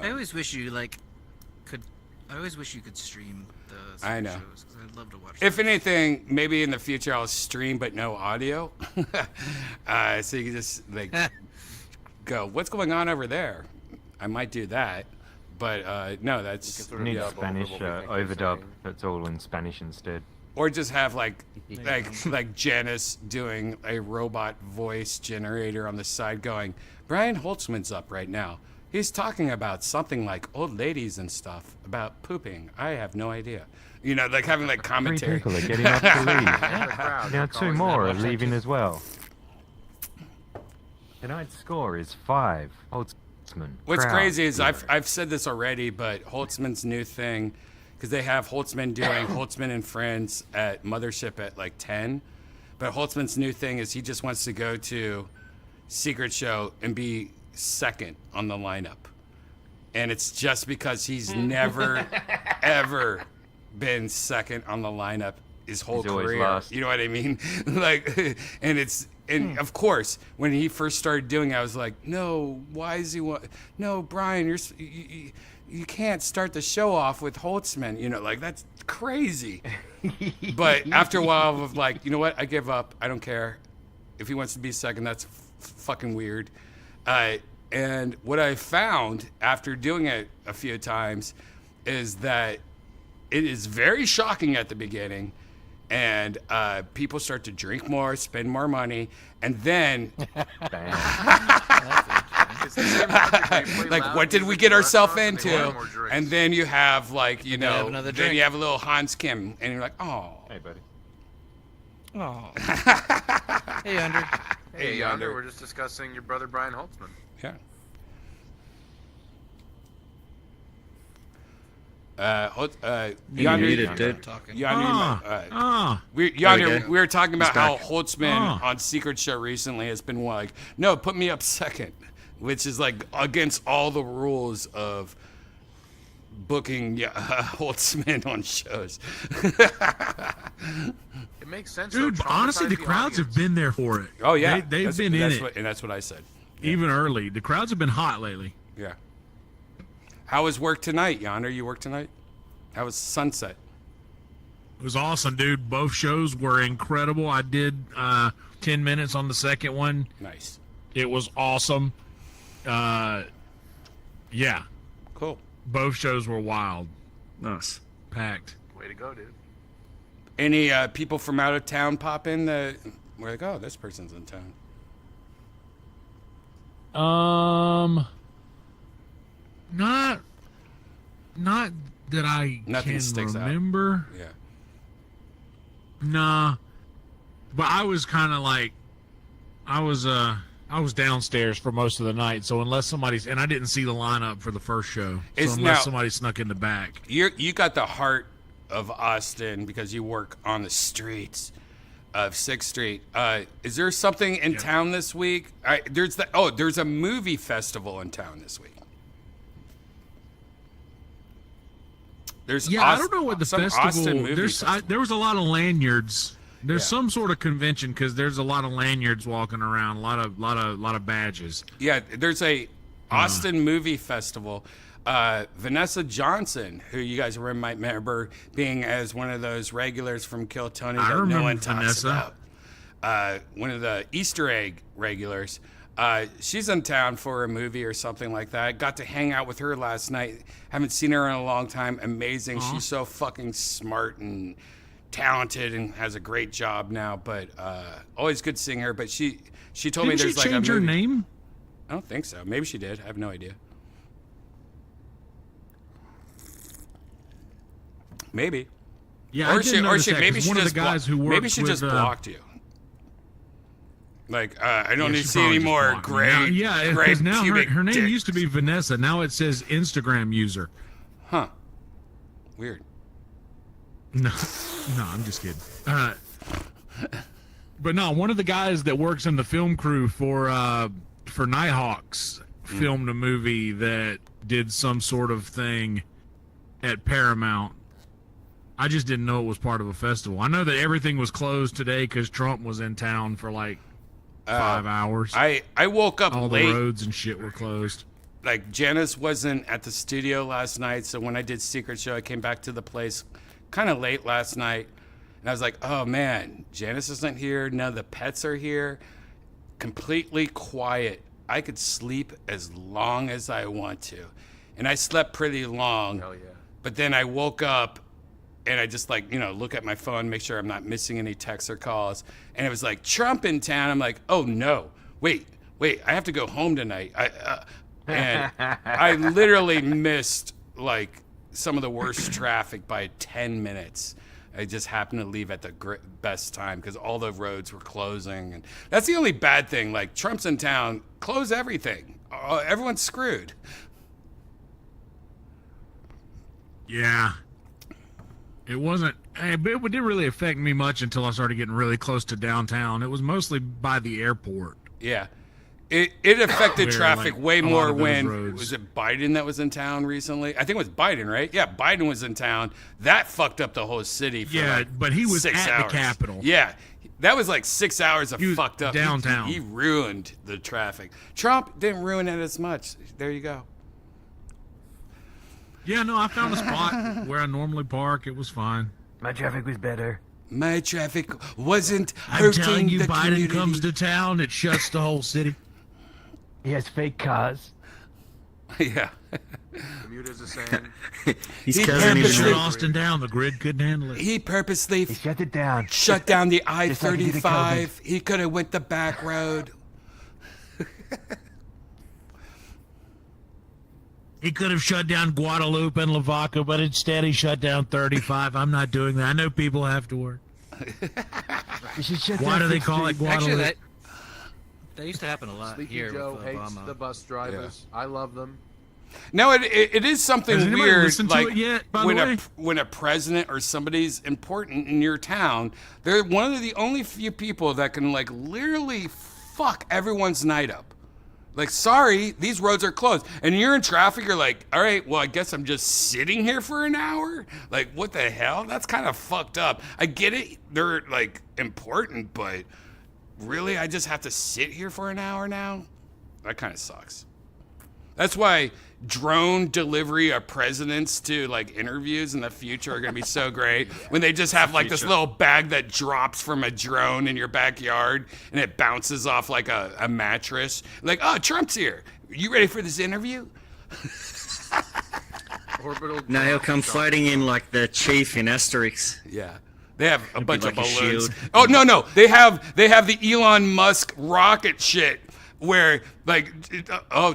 S15: I always wish you could stream the
S8: I know.
S15: shows, 'cause I'd love to watch.
S8: If
S15: them.
S8: anything, maybe in the future I'll stream but no audio, so you can just like go, "What's going on over there?" I might do that, but no, that's
S12: You need Spanish overdub. That's all in Spanish instead.
S8: or just have like Janice doing a robot voice generator on the side, going, "Brian Holtzman's up right now. He's talking about something like old ladies and stuff about pooping. I have no idea." Like having like commentary.
S12: 3 people are getting up to leave. Now 2 more are leaving as well. Tonight's score is 5. Holtzman.
S8: What's
S12: proud
S8: crazy is
S12: leader.
S8: I've said this already, but Holtzman's new thing, because they have Holtzman doing Holtzman and Friends at Mothership at like 10, but Holtzman's new thing is he just wants to go to Secret Show and be second on the lineup, and it's just because he's never ever been second on the lineup his whole
S12: He's always
S8: career.
S12: lost.
S8: You know what I mean? And of course, when he first started doing it, I was like, no, why is he no, Brian, you can't start the show off with Holtzman. Like that's crazy. But after a while of like, you know what? I give up. I don't care. If he wants to be second, that's fucking weird. And what I found after doing it a few times is that it is very shocking at the beginning, and people start to drink more, spend more money, and then like, what did we get ourselves into? And then you have like, you know, then you have a little Hans Kim, and you're like, oh,
S21: hey buddy.
S15: Oh. Hey, Yonder.
S21: Hey, Yonder. We're just discussing your brother Brian Holtzman.
S8: Yeah. Yonder, we were talking about how Holtzman on Secret Show recently has been like, no, put me up second, which is like against all the rules of booking Holtzman on shows.
S21: It makes sense.
S4: Dude, honestly, the crowds have been there for it.
S8: Oh yeah,
S4: they've been in it,
S8: and that's what I said.
S4: Even early, the crowds have been hot lately.
S8: Yeah. How was work tonight, Yonder? You work tonight? How was Sunset?
S4: It was awesome, dude. Both shows were incredible. I did 10 minutes on the second one.
S8: Nice.
S4: It was awesome. Yeah.
S8: Cool.
S4: Both shows were wild.
S13: Nice.
S4: Packed.
S21: Way to go, dude.
S8: Any people from out of town pop in that we're like, oh, this person's in town?
S4: Not that I
S8: Nothing
S4: can remember.
S8: Out. Yeah.
S4: Nah. But I was kind of like, I was downstairs for most of the night, so unless somebody's, and I didn't see the lineup for the first show, so unless somebody snuck in the back.
S8: You got the heart of Austin because you work on the streets of 6th Street. Is there something in town this week? There's a movie festival in town this week.
S4: I don't know what the festival. There was a lot of lanyards. There's some sort of convention because there's a lot of lanyards walking around. A lot of badges.
S8: Yeah, there's a Austin movie festival. Vanessa Johnson, who you guys might remember being as one of those regulars from Kill Tony that no one talks about. One of the Easter egg regulars. She's in town for a movie or something like that. I got to hang out with her last night. Haven't seen her in a long time. Amazing. She's so fucking smart and talented and has a great job now. But always good seeing her. But she told me there's like a movie.
S4: Didn't she change her name?
S8: I don't think so. Maybe she did. I have no idea. Maybe.
S4: Yeah, maybe she
S8: just blocked you. Like, I don't need to see any more gray.
S4: Because now her name used to be Vanessa. Now it says Instagram user.
S8: Huh. Weird.
S4: No, I'm just kidding. But no, one of the guys that works in the film crew for Nighthawks filmed a movie that did some sort of thing at Paramount. I just didn't know it was part of a festival. I know that everything was closed today because Trump was in town for like 5 hours.
S8: I woke up
S4: all
S8: late.
S4: The roads and shit were closed.
S8: Like, Janice wasn't at the studio last night, so when I did Secret Show, I came back to the place kind of late last night, and I was like, oh man, Janice isn't here, none of the pets are here, completely quiet. I could sleep as long as I want to, and I slept pretty long.
S21: Hell yeah.
S8: But then I woke up, and I just like, look at my phone, make sure I'm not missing any texts or calls. And it was like, Trump in town. I'm like, oh no, wait, I have to go home tonight. And I literally missed like some of the worst traffic by 10 minutes. I just happened to leave at the best time because all the roads were closing. And that's the only bad thing. Like, Trump's in town, close everything. Everyone's screwed.
S4: Yeah. It wasn't, it didn't really affect me much until I started getting really close to downtown. It was mostly by the airport.
S8: Yeah. It affected traffic way more when, was it Biden that was in town recently? I think it was Biden, right? Yeah, Biden was in town. That fucked up the whole city for
S4: but he was
S8: 6
S4: at
S8: hours.
S4: the Capitol.
S8: Yeah, that was like 6 hours of fucked up.
S4: Downtown.
S8: He ruined the traffic. Trump didn't ruin it as much. There you go.
S4: Yeah, no, I found a spot where I normally park. It was fine.
S18: My traffic was better.
S8: My traffic wasn't
S4: I'm
S8: hurting
S4: telling you,
S8: the
S4: Biden
S8: community.
S4: comes to town, it shuts the whole city.
S18: He has fake cars.
S8: Yeah.
S3: Commuters are saying.
S13: He's
S8: He
S13: cousin even
S4: Shut
S13: know.
S4: Austin down. The grid couldn't handle it.
S8: He purposely
S18: Shut it down.
S8: shut down the
S18: Just like he did at
S8: I-35. He could have went the back road.
S4: He could have shut down Guadalupe and Lavaca, but instead he shut down 35. I'm not doing that. I know people have to work. Why do they call it Guadalupe?
S15: Actually, that used to happen a lot
S21: Sleepy
S15: here
S21: Joe
S15: with
S21: hates
S15: Obama.
S21: the bus drivers. I love them.
S8: No, it is something
S4: Has anybody
S8: weird.
S4: listened to
S8: Like
S4: it yet, by the
S8: when
S4: way?
S8: when a president or somebody's important in your town, they're one of the only few people that can like literally fuck everyone's night up. Like, sorry, these roads are closed, and you're in traffic. You're like, all right, well, I guess I'm just sitting here for an hour. Like, what the hell? That's kind of fucked up. I get it; they're like important, but really, I just have to sit here for an hour now. That kind of sucks. That's why drone delivery of presidents to like interviews in the future are going to be so great when they just have like this little bag that drops from a drone in your backyard and it bounces off like a mattress. Like, oh, Trump's here. You ready for this interview?
S21: Orbital.
S13: Now he'll come floating in like the chief in Asterix.
S8: Yeah. They have a bunch
S13: like
S8: of
S13: a
S8: balloons.
S13: shield.
S8: Oh, no. They have the Elon Musk rocket shit where like,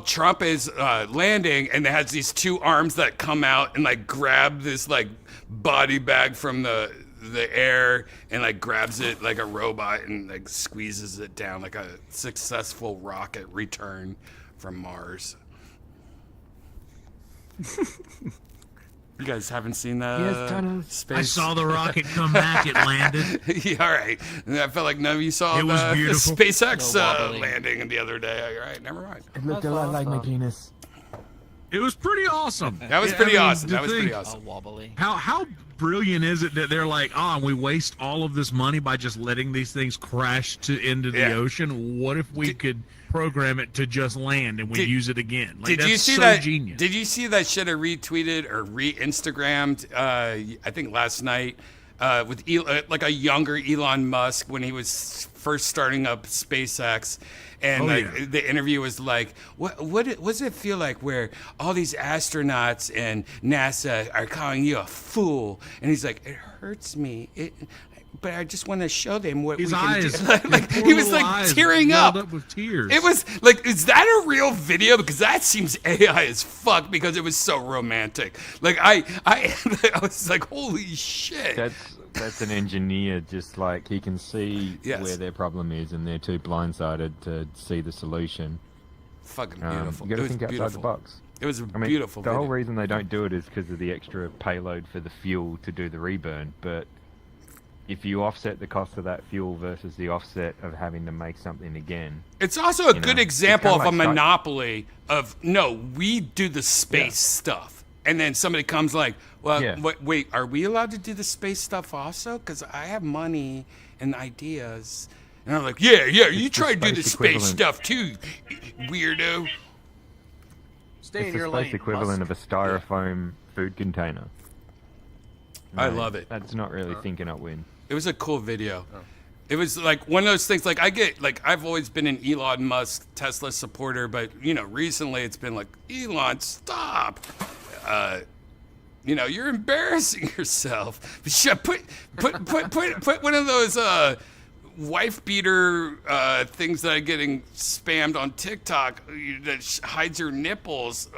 S8: Trump is landing and it has these two arms that come out and like grab this like body bag from the air and like grabs it like a robot and like squeezes it down like a successful rocket return from Mars. You guys haven't seen that? Space?
S4: I saw the rocket come back. It landed.
S8: Yeah, all right. And I felt like none of you saw
S4: It was
S8: the
S4: beautiful.
S8: SpaceX
S15: No wobbling.
S8: landing the other day. All right, never mind.
S18: It looked a lot like my penis.
S4: It was pretty awesome.
S8: That was
S4: I
S8: pretty
S4: mean,
S8: awesome.
S4: the
S8: That was
S4: thing-
S8: pretty
S15: All
S8: awesome.
S15: wobbly.
S4: How brilliant is it that they're like, we waste all of this money by just letting these things crash into the
S8: Yeah.
S4: ocean? What if we could program it to just land and we use it again? Like,
S8: Did
S4: that's
S8: you see
S4: so
S8: that?
S4: genius.
S8: Did you see that shit I retweeted or re-Instagrammed? I think last night with like a younger Elon Musk when he was first starting up SpaceX, and the interview was like, what does it feel like where all these astronauts and NASA are calling you a fool? And he's like, it hurts me. But I just want to show them what
S4: His
S8: we can
S4: eyes,
S8: do. Like,
S4: his
S8: he
S4: poor
S8: was
S4: little
S8: like
S4: eyes
S8: tearing
S4: welled
S8: up.
S4: with tears.
S8: It was like, is that a real video? Because that seems AI as fuck because it was so romantic. Like I was like, holy shit.
S18: That's an engineer, just like he can see
S8: Yes.
S18: where their problem is, and they're too blindsided to see the solution.
S8: Fucking beautiful.
S18: You got
S8: It
S18: to
S8: was
S18: think outside
S8: beautiful.
S18: the box.
S8: It was a
S18: I mean,
S8: beautiful
S18: The whole
S8: video.
S18: reason they don't do it is because of the extra payload for the fuel to do the reburn. But if you offset the cost of that fuel versus the offset of having to make something again,
S8: It's also a
S18: you
S8: good
S18: know,
S8: example
S18: it's
S8: of
S18: kinda
S8: a
S18: like
S8: monopoly of, no, we do the space stuff. And then somebody comes like, well,
S18: Yeah.
S8: wait, are we allowed to do the space stuff also? Because I have money and ideas. And I'm like, yeah, you
S18: the
S8: try to do the
S18: space
S8: space
S18: equivalent.
S8: stuff too, weirdo.
S21: Stay
S18: it's
S21: in
S18: the
S21: your
S18: space
S21: lane.
S18: equivalent
S21: Musk.
S18: of a styrofoam food container.
S8: I
S18: No,
S8: love it.
S18: That's not really thinking up win.
S8: It was a cool video. It was like one of those things. Like I've always been an Elon Musk Tesla supporter, but recently it's been like, Elon, stop. You're embarrassing yourself. Put one of those wife beater things that are getting spammed on TikTok that hides your nipples.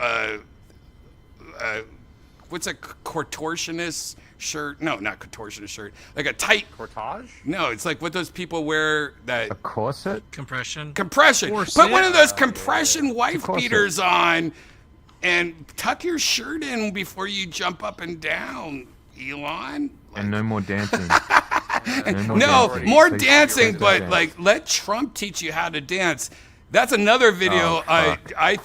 S8: What's a contortionist shirt? No, not contortionist shirt. Like a tight
S21: Cortage?
S8: No, it's like what those people wear that
S18: A corset?
S15: Compression.
S8: Put one of those compression wife
S18: corset.
S8: beaters on and tuck your shirt in before you jump up and down, Elon.
S18: And no more dancing.
S8: No, more
S18: Please
S8: dancing,
S18: don't
S8: but
S18: dance.
S8: like let Trump teach you how to dance. That's another video
S18: Oh,
S8: I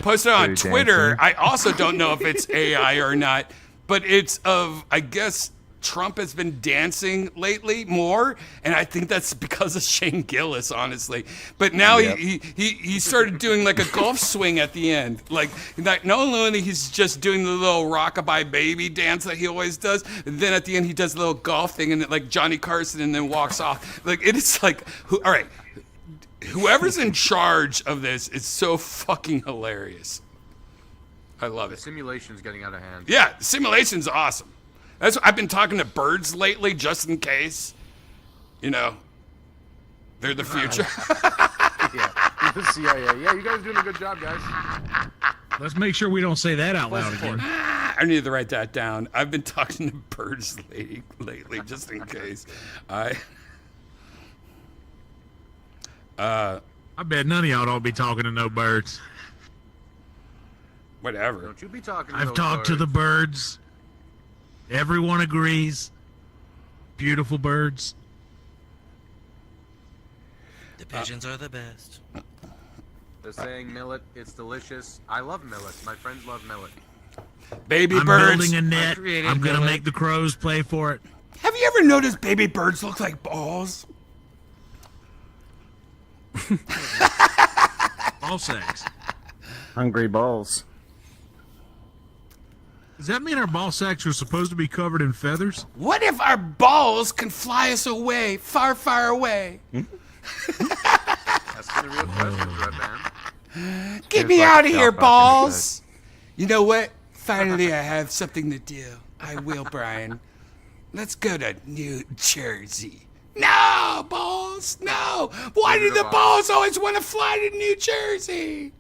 S8: posted on Twitter.
S18: dancing.
S8: I also don't know if it's AI or not, but it's of, I guess, Trump has been dancing lately more, and I think that's because of Shane Gillis, honestly. But now he started doing like a golf swing at the end. Like not only he's just doing the little rockabye baby dance that he always does, and then at the end he does a little golf thing and like Johnny Carson and then walks off. Like it is like, all right, whoever's in charge of this is so fucking hilarious. I love it.
S21: Simulation's getting out of hand.
S8: Yeah, simulation's awesome. That's I've been talking to birds lately, just in case. You know, they're the future.
S21: Yeah, the CIA. Yeah, you guys doing a good job, guys.
S4: Let's make sure we don't say that out loud again.
S8: I need to write that down. I've been talking to birds lately, just in case. I
S4: bet none of y'all don't be talking to no birds.
S8: Whatever.
S21: Don't you be talking to
S4: I've
S21: those
S4: talked to
S21: birds.
S4: the birds. Everyone agrees. Beautiful birds.
S15: The pigeons are the best.
S21: They're saying millet, it's delicious. I love millet. My friends love millet.
S8: Baby
S4: I'm
S8: birds.
S4: building a net. I'm gonna make the crows play for it.
S8: Have you ever noticed baby birds look like balls?
S4: Ball sacks.
S13: Hungry balls.
S4: Does that mean our ball sacks are supposed to be covered in feathers?
S8: What if our balls can fly us away, far, far away?
S21: That's the real question, Redban.
S8: Get me out of here, balls! You know what? Finally, I have something to do. I will, Brian. Let's go to New Jersey. No, balls, no! Why do the balls always want to fly to New Jersey?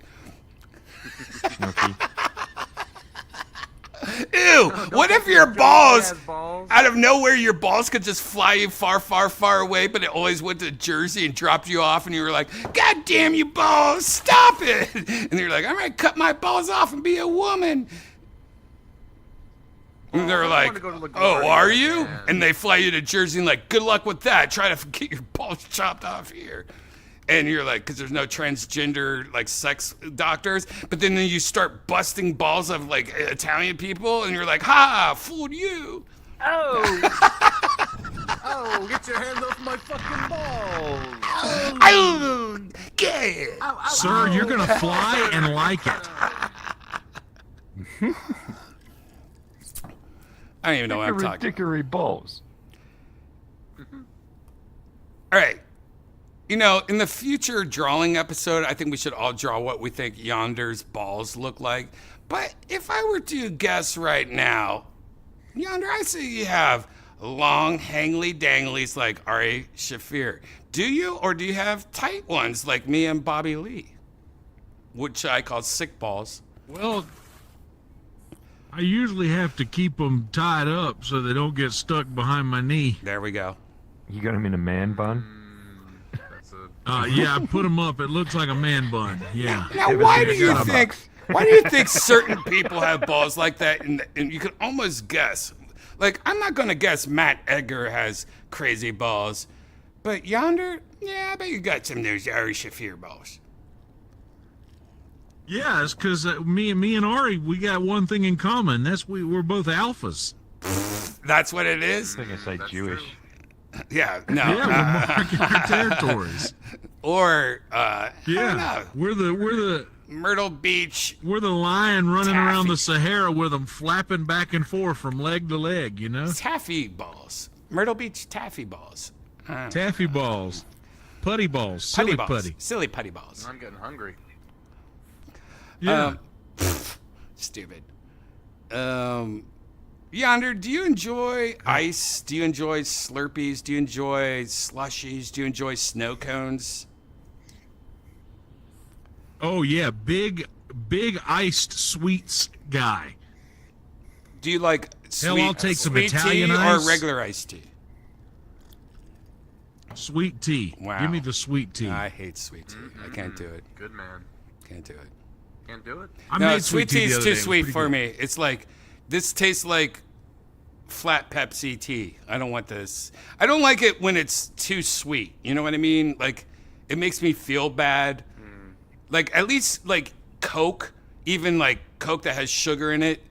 S8: Ew! What if your balls, out of nowhere, your balls could just fly you far, far, far away, but it always went to Jersey and dropped you off, and you were like, God damn you balls, stop it! And you're like, I'm gonna cut my balls off and be a woman. And they're like, oh, are you? And they fly you to Jersey and like, good luck with that. Try to get your balls chopped off here. And you're like, because there's no transgender like sex doctors. But then you start busting balls of like Italian people, and you're like, ha, fooled you.
S21: Oh! Oh, get your hands off my fucking balls.
S8: Oh, gay.
S4: Sir, you're gonna fly and like it.
S8: I don't even know what I'm talking.
S18: Dickory balls.
S8: All right. You know, in the future drawing episode, I think we should all draw what we think Yonder's balls look like. But if I were to guess right now, Yonder, I say you have long, hangly danglies like Ari Shafir. Do you, or do you have tight ones like me and Bobby Lee, which I call sick balls?
S4: Well, I usually have to keep them tied up so they don't get stuck behind my knee.
S8: There we go.
S18: You got him in a man bun?
S4: Yeah, I put them up. It looks like a man bun. Yeah.
S8: Now, why do you think certain people have balls like that? And you can almost guess. Like, I'm not going to guess Matt Edgar has crazy balls. But Yonder, yeah, I bet you got some of those Ari Shafir balls.
S4: Yeah, it's because me and Ari, we got one thing in common. That's we're both alphas.
S8: That's what it is?
S18: I think I say Jewish.
S8: Yeah, no.
S4: Yeah, we're marking our territories.
S8: Or,
S4: yeah, we're the
S8: Myrtle Beach.
S4: We're the lion running around the Sahara with them flapping back and forth from leg to leg, you know?
S8: Taffy balls. Myrtle Beach taffy balls.
S4: Taffy balls. Putty balls.
S8: Putty
S4: Silly
S8: balls.
S4: putty.
S8: Silly putty balls.
S21: I'm getting hungry.
S4: Yeah.
S8: Stupid. Yonder, do you enjoy ice? Do you enjoy Slurpees? Do you enjoy slushies? Do you enjoy snow cones?
S4: Oh yeah, big iced sweets guy.
S8: Do you like sweet,
S4: I'll take some
S8: sweet
S4: Italian
S8: tea
S4: ice.
S8: or regular iced tea?
S4: Sweet tea.
S8: Wow.
S4: Give me the sweet tea.
S8: I hate sweet tea. I can't do it.
S21: Good man.
S8: Can't do it.
S21: Can't do it?
S4: I
S8: No,
S4: made
S8: sweet tea
S4: the
S8: is
S4: other
S8: too
S4: day. It was
S8: sweet
S4: pretty
S8: for
S4: good.
S8: me. It's like, this tastes like flat Pepsi tea. I don't want this. I don't like it when it's too sweet. You know what I mean? Like, it makes me feel bad. Like, at least, like, Coke, even, like, Coke that has sugar in it,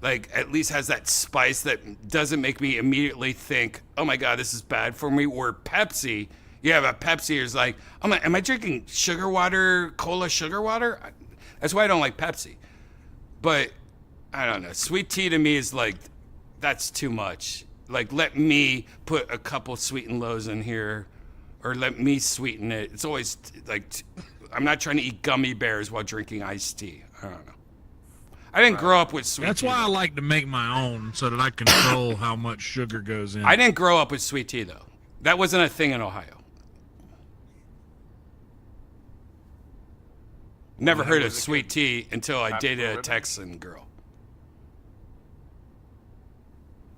S8: like at least has that spice that doesn't make me immediately think, oh my God, this is bad for me. Or Pepsi, you have a Pepsi is like, am I drinking sugar water, cola sugar water? That's why I don't like Pepsi. But I don't know. Sweet tea to me is like, that's too much. Like, let me put a couple sweet and lows in here, or let me sweeten it. It's always like, I'm not trying to eat gummy bears while drinking iced tea. I don't know. I didn't grow up with sweet tea.
S4: That's why I like to make my own so that I control how much sugar goes in.
S8: I didn't grow up with sweet tea, though. That wasn't a thing in Ohio. Never heard of sweet tea until I dated a Texan girl.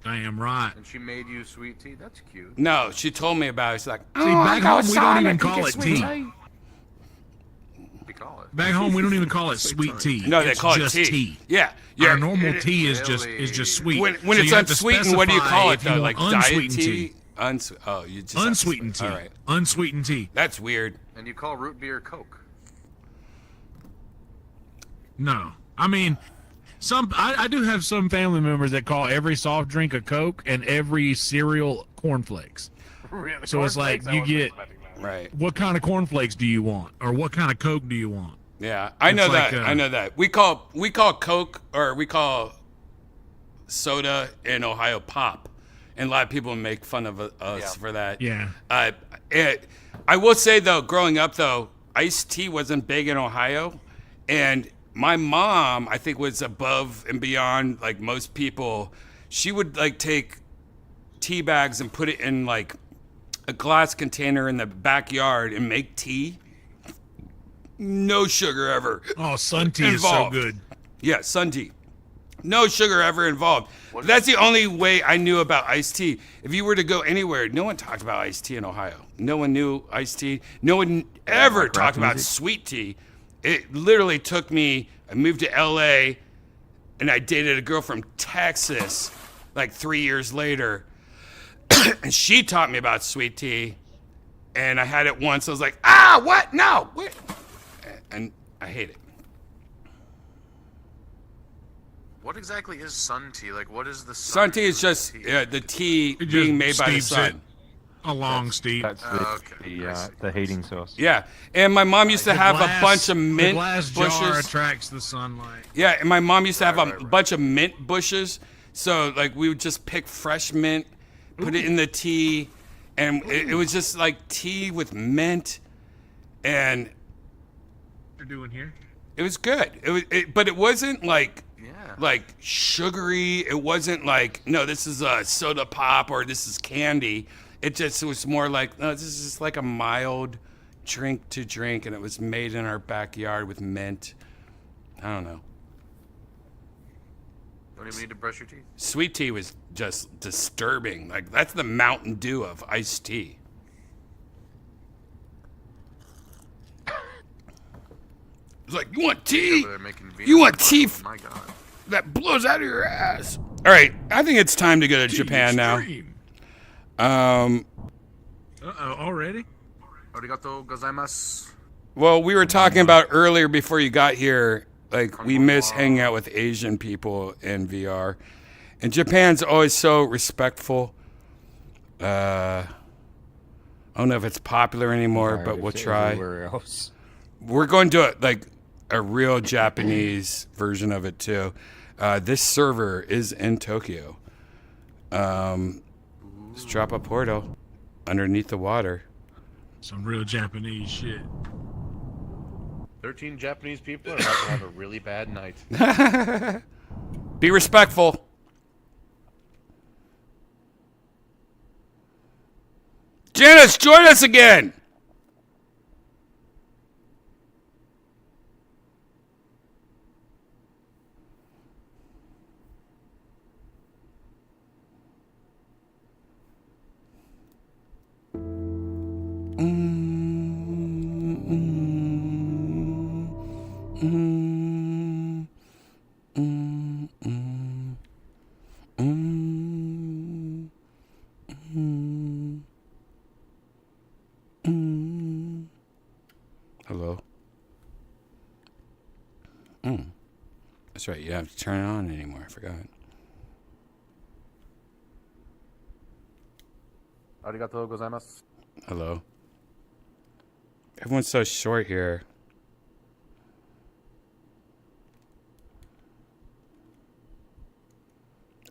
S4: Damn right.
S21: And she made you sweet tea? That's cute.
S8: No, she told me about it. She's like,
S4: See, back home we don't even call it tea. Back home we don't even call it sweet tea.
S8: No, they
S4: It's
S8: call it
S4: just
S8: tea. Yeah.
S4: Our normal tea is just sweet.
S8: When
S4: So
S8: it's
S4: you have to
S8: unsweetened, what do you call it,
S4: specify
S8: though?
S4: if you
S8: Like
S4: want
S8: diet
S4: unsweetened
S8: tea?
S4: tea.
S8: You just
S4: Unsweetened tea.
S8: All right.
S4: Unsweetened tea.
S8: That's weird.
S21: And you call root beer Coke.
S4: No, I mean, I do have some family members that call every soft drink a Coke and every cereal cornflakes.
S21: Really?
S4: So it's like you get
S8: right.
S4: What kind of cornflakes do you want, or what kind of Coke do you want?
S8: Yeah, I know
S4: It's like,
S8: that. I know that. We call Coke, or we call soda in Ohio pop, and a lot of people make fun of us for that.
S4: Yeah.
S8: I will say though, growing up though, iced tea wasn't big in Ohio, and my mom, I think, was above and beyond like most people. She would like take tea bags and put it in like a glass container in the backyard and make tea. No sugar ever.
S4: Oh, sun tea is so good.
S8: Yeah, sun tea. No sugar ever involved. That's the only way I knew about iced tea. If you were to go anywhere, no one talked about iced tea in Ohio. No one knew iced tea. No one ever talked about sweet tea. It literally took me, I moved to LA and I dated a girl from Texas like 3 years later. And she taught me about sweet tea. And I had it once. I was like, what? No. What? And I hate it.
S21: What exactly is sun tea? Like, what is the
S8: Sun tea is just the tea being made by the sun.
S4: A long steep.
S18: That's the heating source.
S8: Yeah, and my mom used to have a bunch of mint
S4: the glass
S8: bushes.
S4: jar attracts the sunlight.
S8: Yeah, and my mom used to have a bunch of mint bushes. So like we would just pick fresh mint, put it in the tea, and it was just like tea with mint, and
S4: What you're doing here?
S8: it was good. But it wasn't like sugary. It wasn't like, no, this is a soda pop or this is candy. It was more like, no, this is just like a mild drink to drink, and it was made in our backyard with mint. I don't know.
S21: Don't even need to brush your teeth.
S8: Sweet tea was just disturbing. Like, that's the Mountain Dew of iced tea. It's like, you want tea? You want tea
S21: My God.
S8: that blows out of your ass. All right, I think it's time to go to Japan now.
S4: Already?
S21: Arigato gozaimasu.
S8: Well, we were talking about earlier before you got here, like we miss hanging out with Asian people in VR. And Japan's always so respectful. I don't know if it's popular anymore, but we'll try.
S18: Everywhere else.
S8: We're going to do a real Japanese version of it too. This server is in Tokyo. Let's drop a portal underneath the water.
S4: Some real Japanese shit.
S21: 13 Japanese people are about to have a really bad night.
S8: Be respectful. Janice, join us again. Hello. That's right. You don't have to turn it on anymore. I forgot.
S21: Arigatou gozaimasu.
S8: Hello. Everyone's so short here.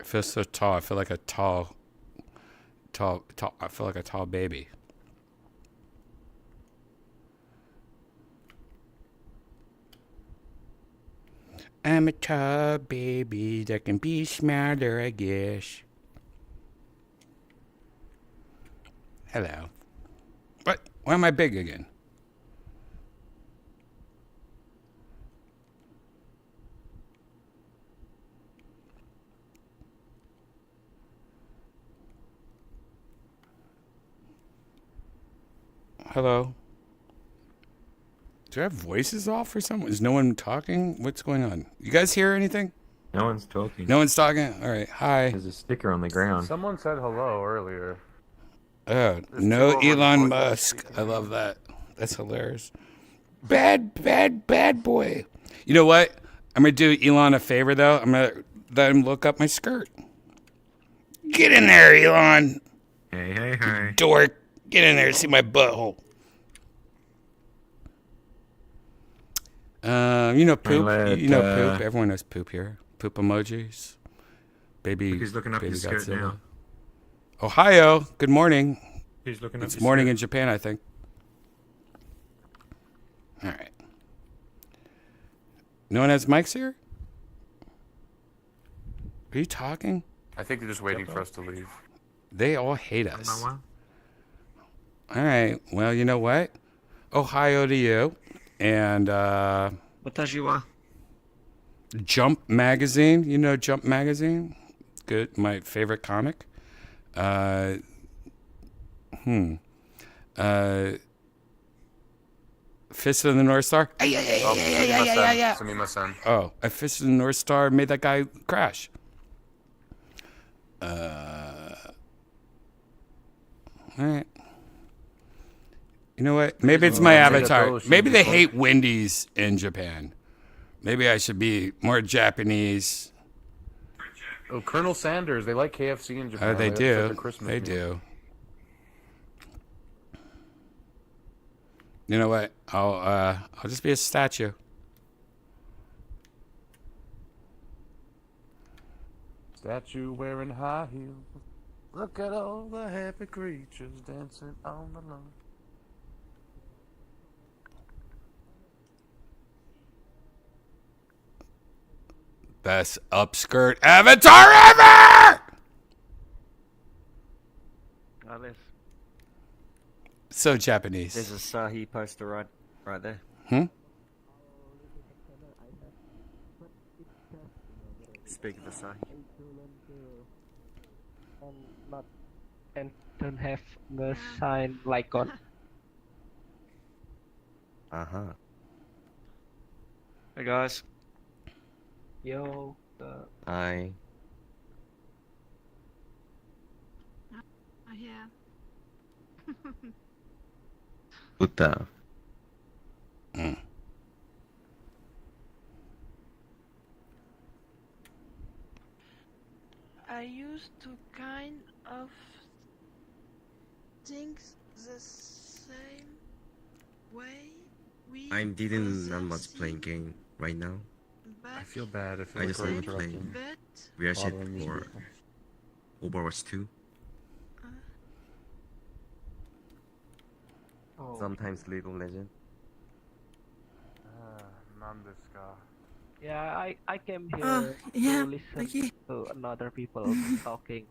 S8: I feel so tall. I feel like a tall. I feel like a tall baby. I'm a tall baby that can be smarter, I guess. Hello. What? Why am I big again? Hello. Do I have voices off or something? Is no one talking? What's going on? You guys hear anything?
S12: No one's talking.
S8: No one's talking? All right. Hi.
S12: There's a sticker on the ground.
S21: Someone said hello earlier.
S8: Oh, no Elon Musk. I love that. That's hilarious. Bad boy. You know what? I'm going to do Elon a favor, though. I'm going to let him look up my skirt. Get in there, Elon.
S12: Hey.
S8: Dork. Get in there and see my butthole. You know poop. Poop. Everyone knows poop here. Poop emojis. Baby.
S12: He's looking up
S8: baby
S12: his skirt
S8: Godzilla.
S12: now.
S8: Ohio. Good morning.
S12: He's looking up
S8: It's
S12: his
S8: morning
S12: skirt.
S8: in Japan, I think. All right. No one has mics here? Are you talking?
S21: I think they're just waiting for us to leave.
S8: They all hate us. All right. Well, you know what? Ohio to you. And Jump Magazine. You know Jump Magazine? Good. My favorite comic. Fist of the North Star.
S21: Sumimasen.
S8: Oh, a Fist of the North Star made that guy crash. All right. You know what? Maybe it's my avatar. Maybe they hate Wendy's in Japan. Maybe I should be more Japanese.
S21: Oh, Colonel Sanders. They like KFC in Japan.
S8: Oh, they
S21: That's
S8: do.
S21: like their Christmas
S8: They
S21: meal.
S8: do. You know what? I'll just be a statue.
S21: Statue wearing high heels. Look at all the happy creatures dancing on the lawn.
S8: Best upskirt avatar ever!
S20: Oh,
S8: So Japanese.
S20: there's a Sahi poster right there. Speak of the Sahi.
S6: And don't have the sign like on.
S20: Hey guys.
S6: Yo.
S20: Hi.
S23: Oh, yeah.
S12: Buddha.
S23: I used to kind of think the same way.
S7: I didn't not much playing game right now.
S21: I feel bad if
S7: I just only playing real shit for Overwatch 2. Sometimes League of Legends.
S6: Yeah, I came here to listen to another people talking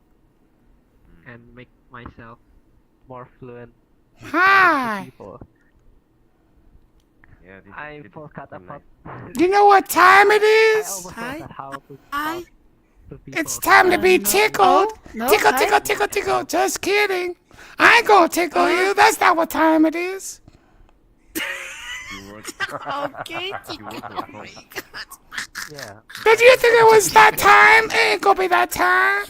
S6: and make myself more fluent.
S8: Hi.
S6: People.
S20: Yeah,
S6: I forgot about.
S8: You know what time it is?
S6: Hi.
S8: It's time to be tickled. Tickle. Just kidding. I ain't gonna tickle you. That's not what time it is.
S23: Okay.
S6: Yeah.
S8: Did you think it was that time? It ain't gonna be that time.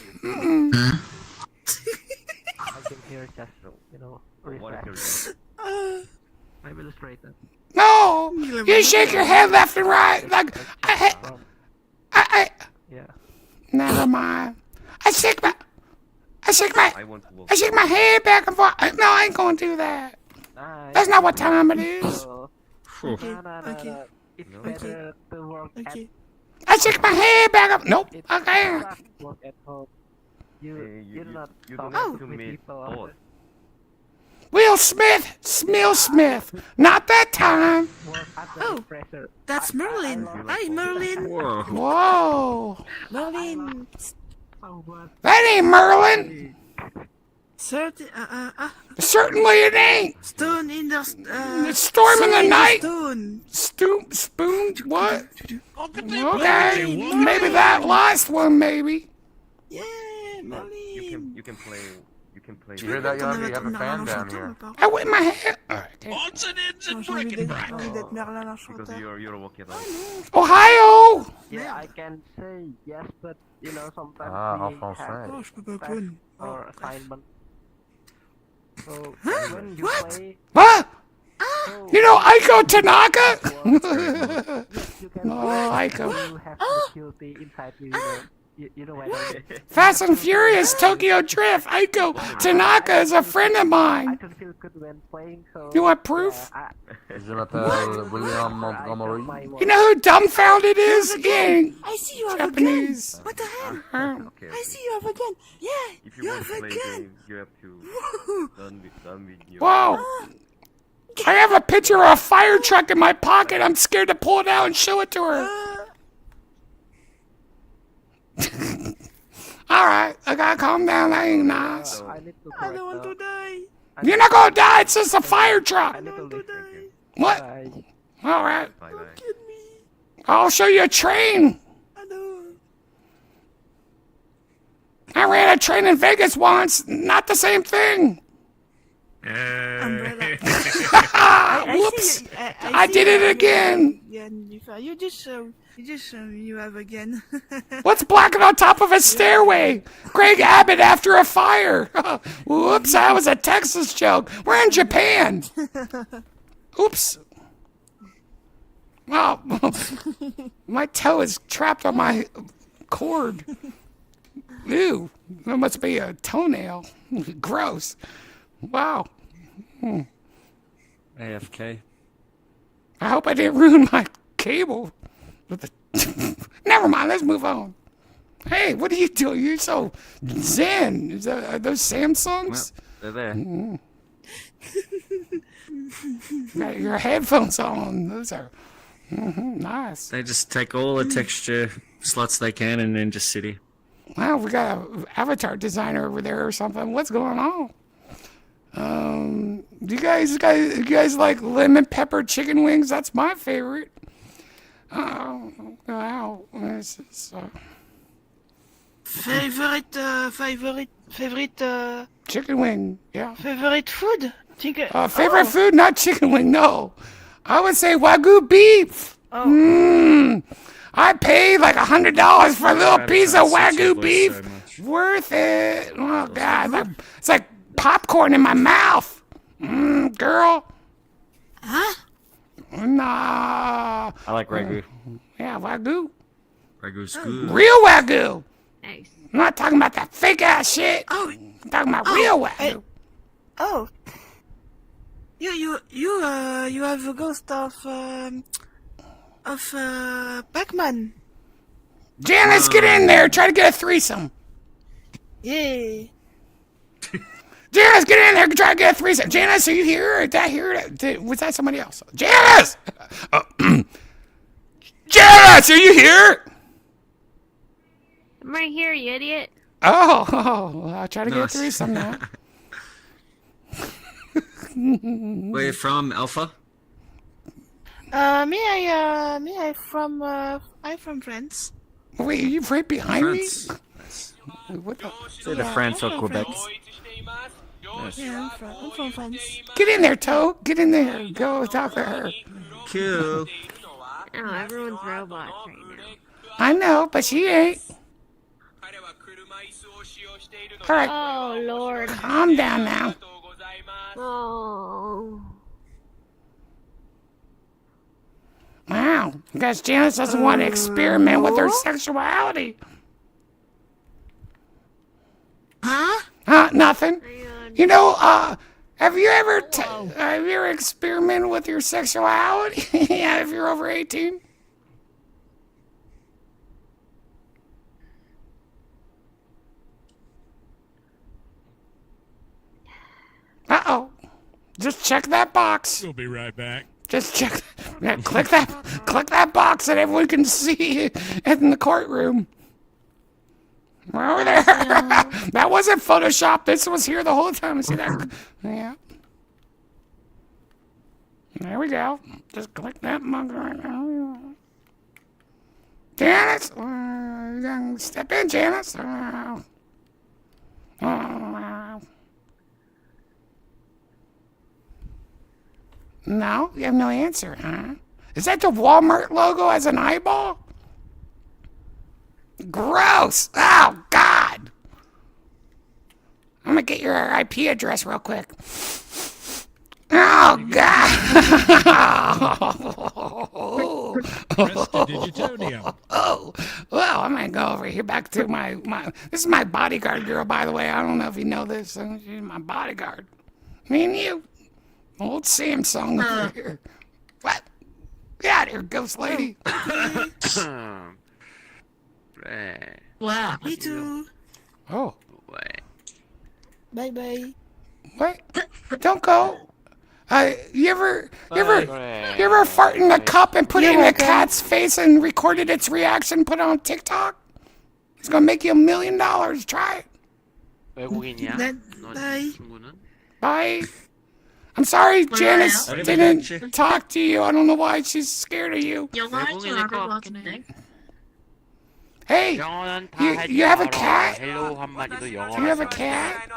S6: I came here just to, refresh. Maybe illustrate that.
S8: No, you shake your head left and right. Like,
S6: Yeah.
S8: Never mind. I shake my head back and forth. No, I ain't gonna do that. That's not what time it is.
S6: Okay. It's better to work at.
S8: I shake my head back up. Nope, I can't.
S6: Work at home. You're not
S20: you don't
S6: talking
S20: have to
S6: with
S20: meet
S6: people
S20: both.
S6: often.
S8: Will Smith, Smil Smith. Not that time.
S23: Oh, that's Merlin. Hi, Merlin.
S8: Whoa.
S23: Merlin.
S8: That ain't Merlin. Certainly it ain't.
S23: Stone in the
S8: It's storm in the night.
S23: Stone.
S8: Spoon. What? Okay. Maybe that last one. Maybe.
S23: Yeah, Merlin.
S20: You can play. You can play.
S21: You hear that, Yogi? You have a fan down here.
S8: I wet my head. All right.
S20: Because you're walking out.
S8: Ohio.
S6: Yeah, I can say yes, but sometimes we have test or assignment. So when you play,
S8: What? You know Aiko Tanaka? Oh, Aiko.
S6: you have security inside you. You know what I mean?
S8: Fast and Furious, Tokyo Drift. Aiko Tanaka is a friend of
S6: I
S8: mine.
S6: don't feel good when playing, so
S8: You want proof?
S21: Je m'appelle William Montgomery.
S8: You know who dumbfounded is? Yeah,
S23: I see you have
S8: Japanese.
S23: a gun. What the hell?
S20: Okay.
S23: I see you have a gun. Yeah,
S20: If
S23: you
S20: you want
S23: have
S20: to
S23: a
S20: play
S23: gun.
S20: game, you have to done with your.
S8: Whoa. I have a picture of a fire truck in my pocket. I'm scared to pull it out and show it to her. Alright, I gotta calm down. That ain't nice.
S6: I need to
S23: I don't want to die.
S8: You're not gonna die. It's just a fire truck.
S6: I need to leave.
S8: What?
S6: Bye.
S8: Alright.
S20: Bye bye.
S8: I'll show you a train. I ran a train in Vegas once. Not the same thing. Whoops. I did it again.
S23: You just you have again.
S8: What's blacking on top of a stairway? Greg Abbott after a fire. Whoops, that was a Texas joke. We're in Japan. Oops. Wow. My toe is trapped on my cord. Ew. That must be a toenail. Gross. Wow.
S13: AFK.
S8: I hope I didn't ruin my cable. Never mind, let's move on. Hey, what are you doing? You're so zen. Are those Samsungs?
S13: Well, they're there.
S8: Got your headphones on. Those are nice.
S13: They just take all the texture slots they can and then just sit here.
S8: Wow, we got an avatar designer over there or something. What's going on? You guys like lemon pepper chicken wings? That's my favorite. Oh, wow. This is,
S23: Favorite
S8: chicken wing, yeah.
S23: favorite food?
S8: Favorite food, not chicken wing, no. I would say Wagyu beef. I paid like $100 for a little piece of Wagyu beef. Worth it. Oh, God. It's like popcorn in my mouth. Girl.
S23: Huh?
S8: Nah.
S13: I like Wagyu.
S8: Yeah, Wagyu.
S13: Wagyu's good.
S8: Real Wagyu.
S11: Nice.
S8: I'm not talking about that fake ass shit.
S23: Oh.
S8: I'm talking about real Wagyu.
S23: You have a ghost of Pac-Man.
S8: Janice, get in there. Try to get a threesome.
S23: Yeah.
S8: Janice, get in there. Try to get a threesome. Janice, are you here? Or did I hear? Was that somebody else? Janice! Janice, are you here?
S11: I'm right here, you idiot.
S8: Oh, I'll try to get a threesome now.
S13: Where you from, Alpha?
S23: I'm from France.
S8: Wait, are you right behind
S13: France.
S8: me? What the?
S13: Is it France or Quebec?
S23: Yeah, I'm from France.
S8: Get in there, Toe. Get in there. Go talk to her.
S13: Cool.
S11: Oh, everyone's robots right now.
S8: I know, but she ain't. All right.
S11: Oh, Lord.
S8: Calm down now.
S11: Oh.
S8: Wow. Wow, because Janice doesn't want to experiment with her sexuality. Huh? Nothing. You know, have you ever experimented with your sexuality? Yeah, if you're over 18. Uh-oh. Just check that box.
S4: We'll be right back.
S8: Just check. Yeah, click that box that everyone can see in the courtroom. We're over there. That wasn't Photoshop. This was here the whole time. See that? Yeah. There we go. Just click that mug right now. Janice, step in, Janice. No, you have no answer, huh? Is that the Walmart logo as an eyeball? Gross! Oh, God! I'm gonna get your IP address real quick. Oh, God! Oh, well, I'm gonna go over here back to my. This is my bodyguard girl, by the way. I don't know if you know this. She's my bodyguard. Me and you. Old Samsung over here. What? Get out of here, ghost lady.
S24: Wow. Me too.
S8: Oh.
S24: Bye bye.
S8: What? Don't go. You ever fart in a cup and put it in a cat's face and recorded its reaction, put it on TikTok? It's gonna make you $1 million. Try it. Bye. I'm sorry, Janice didn't talk to you. I don't know why she's scared of you. Hey, you have a cat? Do you have a cat?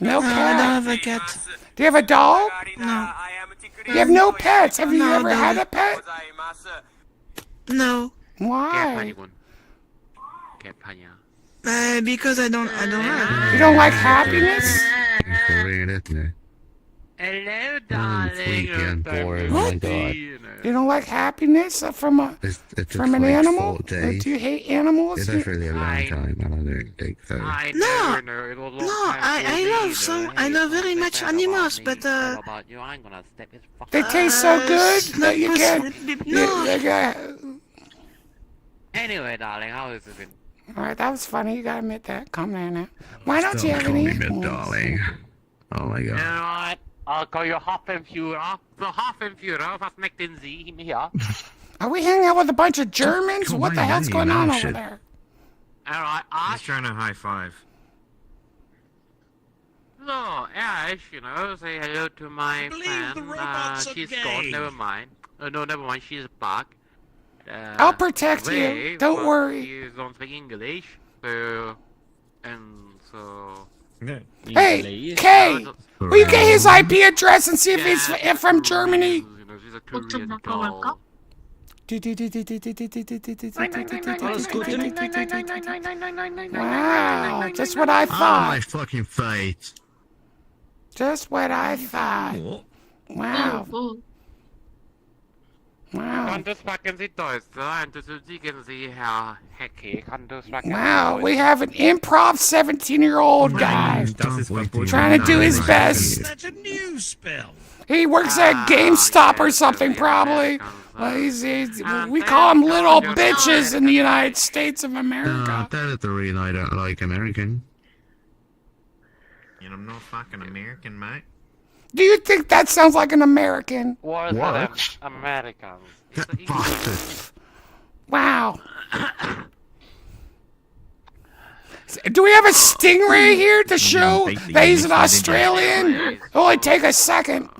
S8: No cat?
S24: I don't have a cat.
S8: Do you have a dog?
S24: No.
S8: You have no pets. Have you ever had a pet?
S24: No.
S8: Why?
S24: Because I don't have.
S8: You don't like happiness?
S24: Hello,
S14: darling. Bored. Oh my God.
S8: You don't like happiness from an animal? Or do you hate animals?
S14: It's actually a long time. I don't think so.
S24: No, I love very much animals, but
S8: they taste so good that you can't.
S24: No.
S20: Anyway, darling, how is it?
S8: All right, that was funny. You gotta admit that. Come there now. Why don't you have any?
S14: Darling. Oh my God.
S20: Alright, I'll call you Hofenführer. The Hofenführer, was möchten Sie hier?
S8: Are we hanging out with a bunch of Germans? What the hell's going on over there?
S20: Alright,
S7: He's trying to high five.
S20: So, Ash, say hello to my friend. She's gone, never mind. No, never mind, she's back.
S8: I'll protect you. Don't worry.
S20: You don't speak English, so...
S8: Hey, Kay! Will you get his IP address and see if he's from Germany? Wow, just what I thought.
S14: Oh, my fucking face.
S8: Just what I thought. Wow. Wow. Wow, we have an improv 17-year-old guy trying to do his best.
S4: That's a new spell.
S8: He works at GameStop or something, probably. Well, we call him little bitches in the United States of America.
S14: That is the reason I don't like American.
S7: And I'm not fucking American, mate.
S8: Do you think that sounds like an American?
S20: What? Americans.
S8: Wow. Do we have a stingray here to show that he's an Australian? It'll only take a second.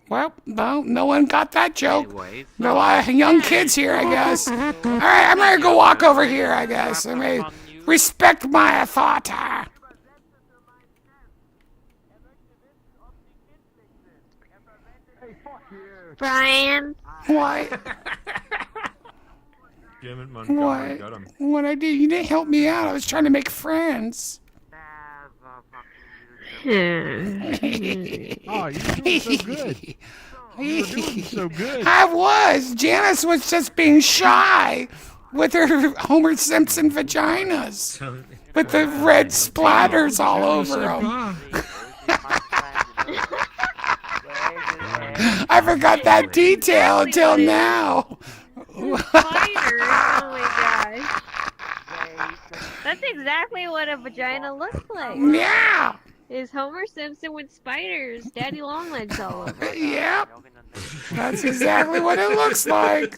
S8: Well, no one got that joke. There are a lot of young kids here, I guess. All right, I'm gonna go walk over here, I guess. I mean, respect my authority.
S11: Brian.
S8: What? What? What I did? You didn't help me out. I was trying to make friends.
S4: Oh, you're doing so good. You're doing so good.
S8: I was. Janice was just being shy with her Homer Simpson vaginas. With the red splatters all over them. I forgot that detail until now.
S11: Spiders. Oh my gosh. That's exactly what a vagina looks like.
S8: Yeah.
S11: Is Homer Simpson with spiders, daddy long legs all over.
S8: Yep. That's exactly what it looks like.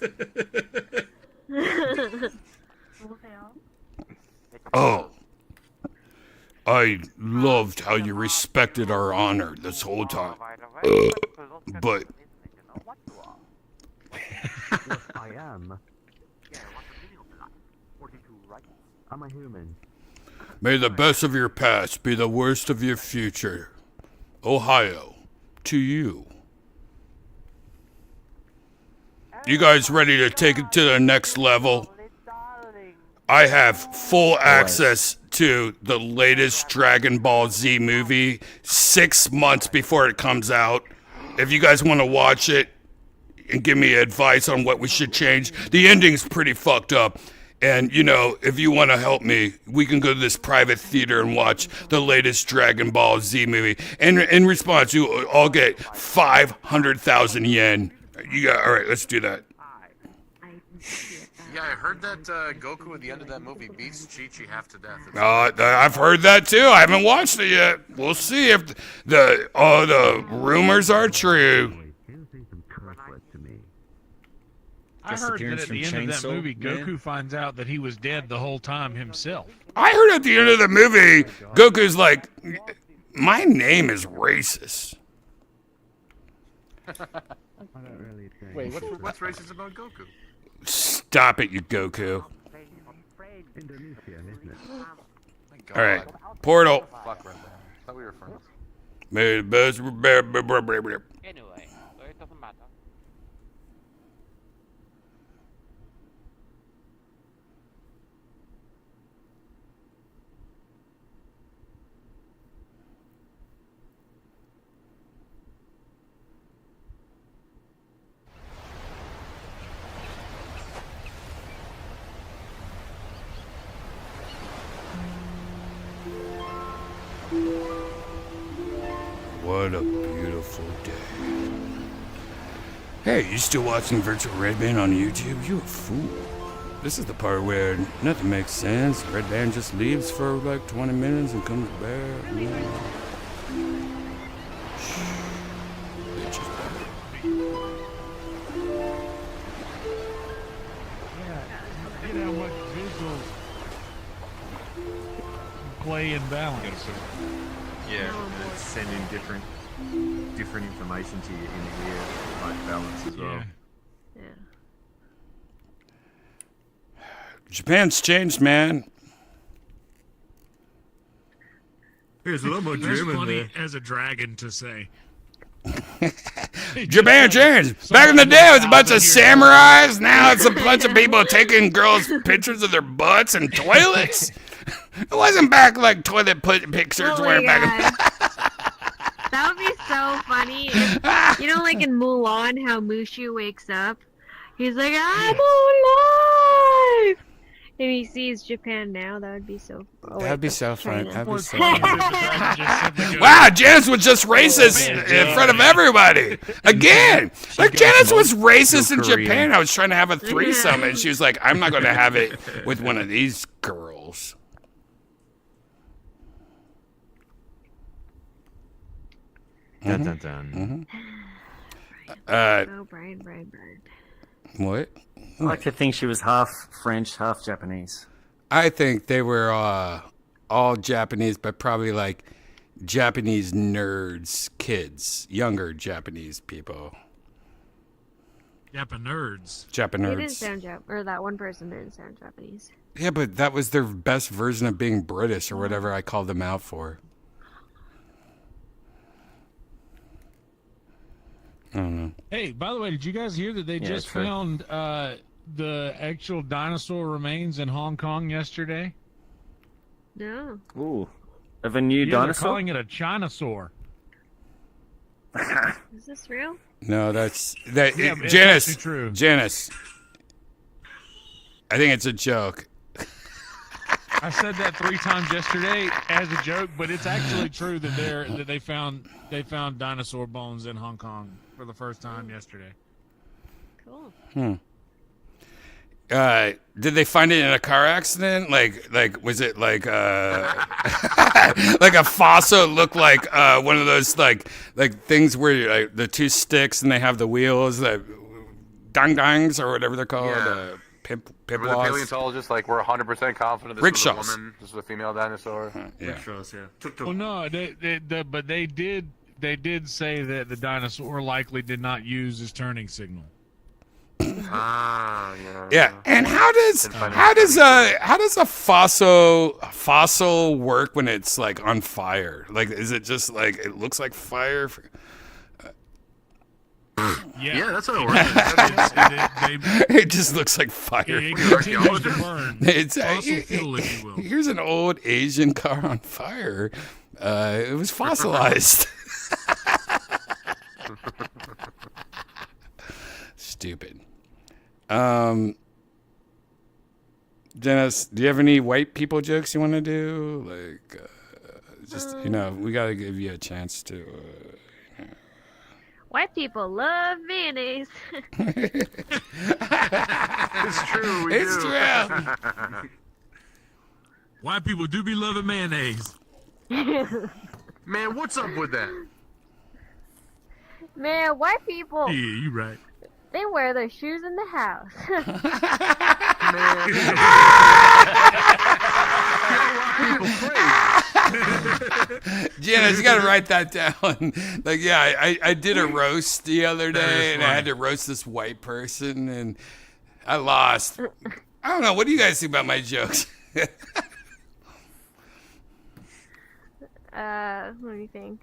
S8: Oh. I loved how you respected our honor this whole time. But
S3: Yes, I am. I'm a human.
S8: may the best of your past be the worst of your future. Ohio, to you. You guys ready to take it to the next level? I have full access to the latest Dragon Ball Z movie 6 months before it comes out. If you guys want to watch it and give me advice on what we should change, the ending's pretty fucked up. And, you know, if you want to help me, we can go to this private theater and watch the latest Dragon Ball Z movie. And in response, you all get 500,000 yen. All right, let's do that.
S21: Yeah, I heard that Goku at the end of that movie beats Chi-Chi half to death.
S8: I've heard that too. I haven't watched it yet. We'll see if the rumors are true.
S4: I heard that at the end of that movie, Goku finds out that he was dead the whole time himself.
S8: I heard at the end of the movie, Goku's like, my name is racist.
S21: Wait, what's racist about Goku?
S8: Stop it, you Goku. All right, Portal.
S21: Fuck Redban. Thought we were friends.
S8: May the best.
S20: Anyway, it doesn't matter.
S8: What a beautiful day. Hey, you still watching Virtual Redban on YouTube? You a fool. This is the part where nothing makes sense. Redban just leaves for like 20 minutes and comes back. Bitches back.
S4: Yeah, you know how much visuals play in balance.
S3: Yeah, and it's sending different information to you in the ear, like balance as well.
S11: Yeah.
S8: Japan's changed, man.
S3: There's a lot more
S4: That's
S3: German
S4: funny
S3: there.
S4: as a dragon to say.
S8: Japan changed. Back in the day, it was a bunch of samurais. Now it's a bunch of people taking girls' pictures of their butts and toilets. It wasn't back like toilet pictures
S11: Oh
S8: were
S11: my
S8: back.
S11: That would be so funny. If, you know, like in Mulan, how Mushu wakes up, he's like, "I'm alive," and he sees Japan now. That would be so. Oh,
S8: That'd be so fun.
S11: China.
S8: That'd be so fun. Wow, Janice was just racist in front of everybody. Again. Like, Janice was racist in Japan. I was trying to have a threesome, and she was like, I'm not going to have it with one of these girls.
S3: Dun, dun, dun.
S11: Oh, Brian.
S8: What?
S13: I like to think she was half French, half Japanese.
S8: I think they were all Japanese, but probably like Japanese nerds, kids, younger Japanese people.
S4: Japanerds.
S11: They didn't
S8: Japanerds.
S11: sound or that one person didn't sound Japanese.
S8: Yeah, but that was their best version of being British or whatever I called them out for. I don't know.
S4: Hey, by the way, did you guys hear that they just found the actual dinosaur remains in Hong Kong yesterday?
S11: No.
S13: Ooh. Of a new
S4: Yeah,
S13: dinosaur?
S4: they're calling it a Chinasaur.
S11: Is this real?
S8: No, that's that.
S4: Yeah, it's
S8: Janice,
S4: actually true.
S8: Janice. I think it's a joke.
S4: I said that 3 times yesterday as a joke, but it's actually true that they found dinosaur bones in Hong Kong for the first time yesterday.
S11: Cool.
S8: Did they find it in a car accident? Like was it like like a fossil? Looked like one of those like things where like, the 2 sticks and they have the wheels, the dangs or whatever they're called.
S21: Yeah.
S8: Pimp
S21: The
S8: laws.
S21: paleontologists like we're 100% confident this
S8: Rickshaws.
S21: was a woman. This was a female dinosaur.
S8: Yeah.
S21: Rickshaws, yeah.
S4: Well, no, but they did say that the dinosaur likely did not use his turning signal.
S21: Ah, yeah.
S8: Yeah, and how does a fossil work when it's like on fire? Like, is it just like it looks like fire?
S21: Yeah, that's how it works.
S8: It just looks like fire.
S4: It continues to burn.
S8: It's
S4: Fossil fuel, if you will.
S8: Here's an old Asian car on fire. It was fossilized. Stupid. Dennis, do you have any white people jokes you want to do? Like, just we gotta give you a chance to.
S11: White people love mayonnaise.
S21: It's true. We
S8: It's
S21: do.
S8: true.
S4: White people do be loving mayonnaise.
S21: Man, what's up with that?
S11: Man, white people,
S4: Yeah, you right.
S11: they wear their shoes in the house.
S8: Janice, you gotta write that down. Like, yeah, I did a roast the other day, and I had to roast this white person, and I lost. I don't know. What do you guys think about my jokes?
S11: What do you think?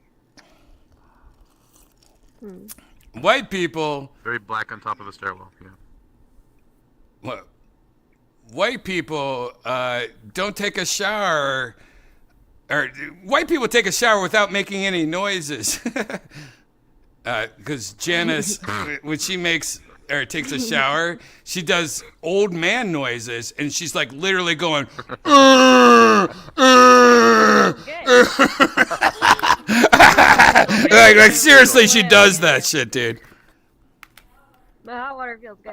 S8: White people.
S21: Very black on top of the stairwell. Yeah.
S8: What? White people don't take a shower, or white people take a shower without making any noises. Because Janice, when she makes or takes a shower, she does old man noises, and she's like literally going. like seriously, she does that shit, dude.
S11: The hot water feels good.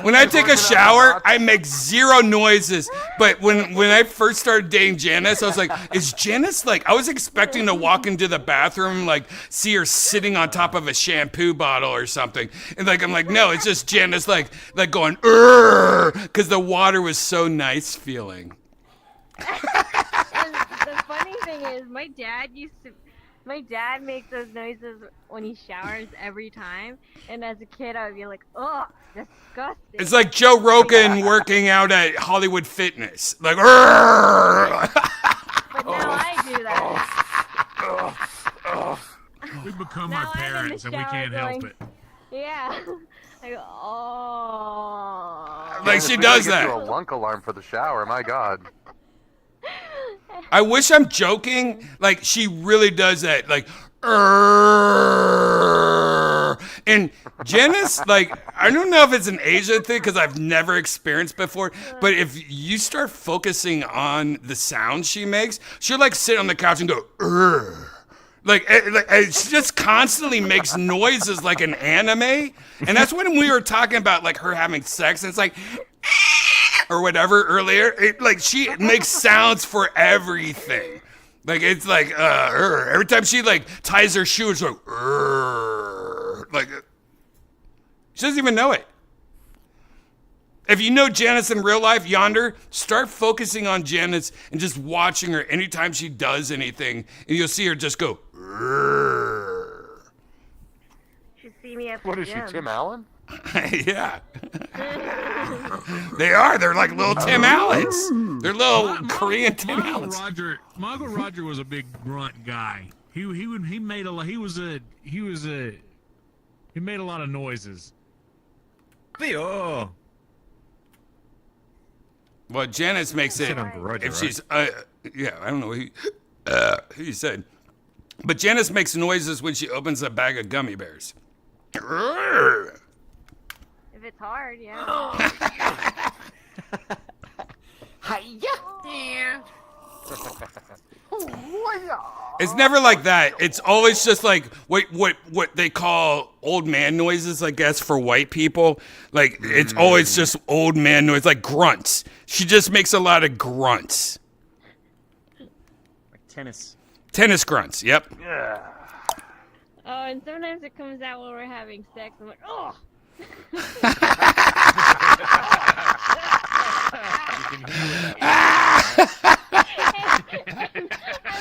S8: When I take a shower, I make zero noises. But when I first started dating Janice, I was like, is Janice like, I was expecting to walk into the bathroom, like see her sitting on top of a shampoo bottle or something. And like, I'm like, no, it's just Janice like going, because the water was so nice feeling.
S11: And the funny thing is, my dad makes those noises when he showers every time, and as a kid I would be like, oh, disgusting.
S8: It's like Joe Rogan working out at Hollywood Fitness. Like,
S11: But now I do that.
S4: We become
S11: Now
S4: our
S11: I'm in the
S4: parents, and we
S11: shower
S4: can't help
S11: going,
S4: it.
S11: Yeah. I go, oh.
S8: Like she does that.
S21: A lunk alarm for the shower. My God.
S8: I wish I'm joking. Like, she really does that. Like, and Janice, like, I don't know if it's an Asian thing because I've never experienced before, but if you start focusing on the sound she makes, she'll, like, sit on the couch and go, Like, she just constantly makes noises like an anime. And that's when we were talking about, like, her having sex, and it's like, or whatever earlier. Like, she makes sounds for everything. Like, it's like, every time she, like, ties her shoe, it's like, like, she doesn't even know it. If you know Janice in real life, yonder, start focusing on Janice and just watching her anytime she does anything, and you'll see her just go,
S11: Should see me at
S21: What
S11: the
S21: is she,
S11: gym.
S21: Tim Allen?
S8: Yeah. They are. They're like little Tim Allens. They're little Korean Tim Allens.
S4: Mongo Roger was a big grunt guy. He made a lot. He made a lot of noises.
S18: Theo.
S8: Well, Janice makes it.
S18: Roger,
S8: If she's, yeah, I don't know who you said, but Janice makes noises when she opens a bag of gummy bears.
S11: If it's hard, yeah.
S5: Hiya!
S8: It's never like that. It's always just like what they call old man noises, I guess, for white people. Like it's always just old man noise, like grunts. She just makes a lot of grunts.
S13: Like tennis.
S8: Tennis grunts. Yep.
S11: Oh, and sometimes it comes out when we're having sex. I'm like, oh. I'm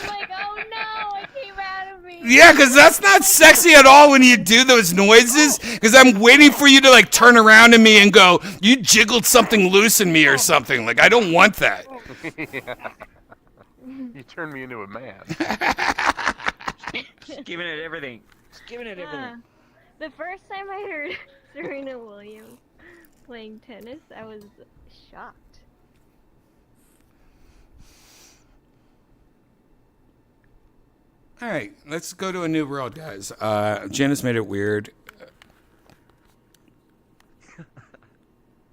S11: like, oh no, it came out of me.
S8: Yeah, because that's not sexy at all when you do those noises. Because I'm waiting for you to like turn around to me and go, you jiggled something loose in me or something. Like I don't want that.
S21: You turned me into a man.
S13: Just giving it everything. Just giving it everything.
S11: The first time I heard Serena Williams playing tennis, I was shocked.
S8: All right, let's go to a new world, guys. Janice made it weird.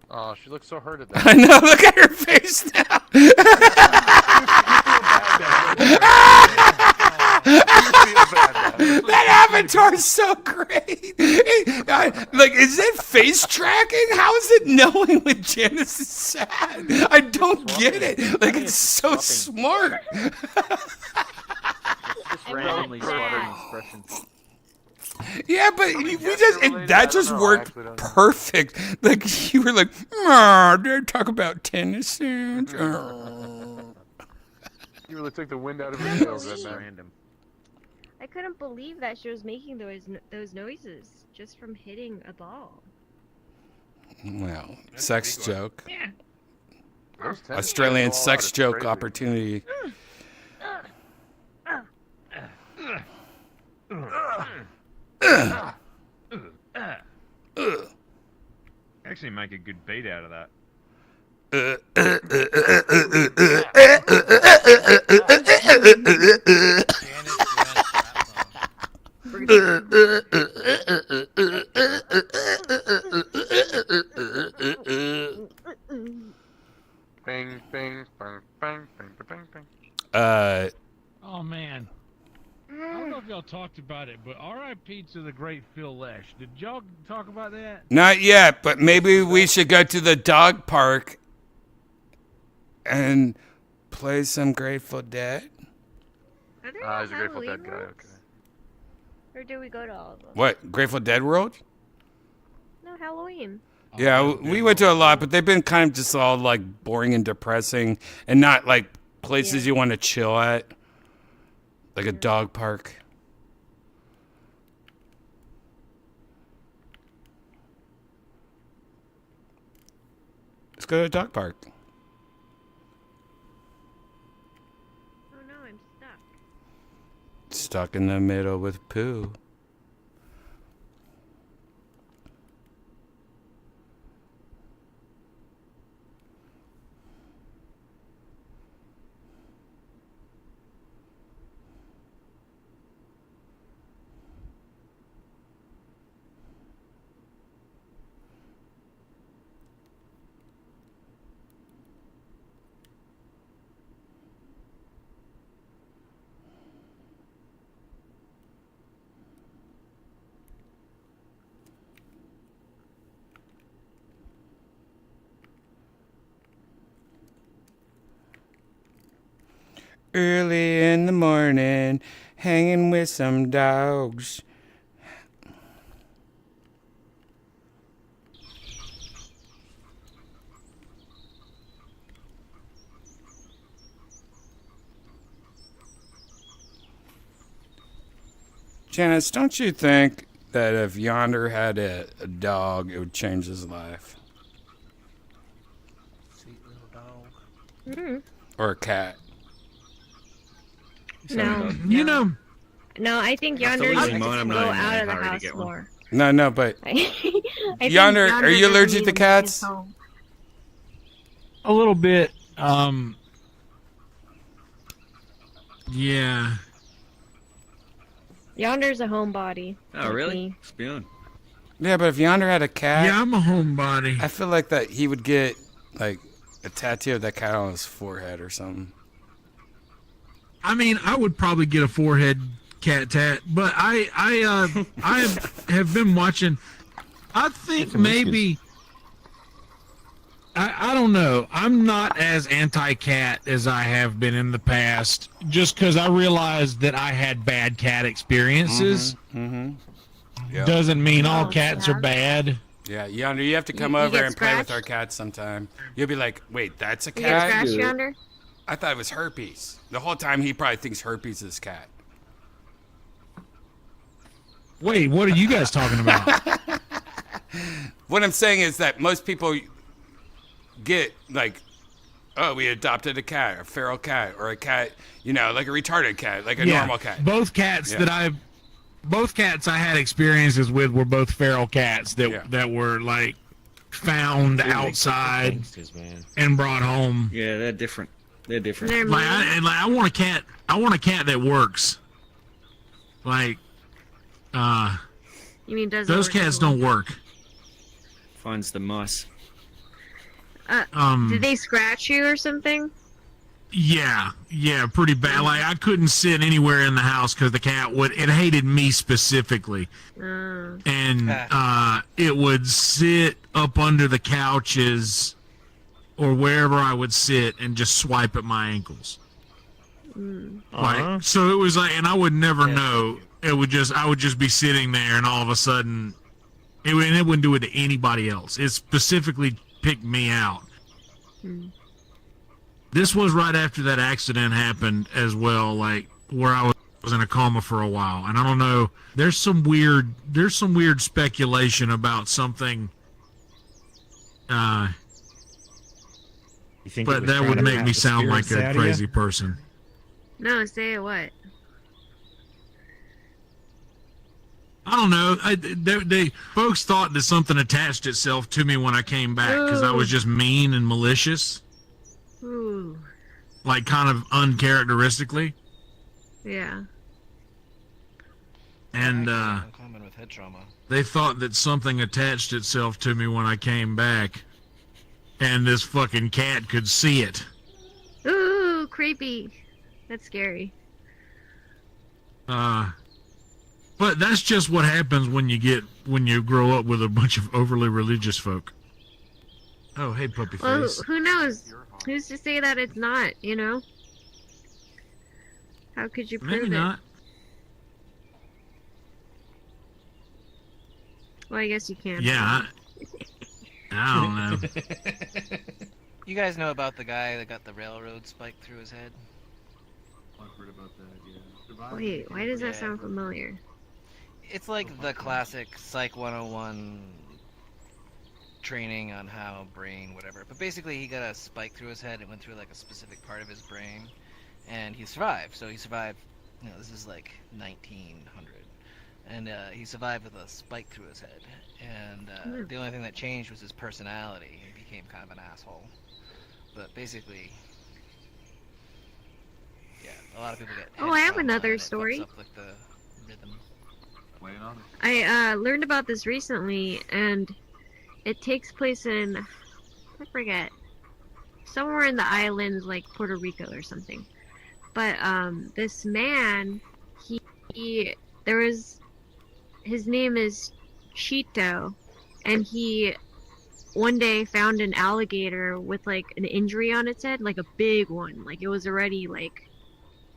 S21: Oh, she looks so hurt at that.
S8: I know. Look at her face now. That avatar's so great. Like, is that face tracking? How is it knowing when Janice is sad? I don't get it. Like, it's so smart.
S13: Just randomly slaughtering expressions.
S8: Yeah, but that just worked perfect. Like you were like, did talk about tennis sounds?
S21: You really took the wind out of her sails. That's random.
S11: I couldn't believe that she was making those noises just from hitting a ball.
S8: Well, sex joke.
S11: Yeah.
S8: Australian sex joke opportunity.
S18: Actually make a good beat out of that.
S21: Bing, bing, bang, bang, bang, bang, bang.
S4: Oh man. I don't know if y'all talked about it, but R.I.P. to the great Phil Lesh. Did y'all talk about that?
S8: Not yet, but maybe we should go to the dog park and play some Grateful Dead.
S11: Are there
S21: He's a Grateful Dead guy. Okay.
S11: Or do we go to all of them?
S8: What, Grateful Dead World?
S11: No, Halloween.
S8: Yeah, we went to a lot, but they've been kind of just all like boring and depressing, and not like places you want to chill at, like a dog park. Let's go to a dog park.
S11: Oh no, I'm stuck.
S8: Stuck in the middle with poo. Early in the morning, hanging with some dogs. Janice, don't you think that if Yonder had a dog, it would change his life?
S15: Sweet little dog.
S11: Mm.
S8: Or a cat?
S11: No.
S4: You know.
S11: No, I think Yonder needs to go out of the house more.
S8: No, but
S11: I think
S8: Yonder, are you allergic to
S11: needs
S8: cats?
S11: his home.
S4: a little bit. Yeah.
S11: Yonder's a homebody.
S13: Oh,
S11: like
S13: really?
S11: me.
S13: Spoon.
S8: Yeah, but if Yonder had a cat,
S4: Yeah, I'm a homebody.
S8: I feel like that he would get like a tattoo of that cat on his forehead or something.
S4: I mean, I would probably get a forehead cat tat, but I have been watching. I think maybe. I don't know. I'm not as anti-cat as I have been in the past, just because I realized that I had bad cat experiences.
S8: Yep.
S4: Doesn't mean all cats are bad.
S8: Yeah, Yonder, you have to come
S11: You
S8: over
S11: get
S8: and play with
S11: scratched?
S8: our cat sometime. You'll be like, wait, that's a
S11: You get
S8: cat?
S11: scratched, Yonder?
S8: I thought it was herpes. The whole time he probably thinks herpes is cat.
S4: Wait, what are you guys talking about?
S8: What I'm saying is that most people get like, oh, we adopted a cat, a feral cat, or a cat, you know, like a retarded cat, like a normal cat.
S4: Both cats both cats I had experiences with were both feral cats that were like found outside and brought home.
S13: Yeah, they're different. They're different.
S4: I want a cat. I want a cat that works. Like,
S11: You mean doesn't
S4: those
S11: work
S4: cats
S11: as well?
S4: don't work.
S13: Finds the mice.
S11: Did they scratch you or something?
S4: Yeah, pretty bad. Like I couldn't sit anywhere in the house because the cat it hated me specifically, and it would sit up under the couches or wherever I would sit and just swipe at my ankles. Like so, it was like, and I would never know. I would just be sitting there, and all of a sudden, it wouldn't do it to anybody else. It specifically picked me out. This was right after that accident happened as well, like where I was in a coma for a while, and I don't know. There's some weird speculation about something.
S10: You think
S4: but that would make me sound like a crazy person.
S11: No, say it what?
S4: I don't know. They folks thought that something attached itself to me when I came back because I was just mean and malicious.
S11: Ooh.
S4: Like kind of uncharacteristically.
S11: Yeah.
S4: And
S15: Common with head trauma.
S4: they thought that something attached itself to me when I came back. And this fucking cat could see it.
S11: Ooh, creepy. That's scary.
S4: But that's just what happens when you grow up with a bunch of overly religious folk. Oh, hey, puppy
S11: Well,
S4: face.
S11: who knows? Who's to say that it's not, you know? How could you prove
S4: Maybe
S11: it?
S4: not.
S11: Well, I guess you can't.
S4: Yeah, I don't know.
S15: You guys know about the guy that got the railroad spike through his head?
S3: I've heard about that, yeah.
S11: Wait, why does that sound familiar?
S15: It's like the classic Psych 101 training on how brain, whatever. But basically, he got a spike through his head. It went through like a specific part of his brain, and he survived. So he survived. You know, this is like 1900, and he survived with a spike through his head. And the only thing that changed was his personality. He became kind of an asshole. But basically, yeah, a lot of people get.
S11: Oh, I have another story.
S15: Up, like, the rhythm.
S11: I learned about this recently, and it takes place in, I forget, somewhere in the islands, like Puerto Rico or something. But this man, his name is Chito, and he one day found an alligator with like an injury on its head, like a big one, like it was already like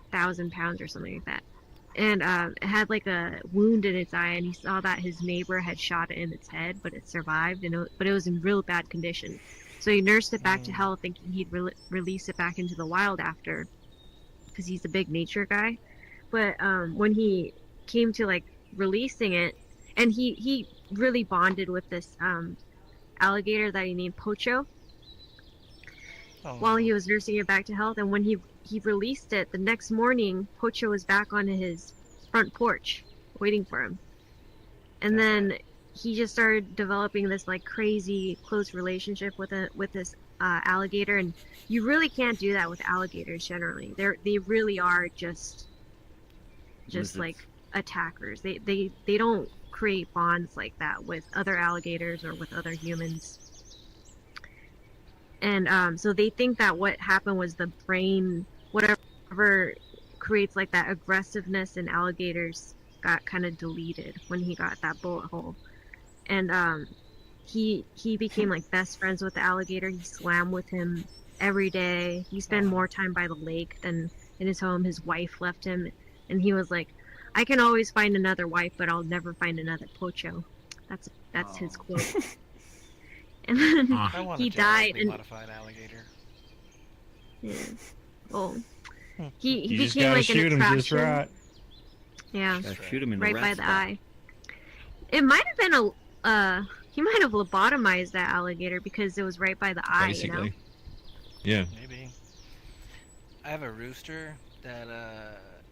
S11: 1,000 pounds or something like that. And it had like a wound in its eye, and he saw that his neighbor had shot it in its head, but it survived, but it was in real bad condition. So he nursed it back to health, thinking he'd release it back into the wild after, because he's a big nature guy. But when he came to like releasing it, and he really bonded with this alligator that he named Pocho while he was nursing it back to health. And when he released it, the next morning, Pocho was back on his front porch waiting for him. And then he just started developing this like crazy close relationship with this alligator, and you really can't do that with alligators generally. They really are just
S13: Lizards.
S11: like attackers. They don't create bonds like that with other alligators or with other humans. And so they think that what happened was the brain, whatever creates like that aggressiveness in alligators, got kind of deleted when he got that bullet hole. And he became like best friends with the alligator. He swam with him every day. He spent more time by the lake than in his home. His wife left him, and he was like, I can always find another wife, but I'll never find another pocho. That's his quote. And then
S15: I want
S11: he
S15: a
S11: died.
S15: genetically
S11: And
S15: modified alligator.
S11: yeah. Well, he
S2: You just
S11: became
S2: gotta
S11: like an
S2: shoot him
S11: attraction.
S2: just right.
S11: Yeah.
S13: Gotta shoot him in the
S11: right
S13: rat
S11: by the
S13: spot.
S11: eye. It might have been he might have lobotomized that alligator because it was right by the eye, you know?
S18: Yeah.
S15: Maybe. I have a rooster that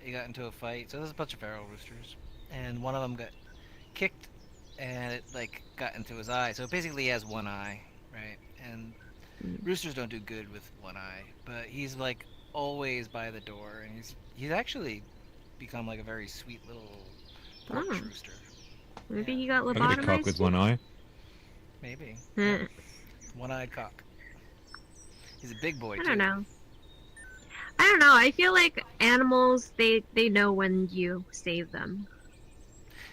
S15: he got into a fight. So there's a bunch of feral roosters, and one of them got kicked, and it like got into his eye. So basically, he has one eye, right? And roosters don't do good with one eye, but he's like always by the door, and he's actually become like a very sweet little porch
S11: Oh.
S15: rooster.
S11: Maybe he got
S18: I got a cock
S11: lobotomized.
S18: with one eye.
S15: Maybe.
S11: Eh.
S15: One-eyed cock. He's a big boy
S11: I
S15: too.
S11: don't know. I feel like animals, they know when you save them.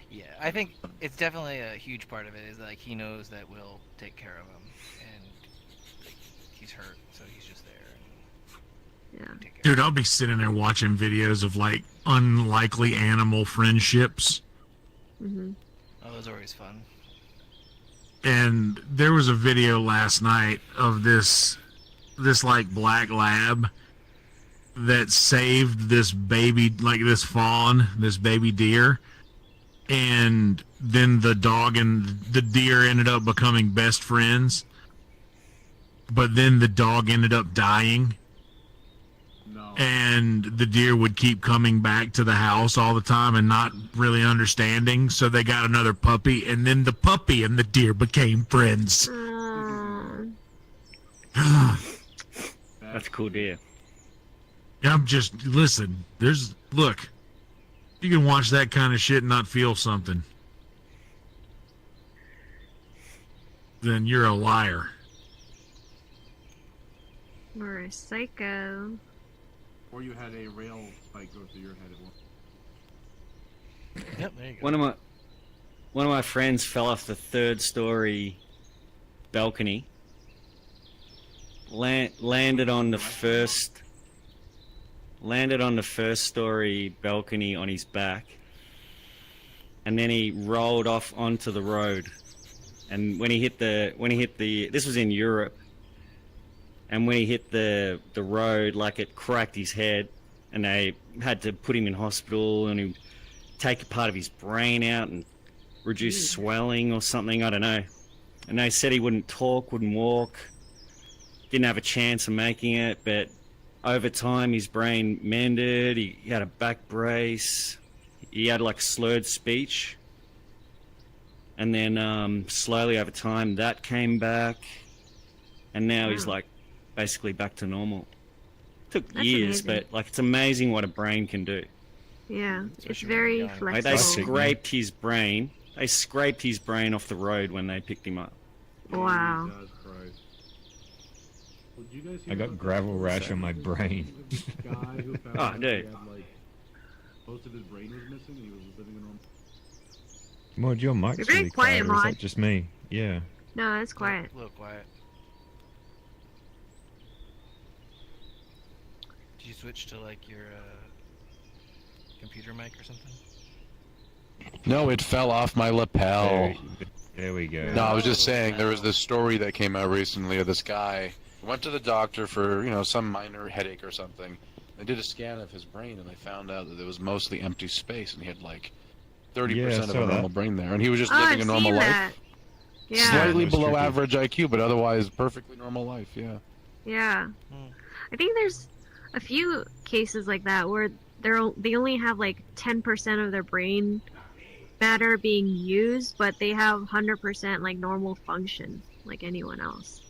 S15: Yeah, I think it's definitely a huge part of it is like he knows that we'll take care of him, and like, he's hurt, so he's just there.
S11: Yeah.
S4: Dude, I'll be sitting there watching videos of like unlikely animal friendships.
S11: Mm-hmm.
S15: Oh, those are always fun.
S4: And there was a video last night of this like black lab that saved this baby, like this fawn, this baby deer, and then the dog and the deer ended up becoming best friends, but then the dog ended up dying. And the deer would keep coming back to the house all the time and not really understanding, so they got another puppy, and then the puppy and the deer became friends.
S13: That's a cool deer.
S4: I'm just, listen, look, you can watch that kind of shit and not feel something, then you're a liar.
S11: Or a psycho.
S2: Or you had a rail spike go through your head at once.
S15: Yep, there you go.
S13: One of my friends fell off the 3rd story balcony. Landed on the first story balcony on his back, and then he rolled off onto the road. And when he hit the this was in Europe. And when he hit the road, like it cracked his head, and they had to put him in hospital, and he take a part of his brain out and reduce swelling or something. I don't know. And they said he wouldn't talk, wouldn't walk, didn't have a chance of making it. But over time, his brain mended. He had a back brace. He had like slurred speech, and then slowly over time that came back, and now he's like basically back to normal. Took
S11: That's
S13: years,
S11: amazing.
S13: but like it's amazing what a brain can do.
S11: Yeah, it's very flexible.
S13: Like they scraped his brain. They scraped his brain off the road when they picked him up.
S11: Wow.
S18: I got gravel rash on my brain.
S13: Oh, dude.
S2: Most of his brain was missing and he was living a normal.
S18: Mod, your mic's
S11: You're very
S18: really
S11: quiet,
S18: quiet, or is
S11: Mod.
S18: that just me? Yeah.
S11: No, it's quiet.
S15: A little quiet. Did you switch to like your computer mic or something?
S21: No, it fell off my lapel.
S18: There we go.
S21: No, I was just saying there was this story that came out recently of this guy who went to the doctor for, some minor headache or something. They did a scan of his brain and they found out that it was mostly empty space and he had like 30% of a normal brain there, and he was just living a normal life.
S11: Yeah.
S21: Slightly below average IQ, but otherwise perfectly normal life. Yeah.
S11: Yeah. I think there's a few cases like that where they only have like 10% of their brain matter being used, but they have 100% like normal function like anyone else.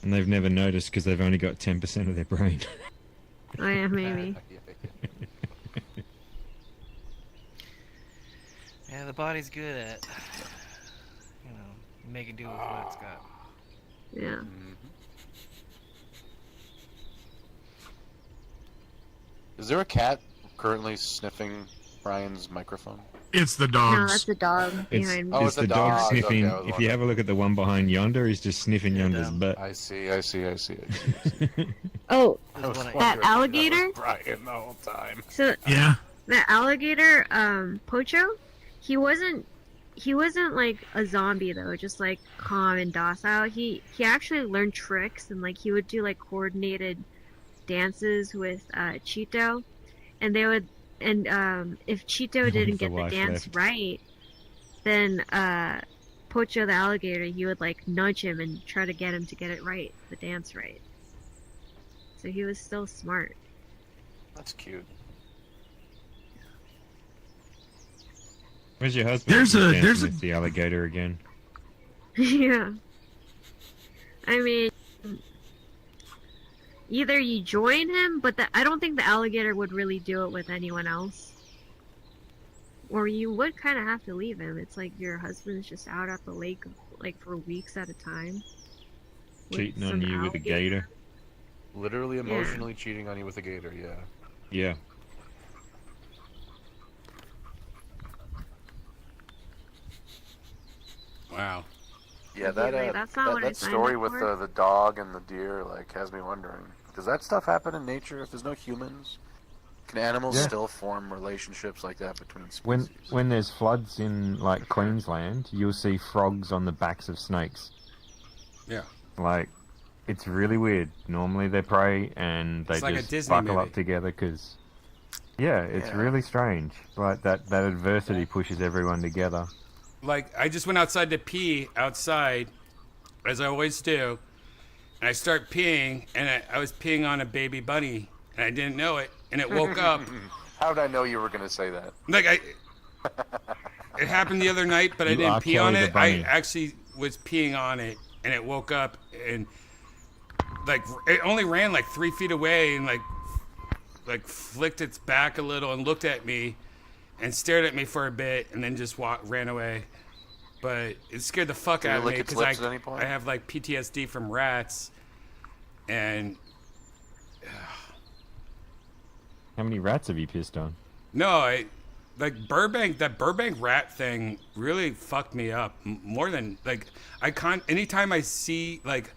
S12: And they've never noticed because they've only got 10% of their brain.
S11: Oh yeah, maybe.
S15: Yeah, the body's good at, making do with what it's got.
S11: Yeah.
S21: Is there a cat currently sniffing Brian's microphone?
S4: It's the
S11: No,
S4: dogs.
S11: that's the dog behind me.
S21: Oh,
S12: It's the dog sniffing.
S21: Okay, I was
S12: If you
S21: wondering.
S12: have a look at the one behind yonder, he's just sniffing yonder's butt.
S21: I see.
S11: Oh,
S21: I was
S11: that
S21: wondering if
S11: alligator?
S21: that was Brian the whole time.
S11: So
S4: Yeah.
S11: the alligator, Pocho, he wasn't like a zombie though, just like calm and docile. He actually learned tricks and like he would do like coordinated dances with Cheeto, and they would if Cheeto didn't get the dance right, then Pocho the alligator, he would like nudge him and try to get him to get it right, the dance right. So he was still smart.
S21: That's cute.
S12: Where's your husband?
S4: There's a
S12: with the alligator again.
S11: Yeah. I mean, either you join him, but I don't think the alligator would really do it with anyone else. Or you would kind of have to leave him. It's like your husband's just out at the lake like for weeks at a time.
S12: Cheating on you with a gator.
S21: Literally emotionally cheating on you with a gator, yeah.
S12: Yeah.
S8: Wow.
S21: Yeah,
S11: that's not what I
S21: that
S11: signed
S21: story
S11: up
S21: with
S11: for.
S21: the dog and the deer like has me wondering, does that stuff happen in nature if there's no humans? Can animals
S12: Yeah.
S21: still form relationships like that between species?
S12: When there's floods in like Queensland, you'll see frogs on the backs of snakes.
S8: Yeah.
S12: Like, it's really weird. Normally they prey and they
S8: It's like a
S12: just
S8: Disney
S12: buckle
S8: movie.
S12: up together because, yeah, it's
S21: Yeah.
S12: really strange. Like that adversity pushes everyone together.
S8: Like, I just went outside to pee outside, as I always do, and I start peeing, and I was peeing on a baby bunny, and I didn't know it, and it woke up.
S21: How did I know you were going to say that?
S8: Like, it happened the other night, but I
S12: You
S8: didn't
S12: are
S8: pee on
S12: Kelly the
S8: it. I
S12: bunny.
S8: actually was peeing on it, and it woke up, and, like, it only ran, like, 3 feet away, and, like flicked its back a little and looked at me, and stared at me for a bit, and then just ran away. But it scared the fuck
S21: Did it
S8: out of
S21: lick
S8: me
S21: its
S8: because
S21: lips at any point?
S8: I have like PTSD from rats, and
S12: How many rats have you pissed on?
S8: no, that Burbank rat thing really fucked me up more than like anytime I see like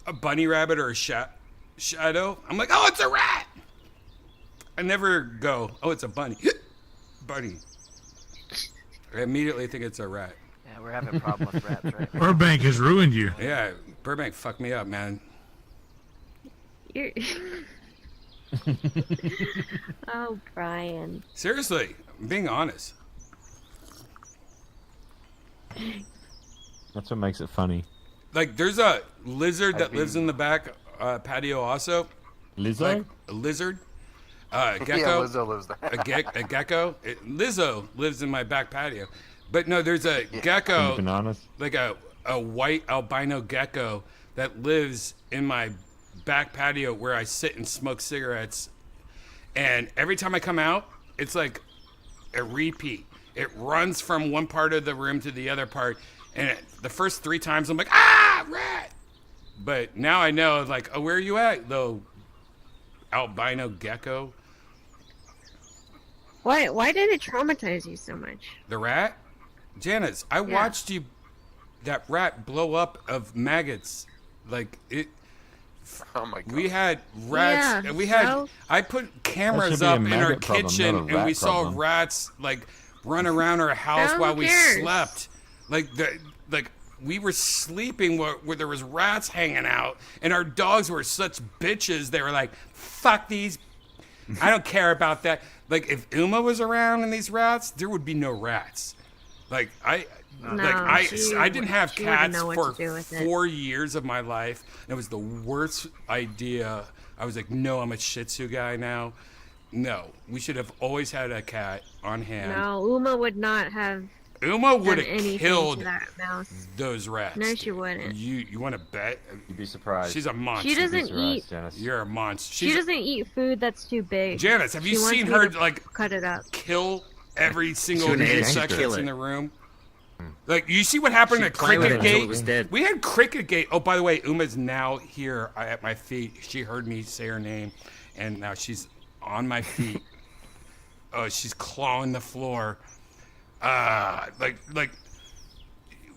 S8: a bunny rabbit or a shadow, I'm like, oh, it's a rat. I never go, oh, it's a bunny. Bunny. I immediately think it's a rat.
S15: Yeah, we're having a problem with rats right now.
S4: Burbank has ruined you.
S8: Yeah, Burbank fucked me up, man.
S11: You're... Oh, Brian.
S8: Seriously, I'm being honest.
S12: That's what makes it funny.
S8: Like, there's a lizard that lives in the back patio also.
S12: Lizzo?
S8: Like, a lizard. Gecko.
S21: Yeah, Lizzo lives there.
S8: A gecko. Lizzo lives in my back patio. But no, there's a gecko.
S12: And bananas?
S8: Like a white albino gecko that lives in my back patio where I sit and smoke cigarettes. And every time I come out, it's like a repeat. It runs from one part of the room to the other part. And the first 3 times I'm like, ah, rat. But now I know, like, oh, where are you at, though, albino gecko?
S11: Why did it traumatize you so much?
S8: The rat? Janice, I watched that rat blow up of maggots. Like, it...
S21: Oh my god.
S8: We had rats.
S11: Yeah,
S8: I put cameras
S12: be a
S8: up in our
S12: maggot problem,
S8: kitchen,
S12: not a
S8: and we
S12: rat
S8: saw
S12: problem.
S8: rats like run around our house
S11: Who
S8: while we
S11: cares?
S8: slept. Like we were sleeping where there was rats hanging out, and our dogs were such bitches. They were like, "Fuck these! I don't care about that." Like if Uma was around and these rats, there would be no rats. Like I didn't have
S11: she wouldn't
S8: cats
S11: know what
S8: for
S11: to do with it.
S8: 4 years of my life. And it was the worst idea. I was like, no, I'm a Shih Tzu guy now. No, we should have always had a cat on hand.
S11: No, Uma would not have
S8: Uma would
S11: done
S8: have
S11: anything
S8: killed
S11: to that mouse.
S8: those rats.
S11: No, she wouldn't.
S8: You want to bet?
S18: You'd be surprised.
S8: She's a monster.
S11: She doesn't eat.
S18: Janice.
S8: You're a monster.
S11: She doesn't eat food that's too big.
S8: Janice, have you
S11: She wants
S8: seen
S11: me
S8: her
S11: to
S8: like
S11: cut it up?
S8: kill every single
S13: wouldn't eat it, she'd
S8: insect
S13: kill
S8: that's in
S13: it.
S8: the room? Like, you see what happened
S13: She'd
S8: at
S13: play with
S8: Cricket
S13: it until
S8: Gate?
S13: it was dead.
S8: We had Cricket Gate. Oh, by the way, Uma's now here at my feet. She heard me say her name, and now she's on my feet. Oh, she's clawing the floor.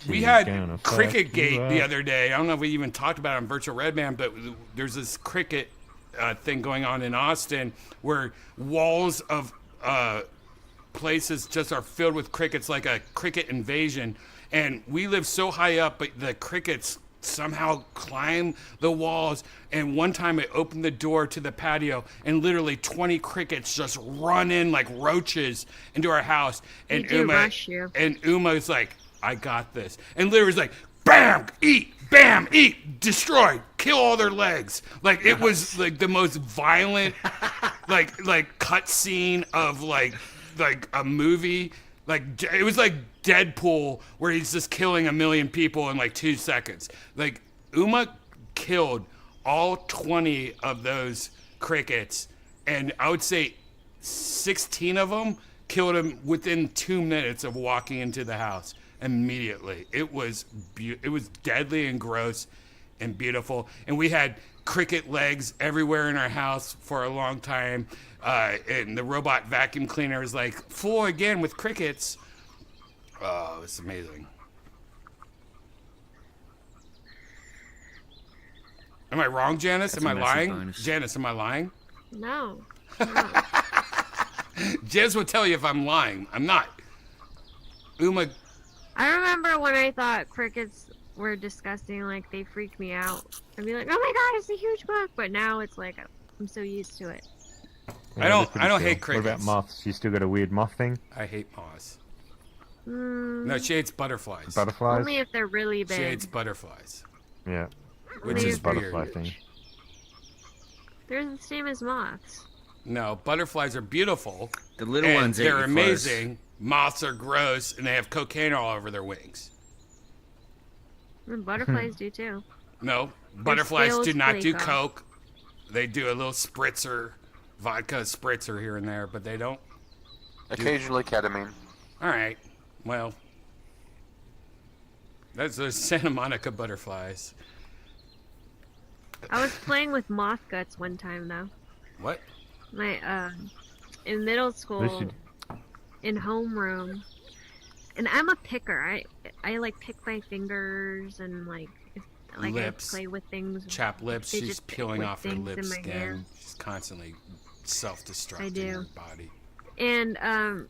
S8: We had Cricket Gate the other day. I don't know if we even talked about it on Virtual Redban, but there's this cricket thing going on in Austin where walls of places just are filled with crickets, like a cricket invasion. And we live so high up, but the crickets somehow climb the walls. And one time I opened the door to the patio and literally 20 crickets just run in like roaches into our house. And Uma's like, I got this. And literally was like, bam, eat, bam, eat, destroy, kill all their legs. Like, it was like the most violent like cut scene of like a movie. Like, it was like Deadpool, where he's just killing 1 million people in like 2 seconds. Like, Uma killed all 20 of those crickets, and I would say 16 of them killed him within 2 minutes of walking into the house immediately. It was deadly and gross and beautiful, and we had cricket legs everywhere in our house for a long time. And the robot vacuum cleaner is like, full again with crickets. Oh, it's amazing. Am I wrong, Janice?
S13: That's
S8: am I
S13: a massive
S8: lying?
S13: bonus.
S8: Janice, am I lying?
S11: No.
S8: Janice will tell you if I'm lying. I'm not. Uma.
S11: I remember when I thought crickets were disgusting, like they freaked me out. I'd be like, oh my god, it's a huge bug. But now it's like, I'm so used to it.
S8: I don't hate crickets.
S18: What about moths? You still got a weird moth thing?
S8: I hate moths.
S11: Mm,
S8: No, she hates butterflies.
S18: Butterflies?
S11: only if they're really big.
S8: She hates butterflies.
S18: Yeah.
S8: Which
S11: Only
S8: is
S11: if they're
S18: butterfly
S8: weird.
S18: thing.
S11: They're the same as moths.
S8: No, butterflies are beautiful.
S13: The little
S8: and
S13: ones eat
S8: they're
S13: your clothes.
S8: amazing. Moths are gross, and they have cocaine all over their wings.
S11: And butterflies do too.
S8: No, butterflies
S11: scales
S8: do not
S11: flake
S8: do
S11: off.
S8: coke. They do a little spritzer, vodka spritzer here and there, but they don't.
S21: Occasionally ketamine.
S8: All right, well, that's the Santa Monica butterflies.
S11: I was playing with moth guts one time though.
S8: What?
S11: My in middle school, in homeroom, and I'm a picker. I like pick my fingers and like
S8: Lips.
S11: I play with things.
S8: Chapped lips.
S11: fidget
S8: She's
S11: spin
S8: peeling
S11: with
S8: off her
S11: things
S8: lip
S11: in my hair.
S8: skin. She's constantly self-destructing
S11: I do.
S8: her body.
S11: And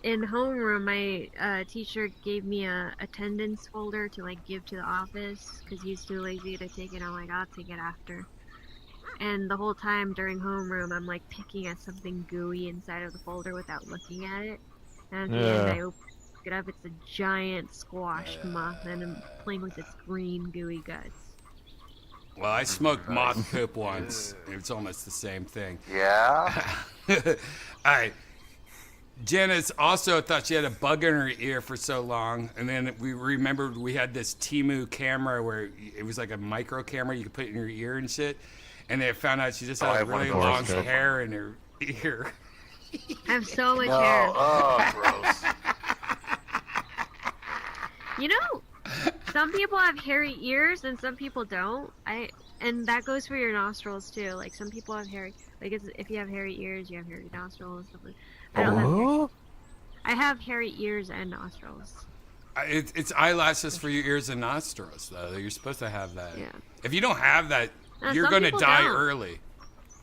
S11: in homeroom, my teacher gave me a attendance folder to like give to the office because he's too lazy to take it. I'm like, I'll take it after. And the whole time during homeroom, I'm like picking at something gooey inside of the folder without looking at it. And at the end, I open it up. It's a giant squashed moth, and I'm playing with its green gooey guts.
S8: Well, I smoked moth poop once. It's almost the same thing.
S21: Yeah?
S8: Alright. Janice also thought she had a bug in her ear for so long, and then we remembered we had this Temu camera where it was like a micro camera you could put in your ear and shit, and they found out she just had really long hair in her ear.
S11: I have so much hair.
S21: Oh, gross.
S11: You know, some people have hairy ears and some people don't. And that goes for your nostrils too. Like some people have hairy, like if you have hairy ears, you have hairy nostrils. Stuff like. I don't have hairy. I have hairy ears and nostrils.
S8: It's eyelashes for your ears and nostrils, though. You're supposed to have that.
S11: Yeah.
S8: If you don't have that, you're
S11: some
S8: going to
S11: people
S8: die
S11: don't.
S8: early.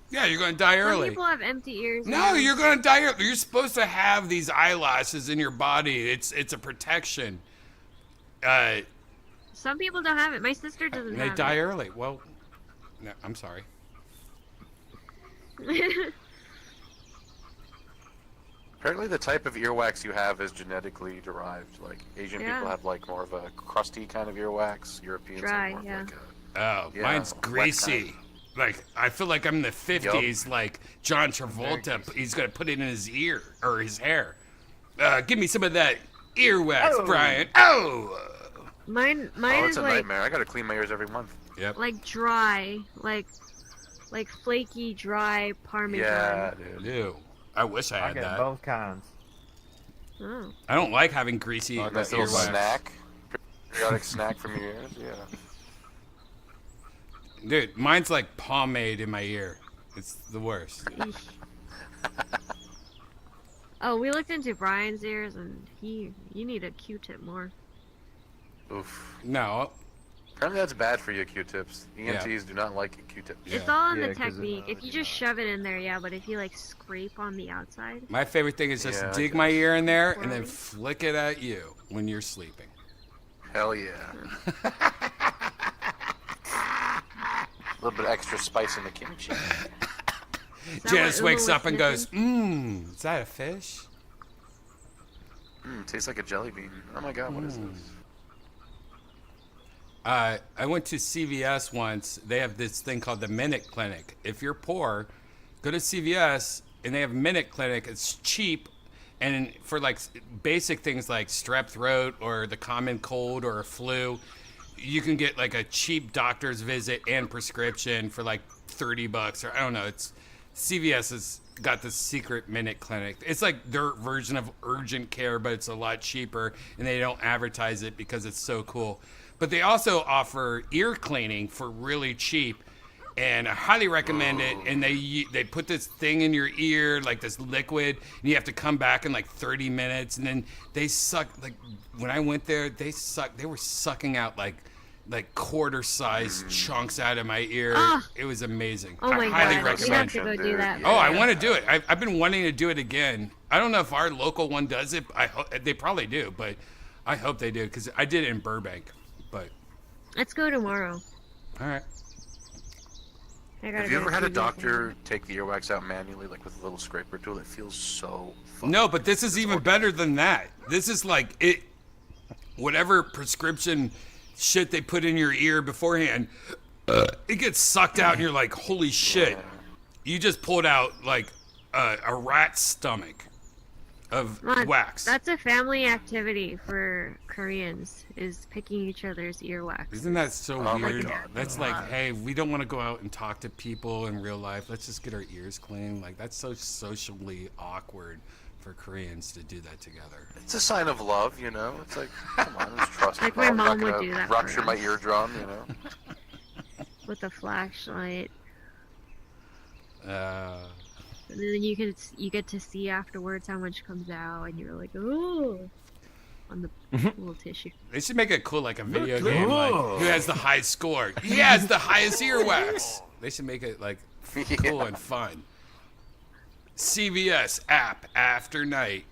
S8: Yeah, you're going to die early.
S11: Some people have empty ears.
S8: No, you're going to die early. You're supposed to have these eyelashes in your body. It's a protection.
S11: Some people don't have it. My sister doesn't
S8: They
S11: have
S8: die
S11: it.
S8: early. Well, no, I'm sorry.
S21: Apparently the type of earwax you have is genetically derived. Like, Asian
S11: Yeah.
S21: people have, like, more of a crusty kind of earwax. Europeans
S11: Dry,
S21: have more
S11: yeah.
S21: of, like,
S8: Oh,
S21: Yeah,
S8: mine's
S21: wet
S8: greasy.
S21: kind.
S8: Like, I feel like I'm in the 50s, like John Travolta. He's going to put it in his ear, or his hair. Give me some of that earwax, Brian. Oh!
S11: Mine
S21: Oh, it's
S11: is
S21: a
S11: like
S21: nightmare. I gotta clean my ears every month.
S8: Yep.
S11: like dry, like flaky, dry Parmesan.
S21: Yeah, dude.
S8: Ew. I wish I had
S16: get
S8: that.
S16: both kinds.
S11: Oh.
S8: I don't like having greasy
S21: Nice little
S8: earwax.
S21: snack. Periodic snack from your ears. Yeah.
S8: Dude, mine's like pomade in my ear. It's the worst.
S11: Oh, we looked into Brian's ears, and you need a Q-tip more.
S21: Oof.
S8: No.
S21: Apparently that's bad for you, Q-tips. ENTs do not like Q-tips.
S11: It's all in the technique. If you just shove it in there, yeah, but if you like scrape on the outside.
S8: My favorite thing is just dig my ear in there and then flick it at you when you're sleeping.
S21: Hell yeah. A little bit of extra spice in the kimchi.
S8: Janice wakes up and goes, is that a fish?
S21: Tastes like a jelly bean. Oh my god, what is this?
S8: I went to CVS once. They have this thing called the Minute Clinic. If you're poor, go to CVS and they have Minute Clinic. It's cheap, and for like basic things like strep throat or the common cold or a flu, you can get like a cheap doctor's visit and prescription for like $30 or I don't know. It's CVS has got this secret Minute Clinic. It's like their version of urgent care, but it's a lot cheaper, and they don't advertise it because it's so cool. But they also offer ear cleaning for really cheap, and I highly recommend it. And they put this thing in your ear, like this liquid, and you have to come back in like 30 minutes, and then they suck. Like when I went there, they were sucking out like quarter-sized chunks out of my ear. It was amazing.
S11: Oh my
S8: I highly
S11: god,
S8: recommend
S11: we have to go do that.
S8: Oh, I want to do it. I've been wanting to do it again. I don't know if our local one does it. They probably do, but I hope they do because I did it in Burbank. But
S11: Let's go tomorrow.
S8: all right.
S21: Have you ever had a doctor take the earwax out manually, like with a little scraper tool? It feels so
S8: No, but this is even better than that. This is like it. Whatever prescription shit they put in your ear beforehand, it gets sucked out, and you're like, holy shit! You just pulled out like a rat's stomach of wax.
S11: That's a family activity for Koreans, is picking each other's earwax.
S8: Isn't that so weird? That's like,
S11: Wow.
S8: hey, we don't want to go out and talk to people in real life. Let's just get our ears clean. Like, that's so socially awkward for Koreans to do that together.
S21: It's a sign of love, you know. It's like, come on, let's trust.
S11: Like my mom would do that for
S21: Rupture my
S11: us.
S21: eardrum, you know.
S11: With a flashlight.
S8: And
S11: then you get to see afterwards how much comes out, and you're like, oh, on the little tissue.
S8: They should make it cool, like a video game. Like, who has the high score? He has the highest earwax. They should make it like cool and fun. CVS app after night.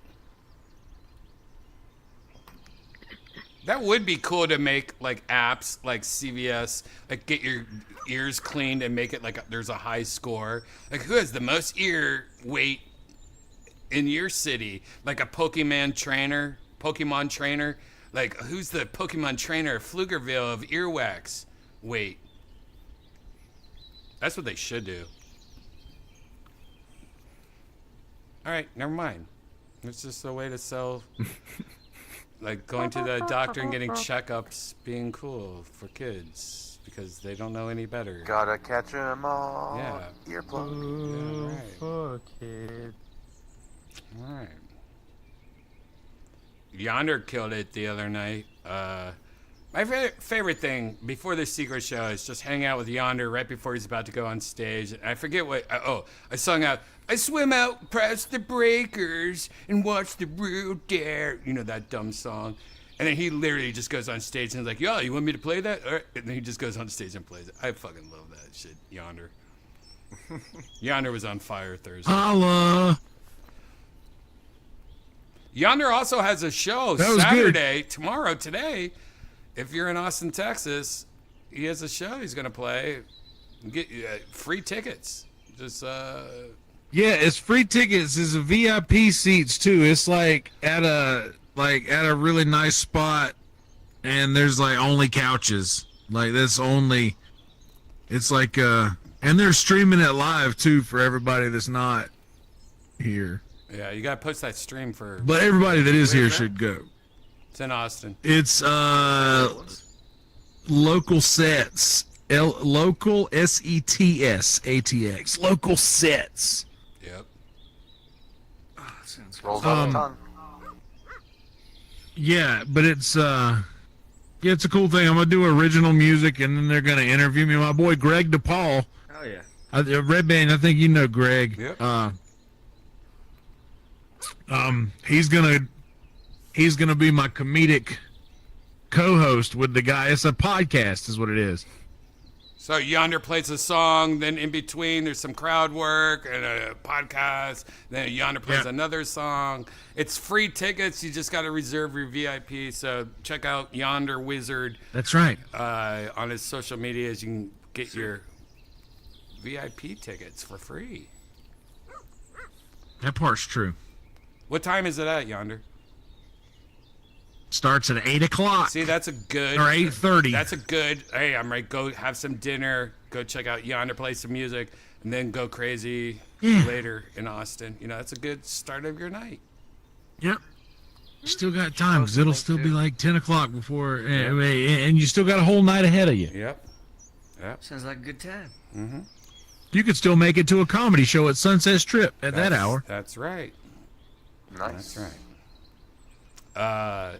S8: That would be cool to make like apps like CVS, like get your ears cleaned and make it like there's a high score. Like who has the most ear weight in your city? Like a Pokemon trainer. Like who's the Pokemon trainer of Pflugerville of earwax weight? That's what they should do. All right, never mind. It's just a way to sell. Like going to the doctor and getting checkups being cool for kids because they don't know any better.
S21: Gotta catch 'em all.
S8: Yeah.
S21: Earplug.
S8: Yeah, right.
S16: For kids.
S8: All right. Yonder killed it the other night. My favorite thing before the secret show is just hang out with Yonder right before he's about to go on stage. I forget what. I sung out. I swim out past the breakers and watch the road dare. You know that dumb song. And then he literally just goes on stage and is like, yo, you want me to play that? And then he just goes on stage and plays it. I fucking love that shit, Yonder. Yonder was on fire Thursday.
S4: Holla.
S8: Yonder also has a show Saturday, today. If you're in Austin, Texas, he has a show he's going to play. Get free tickets. Just
S4: Yeah, it's free tickets. It's a VIP seats too. It's like at a really nice spot, and there's like only couches. Like that's only. It's like and they're streaming it live too for everybody that's not here.
S8: Yeah, you gotta post that stream for.
S4: But everybody that is here should go.
S8: It's in Austin.
S4: It's local sets. Local SETS ATX. Local sets.
S8: Yep.
S9: Oh, that sounds
S16: Rolls off the tongue.
S4: Yeah, but it's it's a cool thing. I'm gonna do original music, and then they're gonna interview me. My boy Greg DePaul.
S13: Oh yeah.
S4: Redban, I think you know Greg.
S8: Yep.
S4: He's gonna be my comedic co-host with the guy. It's a podcast, is what it is.
S8: So Yonder plays a song, then in between there's some crowd work and a podcast. Then Yonder plays another song. It's free tickets. You just got to reserve your VIP. So check out Yonder Wizard.
S4: That's right.
S8: On his social medias, you can get your VIP tickets for free.
S4: That part's true.
S8: What time is it at, Yonder?
S4: Starts at 8 o'clock.
S8: See, that's a good.
S4: Or 8:30.
S8: That's a good. Hey, I'm right. Go have some dinner. Go check out Yonder, play some music, and then go crazy later in Austin. You know, that's a good start of your night.
S4: Yep. You still got time because it'll still be like 10 o'clock before, and you still got a whole night ahead of you.
S8: Yep. Yep.
S9: Sounds like a good time.
S8: Mm-hmm.
S4: You could still make it to a comedy show at Sunset Strip at that hour.
S8: That's right.
S16: Nice.
S8: That's right.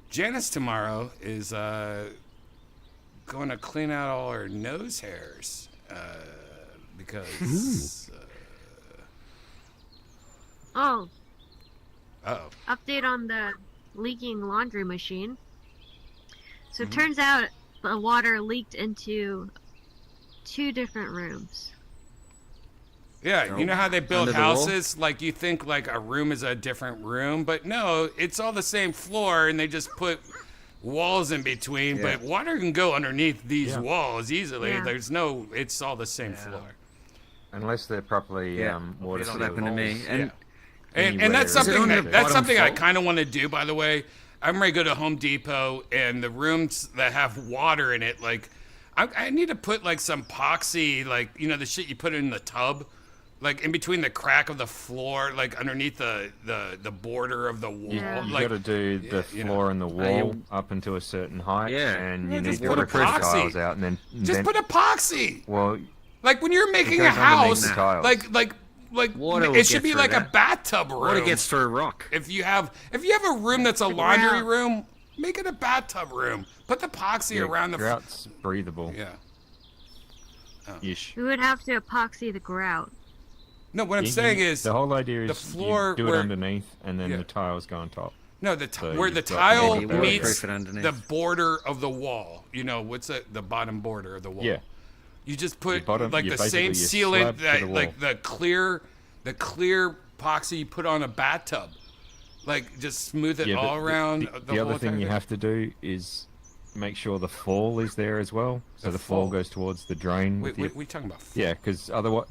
S8: Janice tomorrow is going to clean out all her nose hairs because.
S11: Oh.
S8: Uh-oh.
S11: Update on the leaking laundry machine. So it
S8: Mm-hmm.
S11: turns out the water leaked into 2 different rooms.
S8: Yeah, you know how they build
S13: Under the wall?
S8: houses? Like you think like a room is a different room, but no, it's all the same floor, and they just put walls in between. But water can go underneath these walls easily.
S11: Yeah.
S8: There's no, it's all the same floor.
S18: Unless they're properly water
S13: That's what
S18: sealed.
S13: happened to me. And
S8: And that's
S13: Is it
S8: something
S13: on the
S8: that's
S13: bottom
S8: something I
S13: floor?
S8: kind of want to do. By the way, I'm ready to go to Home Depot, and the rooms that have water in it, like I need to put like some epoxy, like you know the shit you put in the tub. Like in between the crack of the floor, like underneath the border of the wall.
S11: Yeah.
S18: You
S8: Like,
S18: got to do the floor and the wall up into a certain height, and you need
S8: just
S18: to
S8: put
S18: put the
S8: epoxy.
S18: tiles out, and then
S8: just put epoxy.
S18: Well,
S8: Like when you're making
S18: goes
S8: a house,
S18: underneath the tiles.
S8: like
S13: Water will
S8: it should
S13: get
S8: be
S13: through
S8: like a
S13: that.
S8: bathtub room.
S13: Water gets through a rock.
S8: If you have a room that's a laundry room, make it a bathtub room. Put the epoxy around the.
S18: grout's breathable.
S8: Yeah.
S18: Ish.
S11: We would have to epoxy the grout.
S8: No, what I'm saying is
S18: the whole idea is
S8: the floor
S18: you do it
S8: where-
S18: underneath, and then the tiles go on top.
S8: No,
S18: So
S8: where the
S18: you've got
S8: tile
S18: maybe
S8: meets
S13: waterproof it underneath.
S8: the border of the wall. You know, what's the bottom border of the wall?
S18: Yeah.
S8: You just put
S18: bottom-
S8: like
S18: you
S8: the
S18: basically
S8: same
S18: you
S8: sealant
S18: slab to
S8: that
S18: the
S8: like the clear epoxy you put on a bathtub. Like just smooth it
S18: Yeah,
S8: all
S18: but
S8: around
S18: the
S8: whole
S18: other thing
S8: entire
S18: you have to do is make sure the fall is there as well. So the fall goes towards the drain.
S8: Wait,
S18: with your-
S8: what are you talking about?
S18: Yeah, because otherwise,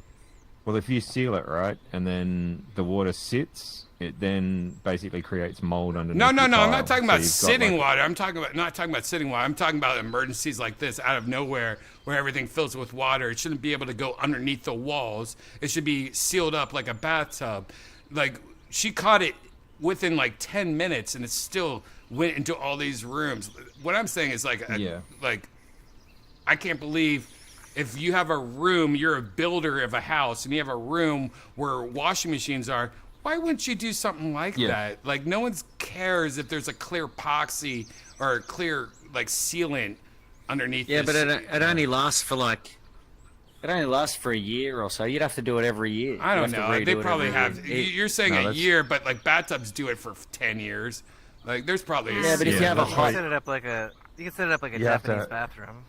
S18: well, if you seal it right, and then the water sits, it then basically creates mold underneath.
S8: No,
S18: the
S8: I'm
S18: tile.
S8: not talking
S18: So
S8: about
S18: you've got,
S8: sitting
S18: like,
S8: water. I'm not talking about sitting water. I'm talking about emergencies like this out of nowhere where everything fills with water. It shouldn't be able to go underneath the walls. It should be sealed up like a bathtub. Like she caught it within like 10 minutes and it still went into all these rooms. What I'm saying is like I can't believe if you have a room, you're a builder of a house and you have a room where washing machines are, why wouldn't you do something like that? Like no one cares if there's a clear epoxy or a clear like sealant underneath.
S13: Yeah,
S8: this.
S13: but it only lasts for a year or so. You'd have to do it every year.
S8: I don't
S13: You'd have
S8: know.
S13: to
S8: They
S13: redo it
S8: probably
S13: every
S8: have.
S13: year.
S8: You're saying
S13: No,
S8: a
S13: that's-
S8: year, but like bathtubs do it for 10 years. Like there's probably.
S13: Yeah, but if you have a
S6: You
S13: hot,
S6: can set it up like a
S18: You have to-
S6: Japanese bathroom.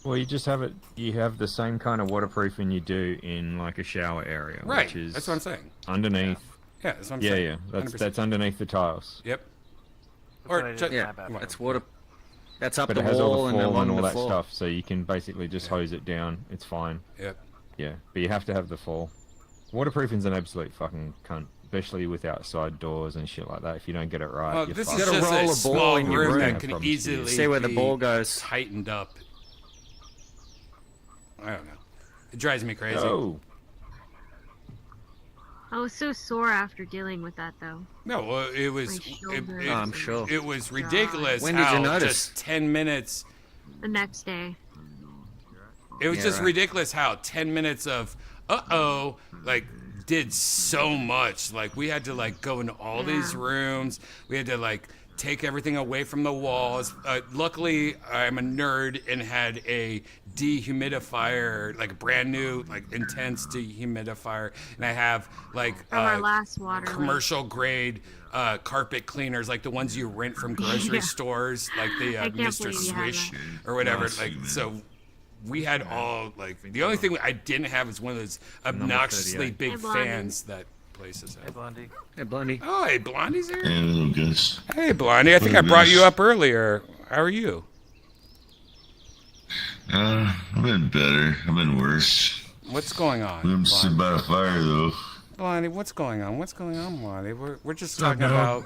S18: Well, you just have it. You have the same kind of waterproofing you do in like a shower area,
S8: Right,
S18: Which is
S8: that's what I'm saying.
S18: Underneath.
S8: Yeah, that's what I'm
S18: yeah,
S8: saying.
S18: yeah. That's
S8: 100%.
S18: underneath the tiles.
S8: Yep.
S6: what I did in
S13: yeah,
S6: my bathroom.
S13: it's water. That's up
S18: But
S13: the
S18: it has
S13: wall
S18: all the
S13: and
S18: fall
S13: along
S18: and all
S13: the
S18: that
S13: floor.
S18: stuff, so you can basically just hose it down. It's fine.
S8: Yep.
S18: Yeah, but you have to have the fall. Waterproofing's an absolute fucking cunt, especially with outside doors and shit like that. If you don't get it right,
S8: Well,
S18: you're
S8: this
S18: fucked.
S8: is just a small room that can
S18: Problems
S8: easily
S18: with you.
S13: See where the
S8: be
S13: ball goes.
S8: tightened up. I don't know. It drives me crazy.
S18: Oh.
S11: I was so sore after dealing with that, though.
S8: No, well, it was.
S13: I'm sure.
S8: It was ridiculous.
S13: When did you
S8: how
S13: notice?
S8: Just 10 minutes.
S11: The next day.
S8: It was just ridiculous how 10 minutes of like did so much. Like we had to like go into all these rooms. We had to like take everything away from the walls. Luckily, I'm a nerd and had a dehumidifier, like a brand new, like intense dehumidifier, and I have like
S11: From our last water
S8: commercial grade carpet cleaners, like the ones you rent from grocery stores, like the Mr. Swish or whatever. Like so. We had all, like, the only thing I didn't have is one of those obnoxiously big fans that places have.
S13: Hey, Blondie. Hey, Blondie.
S8: Oh, hey, Blondie's here?
S1: Hey, little guys.
S8: Hey, Blondie. I think I brought you up earlier. How are you?
S1: I've been better. I've been worse.
S8: What's going on?
S1: I'm sitting by the fire, though.
S8: Blondie, what's going on? What's going on, Blondie? We're just talking about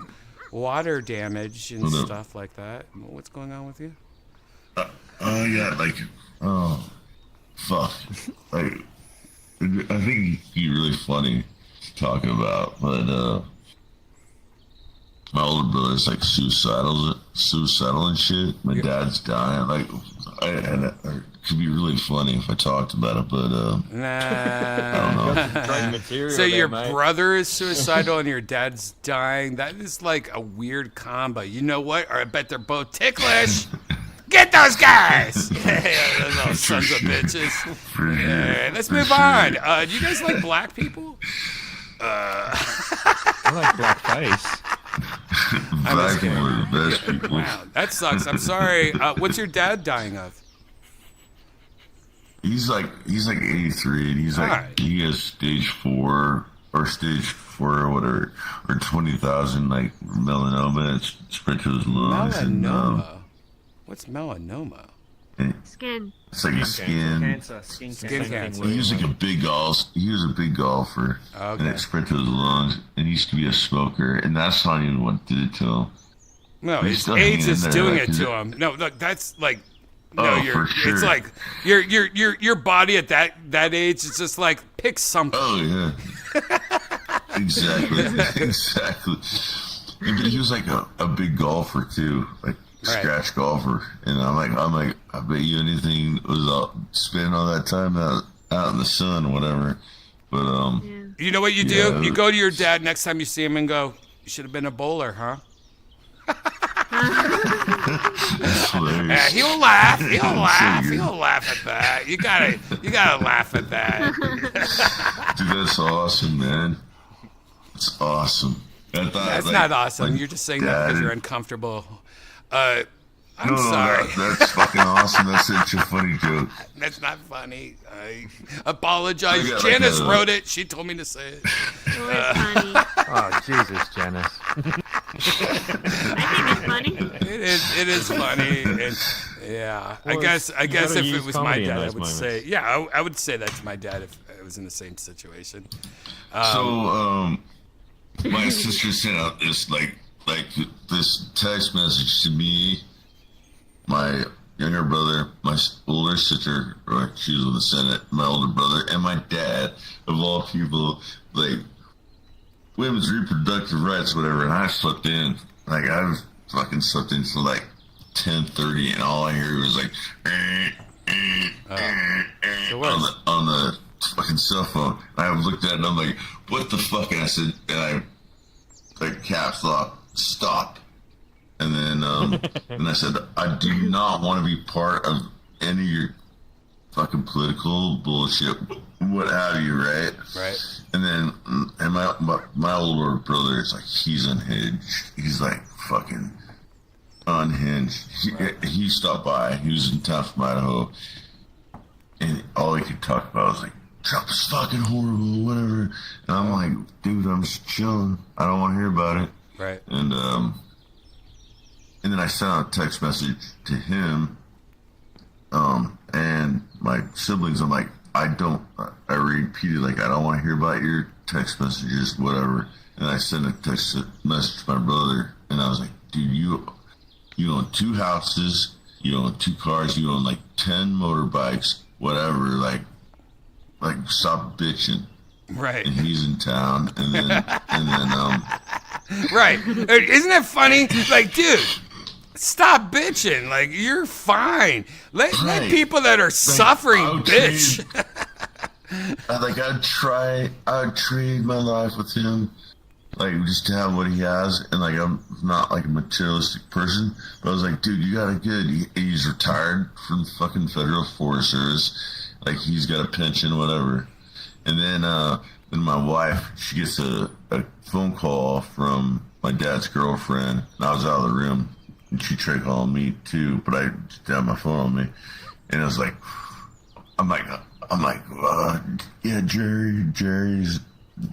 S8: water damage and stuff like that. What's going on with you?
S1: Yeah, like... Oh, fuck. Like, I think he's really funny to talk about, but, my older brother's, like, suicidal and shit. My dad's dying. Like, it could be really funny if I talked about it, but, I don't know.
S8: So your brother is suicidal and your dad's dying? That is, like, a weird combo. You know what? Or I bet they're both ticklish. Get those guys! Those little sons of bitches. Yeah, let's move on. Do you guys like black people?
S18: I like blackface.
S1: Black people are the best people.
S8: Wow, that sucks. I'm sorry. What's your dad dying of?
S1: He's like 83, and he's like he has stage 4 or whatever, or 20,000 like melanoma. It's spread to his lungs.
S8: Melanoma. What's melanoma?
S11: Skin.
S1: It's like a skin
S13: cancer.
S1: He was like a big golfer. He was a big golfer, and it spread to his lungs. And he used to be a smoker, and that's not even what did it to him.
S8: No, it's AIDS is doing it to him. No, look, that's like
S1: for sure.
S8: It's like your body at that age is just like pick something.
S1: Oh yeah, exactly. But he was like a big golfer too, like. Scratch golfer, and I'm like, I bet you anything was spending all that time out in the sun or whatever. But
S8: you know what you do? You go to your dad next time you see him and go, "You should have been a bowler, huh?" He'll laugh. He'll laugh. He'll laugh at that. You gotta laugh at that.
S1: Dude, that's awesome, man. It's awesome.
S8: That's not awesome. You're just saying that because you're uncomfortable. I'm sorry.
S1: That's fucking awesome. That's such a funny joke.
S8: That's not funny. I apologize. Janice wrote it. She told me to say it.
S18: Oh, Jesus, Janice.
S11: I think it's funny.
S8: It is funny. And, yeah.
S18: Well,
S8: I guess if it was my dad, I would
S18: moments.
S8: say, yeah, I would say that to my dad if I was in the same situation.
S1: My sister sent out this this text message to me, my younger brother, my older sister, or she was in the Senate, my older brother, and my dad, of all people, like women's reproductive rights, whatever. And I slept in, like I was fucking slept in till like 10:30, and all I heard was like on the fucking cell phone. And I looked at it and I'm like, what the fuck? And I said, and I like caps lock. Stop. And then and I said, I do not want to be part of any of your fucking political bullshit, what have you, right?
S8: Right.
S1: And then my older brother is like, he's unhinged. He's like fucking unhinged. He stopped by. He was in town from Idaho, and all he could talk about was like, Trump is fucking horrible, whatever. And I'm like, dude, I'm just chilling. I don't want to hear about it.
S8: Right.
S1: And then I sent out a text message to him, and my siblings. I'm like, I repeated, like, I don't want to hear about your text messages, whatever. And I sent a text message to my brother, and I was like, dude, you own 2 houses, you own 2 cars, you own like 10 motorbikes, whatever. Like stop bitching.
S8: Right.
S1: And he's in town, and then
S8: Right. Isn't that funny? Like, dude, stop bitching. Like, you're fine. Let people that are suffering bitch.
S1: I'd trade my life with him, like, just to have what he has. And, like, I'm not, like, a materialistic person, but I was like, dude, you got it good. He's retired from fucking federal forest service. Like, he's got a pension, whatever. And then my wife, she gets a phone call from my dad's girlfriend, and I was out of the room, and she tried calling me too, but I just had my phone on me, and it was like, I'm like, yeah, Jerry's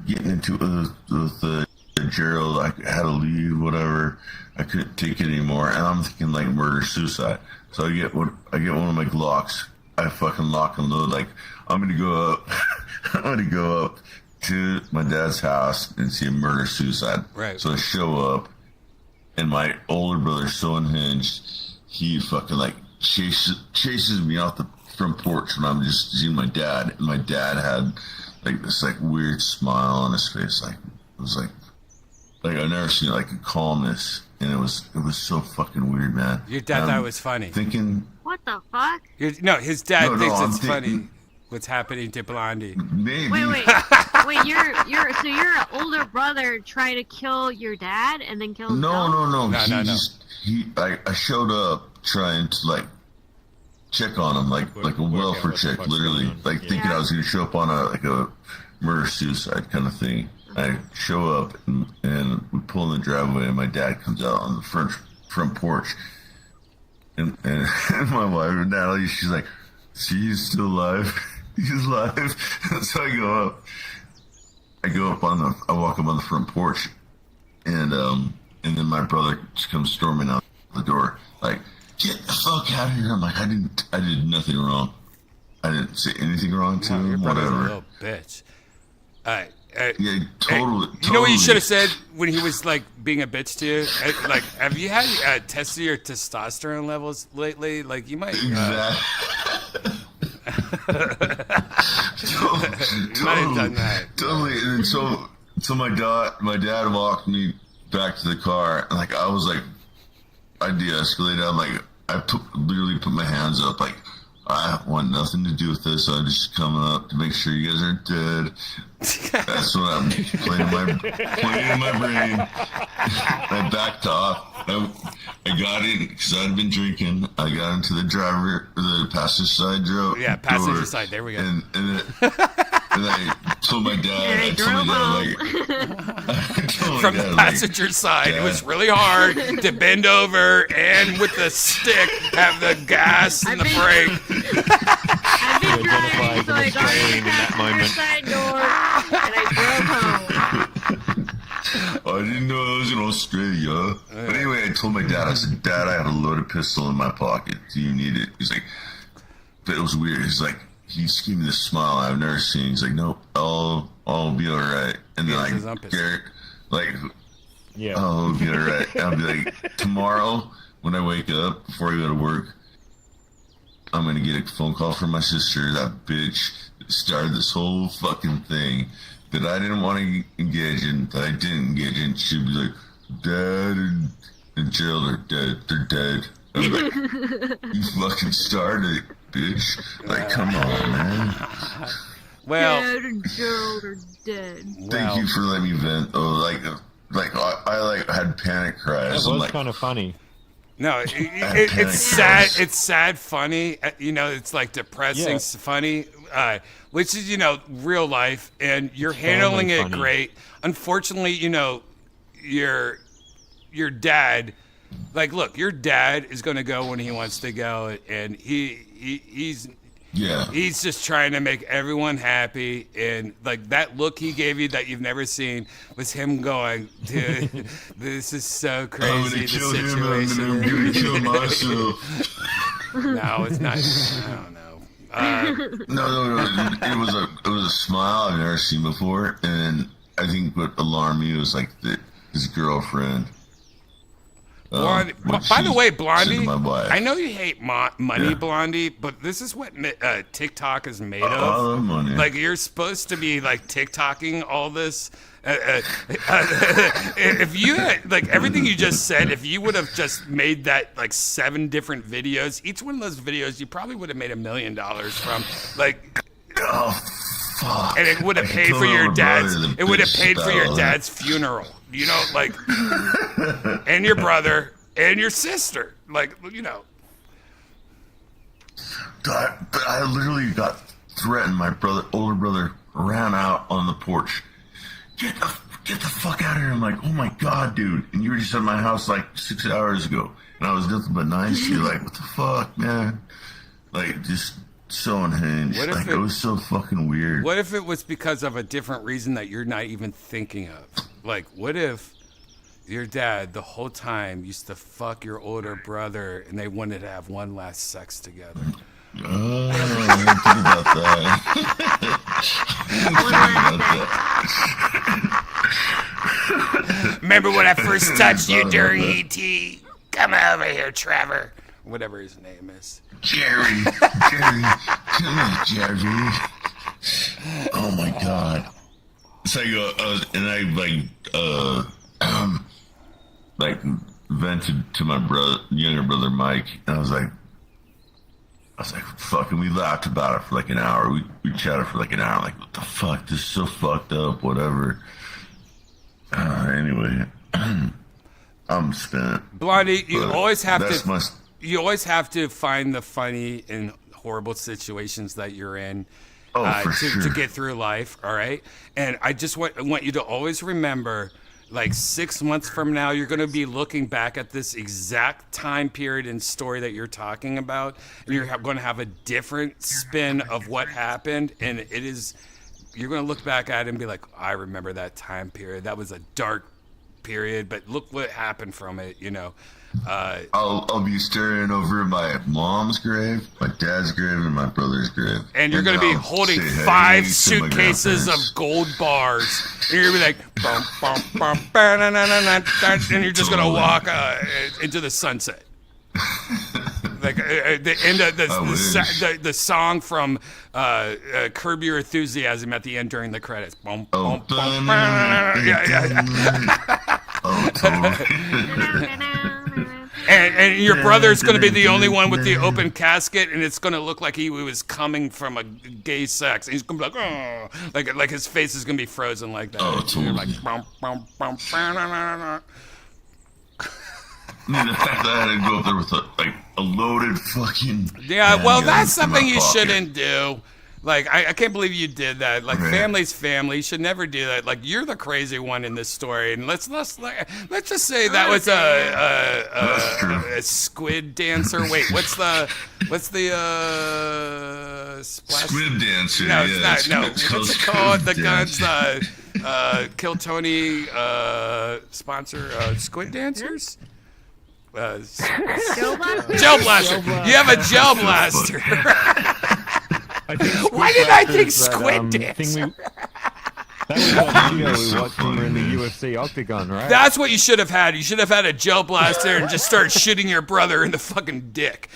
S1: getting into it with Gerald. I had to leave, whatever. I couldn't take it anymore, and I'm thinking like murder suicide. So I get one of my Glocks. I fucking lock and load. Like, I'm gonna go up to my dad's house and see a murder suicide.
S8: Right.
S1: So I show up, and my older brother's so unhinged, he fucking like chases me off the front porch when I'm just seeing my dad, and my dad had like this like weird smile on his face, like it was like I've never seen like a calmness, and it was so fucking weird, man.
S8: Your dad thought it was funny.
S1: Thinking,
S11: What the fuck?
S8: His dad thinks it's funny what's happening to Blondie.
S1: Maybe.
S11: Wait, you're an older brother trying to kill your dad and then kill himself?
S1: No. I showed up trying to like check on him, like a welfare check, literally, like thinking I was gonna show up on a murder suicide kind of thing. I show up and we pull in the driveway, and my dad comes out on the front porch, and my wife Natalie, she's like, "See, he's still alive. He's alive." So I walk up on the front porch, and then my brother just comes storming out the door, like, "Get the fuck out of here!" I'm like, I did nothing wrong. I didn't say anything wrong to him.
S8: Your brother's
S1: Whatever.
S8: a little bitch.
S1: Yeah, totally.
S8: You know what you should have said when he was like being a bitch to you? Like, have you had tested your testosterone levels lately? Like, you might.
S1: Totally. And so my dad walked me back to the car, and like I was like, I de-escalated. I'm like, literally put my hands up, like, I want nothing to do with this. I'm just coming up to make sure you guys are dead. That's what I'm playing in my brain. I backed off. I got in because I'd been drinking. I got into the passenger side door.
S8: Yeah, passenger side. There we go.
S1: And I told my dad.
S8: From the passenger side, Dad. It was really hard to bend over and with the stick have the gas and the brake.
S11: I've been driving, so I got in the passenger side door and I drove home.
S1: I didn't know I was in Australia. But anyway, I told my dad, I said, "Dad, I had a loaded pistol in my pocket. Do you need it?" He's like, but it was weird. He's like, he's giving me this smile I've never seen. He's like, "Nope, I'll be all right." And then like, Garrett, like, yeah, I'll be all right. I'll be like, tomorrow when I wake up before I go to work, I'm gonna get a phone call from my sister. That bitch started this whole fucking thing that I didn't want to engage in, that I didn't engage in. She'd be like, "Dad and Gerald are dead. They're dead." I'm like, "You fucking started it, bitch. Like, come on, man."
S8: Well,
S11: Dad and Gerald are dead.
S1: Thank you for letting me vent. Oh, I had panic cries.
S18: That was kind of funny.
S8: No, it's sad. It's sad, funny. You know, it's like depressing, funny, which is, you know, real life, and you're handling it funny. Great. Unfortunately, you know, your dad, like, look, your dad is going to go when he wants to go, and he's just trying to make everyone happy, and like that look he gave you that you've never seen was him going, "Dude, this is so crazy. The situation."
S1: I'm gonna kill myself.
S8: No, it's not. I don't know.
S1: No. It was a smile I've never seen before, and I think what alarmed me was like his girlfriend.
S8: Blondie.
S1: which
S8: By the
S1: she's
S8: way,
S1: sister
S8: Blondie,
S1: to my wife.
S8: I know you hate money,
S1: Yeah.
S8: Blondie, but this is what TikTok is made
S1: I
S8: of.
S1: love money.
S8: Like, you're supposed to be, like, TikToking all this. If you had, like, everything you just said, if you would have just made that, like, 7 different videos, each one of those videos, you probably would have made $1 million from. Like,
S1: fuck.
S8: and it would have
S1: I
S8: paid
S1: told
S8: for your
S1: my
S8: dad's.
S1: brother the
S8: It would have
S1: bitch
S8: paid for your
S1: style,
S8: dad's funeral. You know, like, and your brother and your sister. Like, you know.
S1: I literally got threatened. My older brother, ran out on the porch. Get the fuck out of here! I'm like, oh my god, dude! And you were just at my house like 6 hours ago, and I was nothing but nice to you. Like, what the fuck, man? Like, just so unhinged.
S8: What if
S1: Like,
S8: it-
S1: it was so fucking weird.
S8: What if it was because of a different reason that you're not even thinking of? Like, what if your dad the whole time used to fuck your older brother and they wanted to have one last sex together?
S1: Oh, I didn't think about that.
S8: Remember when I first touched you during ET? Come over here, Trevor. Whatever his name is.
S1: Jerry. Come here, Jerry. Oh my god. It's like, and I like vented to my younger brother Mike, and I was like, fuck, and we laughed about it for like an hour. We chatted for like an hour, like, what the fuck, this is so fucked up, whatever. Anyway, I'm spent.
S8: Blondie, you
S1: But
S8: always have
S1: that's
S8: to. You always have to find the funny in horrible situations that you're in.
S1: Oh, for
S8: to
S1: sure.
S8: get through life, all right? And I just want you to always remember, like 6 months from now, you're going to be looking back at this exact time period and story that you're talking about, and you're going to have a different spin of what happened, and you're going to look back at it and be like, I remember that time period. That was a dark period, but look what happened from it, you know.
S1: I'll be staring over my mom's grave, my dad's grave, and my brother's grave.
S8: And you're going to be
S1: I'll
S8: holding
S1: say hey
S8: 5
S1: to my
S8: suitcases of
S1: grandparents.
S8: gold bars. And you're going to be like, bum, bum, bum, ba-na-na-na-na, and you're just going to walk into the sunset. Like the end of the song from Curb Your Enthusiasm at the end during the credits. Bum, bum, bum, yeah.
S1: Oh, totally.
S8: And your brother's going to be the only one with the open casket, and it's going to look like he was coming from a gay sex. And he's going to be like, oh, like his face is going to be frozen like that.
S1: Oh,
S8: And you're
S1: totally.
S8: like, bum, bum, bum, ba-na-na-na-na.
S1: I mean, the fact that I had to go up there with a loaded fucking.
S8: Yeah, well, that's
S1: in my
S8: something you
S1: pocket.
S8: shouldn't do. Like, I can't believe you did that. Like, family's family. You should never do that. Like, you're the crazy one in this story. And let's just say that was a squid dancer. Wait, what's the splash?
S1: Squid dancer.
S8: No,
S1: yeah,
S8: it's not. No, what's it called? The guns. Kill Tony sponsor squid dancers.
S11: Gel blaster?
S8: Gel blaster. You have a gel blaster. Why did I think squid dancer?
S18: That was that video we watched when we were in the UFC octagon, right?
S8: That's what you should have had. You should have had a gel blaster and just start shooting your brother in the fucking dick.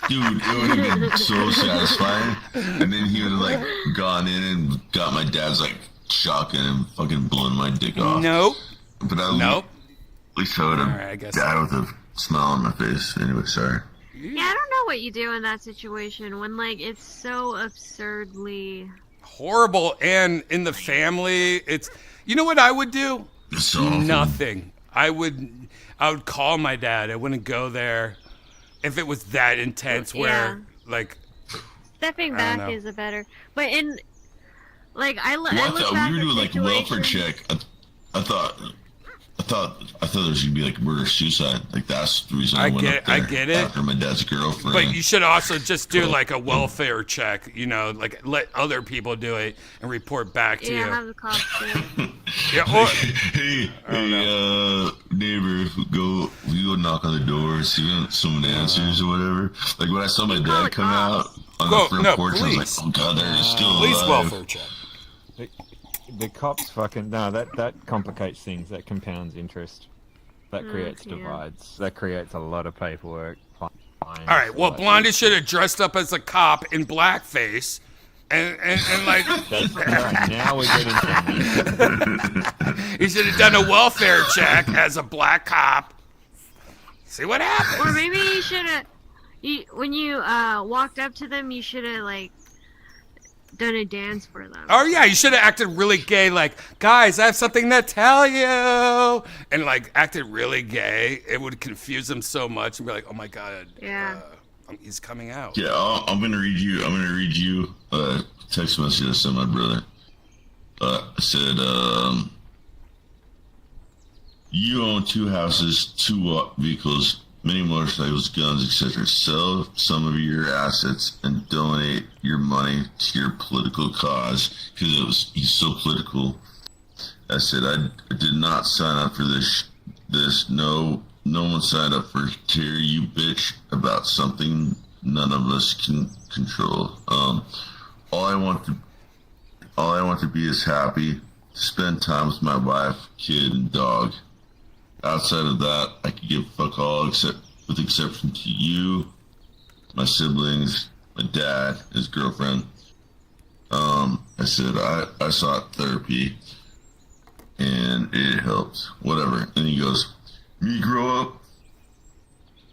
S1: Dude, it would have been so satisfying. And then he would have like gone in and got my dad's like shotgun and fucking blown my dick off.
S8: Nope.
S1: But at least I would have died with a smile on my face. Anyway, sorry.
S11: Yeah, I don't know what you do in that situation when, like, it's so absurdly
S8: Horrible, and in the family, it's. You know what I would do? Nothing. I would call my dad. I wouldn't go there if it was that intense. Where like
S11: stepping
S1: I
S11: back
S1: don't know.
S11: is a better. But in like I look
S1: Well, I
S11: back
S1: thought we were
S11: at
S1: doing like welfare
S11: situations-
S1: check. I thought there was gonna be like murder suicide. Like that's the reason I went up there.
S8: I get it.
S1: After my dad's girlfriend.
S8: But you should also just do like a welfare check, you know, like let other people do it and report back to
S11: Yeah,
S8: you.
S11: have the cops do it.
S8: Yeah, or,
S1: hey, neighbor, you go knock on the door, see if someone answers or whatever. Like when I saw my dad come out on the front porch, I was like, oh god, they're still
S8: police
S1: alive.
S8: welfare check.
S18: The cops fucking no. That complicates things. That compounds interest. That creates divides. That creates a lot of paperwork.
S8: All right. Well, Blondie should have dressed up as a cop in blackface, and like.
S18: Right, now we're getting something.
S8: He should have done a welfare check as a black cop. See what happens.
S11: Or maybe you should have. When you walked up to them, you should have like done a dance for them.
S8: Oh yeah, you should have acted really gay, like, guys, I have something to tell you, and like acted really gay. It would confuse them so much and be like, oh my god,
S11: yeah,
S8: he's coming out.
S1: Yeah, I'm gonna read you a text message I sent my brother. I said, you own 2 houses, 2 vehicles, many motorcycles, guns, etc. Sell some of your assets and donate your money to your political cause, because he's so political. I said, I did not sign up for this. No one signed up for to hear you bitch about something none of us can control. All I want to be is happy, to spend time with my wife, kid, and dog. Outside of that, I could give fuck all with exception to you, my siblings, my dad, his girlfriend. I said I sought therapy and it helped. Whatever. And he goes, me grow up,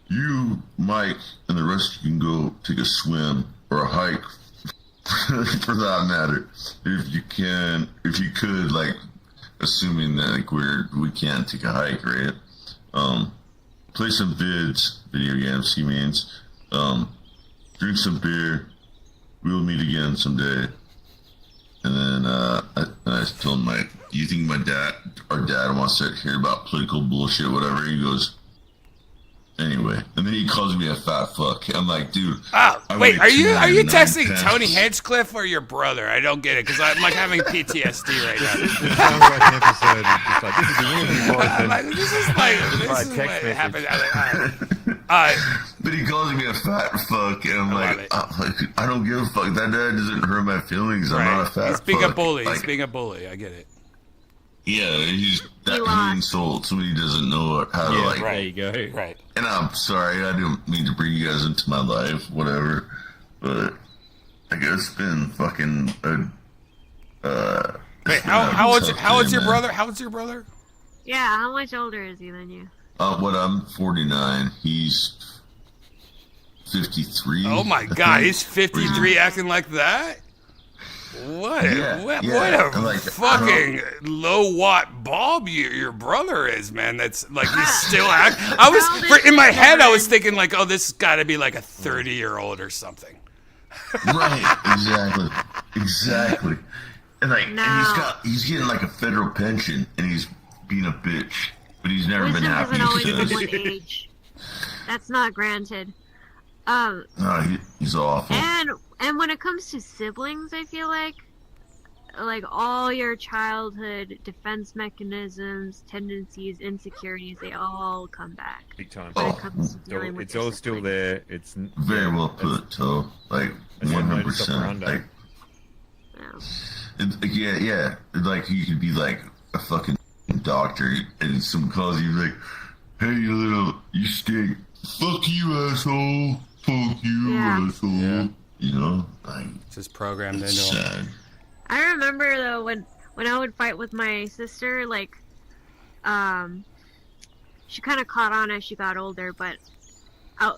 S1: you, Mike, and the rest of you can go take a swim or a hike for that matter. If you could, like, assuming that like we can't take a hike, right? Play some video games, he means. Drink some beer. We'll meet again someday. And then I told him, like, do you think our dad wants to hear about political bullshit, whatever? He goes, anyway. And then he calls me a fat fuck. I'm like, dude.
S8: Wait, are you texting Tony Hinchcliffe or your brother? I don't get it, because I'm like having PTSD right now.
S18: This sounds like an episode. Just like, this is the interview portion.
S8: This is what happened.
S1: But he calls me a fat fuck, and I'm like, I don't give a fuck. That doesn't hurt my feelings. I'm not a fat fuck.
S8: He's being a bully. He's being a bully. I get it.
S1: Yeah, he insults when he doesn't know how to, like.
S18: There you go.
S8: Right.
S1: And I'm sorry, I didn't mean to bring you guys into my life, whatever. But I guess it's been fucking.
S8: Wait, how old's your brother? How old's your brother?
S11: Yeah, how much older is he than you?
S1: I'm 49. He's 53.
S8: Oh my god, he's 53 acting like that? What a fucking low watt bulb your brother is, man. That's like he's still in my head I was thinking like, oh, this has got to be like a 30-year-old or something.
S1: Right, exactly. And like and he's getting like a federal pension and he's being a bitch, but he's never been happy.
S11: Age. That's not granted.
S1: No, he's awful.
S11: And when it comes to siblings, I feel like all your childhood defense mechanisms, tendencies, insecurities, they all come back.
S12: Big time.
S11: It's
S12: all still there. It's
S1: very well put, Toe. Like 100%. Like, yeah. Like you could be like a fucking doctor, and someone calls you like, "Hey, you stink. Fuck you, asshole. Fuck you, asshole." Yeah. You know, like,
S8: just programmed into
S1: sad.
S11: I remember though when I would fight with my sister, like, she kind of caught on as she got older, but I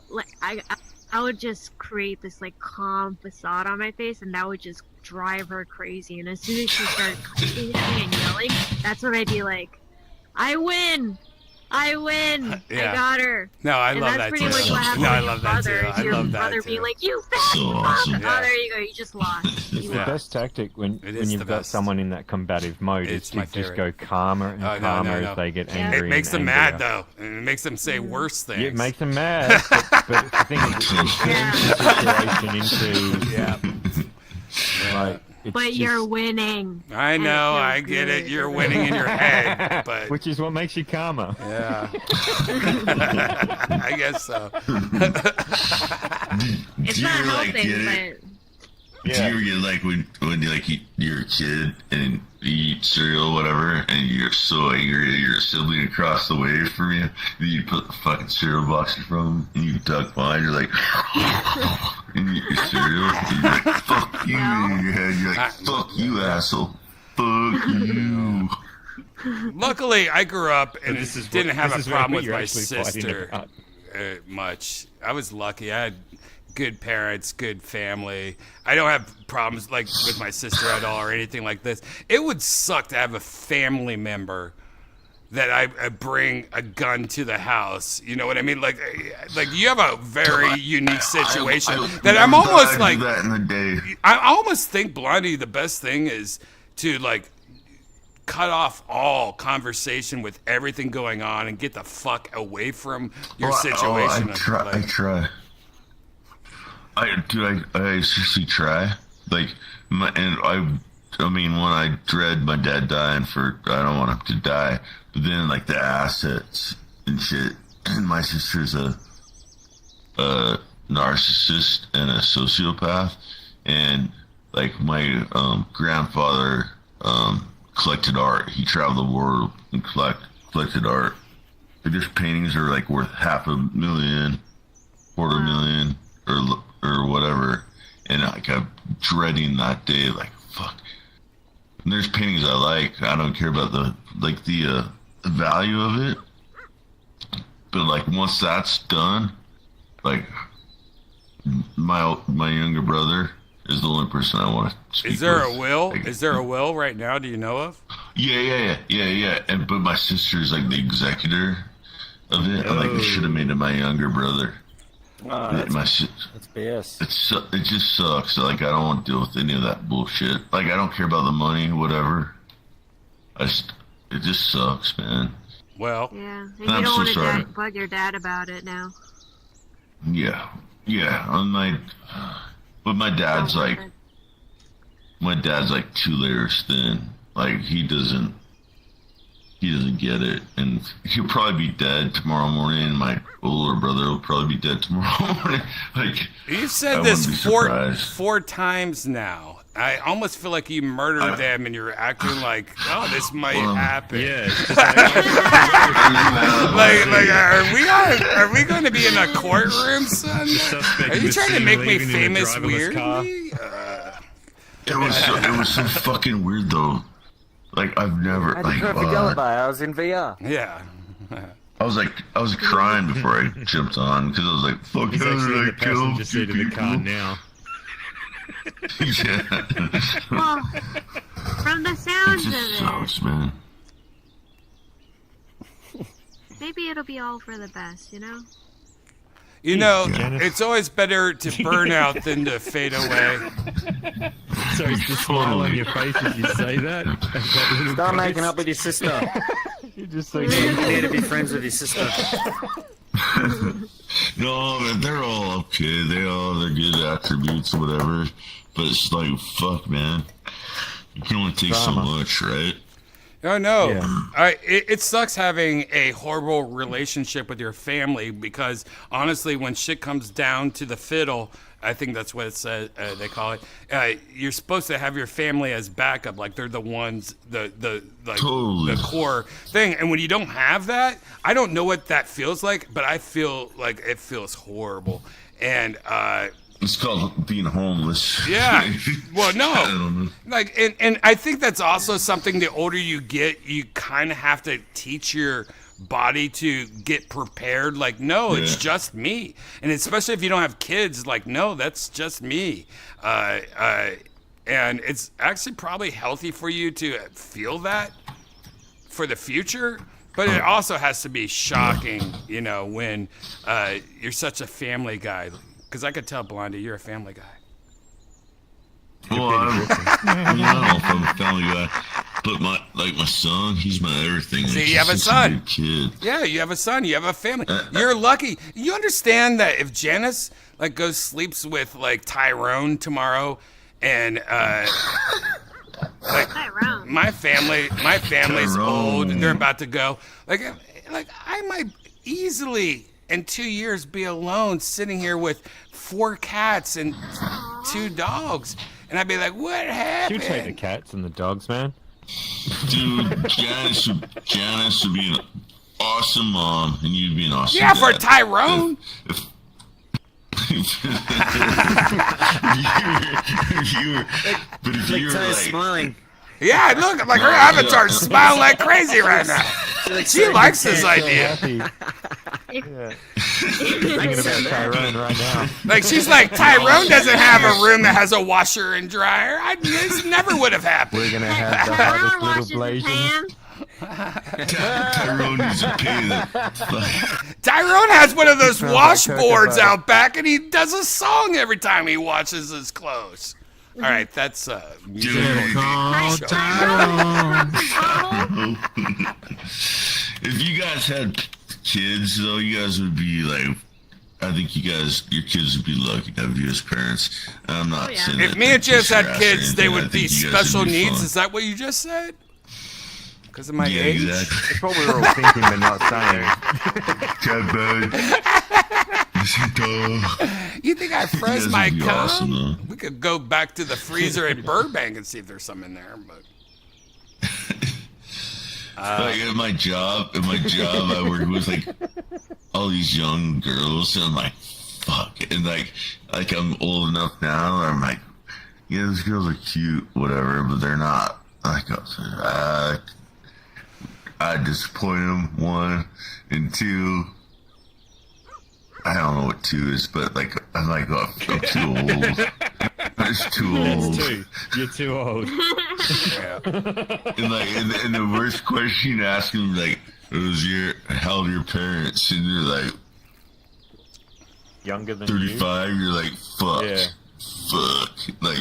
S11: would just create this like calm facade on my face, and that would just drive her crazy. And as soon as she started cussing at me and yelling, that's when I'd be like, "I win! I win!
S8: Yeah.
S11: I got her!"
S8: No, I love that too. I love that too. I love that
S11: brother
S8: too.
S11: being like, "You fat fuck!"
S8: Yeah.
S11: Oh, there you go. You just lost.
S12: It's the best tactic when you've got someone in that combative mode. Is to just go calmer and calmer as they get angry.
S8: It makes them
S12: angrier.
S8: mad though, and it makes them say worse things.
S12: Yeah, it makes them mad. but the thing is, it turns the situation into like.
S11: But you're winning.
S8: I know, I get it. You're winning in your head, but
S12: which is what makes you calmer.
S8: Yeah, I guess so.
S11: It's not helping, but
S1: Do you ever get like when you're a kid and you eat cereal, whatever, and you're so angry at your sibling across the way from you, and you put the fucking cereal box in front of them, and you duck behind, you're like, and you eat your cereal, and you're like, fuck you, in your head, you're like, fuck you, asshole, fuck you.
S8: Luckily, I grew up and didn't have a problem with
S12: you're
S8: my
S12: actually fighting
S8: sister
S12: about.
S8: much. I was lucky. I had good parents, good family. I don't have problems like with my sister at all or anything like this. It would suck to have a family member that I bring a gun to the house. You know what I mean? Like you have a very unique situation that I'm almost like.
S1: That in the day.
S8: I almost think, Blondie, the best thing is to like cut off all conversation with everything going on and get the fuck away from your situation.
S1: I try. I seriously try. Like, I mean, when I dread my dad dying I don't want him to die. But then, like, the assets and shit. And my sister's a narcissist and a sociopath. And, like, my grandfather collected art. He traveled the world and collected art. Like, his paintings are, like, worth $500,000, $250,000, or whatever, and like I'm dreading that day, like fuck. And there's paintings I like. I don't care about the value of it, but like once that's done, like my younger brother is the only person I want to speak
S8: Is there
S1: with.
S8: a will?
S1: Like,
S8: Is there a will right now? Do you know of?
S1: Yeah. And but my sister's like the executor of it. I'm like, they should have made it my younger brother.
S13: That's BS.
S1: It just sucks. Like, I don't want to deal with any of that bullshit. Like, I don't care about the money, whatever. It just sucks, man.
S8: Well,
S11: yeah, and you don't want to bug your dad about it now.
S1: Yeah. But my dad's like 2 layers thin. Like, he doesn't get it, and he'll probably be dead tomorrow morning, and my older brother will probably be dead tomorrow morning. Like,
S8: you've said this four times now. I almost feel like you murdered them, and you're acting like, oh, this might happen.
S12: Yeah.
S8: Are we going to be in a courtroom, son? Are you trying to make me famous weirdly?
S1: It was so fucking weird though. Like, I've never.
S13: I had a perfect alibi. I was in VR.
S8: Yeah.
S1: I was crying before I jumped on because I was like, "Fuck,
S12: He's actually in the passenger seat of the car now.
S1: Yeah.
S11: Well, from the sounds
S1: It
S11: of
S1: just
S11: it,
S1: sucks, man.
S11: maybe it'll be all for the best, you know?
S8: You know, it's always better to burn out than to fade away.
S12: Sorry, it's the smile on your face as you say that.
S13: Start making up with your sister.
S12: You're just
S13: You need to be friends with your sister.
S1: No, man, they're all okay. They're good attributes or whatever. But it's like, fuck, man. You can only take so much, right?
S8: Oh, no. Yeah. It sucks having a horrible relationship with your family because, honestly, when shit comes down to the fiddle, I think that's what it says, they call it, you're supposed to have your family as backup. Like, they're the ones, the core thing. And when you don't have that, I don't know what that feels like, but I feel like it feels horrible. And,
S1: it's called being homeless.
S8: Yeah. Well, no.
S1: I don't know.
S8: Like, and I think that's also something the older you get, you kind of have to teach your body to get prepared. Like, no, it's just me. And especially if you don't have kids, like, no, that's just me. And it's actually probably healthy for you to feel that for the future. But it also has to be shocking, you know, when you're such a family guy. Because I could tell, Blondie, you're a family guy.
S1: Well, I don't know if I'm a family guy, but my son, he's my everything.
S8: See, you have a son.
S1: Kid.
S8: Yeah, you have a son. You have a family. You're lucky. You understand that if Janice goes sleeps with Tyrone tomorrow, and
S11: Tyrone.
S8: my family's
S1: Tyrone.
S8: old, and they're about to go. Like I might easily in 2 years be alone, sitting here with 4 cats and 2 dogs. and I'd be like, "What
S18: You
S8: happened?"
S18: take the cats and the dogs, man.
S1: Dude, Janice would be an awesome mom, and you'd be an awesome
S8: Yeah,
S1: dad.
S8: for Tyrone.
S1: But if you were like,
S13: smiling.
S8: Yeah, look, like her avatar's smiling like crazy right now. She likes this idea.
S18: Thinking about Tyrone right now.
S8: Like she's like, Tyrone doesn't have a room that has a washer and dryer. This never would have happened.
S18: We're gonna have the hottest little blazing.
S1: Tyrone needs to pay them.
S8: Tyrone has one of those
S18: Sounds like
S8: washboards
S18: Cocoa.
S8: out back, and he does a song every time he washes his clothes. All right, that's
S1: If you guys had kids, though, you guys would be like, I think your kids would be lucky to have you as parents. I'm not saying
S8: If
S1: that
S8: me and
S1: they're
S8: Jess had
S1: trash or
S8: kids, they
S1: anything. I
S8: would be
S1: think you guys
S8: special
S1: would be
S8: needs.
S1: fun.
S8: Is that what you just said? Because of my
S1: Yeah,
S8: age?
S1: exactly.
S18: That's what we were all thinking, but not saying.
S8: You think I froze
S1: guys
S8: my
S1: would be
S8: cum?
S1: awesome, though.
S8: We could go back to the freezer at Burbank and see if there's some in there, but.
S1: Like at my job, I work with like all these young girls, and I'm like, fuck. And like I'm old enough now, I'm like, yeah, those girls are cute, whatever, but they're not. Like, I disappoint them, one, and two. I don't know what two is, but like I'm like, oh, I'm too old. I'm just too old.
S18: That's two. You're too old.
S1: And like, and the worst question you ask them, like, how old are your parents? And you're like,
S18: Younger than
S1: 35. You're like, fuck,
S18: Yeah.
S1: fuck. Like,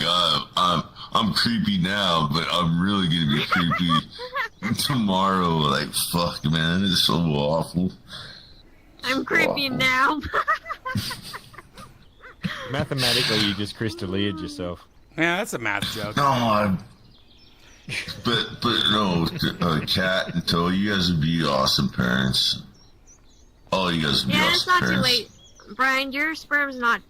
S1: I'm creepy now, but I'm really gonna be creepy tomorrow. Like, fuck, man, it's so awful.
S11: I'm creepy now.
S18: Mathematically, you just Chris D'Elia'd yourself.
S8: Yeah, that's a math joke.
S1: No, but no, Kat and Toe, you guys would be awesome parents. All you guys would be
S11: Yeah,
S1: awesome
S11: it's not
S1: parents.
S11: too late. Brian, your sperm's not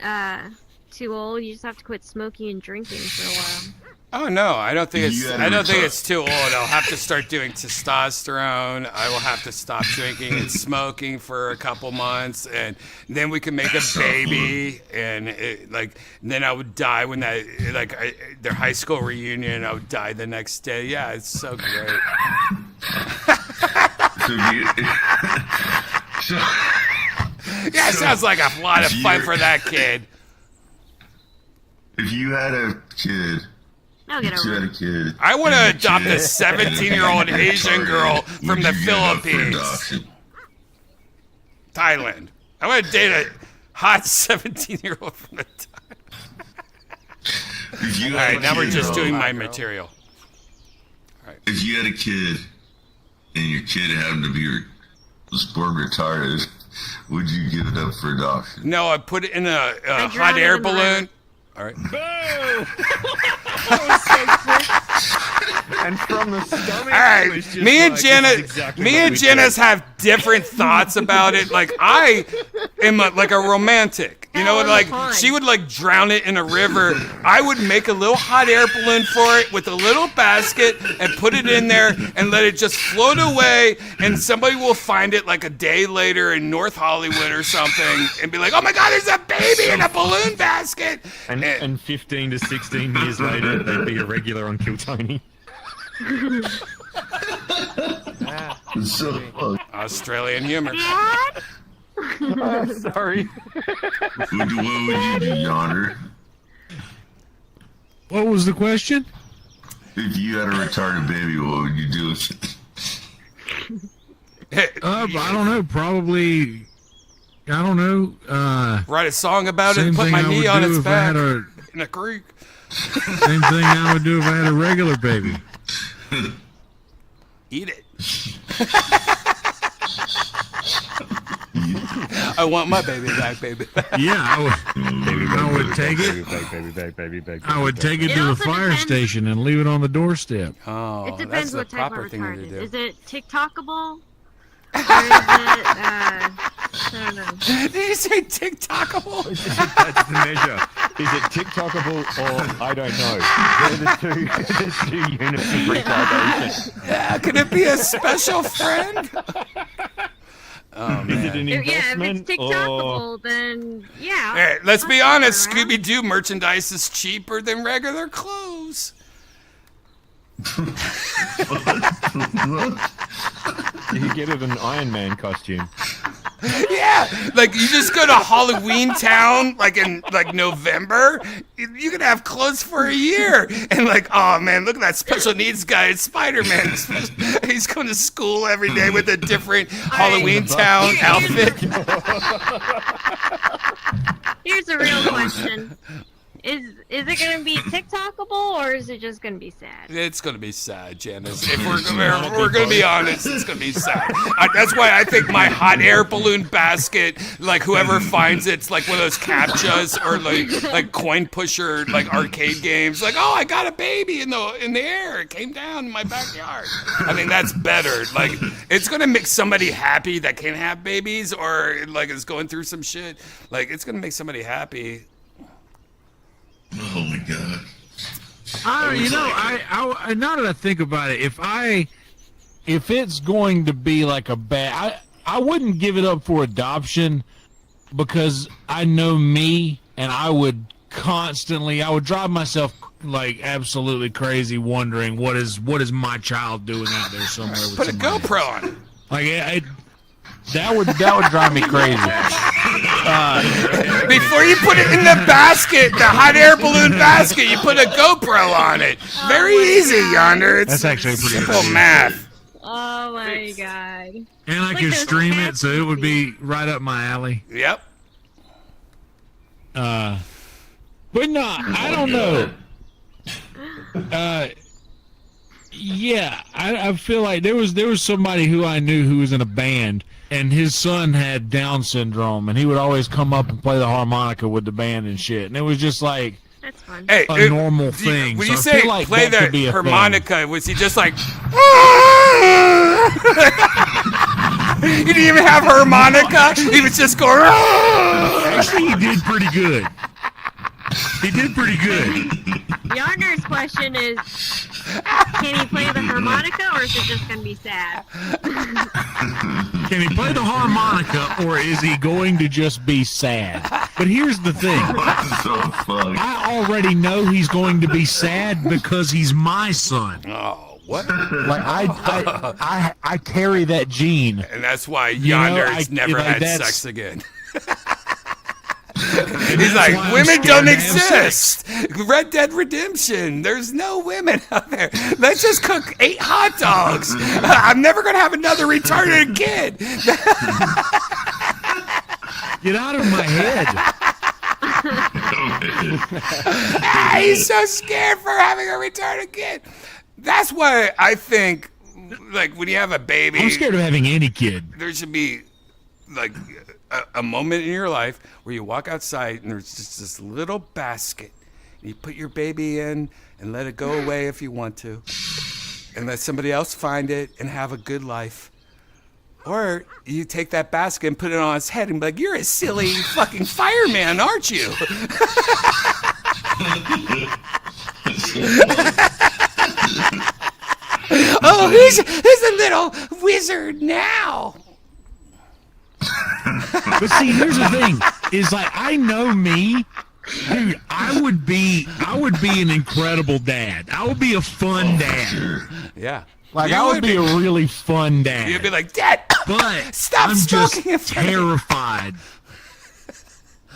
S11: too old. You just have to quit smoking and drinking for a while.
S8: Oh no, I don't think
S1: You
S8: it's.
S1: gotta
S8: I don't think
S1: retire.
S8: it's too old. I'll have to start doing testosterone. I will have to stop drinking and smoking for a couple months, and then we can make a baby. And then I would die when their high school reunion. I would die the next day. Yeah, it's so great. Yeah, it sounds like a lot of fun for that kid.
S1: If you had a kid,
S11: I'll get
S1: if you had a kid,
S8: I want to
S1: and your
S8: adopt a
S1: kid
S8: 17-year-old
S1: had a
S8: Asian
S1: target,
S8: girl
S1: would
S8: from the
S1: you give up for
S8: Philippines.
S1: adoption?
S8: Thailand. I want to date a hot 17-year-old from the
S1: If you
S8: All
S1: had
S8: right,
S1: a
S8: now we're
S1: kid,
S8: just
S1: though,
S8: doing my material.
S1: If you had a kid and your kid happened to was born retarded, would you give it up for adoption?
S8: No, I put it in a hot
S1: drown it
S8: air
S1: in the
S8: balloon. All right.
S18: And from the stomach.
S8: All right,
S18: it was just
S8: me and
S18: like,
S8: Jenna,
S18: this is exactly
S8: me
S18: what
S8: and
S18: we
S8: Jenna's
S18: did.
S8: have different thoughts about it. Like I am like a romantic, you know, like she would like drown it in a river. I would make a little hot air balloon for it with a little basket and put it in there and let it just float away. And somebody will find it like a day later in North Hollywood or something and be like, "Oh my God, there's a baby in a balloon basket."
S18: And 15 to 16 years later, they'd be a regular on Kill Tony.
S1: It's so funny.
S8: Australian humor.
S18: Sorry.
S1: What would you do, Yonder?
S4: What was the question?
S1: If you had a retarded baby, what would you do with it?
S4: I don't know. Probably. I don't know.
S8: Write a song about it
S4: same
S8: and put
S4: thing
S8: my
S4: I
S8: knee
S4: would
S8: on
S4: do
S8: its
S4: if I
S8: back
S4: had a-
S8: in a creek.
S4: Same thing I would do if I had a regular baby.
S8: Eat it. I want my baby back, baby.
S4: Yeah, I would take it. I would take it
S11: It
S4: to the
S11: also
S4: fire
S11: depends-
S4: station and leave it on the doorstep.
S8: Oh,
S11: it depends what type of retarded. Is it TikTokable? I don't know.
S8: Did you say TikTokable?
S12: That's the measure. Is it TikTokable or I don't know? They're the two units of retardation.
S8: Yeah, could it be a special friend? Oh, man.
S12: Is it an
S11: Yeah, if
S12: investment
S11: it's TikTokable, then yeah.
S8: Hey, let's be honest, Scooby-Doo merchandise is cheaper than regular clothes.
S12: You could get it an Iron Man costume.
S8: Yeah, like you just go to Halloween Town, like in like November, you can have clothes for a year. And like, oh man, look at that special needs guy, it's Spider-Man. He's going to school every day with a different Halloween Town outfit.
S11: Here's a real question. Is it gonna be TikTokable or is it just gonna be sad?
S8: It's gonna be sad, Janice. If we're gonna be honest, it's gonna be sad. That's why I think my hot air balloon basket, like whoever finds it's like one of those captchas or like coin pusher like arcade games. Like, oh, I got a baby in the air. It came down in my backyard. I think that's better. Like, it's gonna make somebody happy that can't have babies or like is going through some shit. Like, it's gonna make somebody happy.
S1: Oh my god.
S4: You know, I now that I think about it, if it's going to be like a bad, I wouldn't give it up for adoption because I know me and I would drive myself like absolutely crazy wondering what is my child doing out there somewhere with
S8: Put a
S4: somebody
S8: GoPro
S4: else.
S8: on it.
S4: Like that would drive me crazy.
S8: Before you put it in the basket, the hot air balloon basket, you put a GoPro on it. Very easy, Yonder. It's
S4: That's actually pretty
S8: simple
S4: good.
S8: math.
S11: Oh my god.
S4: And I could stream it, so it would be right up my alley.
S8: Yep.
S4: But no, I don't know. Yeah, I feel like there was somebody who I knew who was in a band, and his son had Down syndrome, and he would always come up and play the harmonica with the band and shit, and it was just like
S11: that's fun.
S8: Hey,
S4: a normal thing.
S8: When
S4: So
S8: you
S4: I
S8: say
S4: feel like
S8: play
S4: that could be
S8: the
S4: a
S8: harmonica, was he just like? He didn't even have harmonica. He was just going.
S4: Actually, he did pretty good. He did pretty good.
S11: Yonder's question is, can he play the harmonica or is it just gonna be sad?
S4: Can he play the harmonica, or is he going to just be sad? But here's the thing. I already know he's going to be sad because he's my son.
S8: Oh, what?
S4: Like I carry that gene.
S8: And that's why
S4: You know,
S8: Yonder's never
S4: like,
S8: had
S4: that's-
S8: sex again. He's like, women don't exist. Red Dead Redemption. There's no women out there. Let's just cook 8 hot dogs. I'm never going to have another retarded kid.
S4: Get out of my head.
S8: He's so scared for having a retarded kid. That's why I think, like, when you have a baby,
S4: I'm scared of having any kid.
S8: there should be, like, a moment in your life where you walk outside and there's just this little basket. And you put your baby in and let it go away if you want to. And let somebody else find it and have a good life. Or you take that basket and put it on its head and be like, you're a silly fucking fireman, aren't you? Oh, who's a little wizard now?
S4: But see, here's the thing: is like I know me, dude. I would be an incredible dad. I would be a fun dad.
S8: Yeah.
S4: Like
S8: You
S4: I would
S8: would
S4: be a really fun dad.
S8: You'd be like, Dad,
S4: but
S8: stop
S4: I'm just
S8: smoking in front of me."
S4: terrified.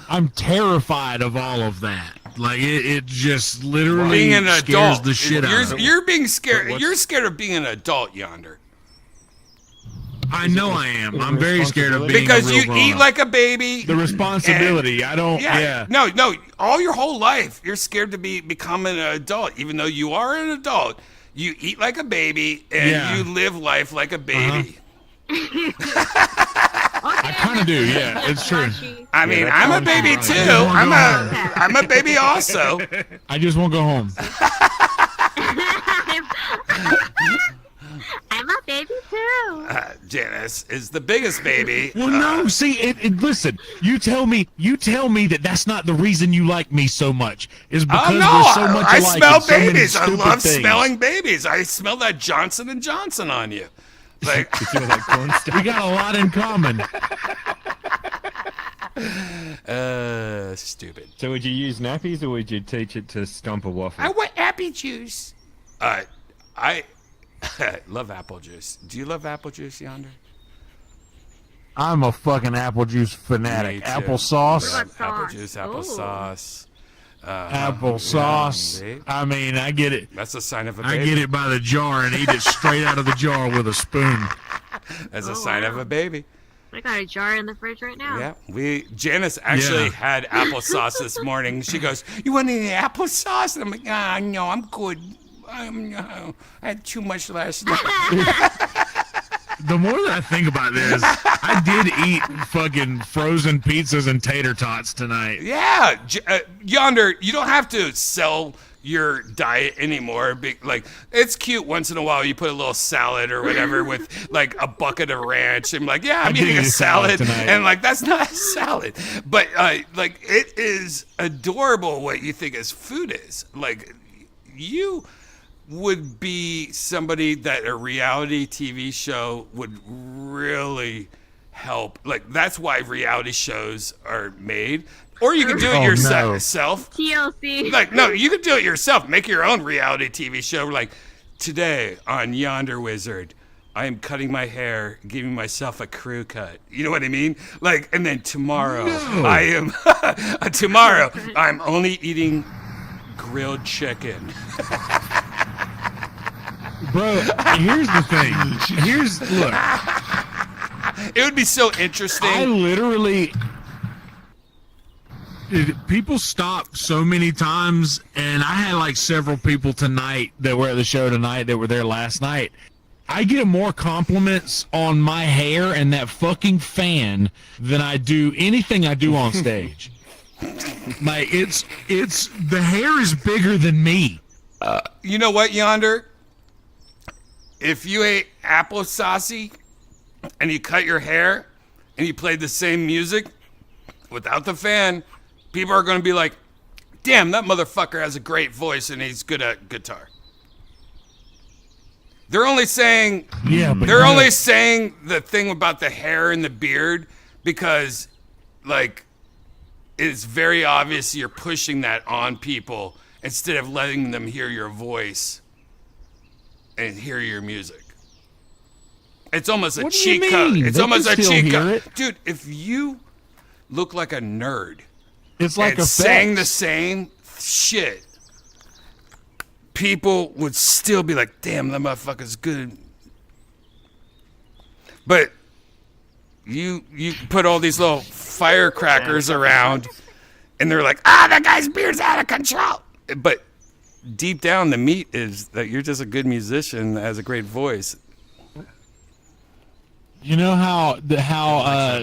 S4: I'm terrified of all of that. Like it just literally
S8: being an
S4: scares
S8: adult.
S4: the shit out of me.
S8: You're being scared. You're scared of being an adult, Yonder.
S4: I know I am. I'm very scared of being
S8: Because
S4: a real
S8: you eat
S4: grown-up.
S8: like a baby.
S4: The responsibility. I don't. Yeah.
S8: No. All your whole life, you're scared to become an adult, even though you are an adult. You eat like a baby and
S4: Yeah.
S8: you live life like a baby.
S4: I kind of do. Yeah, it's true.
S8: I mean, I'm a baby too. I'm a baby also.
S4: I just won't go home.
S11: I'm a baby too.
S8: Janice is the biggest baby.
S4: Well, no. See, listen. You tell me that that's not the reason you like me so much. Is because there's so much
S8: I
S4: alike
S8: smell
S4: and so many
S8: babies. I
S4: stupid
S8: love
S4: things.
S8: smelling babies. I smell that Johnson and Johnson on you. Like
S4: we got a lot in common.
S8: Stupid.
S12: So would you use nappies or would you teach it to stomp a waffle?
S8: I want apple juice. I love apple juice. Do you love apple juice, Yonder?
S4: I'm a fucking apple juice fanatic. Applesauce.
S8: Apple juice, applesauce.
S4: Applesauce.
S8: Yeah,
S4: I mean, I get it.
S8: That's a sign of a baby.
S4: I get it by the jar and eat it straight out of the jar with a spoon.
S8: That's a sign of a baby.
S11: I got a jar in the fridge right now.
S8: Yeah, Janice actually had applesauce this morning. She goes, "You want any applesauce?" And I'm like, no, I'm good. I had too much last night.
S4: The more that I think about this, I did eat fucking frozen pizzas and tater tots tonight.
S8: Yeah, Yonder, you don't have to sell your diet anymore. Like, it's cute once in a while you put a little salad or whatever with like a bucket of ranch and like, yeah, I'm eating a salad
S4: tonight.
S8: and like that's not a salad, but like it is adorable what you think as food is. Like, you would be somebody that a reality TV show would really help. Like, that's why reality shows are made. Or you can do it yourself.
S11: TLC.
S8: Like, no, you can do it yourself. Make your own reality TV show. Like, today on Yonder Wizard, I am cutting my hair, giving myself a crew cut. You know what I mean? Like, and then tomorrow, tomorrow, I'm only eating grilled chicken.
S4: Bro, here's the thing. Look.
S8: It would be so interesting.
S4: I literally... People stop so many times, and I had like several people tonight that were at the show tonight that were there last night. I get more compliments on my hair and that fucking fan than I do anything I do on stage. Like, it's the hair is bigger than me.
S8: You know what, Yonder? If you ate applesauce and you cut your hair and you played the same music without the fan, people are going to be like, damn, that motherfucker has a great voice and he's good at guitar. They're only saying only saying the thing about the hair and the beard because, like, it's very obvious you're pushing that on people instead of letting them hear your voice and hear your music. It's almost a cheat code. It's almost a cheat code. Dude, if you look like a nerd,
S4: it's like
S8: and sang the same shit, people would still be like, damn, that motherfucker's good. But you put all these little firecrackers around and they're like, that guy's beard's out of control. But deep down, the meat is that you're just a good musician that has a great voice.
S4: You know how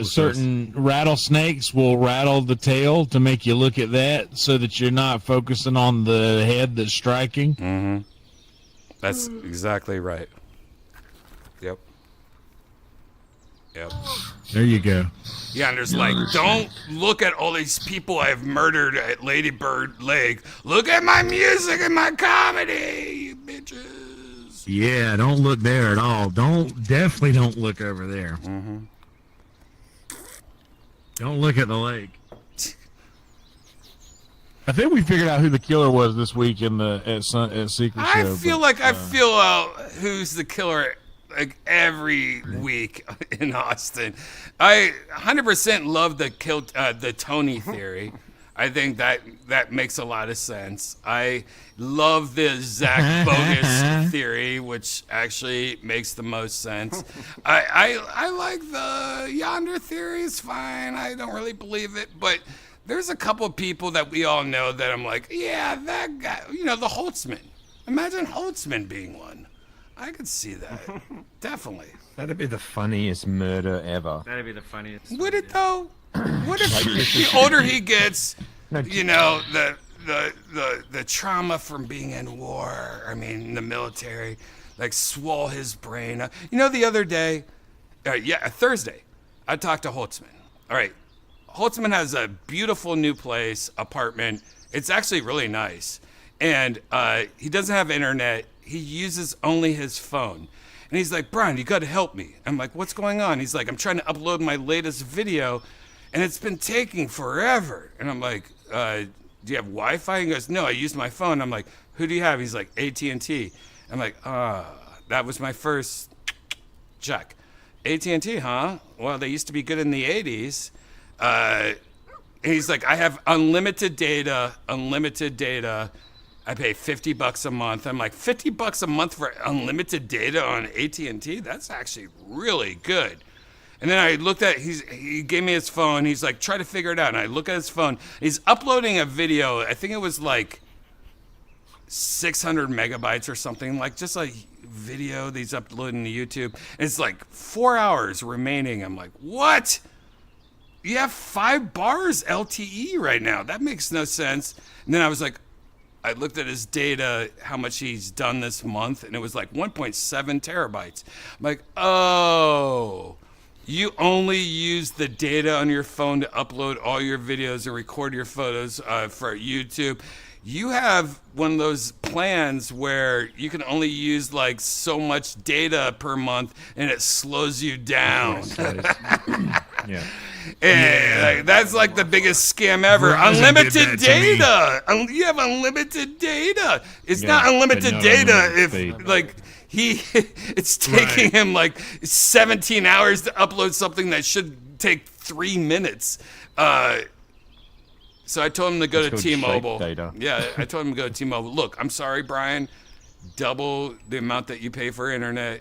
S4: certain rattlesnakes will rattle the tail to make you look at that so that you're not focusing on the head that's striking?
S8: Mm-hmm. That's exactly right. Yep.
S4: There you go.
S8: Yeah, and there's like, don't look at all these people I've murdered at Lady Bird Lake. Look at my music and my comedy, you bitches.
S4: Yeah, don't look there at all. Definitely don't look over there.
S8: Mm-hmm.
S4: Don't look at the lake. I think we figured out who the killer was this week at Secret Show.
S8: I feel like I feel out who's the killer like every week in Austin. I 100% love the Tony theory. I think that makes a lot of sense. I love the Zach Bogus theory, which actually makes the most sense. I like the Yonder theory. It's fine. I don't really believe it, but there's a couple of people that we all know that I'm like, yeah, that guy. You know, the Holtzman. Imagine Holtzman being one. I could see that. Definitely.
S12: That'd be the funniest murder ever.
S13: That'd be the funniest.
S8: Would it though? What if the older he gets, you know, the trauma from being in war, I mean, the military, like swole his brain up. You know, the other day, Thursday, I talked to Holtzman. All right. Holtzman has a beautiful new place, apartment. It's actually really nice. And he doesn't have internet. He uses only his phone. And he's like, Brian, you got to help me. I'm like, what's going on? He's like, I'm trying to upload my latest video, and it's been taking forever. And I'm like, do you have Wi-Fi? He goes, no, I use my phone. I'm like, who do you have? He's like, AT&T. I'm like, that was my first check. AT&T, huh? Well, they used to be good in the 80s. And he's like, I have unlimited data. I pay $50 a month. I'm like, $50 a month for unlimited data on AT&T? That's actually really good. And then I looked at, he gave me his phone. He's like, try to figure it out. And I look at his phone. He's uploading a video. I think it was like 600 megabytes or something, like just like video that he's uploading to YouTube. And it's like 4 hours remaining. I'm like, what? You have 5 bars LTE right now. That makes no sense. And then I was like, I looked at his data, how much he's done this month, and it was like 1.7 terabytes. I'm like, oh, you only use the data on your phone to upload all your videos and record your photos for YouTube. You have one of those plans where you can only use like so much data per month, and it slows you down.
S18: Yeah.
S8: And that's like the biggest scam ever. Unlimited data. You have unlimited data. It's not unlimited data if like it's taking him like 17 hours to upload something that should take 3 minutes. So I told him to go to T-Mobile. Yeah, I told him to go to T-Mobile. Look, I'm sorry, Brian. Double the amount that you pay for internet.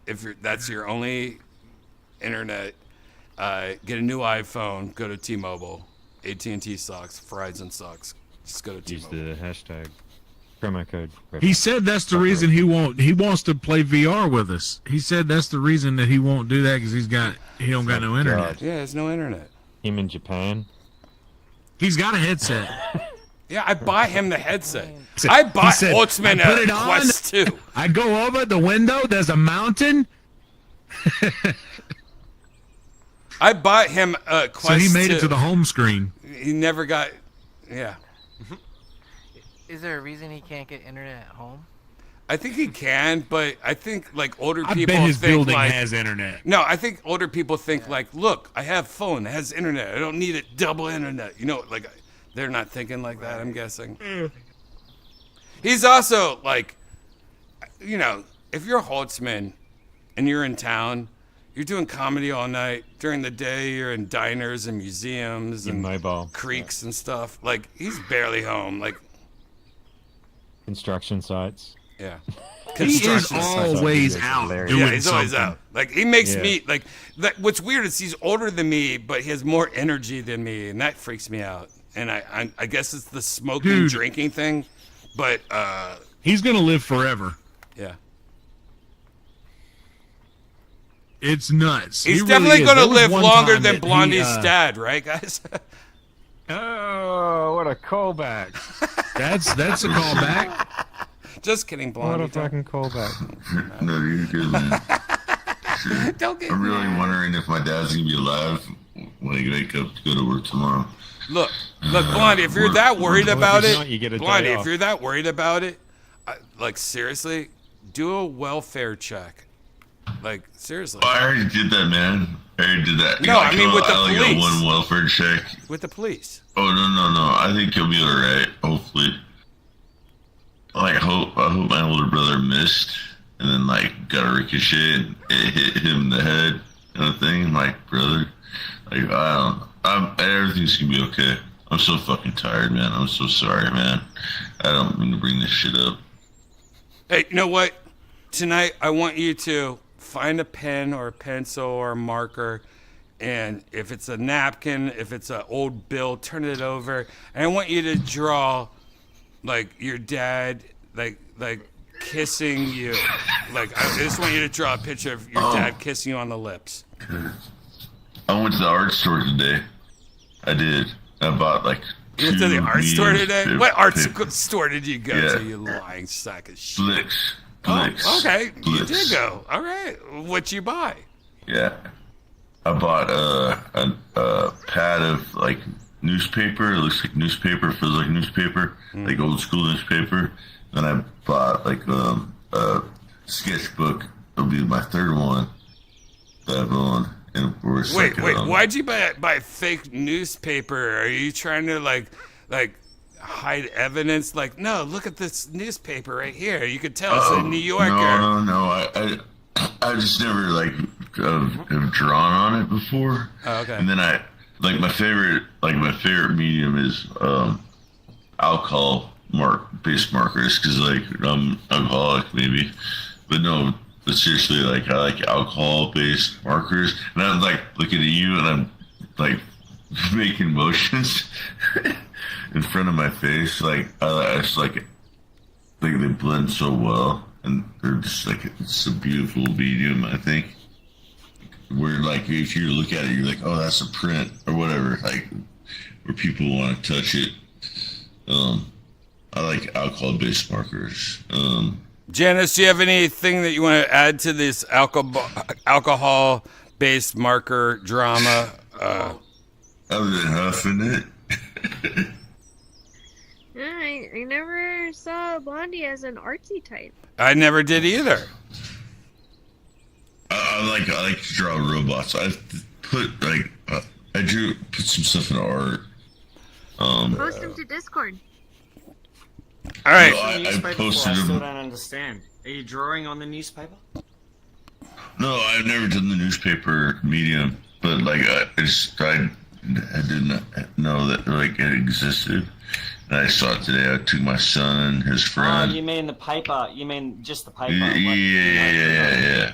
S8: If that's your only internet, get a new iPhone. Go to T-Mobile. AT&T sucks. Verizon sucks. Just go to T-Mobile.
S18: Use the hashtag promo code.
S4: He said that's the reason he wants to play VR with us. He said that's the reason that he won't do that because he don't got no internet.
S8: Yeah, there's no internet.
S18: Him in Japan.
S4: He's got a headset.
S8: Yeah, I buy him the headset. I bought Holtzman a Quest 2.
S4: I go over the window. There's a mountain.
S8: I bought him a Quest 2.
S4: So he made it to the home screen.
S8: He never got. Yeah.
S15: Is there a reason he can't get internet at home?
S8: I think he can, but I think like older
S4: I
S8: people
S4: bet his
S8: think
S4: building
S8: like,
S4: has internet.
S8: No, I think older people think like, look, I have phone that has internet. I don't need it double internet. You know, like they're not thinking like that. I'm guessing. He's also like, you know, if you're Holtzman and you're in town, you're doing comedy all night. During the day, you're in diners and museums and
S18: mobile
S8: creeks and stuff. Like he's barely home. Like
S18: construction sites.
S8: Yeah.
S4: He is always out.
S8: Yeah, he's always out. Like he makes me like that. What's weird is he's older than me, but he has more energy than me, and that freaks me out. And I guess it's the smoking, drinking thing, but
S4: he's gonna live forever.
S8: Yeah.
S4: It's nuts.
S8: He's definitely gonna live longer than Blondie's dad, right, guys?
S18: Oh, what a callback!
S4: That's a callback.
S8: Just kidding, Blondie.
S18: What a fucking callback.
S1: No, you're good, man. Shit. I'm really wondering if my dad's gonna be alive when I wake up to go to work tomorrow.
S8: Look, Blondie, if you're that worried about it,
S18: Blondie,
S8: if you're that worried about it, like seriously, do a welfare check. Like seriously.
S1: Oh, I already did that, man. I already did that.
S8: No, I mean with the
S1: I
S8: police.
S1: got one welfare check.
S8: With the police.
S1: Oh no! I think he'll be alright. Hopefully. I hope my older brother missed and then like got a ricochet and it hit him in the head kind of thing. Like, brother, like everything's gonna be okay. I'm so fucking tired, man. I'm so sorry, man. I don't mean to bring this shit up.
S8: Hey, you know what? Tonight I want you to find a pen or a pencil or a marker, and if it's a napkin, if it's an old bill, turn it over, and I want you to draw like your dad, like kissing you. Like I just want you to draw a picture of your dad kissing you on the lips.
S1: I went to the art store today. I did. I bought like.
S8: You went to the art store today? What art store did you go to? You lying sack of shit.
S1: Flicks.
S8: Oh, okay. You did go. All right. What'd you buy?
S1: Yeah. I bought a pad of like newspaper. It looks like newspaper, feels like newspaper, like old school newspaper. Then I bought like a sketchbook. It'll be my third one that I've owned. And
S8: wait, why'd you buy fake newspaper? Are you trying to like hide evidence? Like, no, look at this newspaper right here. You could tell it's a New Yorker.
S1: No. I just never like have drawn on it before.
S8: Oh, okay.
S1: And then my favorite medium is alcohol based markers, because like I'm alcoholic maybe, but no. But seriously, like I like alcohol based markers, and I'm like looking at you and I'm like making motions in front of my face. Like I just like they blend so well. And they're just like, it's a beautiful medium, I think. Where like, if you look at it, you're like, oh, that's a print or whatever. Like, where people want to touch it. I like alcohol-based markers.
S8: Janice, do you have anything that you want to add to this alcohol-based marker drama?
S1: Other than huffing it.
S11: I never saw Blondie as an artsy type.
S8: I never did either.
S1: I like to draw robots. I put some stuff in art.
S11: Post them to Discord.
S8: All right.
S1: I posted
S13: I still
S1: them.
S13: don't understand. Are you drawing on the newspaper?
S1: No, I've never done the newspaper medium, but like I didn't know that like it existed. And I saw it today. I took my son and his friend.
S13: Oh, you mean the paper? You mean just the paper?
S1: Yeah.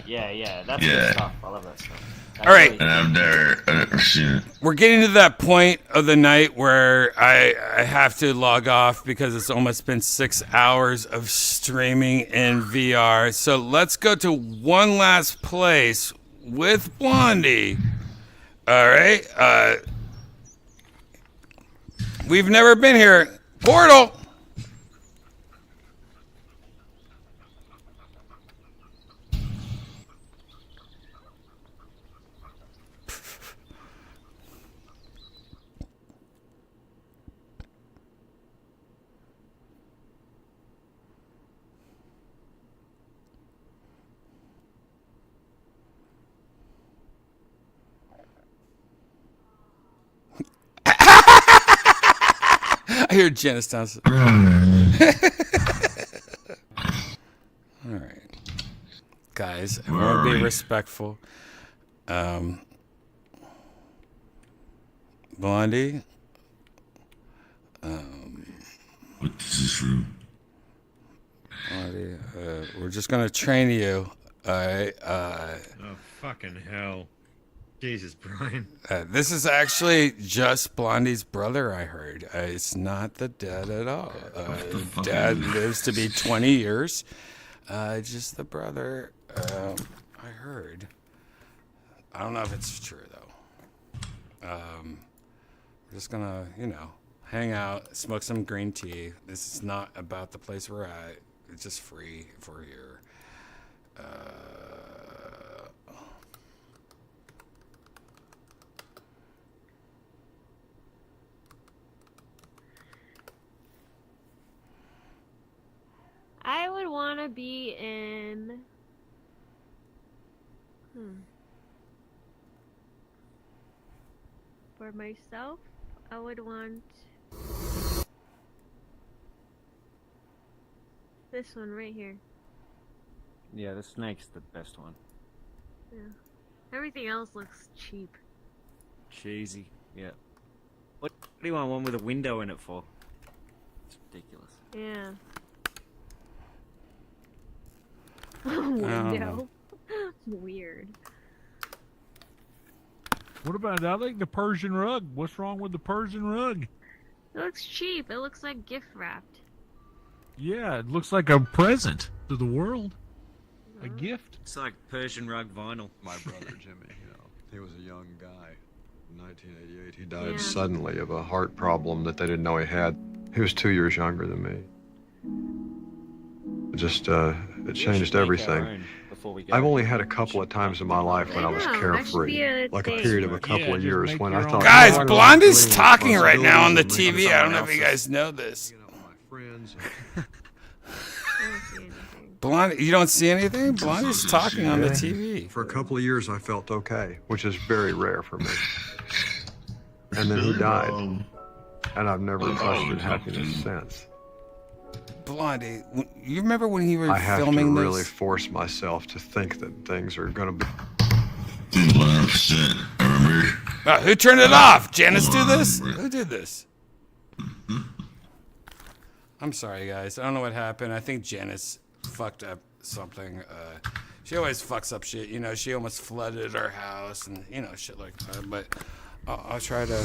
S13: That's good stuff. I love that stuff.
S8: All right.
S1: And I've never seen it.
S8: We're getting to that point of the night where I have to log off because it's almost been 6 hours of streaming in VR. So let's go to one last place with Blondie. All right. We've never been here. Portal. I hear Janice downstairs. All right, guys, I want to be respectful. Blondie.
S1: What is this room?
S8: Blondie, we're just gonna train you. All right.
S10: Oh fucking hell. Jesus, Brian.
S8: This is actually just Blondie's brother, I heard. It's not the dad at all. Dad lives to be 20 years. Just the brother, I heard. I don't know if it's true, though. We're just gonna, hang out, smoke some green tea. This is not about the place we're at. It's just free if we're here.
S11: I would want to be in... For myself, I would want... this one right here.
S13: Yeah, the snake's the best one.
S11: Yeah. Everything else looks cheap.
S13: Cheesy. Yeah. What do you want one with a window in it for? It's ridiculous.
S11: Yeah. Window. Weird.
S4: What about, I like the Persian rug. What's wrong with the Persian rug?
S11: It looks cheap. It looks like gift wrapped.
S4: Yeah, it looks like a present to the world. A gift.
S13: It's like Persian rug vinyl.
S17: My brother Jimmy, he was a young guy. In 1988, he died suddenly of a heart problem that they didn't know he had. He was 2 years younger than me. It changed everything.
S13: before we go.
S17: I've only had a couple of times in my life when I was carefree, like a period of a couple of years when I thought.
S8: Guys, Blondie's talking right now on the TV. I don't know if you guys know this. Blondie, you don't see anything? Blondie's talking on the TV.
S17: For a couple of years, I felt okay, which is very rare for me. And then he died, and I've never trusted happiness since.
S8: Blondie, you remember when you were
S17: I have
S8: filming
S17: to
S8: this?
S17: really force myself to think that things are going to be.
S1: 100%. I remember.
S8: Who turned it off? Janice do this? Who did this? I'm sorry, guys. I don't know what happened. I think Janice fucked up something. She always fucks up shit. You know, she almost flooded our house and, you know, shit like that. But I'll try to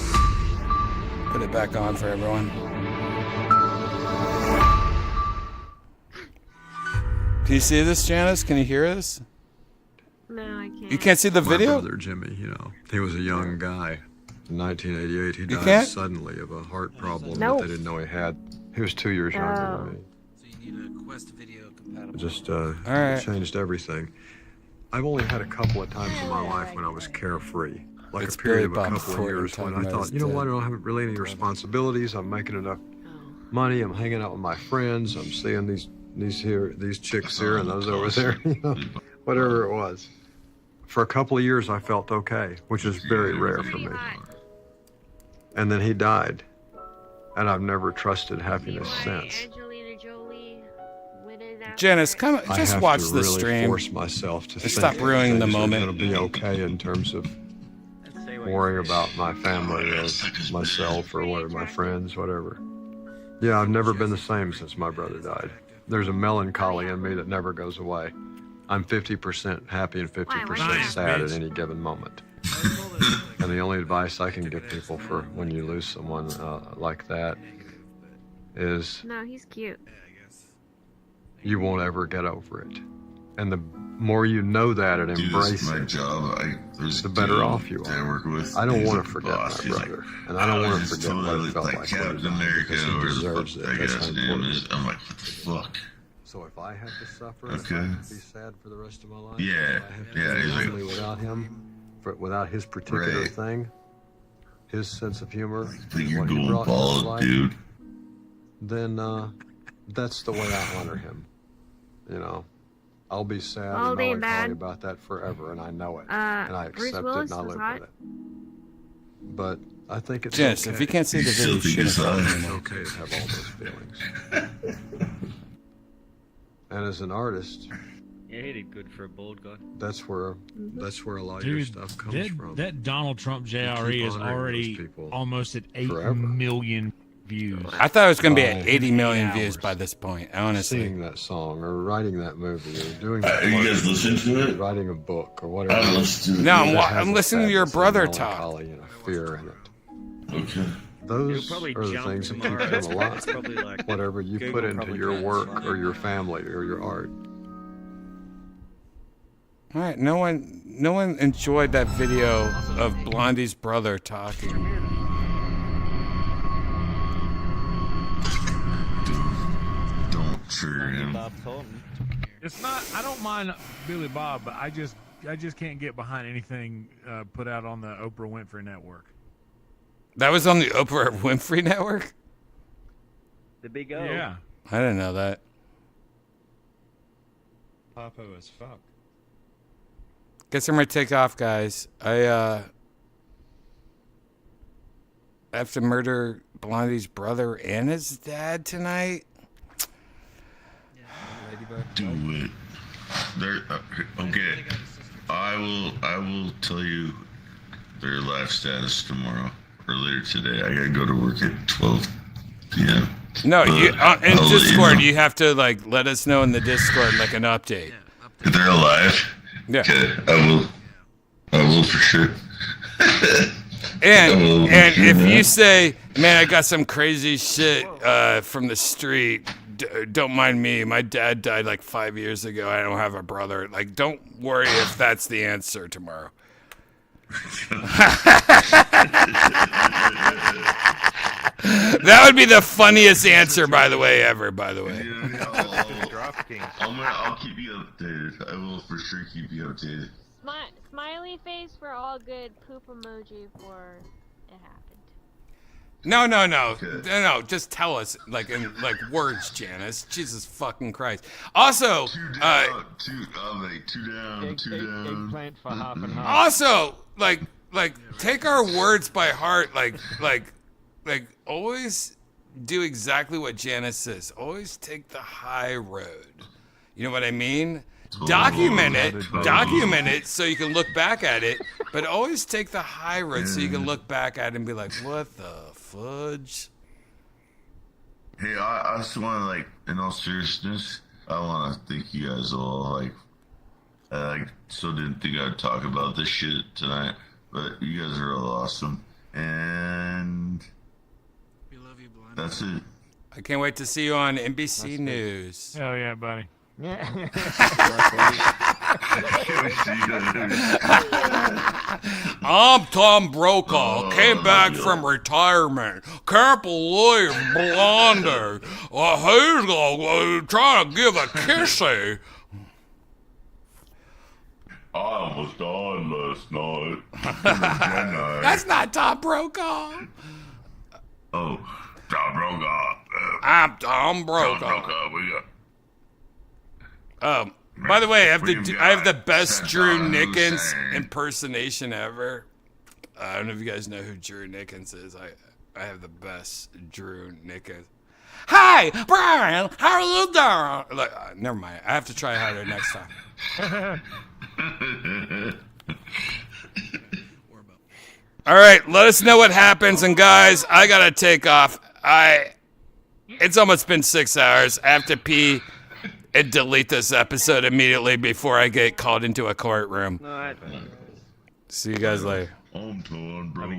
S8: put it back on for everyone. Can you see this, Janice? Can you hear this?
S11: No, I can't.
S8: You can't see the video?
S17: My brother Jimmy, you know, he was a young guy. In 1988, he died
S8: can't?
S17: suddenly of a heart problem
S11: Nope.
S17: that they didn't know he had. He was 2 years younger than me.
S15: So you need a Quest video compatible.
S17: It just
S8: right.
S17: changed everything. I've only had a couple of times in my life when I was carefree. Like
S8: It's
S17: a period of
S8: Billy
S17: a
S8: Bob
S17: couple of
S8: Thornton
S17: years when
S8: talking
S17: I
S8: about
S17: thought,
S8: his
S17: you know
S8: dad.
S17: what, I don't have really any responsibilities. I'm making enough money. I'm hanging out with my friends. I'm seeing these chicks here and those over there. You know, whatever it was. For a couple of years, I felt okay, which is very rare for me. And then he died, and I've never trusted happiness since.
S11: Angelina Jolie. When is that?
S8: Janice, come
S17: I
S8: just
S17: have
S8: watch
S17: to
S8: the
S17: really
S8: stream.
S17: force myself to think
S8: Stop ruining the
S17: things are
S8: moment.
S17: gonna be okay in terms of worrying about my family or myself or whatever, my friends, whatever. Yeah, I've never been the same since my brother died. There's a melancholy in me that never goes away. I'm 50% happy and 50% sad at any given moment. And the only advice I can give people for when you lose someone like that is
S11: No, he's cute.
S17: you won't ever get over it. And the more you know that and embrace
S1: my
S17: it,
S1: job.
S17: the better off you
S1: I
S17: are.
S1: work with.
S17: I don't
S1: he's
S17: want
S1: like
S17: to
S1: the
S17: forget
S1: boss.
S17: my
S1: He's
S17: brother.
S1: like,
S17: And I don't want
S1: I
S17: to
S1: just
S17: forget what
S1: totally
S17: it felt
S1: like
S17: like when he
S1: Captain
S17: died,
S1: America
S17: because he
S1: or
S17: deserves
S1: the
S17: it.
S1: fuck that
S17: That's how
S1: guy's name
S17: important
S1: is.
S17: it is.
S1: I'm like, what the fuck?
S17: So if I have to suffer,
S1: Okay.
S17: if I have to be sad for the rest of my life,
S1: Yeah,
S17: if I have to
S1: yeah,
S17: be
S1: he's like-
S17: lonely without him, without his particular
S1: Right.
S17: thing, his sense of humor,
S1: But you're
S17: what he
S1: going
S17: brought in his
S1: bald,
S17: life,
S1: dude.
S17: then that's the way I honor him. You know, I'll be sad
S11: Bald
S17: and
S11: ain't
S17: melancholy
S11: bad.
S17: about that forever, and I know it, and I
S11: Bruce
S17: accept it,
S11: Willis
S17: and I
S11: was
S17: live
S11: hot.
S17: with it. But I think it's
S8: Janice,
S17: okay.
S8: if you can't see the video, you shouldn't
S17: It's
S8: talk anymore.
S17: okay to have all those feelings. And as an artist,
S13: Yeah, he did good for a bald guy.
S17: that's where a lot of your
S4: Dude,
S17: stuff comes from.
S4: that Donald Trump JRE
S17: keep
S4: is
S17: honoring
S4: already
S17: those people
S4: almost at 8
S17: forever.
S4: million views.
S8: I thought it was going to be at
S17: By
S8: 80 million
S4: 8
S8: views
S4: hours.
S8: by this point, honestly.
S17: Singing that song or writing that movie or doing that
S1: You guys
S17: commercial,
S1: listen to it?
S17: writing a book or whatever.
S1: I listen to it.
S8: No, I'm,
S17: That has
S8: I'm
S17: a
S8: listening to your
S17: sadness
S8: brother
S17: and
S8: talk.
S17: melancholy and a fear in it.
S1: Okay.
S17: Those
S13: probably
S17: are the
S13: jump
S17: things that keep
S13: tomorrow.
S17: them alive.
S13: It's probably like
S17: Whatever you
S13: Google
S17: put into
S13: probably
S17: your
S13: can't
S17: work
S13: find
S17: or
S13: it.
S17: your family or your art.
S8: All right, no one enjoyed that video of Blondie's brother talking.
S1: Don't trigger him.
S13: Bob Thornton.
S4: It's not. I don't mind Billy Bob, but I just can't get behind anything put out on the Oprah Winfrey Network.
S8: That was on the Oprah Winfrey Network?
S13: The Big O.
S4: Yeah.
S8: I didn't know that.
S10: Popo as fuck.
S8: Guess I'm gonna take off, guys. I have to murder Blondie's brother and his dad tonight.
S1: Do it. There. Okay. I will tell you their life status tomorrow or later today. I gotta go to work at 12 p.m.
S8: No, you
S1: I'll
S8: in
S1: let you
S8: Discord
S1: know.
S8: you have to like let us know in the Discord like an update.
S1: If they're alive.
S8: Yeah.
S1: Okay. I will for sure.
S8: And if you say, man, I got some crazy shit from the street, don't mind me. My dad died like 5 years ago. I don't have a brother. Like, don't worry if that's the answer tomorrow. That would be the funniest answer, by the way, ever. By the way.
S1: I'll keep you updated. I will for sure keep you updated.
S11: Smiley face for all good. Poop emoji for it happened.
S8: No. Just tell us, like in words, Janice. Jesus fucking Christ. Also,
S1: two down, two down.
S18: Eggplant for half and half.
S8: Also, like take our words by heart. Like always do exactly what Janice says. Always take the high road. You know what I mean? Document it so you can look back at it, but always take the high road so you can look back at it and be like, what the fudge?
S1: Hey, I just want to, like, in all seriousness, I want to thank you guys all. I so didn't think I'd talk about this shit tonight, but you guys are all awesome. And
S9: We love you, Blind.
S1: That's it.
S8: I can't wait to see you on NBC News.
S4: Hell yeah, buddy.
S18: Yeah.
S8: I'm Tom Brokaw. Came back from retirement. Can't believe Blondie. Who's trying to give a kissy?
S1: I almost died last night.
S8: That's not Tom Brokaw.
S1: Oh, Tom Brokaw.
S8: I'm Tom Brokaw.
S1: Tom Brokaw. We got.
S8: By the way, I have the best Drew Nickens impersonation ever. I don't know if you guys know who Drew Nickens is. I have the best Drew Nickens. Hi, Brian. How are you doing? Like, never mind. I have to try harder next time. All right, let us know what happens. And guys, I gotta take off. It's almost been 6 hours. I have to pee and delete this episode immediately before I get called into a courtroom. See you guys later.
S1: I'm Tom Brokaw.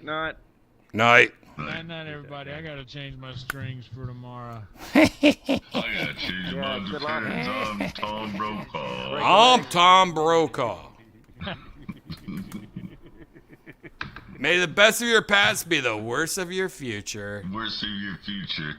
S6: Night.
S8: Night.
S4: Night, everybody. I gotta change my strings for tomorrow.
S1: I gotta change my defense. I'm Tom Brokaw.
S8: I'm Tom Brokaw. May the best of your past be the worst of your future.
S1: Worst of your future.